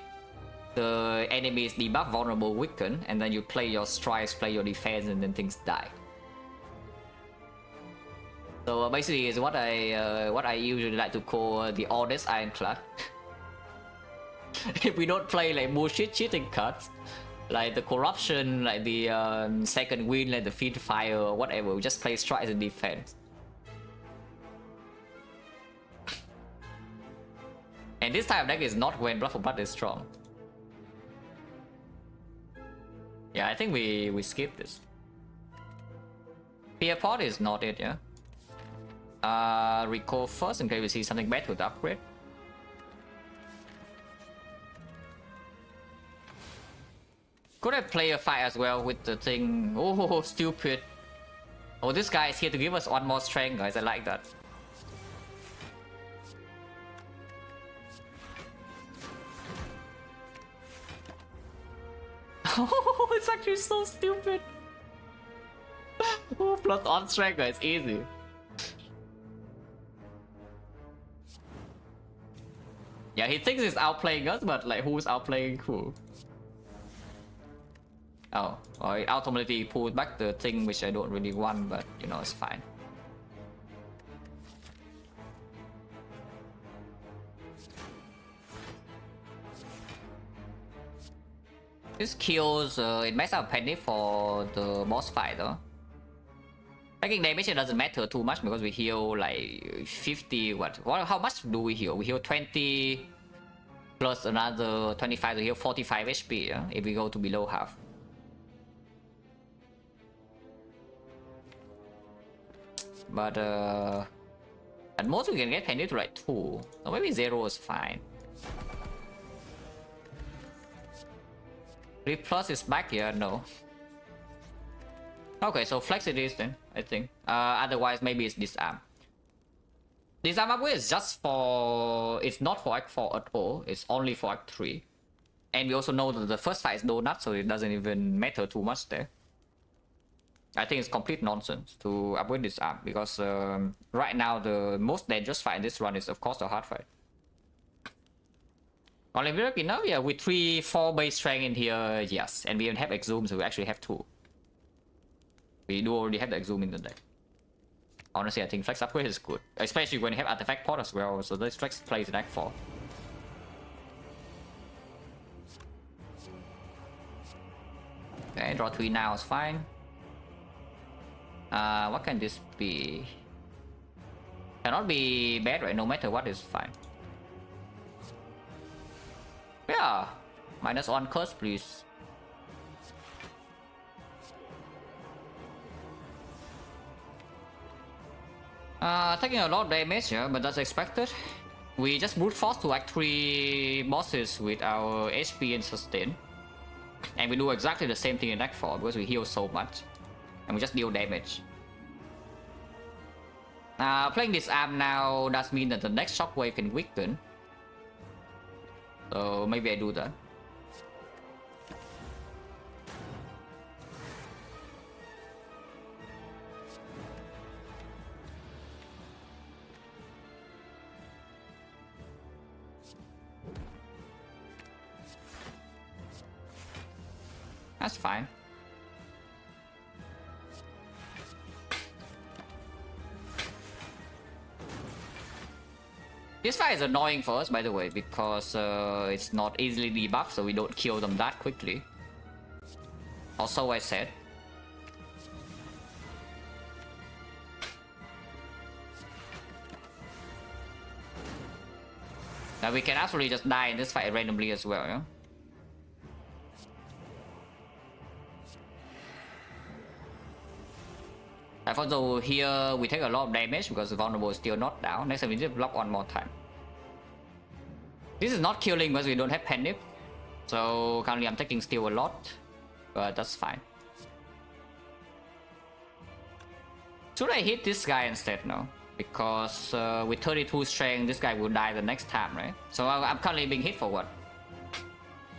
the enemy is debuff, vulnerable, weaken, and then you play your strikes, play your defense, and then things die. So basically, is what I usually like to call the oldest Ironclad. If we don't play like bullshit cheating cards, like the corruption, like the second wind, like the feed fire, or whatever, we just play strikes and defense. And this type of deck is not when Blood for Blood is strong. Yeah, I think we skip this. Fear Pot is not it, yeah. Recall first in case we see something better to upgrade. Could I play a fight as well with the thing? Oh, stupid. Oh, this guy is here to give us one more strength, guys. I like that. Oh, it's actually so stupid. Oh, plus on strength, guys. Easy. Yeah, he thinks he's outplaying us, but like, who's outplaying who? Oh, it automatically pulled back the thing which I don't really want, but you know, it's fine. This kills, it makes up penny for the boss fight though. Taking damage, it doesn't matter too much because we heal like 50, what, how much do we heal? We heal 20 plus another 25 to heal 45 HP, yeah? If we go to below half. But at most we can get penny to like 2, so maybe 0 is fine. 3 plus is back here, no. Okay, so flex it is then, I think. Otherwise maybe it's disarm. Disarm upgrade is just for... It's not for Act 4 at all, it's only for Act 3. And we also know that the first fight is donut, so it doesn't even matter too much there. I think it's complete nonsense to upgrade disarm, because right now the most dangerous fight in this run is of course the hard fight. Only we're lucky now, yeah, with 3-4 base strength in here, yes. And we even have Exhume, so we actually have 2. We do already have the Exhume in the deck. Honestly, I think Flex upgrade is good. Especially when you have Artifact Pot as well, so this Flex plays in Act 4. Okay, draw 3 now is fine. What can this be? Cannot be bad, right? No matter what is fine. Yeah, -1 curse, please. Taking a lot of damage, yeah, but that's expected. We just brute force to Act 3 bosses with our HP and sustain. And we do exactly the same thing in Act 4 because we heal so much. And we just deal damage. Playing this arm now does mean that the next shockwave can weaken. So maybe I do that. That's fine. This fight is annoying for us, by the way, because it's not easily debuffed, so we don't kill them that quickly. Also, I said. Now we can actually just die in this fight randomly as well, yeah? Although here we take a lot of damage because the vulnerable is still not down. Next time we need to block one more time. This is not killing because we don't have panic. So currently I'm taking still a lot. But that's fine. Should I hit this guy instead now? Because with 32 strength this guy will die the next time, right? So I'm currently being hit for what?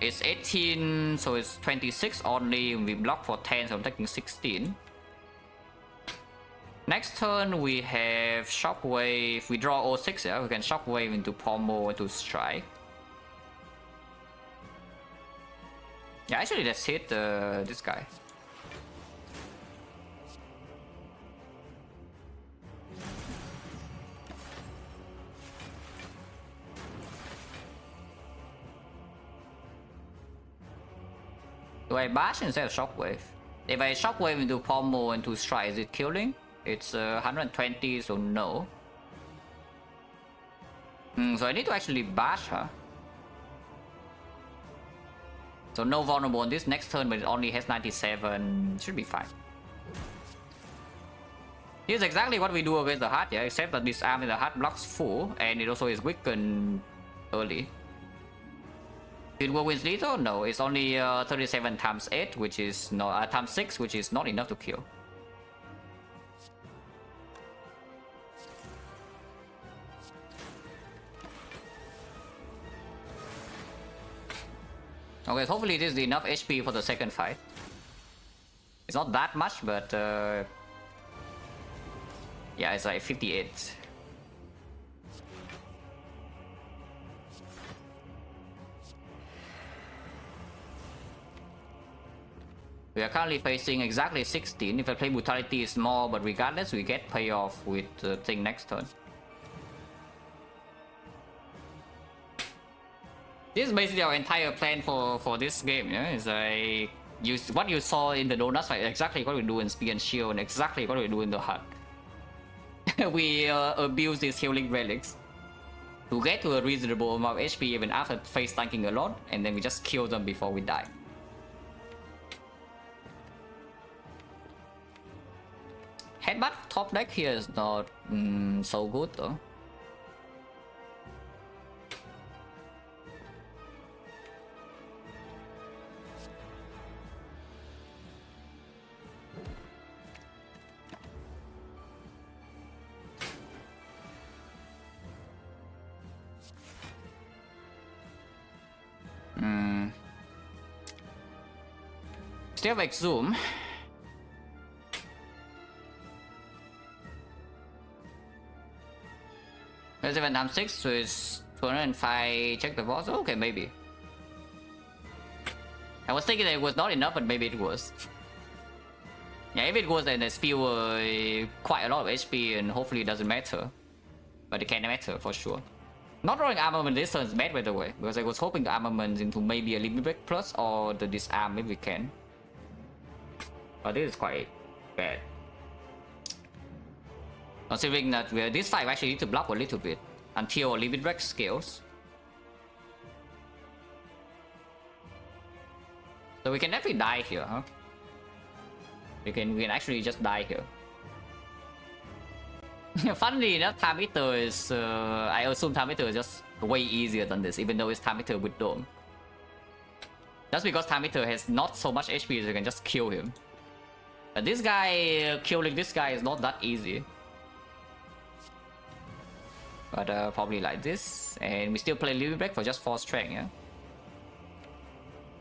It's 18, so it's 26 only. We block for 10, so I'm taking 16. Next turn we have Shockwave. We draw 06, yeah? We can Shockwave into Pommel into Strike. Yeah, actually let's hit this guy. Do I bash instead of shockwave? If I shockwave into pommel and to strike, is it killing? It's 120, so no. So I need to actually bash her. So no vulnerable on this next turn, but it only has 97. Should be fine. Here's exactly what we do against the heart, yeah, except that this arm in the heart blocks full, and it also is weakened early. It will win lethal? No, it's only 37 times 8, which is not times 6, which is not enough to kill. Okay, so hopefully this is enough HP for the second fight. It's not that much, but yeah, it's like 58. We are currently facing exactly 16. If I play Brutality, it's more, but regardless, we get payoff with the thing next turn. This is basically our entire plan for this game, yeah? It's like what you saw in the donuts, right? Exactly what we do in Spear and Shield, and exactly what we do in the hut. We abuse these healing relics to get to a reasonable amount of HP even after face tanking a lot, and then we just kill them before we die. Headbutt top deck here is not so good though. Still have Exhume. There's 7 times 6, so it's 205. Check the boss. Okay, maybe. I was thinking that it was not enough, but maybe it was. Yeah, if it was, then the spear quite a lot of HP, and hopefully it doesn't matter. But it can matter for sure. Not drawing armament this turn is bad, by the way, because I was hoping the armament into maybe a limit break plus or the disarm if we can. But this is quite bad. Considering that this fight we actually need to block a little bit until limit break scales. So we can definitely die here, huh? We can actually just die here. Funnily enough, Time Eater is I assume Time Eater is just way easier than this, even though it's Time Eater with Dome. That's because Time Eater has not so much HP, so you can just kill him. But this guy, killing this guy is not that easy. But probably like this, and we still play Limit Break for just 4 strength, yeah?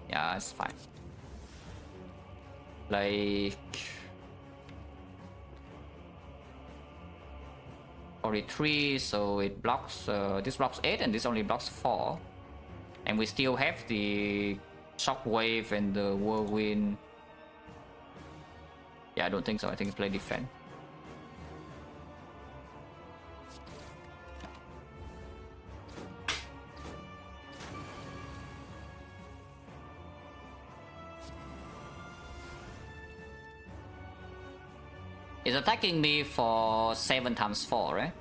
Yeah, it's fine. Like... 43, so it blocks, this blocks 8 and this only blocks 4. And we still have the Shockwave and the Whirlwind. Yeah, I don't think so, I think it's play defense. It's attacking me for 7 times 4, right?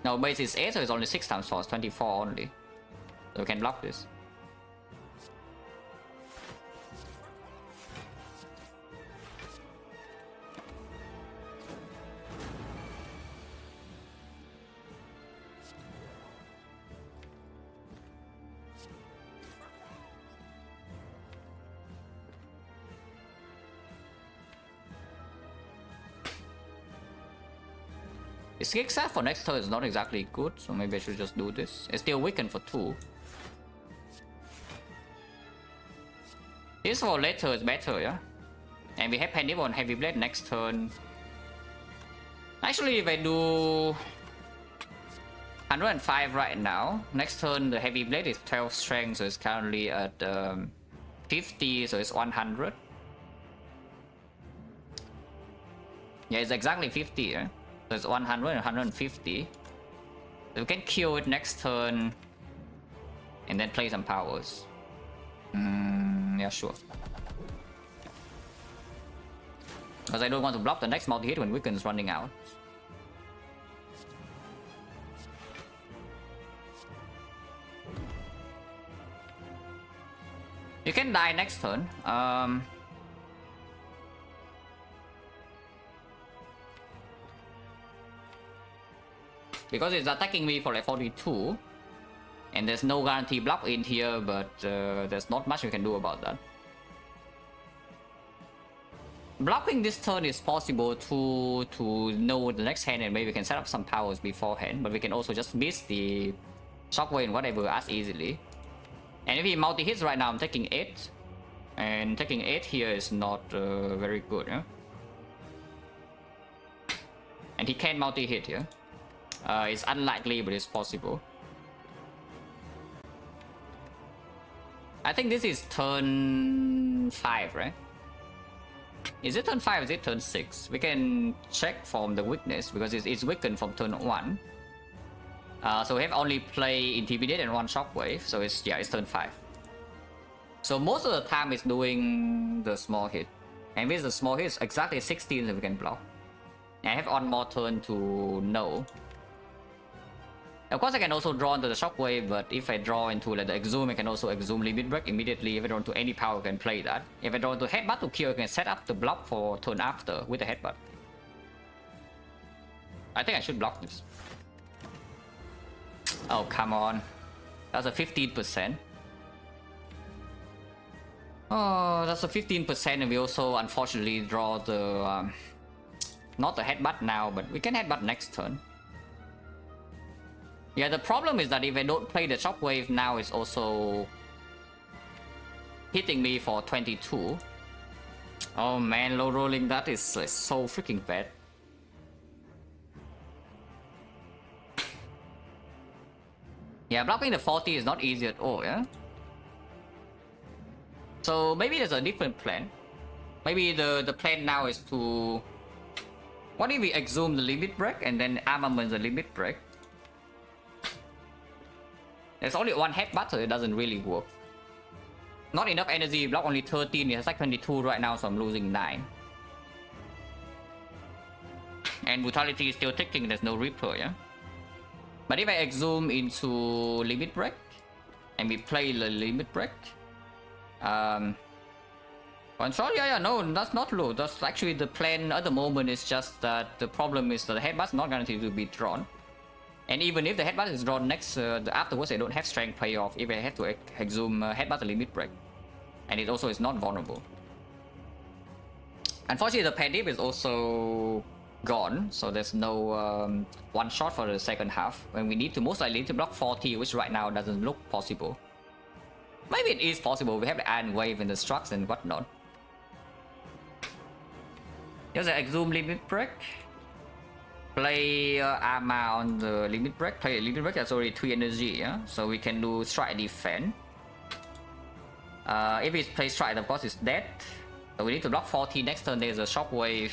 No, base is 8, so it's only 6 times 4, it's 24 only. So we can block this. This XecnaR for next turn is not exactly good, so maybe I should just do this. It's still weakened for 2. This for later is better, yeah? And we have Panic on Heavy Blade next turn. Actually, if I do 105 right now, next turn the Heavy Blade is 12 strength, so it's currently at 50, so it's 100. Yeah, it's exactly 50, yeah? So it's 100 and 150. So we can kill it next turn and then play some powers. Yeah, sure. Because I don't want to block the next multi-hit when Wiccan's running out. You can die next turn. Because it's attacking me for like 42. And there's no guarantee block in here, but there's not much you can do about that. Blocking this turn is possible to know the next hand, and maybe we can set up some powers beforehand, but we can also just miss the shockwave and whatever as easily. And if he multi-hits right now, I'm taking 8. And taking 8 here is not very good, yeah? And he can multi-hit here. It's unlikely, but it's possible. I think this is turn 5, right? Is it turn 5 or is it turn 6? We can check from the weakness because it's weakened from turn 1. So we have only play Intimidate and 1 Shockwave, so it's turn 5. So most of the time it's doing the small hit. And with the small hit, it's exactly 16 that we can block. And I have one more turn to know. Of course, I can also draw into the Shockwave, but if I draw into like the Exhume, I can also Exhume Limit Break immediately. If I draw into any power, I can play that. If I draw into Headbutt to kill, I can set up the block for turn after with the Headbutt. I think I should block this. Oh, come on. That's a 15%. Oh, that's a 15%, and we also unfortunately draw the... not the Headbutt now, but we can Headbutt next turn. Yeah, the problem is that if I don't play the Shockwave now, it's also hitting me for 22. Oh man, low rolling that is so freaking bad. Yeah, blocking the 40 is not easy at all, yeah? So maybe there's a different plan. Maybe the plan now is to... What if we Exhume the Limit Break and then Armament the Limit Break? There's only one Headbutt, so it doesn't really work. Not enough energy, block only 13, it's like 22 right now, so I'm losing 9. And Brutality is still ticking, there's no Reaper, yeah? But if I Exhume into Limit Break, and we play the Limit Break... Control, yeah, no, that's not low. That's actually the plan at the moment, is just that the problem is that the Headbutt's not guaranteed to be drawn. And even if the Headbutt is drawn next, afterwards I don't have strength payoff if I have to Exhume Headbutt the Limit Break. And it also is not vulnerable. Unfortunately, the Pandip is also gone, so there's no one shot for the second half. When we need to most likely to block 40, which right now doesn't look possible. Maybe it is possible, we have the Iron Wave and the Structs and whatnot. Here's an Exhume Limit Break. Play Arma on the Limit Break. Play a Limit Break, that's already 3 energy, yeah? So we can do Strike Defense. If we play Strike, of course, it's dead. So we need to block 40. Next turn, there's a Shockwave.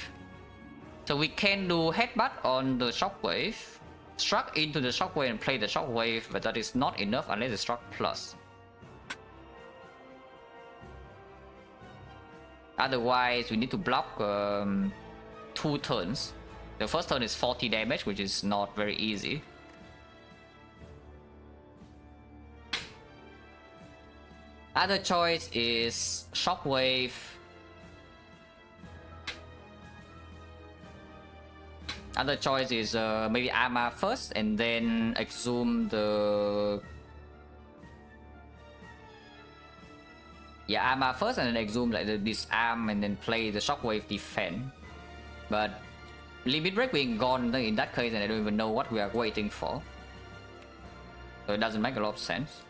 So we can do Headbutt on the Shockwave. Struck into the Shockwave and play the Shockwave, but that is not enough unless it's Struck Plus. Otherwise, we need to block 2 turns. The first turn is 40 damage, which is not very easy. Other choice is Shockwave. Other choice is maybe Arma first and then Exhume the... Yeah, Arma first and then Exhume like the Disarm and then play the Shockwave defense. But Limit Break being gone in that case, and I don't even know what we are waiting for. So it doesn't make a lot of sense.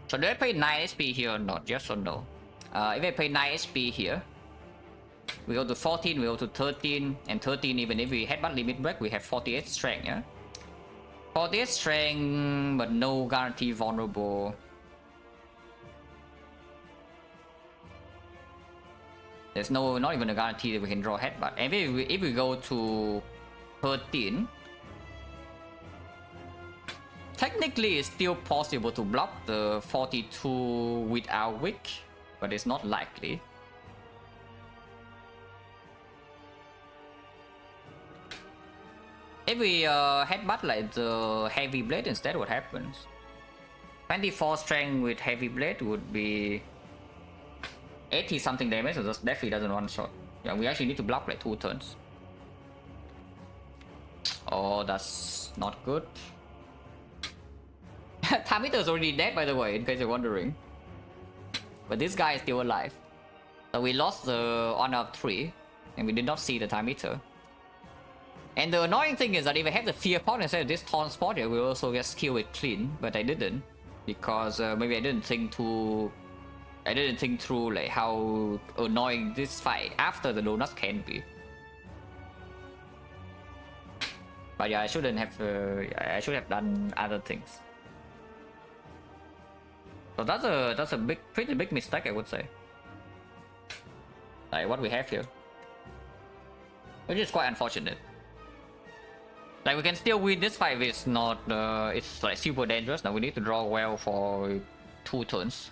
So do I pay 9 HP here or not? Yes or no? If I pay 9 HP here, we go to 14, we go to 13, and 13 even if we Headbutt Limit Break, we have 48 strength, yeah? 48 strength, but no guarantee vulnerable. There's not even a guarantee that we can draw Headbutt. And if we go to 13, technically technically it's still possible to block the 42 without wick, but it's not likely. If we headbutt like the heavy blade instead, what happens? 24 strength with heavy blade would be 80 something damage, so this definitely doesn't one shot. Yeah, we actually need to block like 2 turns. Oh, that's not good. Time Eater is already dead, by the way, in case you're wondering. But this guy is still alive. So we lost the honor of 3, and we did not see the Time Eater. And the annoying thing is that if I have the fear pot instead of this taunt spot, we will also get skill with clean, but I didn't. Because maybe I didn't think through like how annoying this fight after the donuts can be. But yeah, I shouldn't have. I should have done other things. So that's a pretty big mistake, I would say. Like what we have here, which is quite unfortunate. Like we can still win this fight. It's not. It's like super dangerous. Now we need to draw well for 2 turns.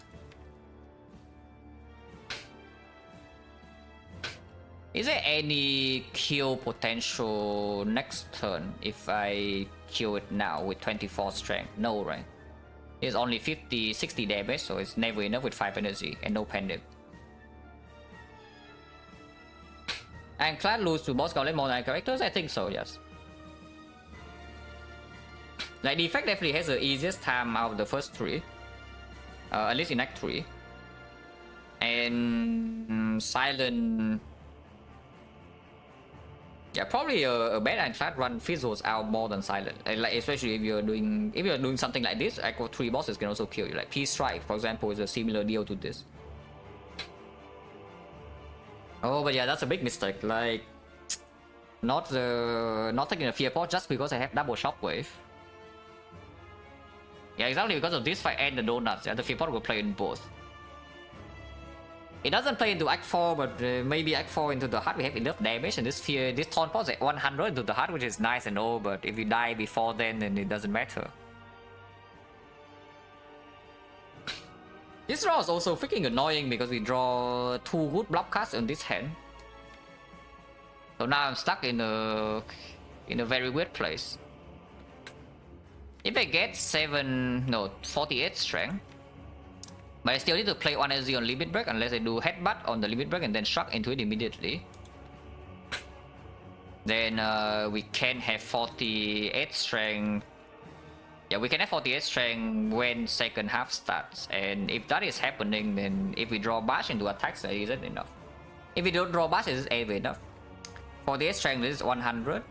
Is there any kill potential next turn if I kill it now with 24 strength? No, right? It's only 60 damage, so it's never enough with 5 energy and no panic. Ironclad lose to boss gauntlet more than characters? I think so, yes. Like the effect definitely has the easiest time out of the first 3. At least in Act 3. And Silent... Yeah, probably a bad Ironclad run fizzles out more than Silent. Like especially if you're doing something like this, Echo 3 bosses can also kill you. Like Peace Strike, for example, is a similar deal to this. Oh, but yeah, that's a big mistake. Like, not taking a fear pot just because I have double shockwave. Yeah, exactly because of this fight and the donuts. Yeah, the fear pot will play in both. It doesn't play into Act 4, but maybe Act 4 into the heart we have enough damage, and this taunt pot is at 100 into the heart, which is nice and all, but if you die before then it doesn't matter. This draw is also freaking annoying because we draw 2 good block cards on this hand. So now I'm stuck in a very weird place. If I get 48 strength, but I still need to play 1 energy on limit break unless I do headbutt on the limit break and then shock into it immediately. Then we can have 48 strength. Yeah, we can have 48 strength when second half starts. And if that is happening, then if we draw bash into attacks, that isn't enough. If we don't draw bash, is ever enough. 48 strength is 100.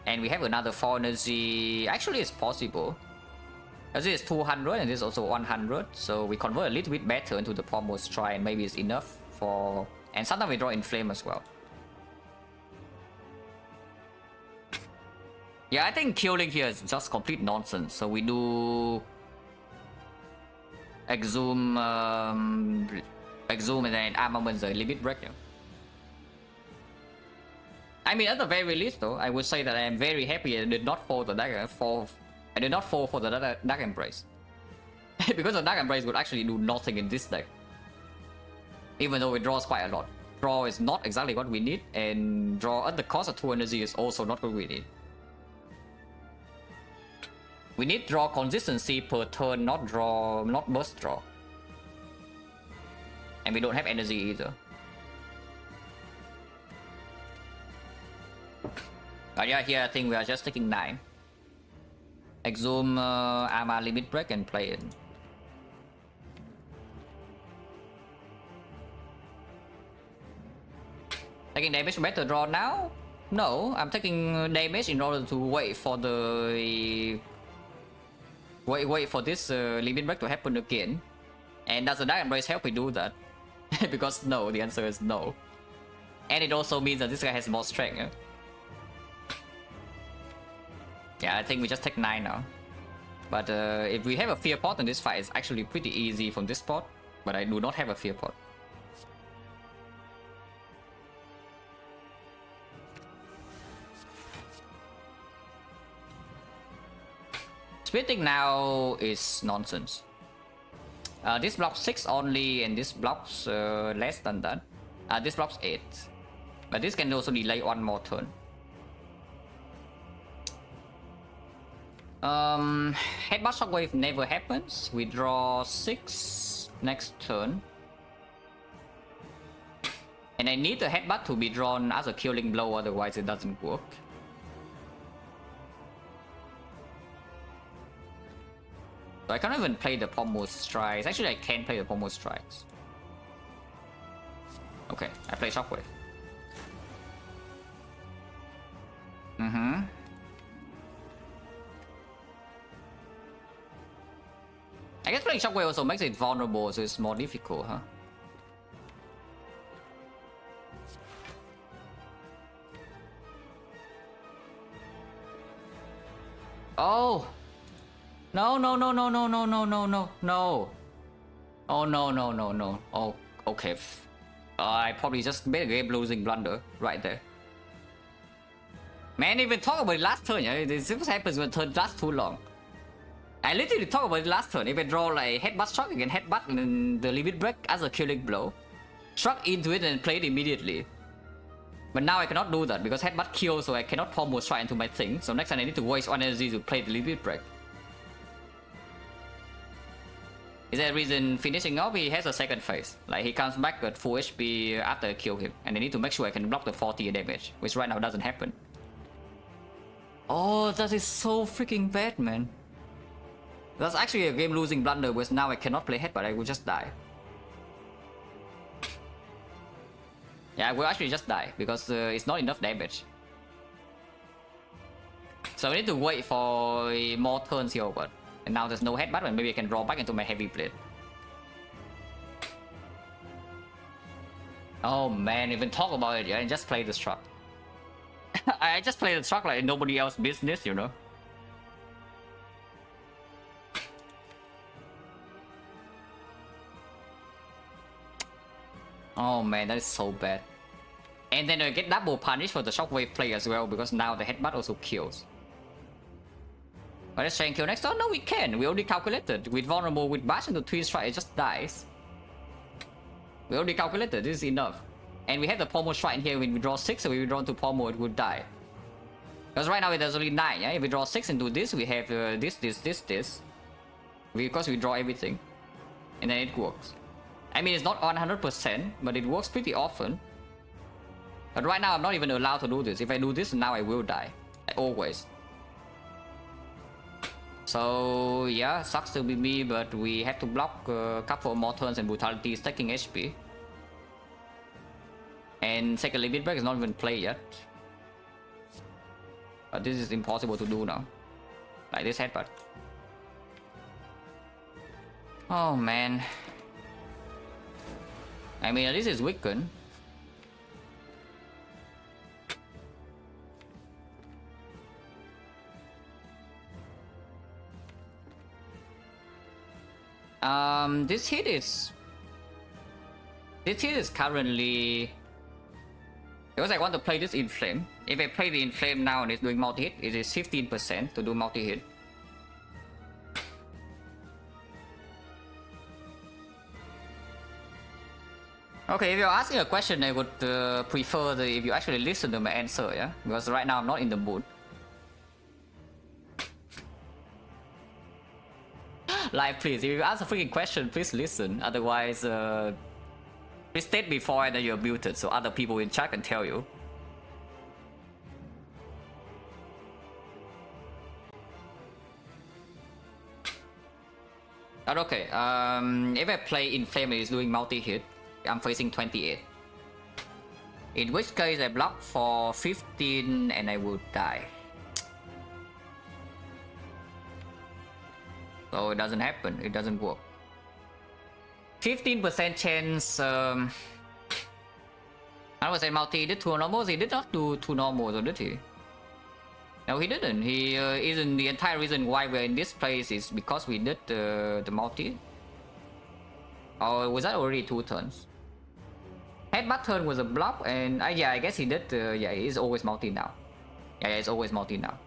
And we have another 4 energy. Actually, it's possible. As this is 200 and this is also 100, so we convert a little bit better into the Pomos Try and maybe it's enough for... And sometimes we draw Inflame as well. Yeah, I think killing here is just complete nonsense, so we do... Exhume and then Armaments the limit break. Yeah. I mean, at the very least though, I would say that I am very happy I did not fall the dagger I did not fall for the Dark Embrace. Because the Dark Embrace would actually do nothing in this deck. Even though it draws quite a lot. Draw is not exactly what we need, and draw at the cost of 2 energy is also not what we need. We need draw consistency per turn, not burst draw. And we don't have energy either. But yeah, here I think we are just taking 9. Exhume Armor limit break and play it. Taking damage better draw now? No, I'm taking damage in order to wait for the wait for this limit break to happen again. And does the Dark Embrace help me do that? Because no, the answer is no. And it also means that this guy has more strength. Eh? Yeah, I think we just take 9 now. But if we have a fear pot in this fight, it's actually pretty easy from this spot. But I do not have a fear pot. Splitting now is nonsense. This blocks 6 only, and this blocks less than that. This blocks 8. But this can also delay one more turn. Headbutt Shockwave never happens. We draw 6 next turn. And I need the headbutt to be drawn as a killing blow, otherwise it doesn't work. So I can't even play the pommel strikes. Actually, I can play the pommel strikes. Okay, I play Shockwave. I guess playing Shockwave also makes it vulnerable, so it's more difficult, huh? Oh! No, no, no, no, no, no, no, no, no, no. Oh, no, no, no, no. Oh, okay. I probably just made a game-losing blunder right there. Man, even talk about it last turn, yeah? This is what happens when turn lasts too long. I literally talked about it last turn. If I draw like headbutt shock again, headbutt and then the limit break as a killing blow, struck into it and play it immediately. But now I cannot do that because headbutt kills, so I cannot pommel strike into my thing. So next time I need to waste 1 energy to play the limit break. Is there a reason finishing off? He has a second phase. Like he comes back at full HP after I kill him, and I need to make sure I can block the 40 damage, which right now doesn't happen. Oh, that is so freaking bad, man. That's actually a game-losing blunder, because now I cannot play headbutt, I will just die. Yeah, I will actually just die, because it's not enough damage. So I need to wait for more turns here, but... And now there's no headbutt, and maybe I can draw back into my heavy blade. Oh man, even talk about it, yeah, and just play the struck. I just play the struck like nobody else's business, you know? Oh man, that is so bad. And then I get double punish for the shockwave play as well, because now the headbutt also kills. But let's try and kill next turn. No, we can. We already calculated. With vulnerable, with bash into twin strike, it just dies. We already calculated. This is enough. And we have the pommel strike in here. When we draw 6, so we draw into pommel, it would die. Because right now it has only 9. Yeah? If we draw 6 into this, we have this. Because we draw everything. And then it works. I mean, it's not 100%, but it works pretty often. But right now, I'm not even allowed to do this. If I do this, now I will die. Like always. So, yeah, sucks to be me, but we have to block a couple more turns and brutality is taking HP. And second limit break is not even played yet. But this is impossible to do now. Like this headbutt. Oh man. I mean, this is weakened. This hit is currently, because I want to play this inflame. If I play the inflame now and it's doing multi-hit, it is 15% to do multi-hit. Okay, if you're asking a question, I would prefer if you actually listen to my answer, yeah? Because right now I'm not in the mood. Like, please, if you ask a freaking question, please listen. Otherwise, please state before that you're muted so other people in chat can tell you. But okay, if I play Inflame and it's doing multi-hit, I'm facing 28. In which case I block for 15 and I will die. So it doesn't happen, it doesn't work. 15% chance, I was saying multi did 2 normals, he did not do 2 normals, or did he? No, he didn't. He isn't the entire reason why we're in this place is because we did the multi. Or was that already 2 turns? Headbutt turn was a block, and yeah, I guess he did. Yeah, he's always multi now. Yeah, it's always multi now.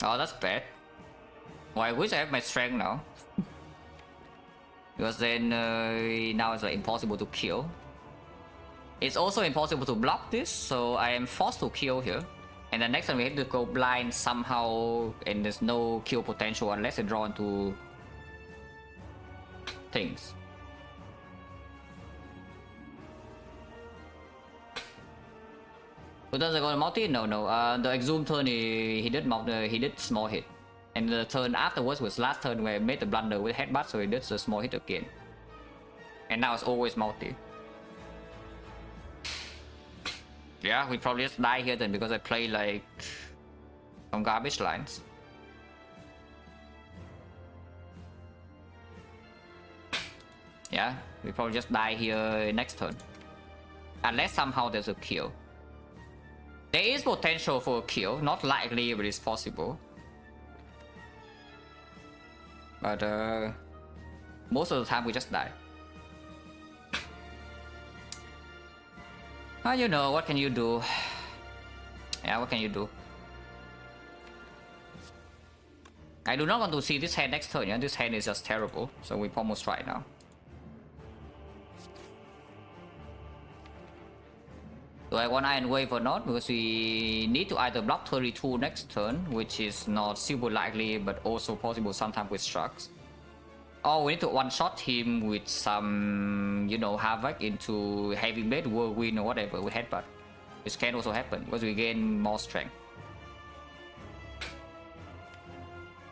Oh, that's bad. Well, I wish I have my strength now. Because then now it's like impossible to kill. It's also impossible to block this, so I am forced to kill here. And then next time we have to go blind somehow, and there's no kill potential unless I draw into things. Who does it go to multi? No. The Exhume turn he did small hit. And the turn afterwards was last turn where I made the blunder with headbutt, so he did the small hit again. And now it's always multi. Yeah, we probably just die here then because I play like some garbage lines. Yeah, we probably just die here next turn. Unless somehow there's a kill. There is potential for a kill, not likely, but it's possible. But most of the time we just die. You know, what can you do? Yeah, what can you do? I do not want to see this hand next turn, yeah? This hand is just terrible, so we almost try now. Do I want Iron Wave or not? Because we need to either block 32 next turn, which is not super likely, but also possible sometimes with Strucks. Or we need to one-shot him with some, you know, Havoc into Heavy Blade, Whirlwind or whatever with Headbutt. Which can also happen, because we gain more strength.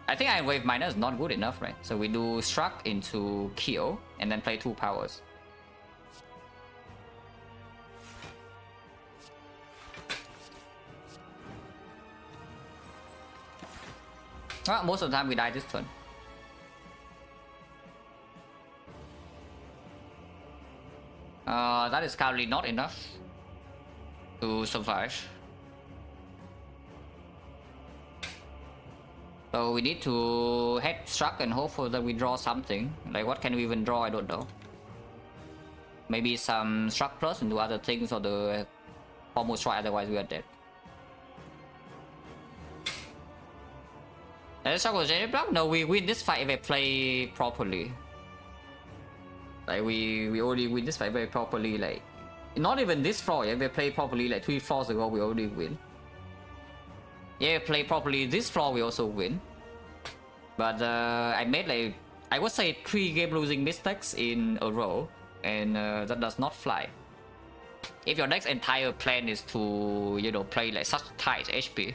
I think Iron Wave Minor is not good enough, right? So we do Struck into Kill, and then play 2 powers. Well, most of the time we die this turn. That is currently not enough to survive. So we need to head Struck and hope for that we draw something. Like what can we even draw? I don't know. Maybe some Struck plus and do other things or the almost try, otherwise we are dead. Let's Struck with Genie Block? No, we win this fight if I play properly. Like we already win this fight very properly, like not even this floor, yeah, we play properly like 3 floors ago we already win. Yeah, play properly this floor we also win. But I made like, I would say 3 game losing mistakes in a row, and that does not fly. If your next entire plan is to, you know, play like such tight HP.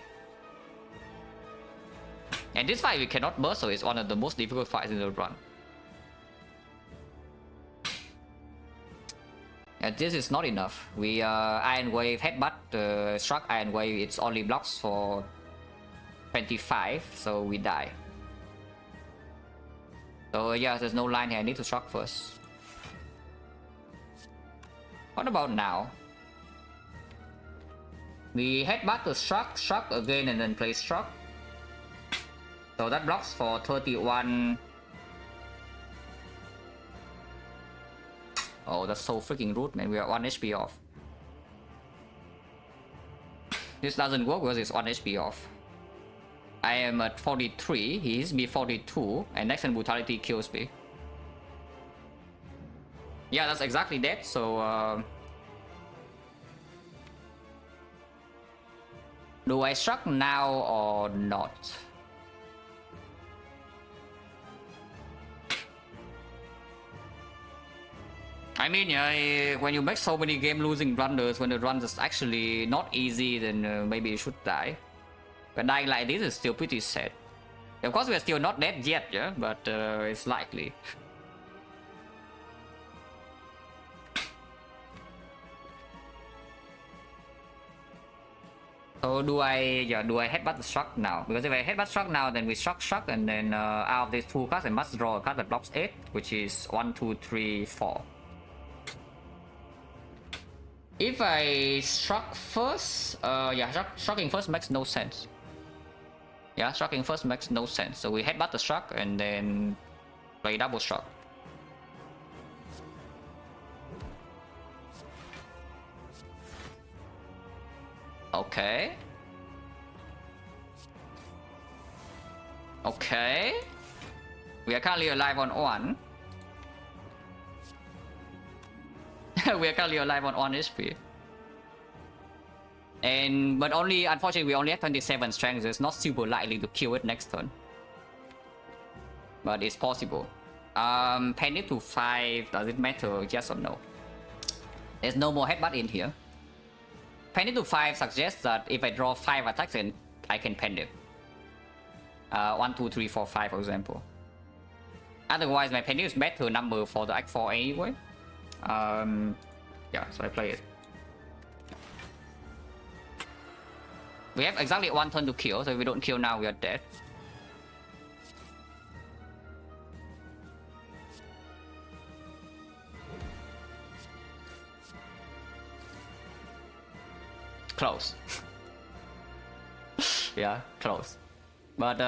And this fight we cannot burst, so it's one of the most difficult fights in the run. And this is not enough. We Iron Wave Headbutt, Struck Iron Wave, it's only blocks for 25, so we die. So yeah, there's no line here, I need to Struck first. What about now? We Headbutt to Struck, Struck again and then play Struck. So that blocks for 31. Oh, that's so freaking rude, man. We are 1 HP off. This doesn't work because it's 1 HP off. I am at 43, he is me 42, and next turn Brutality kills me. Yeah, that's exactly that, so do I Struck now or not? I mean, yeah, when you make so many game-losing blunders, when the run is actually not easy, then maybe you should die. But dying like this is still pretty sad. Of course, we're still not dead yet, yeah, but it's likely. So do I headbutt the Struck now? Because if I headbutt Struck now, then we Struck, and then out of these 2 cards, I must draw a card that blocks 8, which is 1, 2, 3, 4. If I Struck first, yeah, Strucking first makes no sense. Yeah, Strucking first makes no sense. So we headbutt the Struck and then play double Struck. Okay. Okay. We are currently alive on 1. We are currently alive on 1 HP. But only, unfortunately, we only have 27 strength, so it's not super likely to kill it next turn. But it's possible. Pen it to 5, does it matter? Yes or no? There's no more headbutt in here. Pen it to 5 suggests that if I draw 5 attacks, then I can pen it. 1, 2, 3, 4, 5, for example. Otherwise, my pen is better number for the Act 4 anyway. Yeah, so I play it. We have exactly 1 turn to kill, so if we don't kill now, we are dead. Close. Yeah, close. But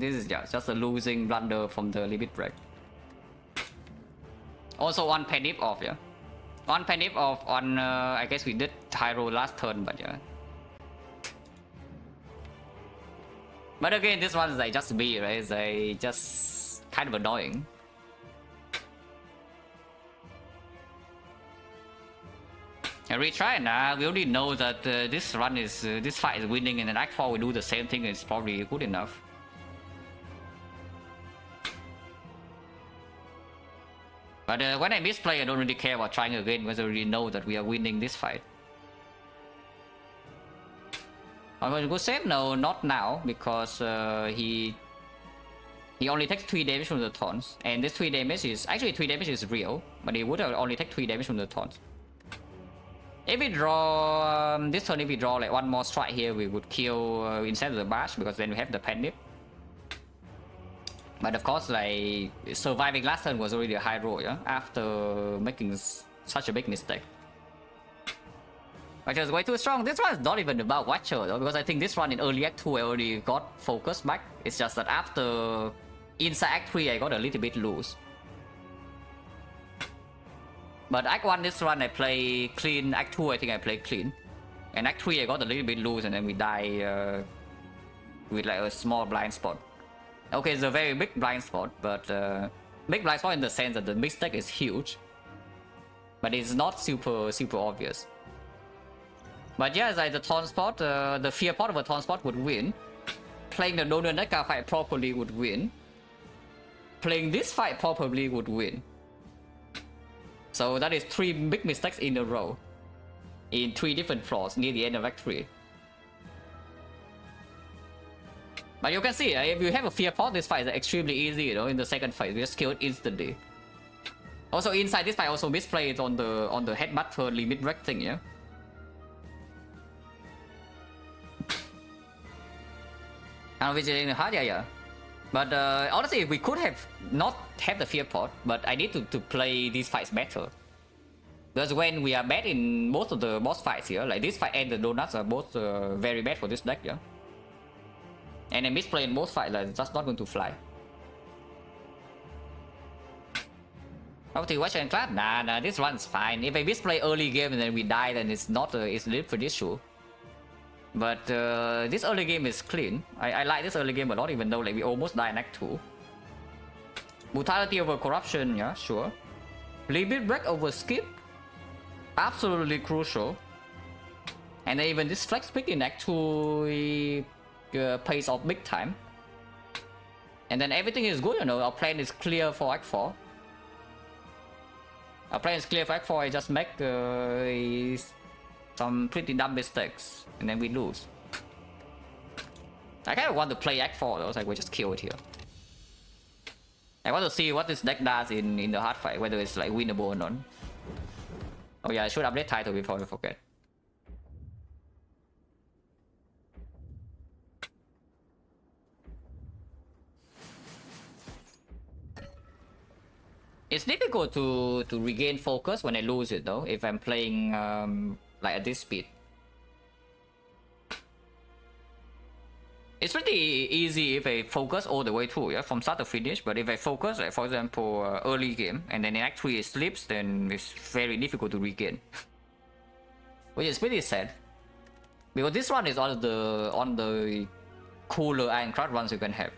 this is just a losing blunder from the limit break. Also 1 penny off, yeah. 1 penny off on, I guess we did Tyro last turn, but yeah. But again, this one is like just B, right? It's like just kind of annoying. And retry now. We already know that this run is this fight is winning, and then Act 4 we do the same thing. It's probably good enough. But when I misplay, I don't really care about trying again because I already know that we are winning this fight. I'm going to go save? No, not now, because he only takes 3 damage from the taunts, and this 3 damage is actually 3 damage is real, but he would only take 3 damage from the taunts. If we draw this turn, if we draw like 1 more strike here, we would kill instead of the bash, because then we have the panic. But of course, like surviving last turn was already a high roll, yeah, after making such a big mistake. Watcher is way too strong. This one is not even about Watcher though, because I think this one in early Act 2 I already got focus back. It's just that after inside Act 3 I got a little bit loose. But Act 1 this run I play clean. Act 2 I think I play clean. And Act 3 I got a little bit loose, and then we die with like a small blind spot. Okay, it's a very big blind spot, but big blind spot in the sense that the mistake is huge. But it's not super obvious. But yeah, like the taunt spot, the fear pot of a taunt spot would win. Playing the Donor Neka fight properly would win. Playing this fight properly would win. So that is 3 big mistakes in a row. In 3 different flaws near the end of Act 3. But you can see, if you have a fear pot, this fight is extremely easy, you know, in the second fight. We just kill it instantly. Also inside this fight, also misplay it on the headbutt turn limit break thing, yeah. And visiting the heart, yeah. But honestly, we could have not have the fear pot, but I need to play these fights better. Because when we are bad in most of the boss fights here, like this fight and the donuts are both very bad for this deck, yeah. And I misplay in both fights, like, that's not going to fly. How to watch Ironclad? Nah, this one's fine. If I misplay early game and then we die, then it's not it's a different issue. But this early game is clean. I like this early game a lot, even though like we almost die in Act 2. Brutality over corruption, yeah, sure. Limit break over skip, absolutely crucial. And then even this flex pick in Act 2 pays off big time. And then everything is good, you know. Our plan is clear for Act 4. Our plan is clear for Act 4. I just make some pretty dumb mistakes, and then we lose. I kind of want to play Act 4 though, so we just kill it here. I want to see what this deck does in the hard fight, whether it's like winnable or not. Oh yeah, I should update title before I forget. It's difficult to regain focus when I lose it though, if I'm playing like at this speed. It's pretty easy if I focus all the way through, yeah, from start to finish. But if I focus, like for example, early game, and then in Act 3 it slips, then it's very difficult to regain. Which is pretty sad. Because this one is on the cooler Ironclad runs you can have.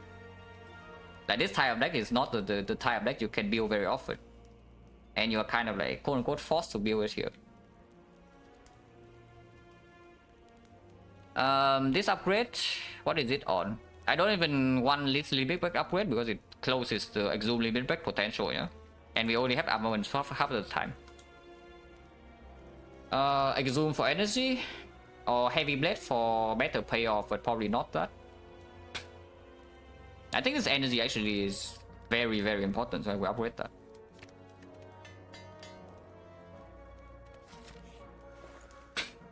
Like this type of deck is not the type of deck you can build very often. And you're kind of like quote unquote forced to build it here. This upgrade, what is it on? I don't even want this limit break upgrade because it closes the exhume limit break potential, yeah? And we only have armament half the time. Exhume for energy or heavy blade for better payoff, but probably not that. I think this energy actually is very, very important, so I will upgrade that.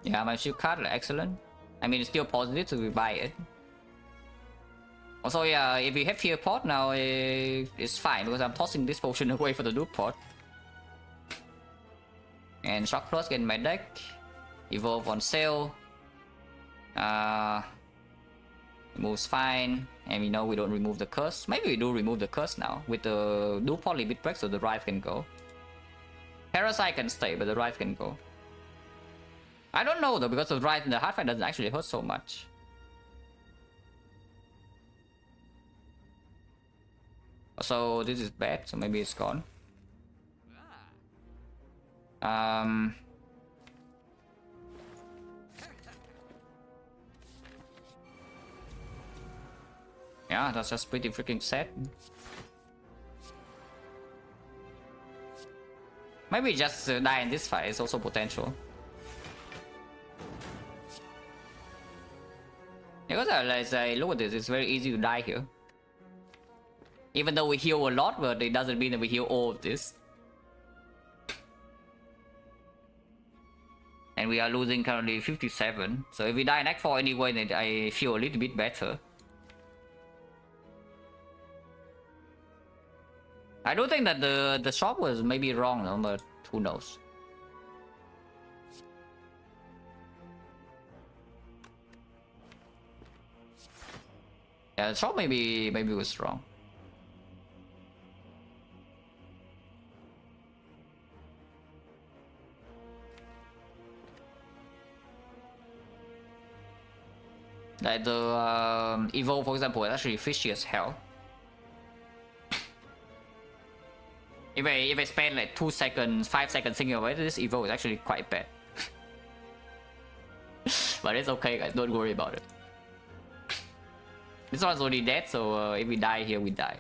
Yeah, my shield card, excellent. I mean, it's still positive, so we buy it. Also, yeah, if we have here pot now, it's fine because I'm tossing this potion away for the dupe pot. And shock plus get in my deck. Evolve on sale. Moves fine. And we know we don't remove the curse. Maybe we do remove the curse now. With the dupe pot limit break, so the Rive can go. Parasite can stay, but the Rive can go. I don't know though, because the Rive in the hard fight doesn't actually hurt so much. So this is bad, so maybe it's gone. Yeah, that's just pretty freaking sad. Maybe just die in this fight is also potential. Because as I look at this, it's very easy to die here. Even though we heal a lot, but it doesn't mean that we heal all of this. And we are losing currently 57. So if we die in Act 4 anyway, then I feel a little bit better. I do think that the shop was maybe wrong though, but who knows. Yeah, the shop maybe was wrong. Like the Evo, for example, is actually fishy as hell. If I spend like 2 seconds, 5 seconds thinking about it, this Evo is actually quite bad. But it's okay, guys. Don't worry about it. This one's already dead, so if we die here, we die.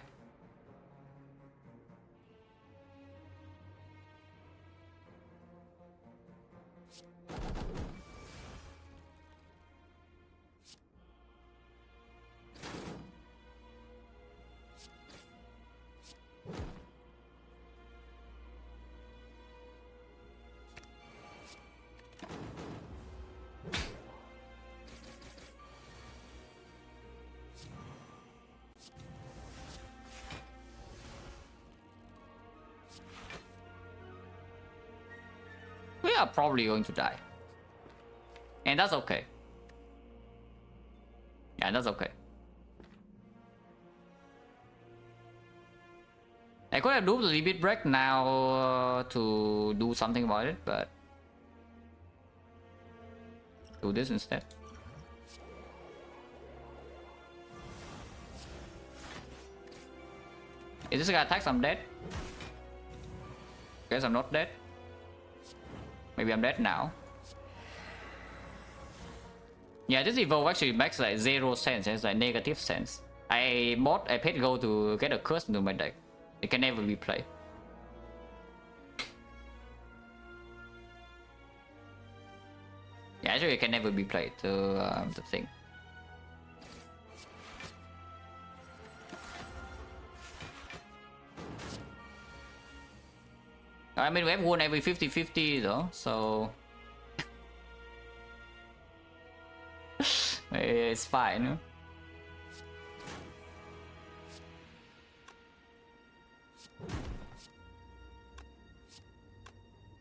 We are probably going to die. And that's okay. Yeah, that's okay. I could have duped the limit break now to do something about it, but do this instead. Is this gonna attack? I'm dead. Guess I'm not dead. Maybe I'm dead now. Yeah, this evolve actually makes like 0 sense. It's like negative sense. I bought a pet gold to get a curse into my deck. It can never be played. Yeah, actually it can never be played. The thing. I mean, we have won every 50-50 though, so it's fine.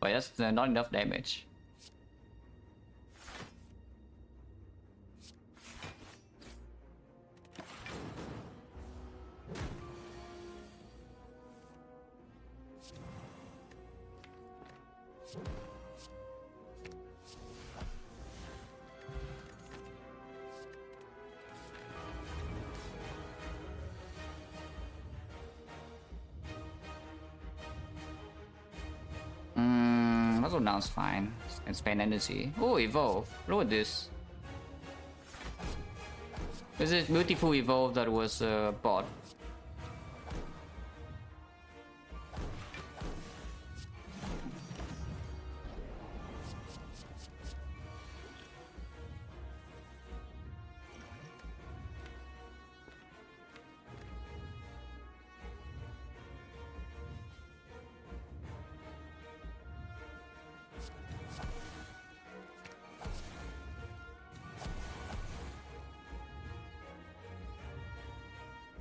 But that's not enough damage. Also down's fine. And spend energy. Oh, evolve. Look at this. This is beautiful evolve that was bought.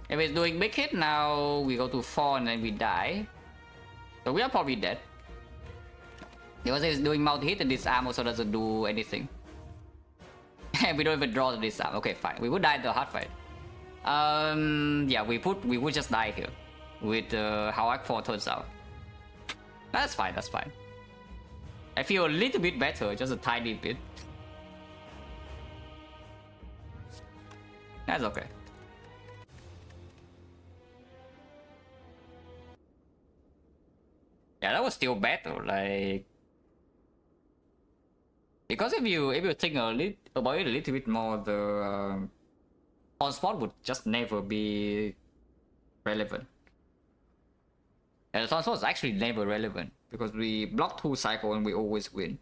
If it's doing big hit now, we go to 4 and then we die. So we are probably dead. Because it's doing multi hit and this arm also doesn't do anything. And we don't even draw the disarm. Okay, fine. We would die in the hard fight. Yeah, we would just die here. With how Act 4 turns out. That's fine, that's fine. I feel a little bit better, just a tiny bit. That's okay. Yeah, that was still better, like... Because if you think about it a little bit more, the on-spot would just never be relevant. And the on-spot is actually never relevant, because we block 2 cycle and we always win.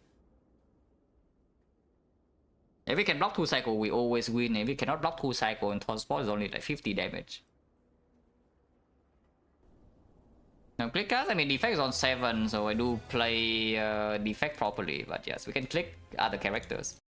If we can block 2 cycle, we always win. If we cannot block 2 cycle and on-spot is only like 50 damage. Now click cast, I mean defect is on 7, so I do play defect properly, but yes, we can click other characters.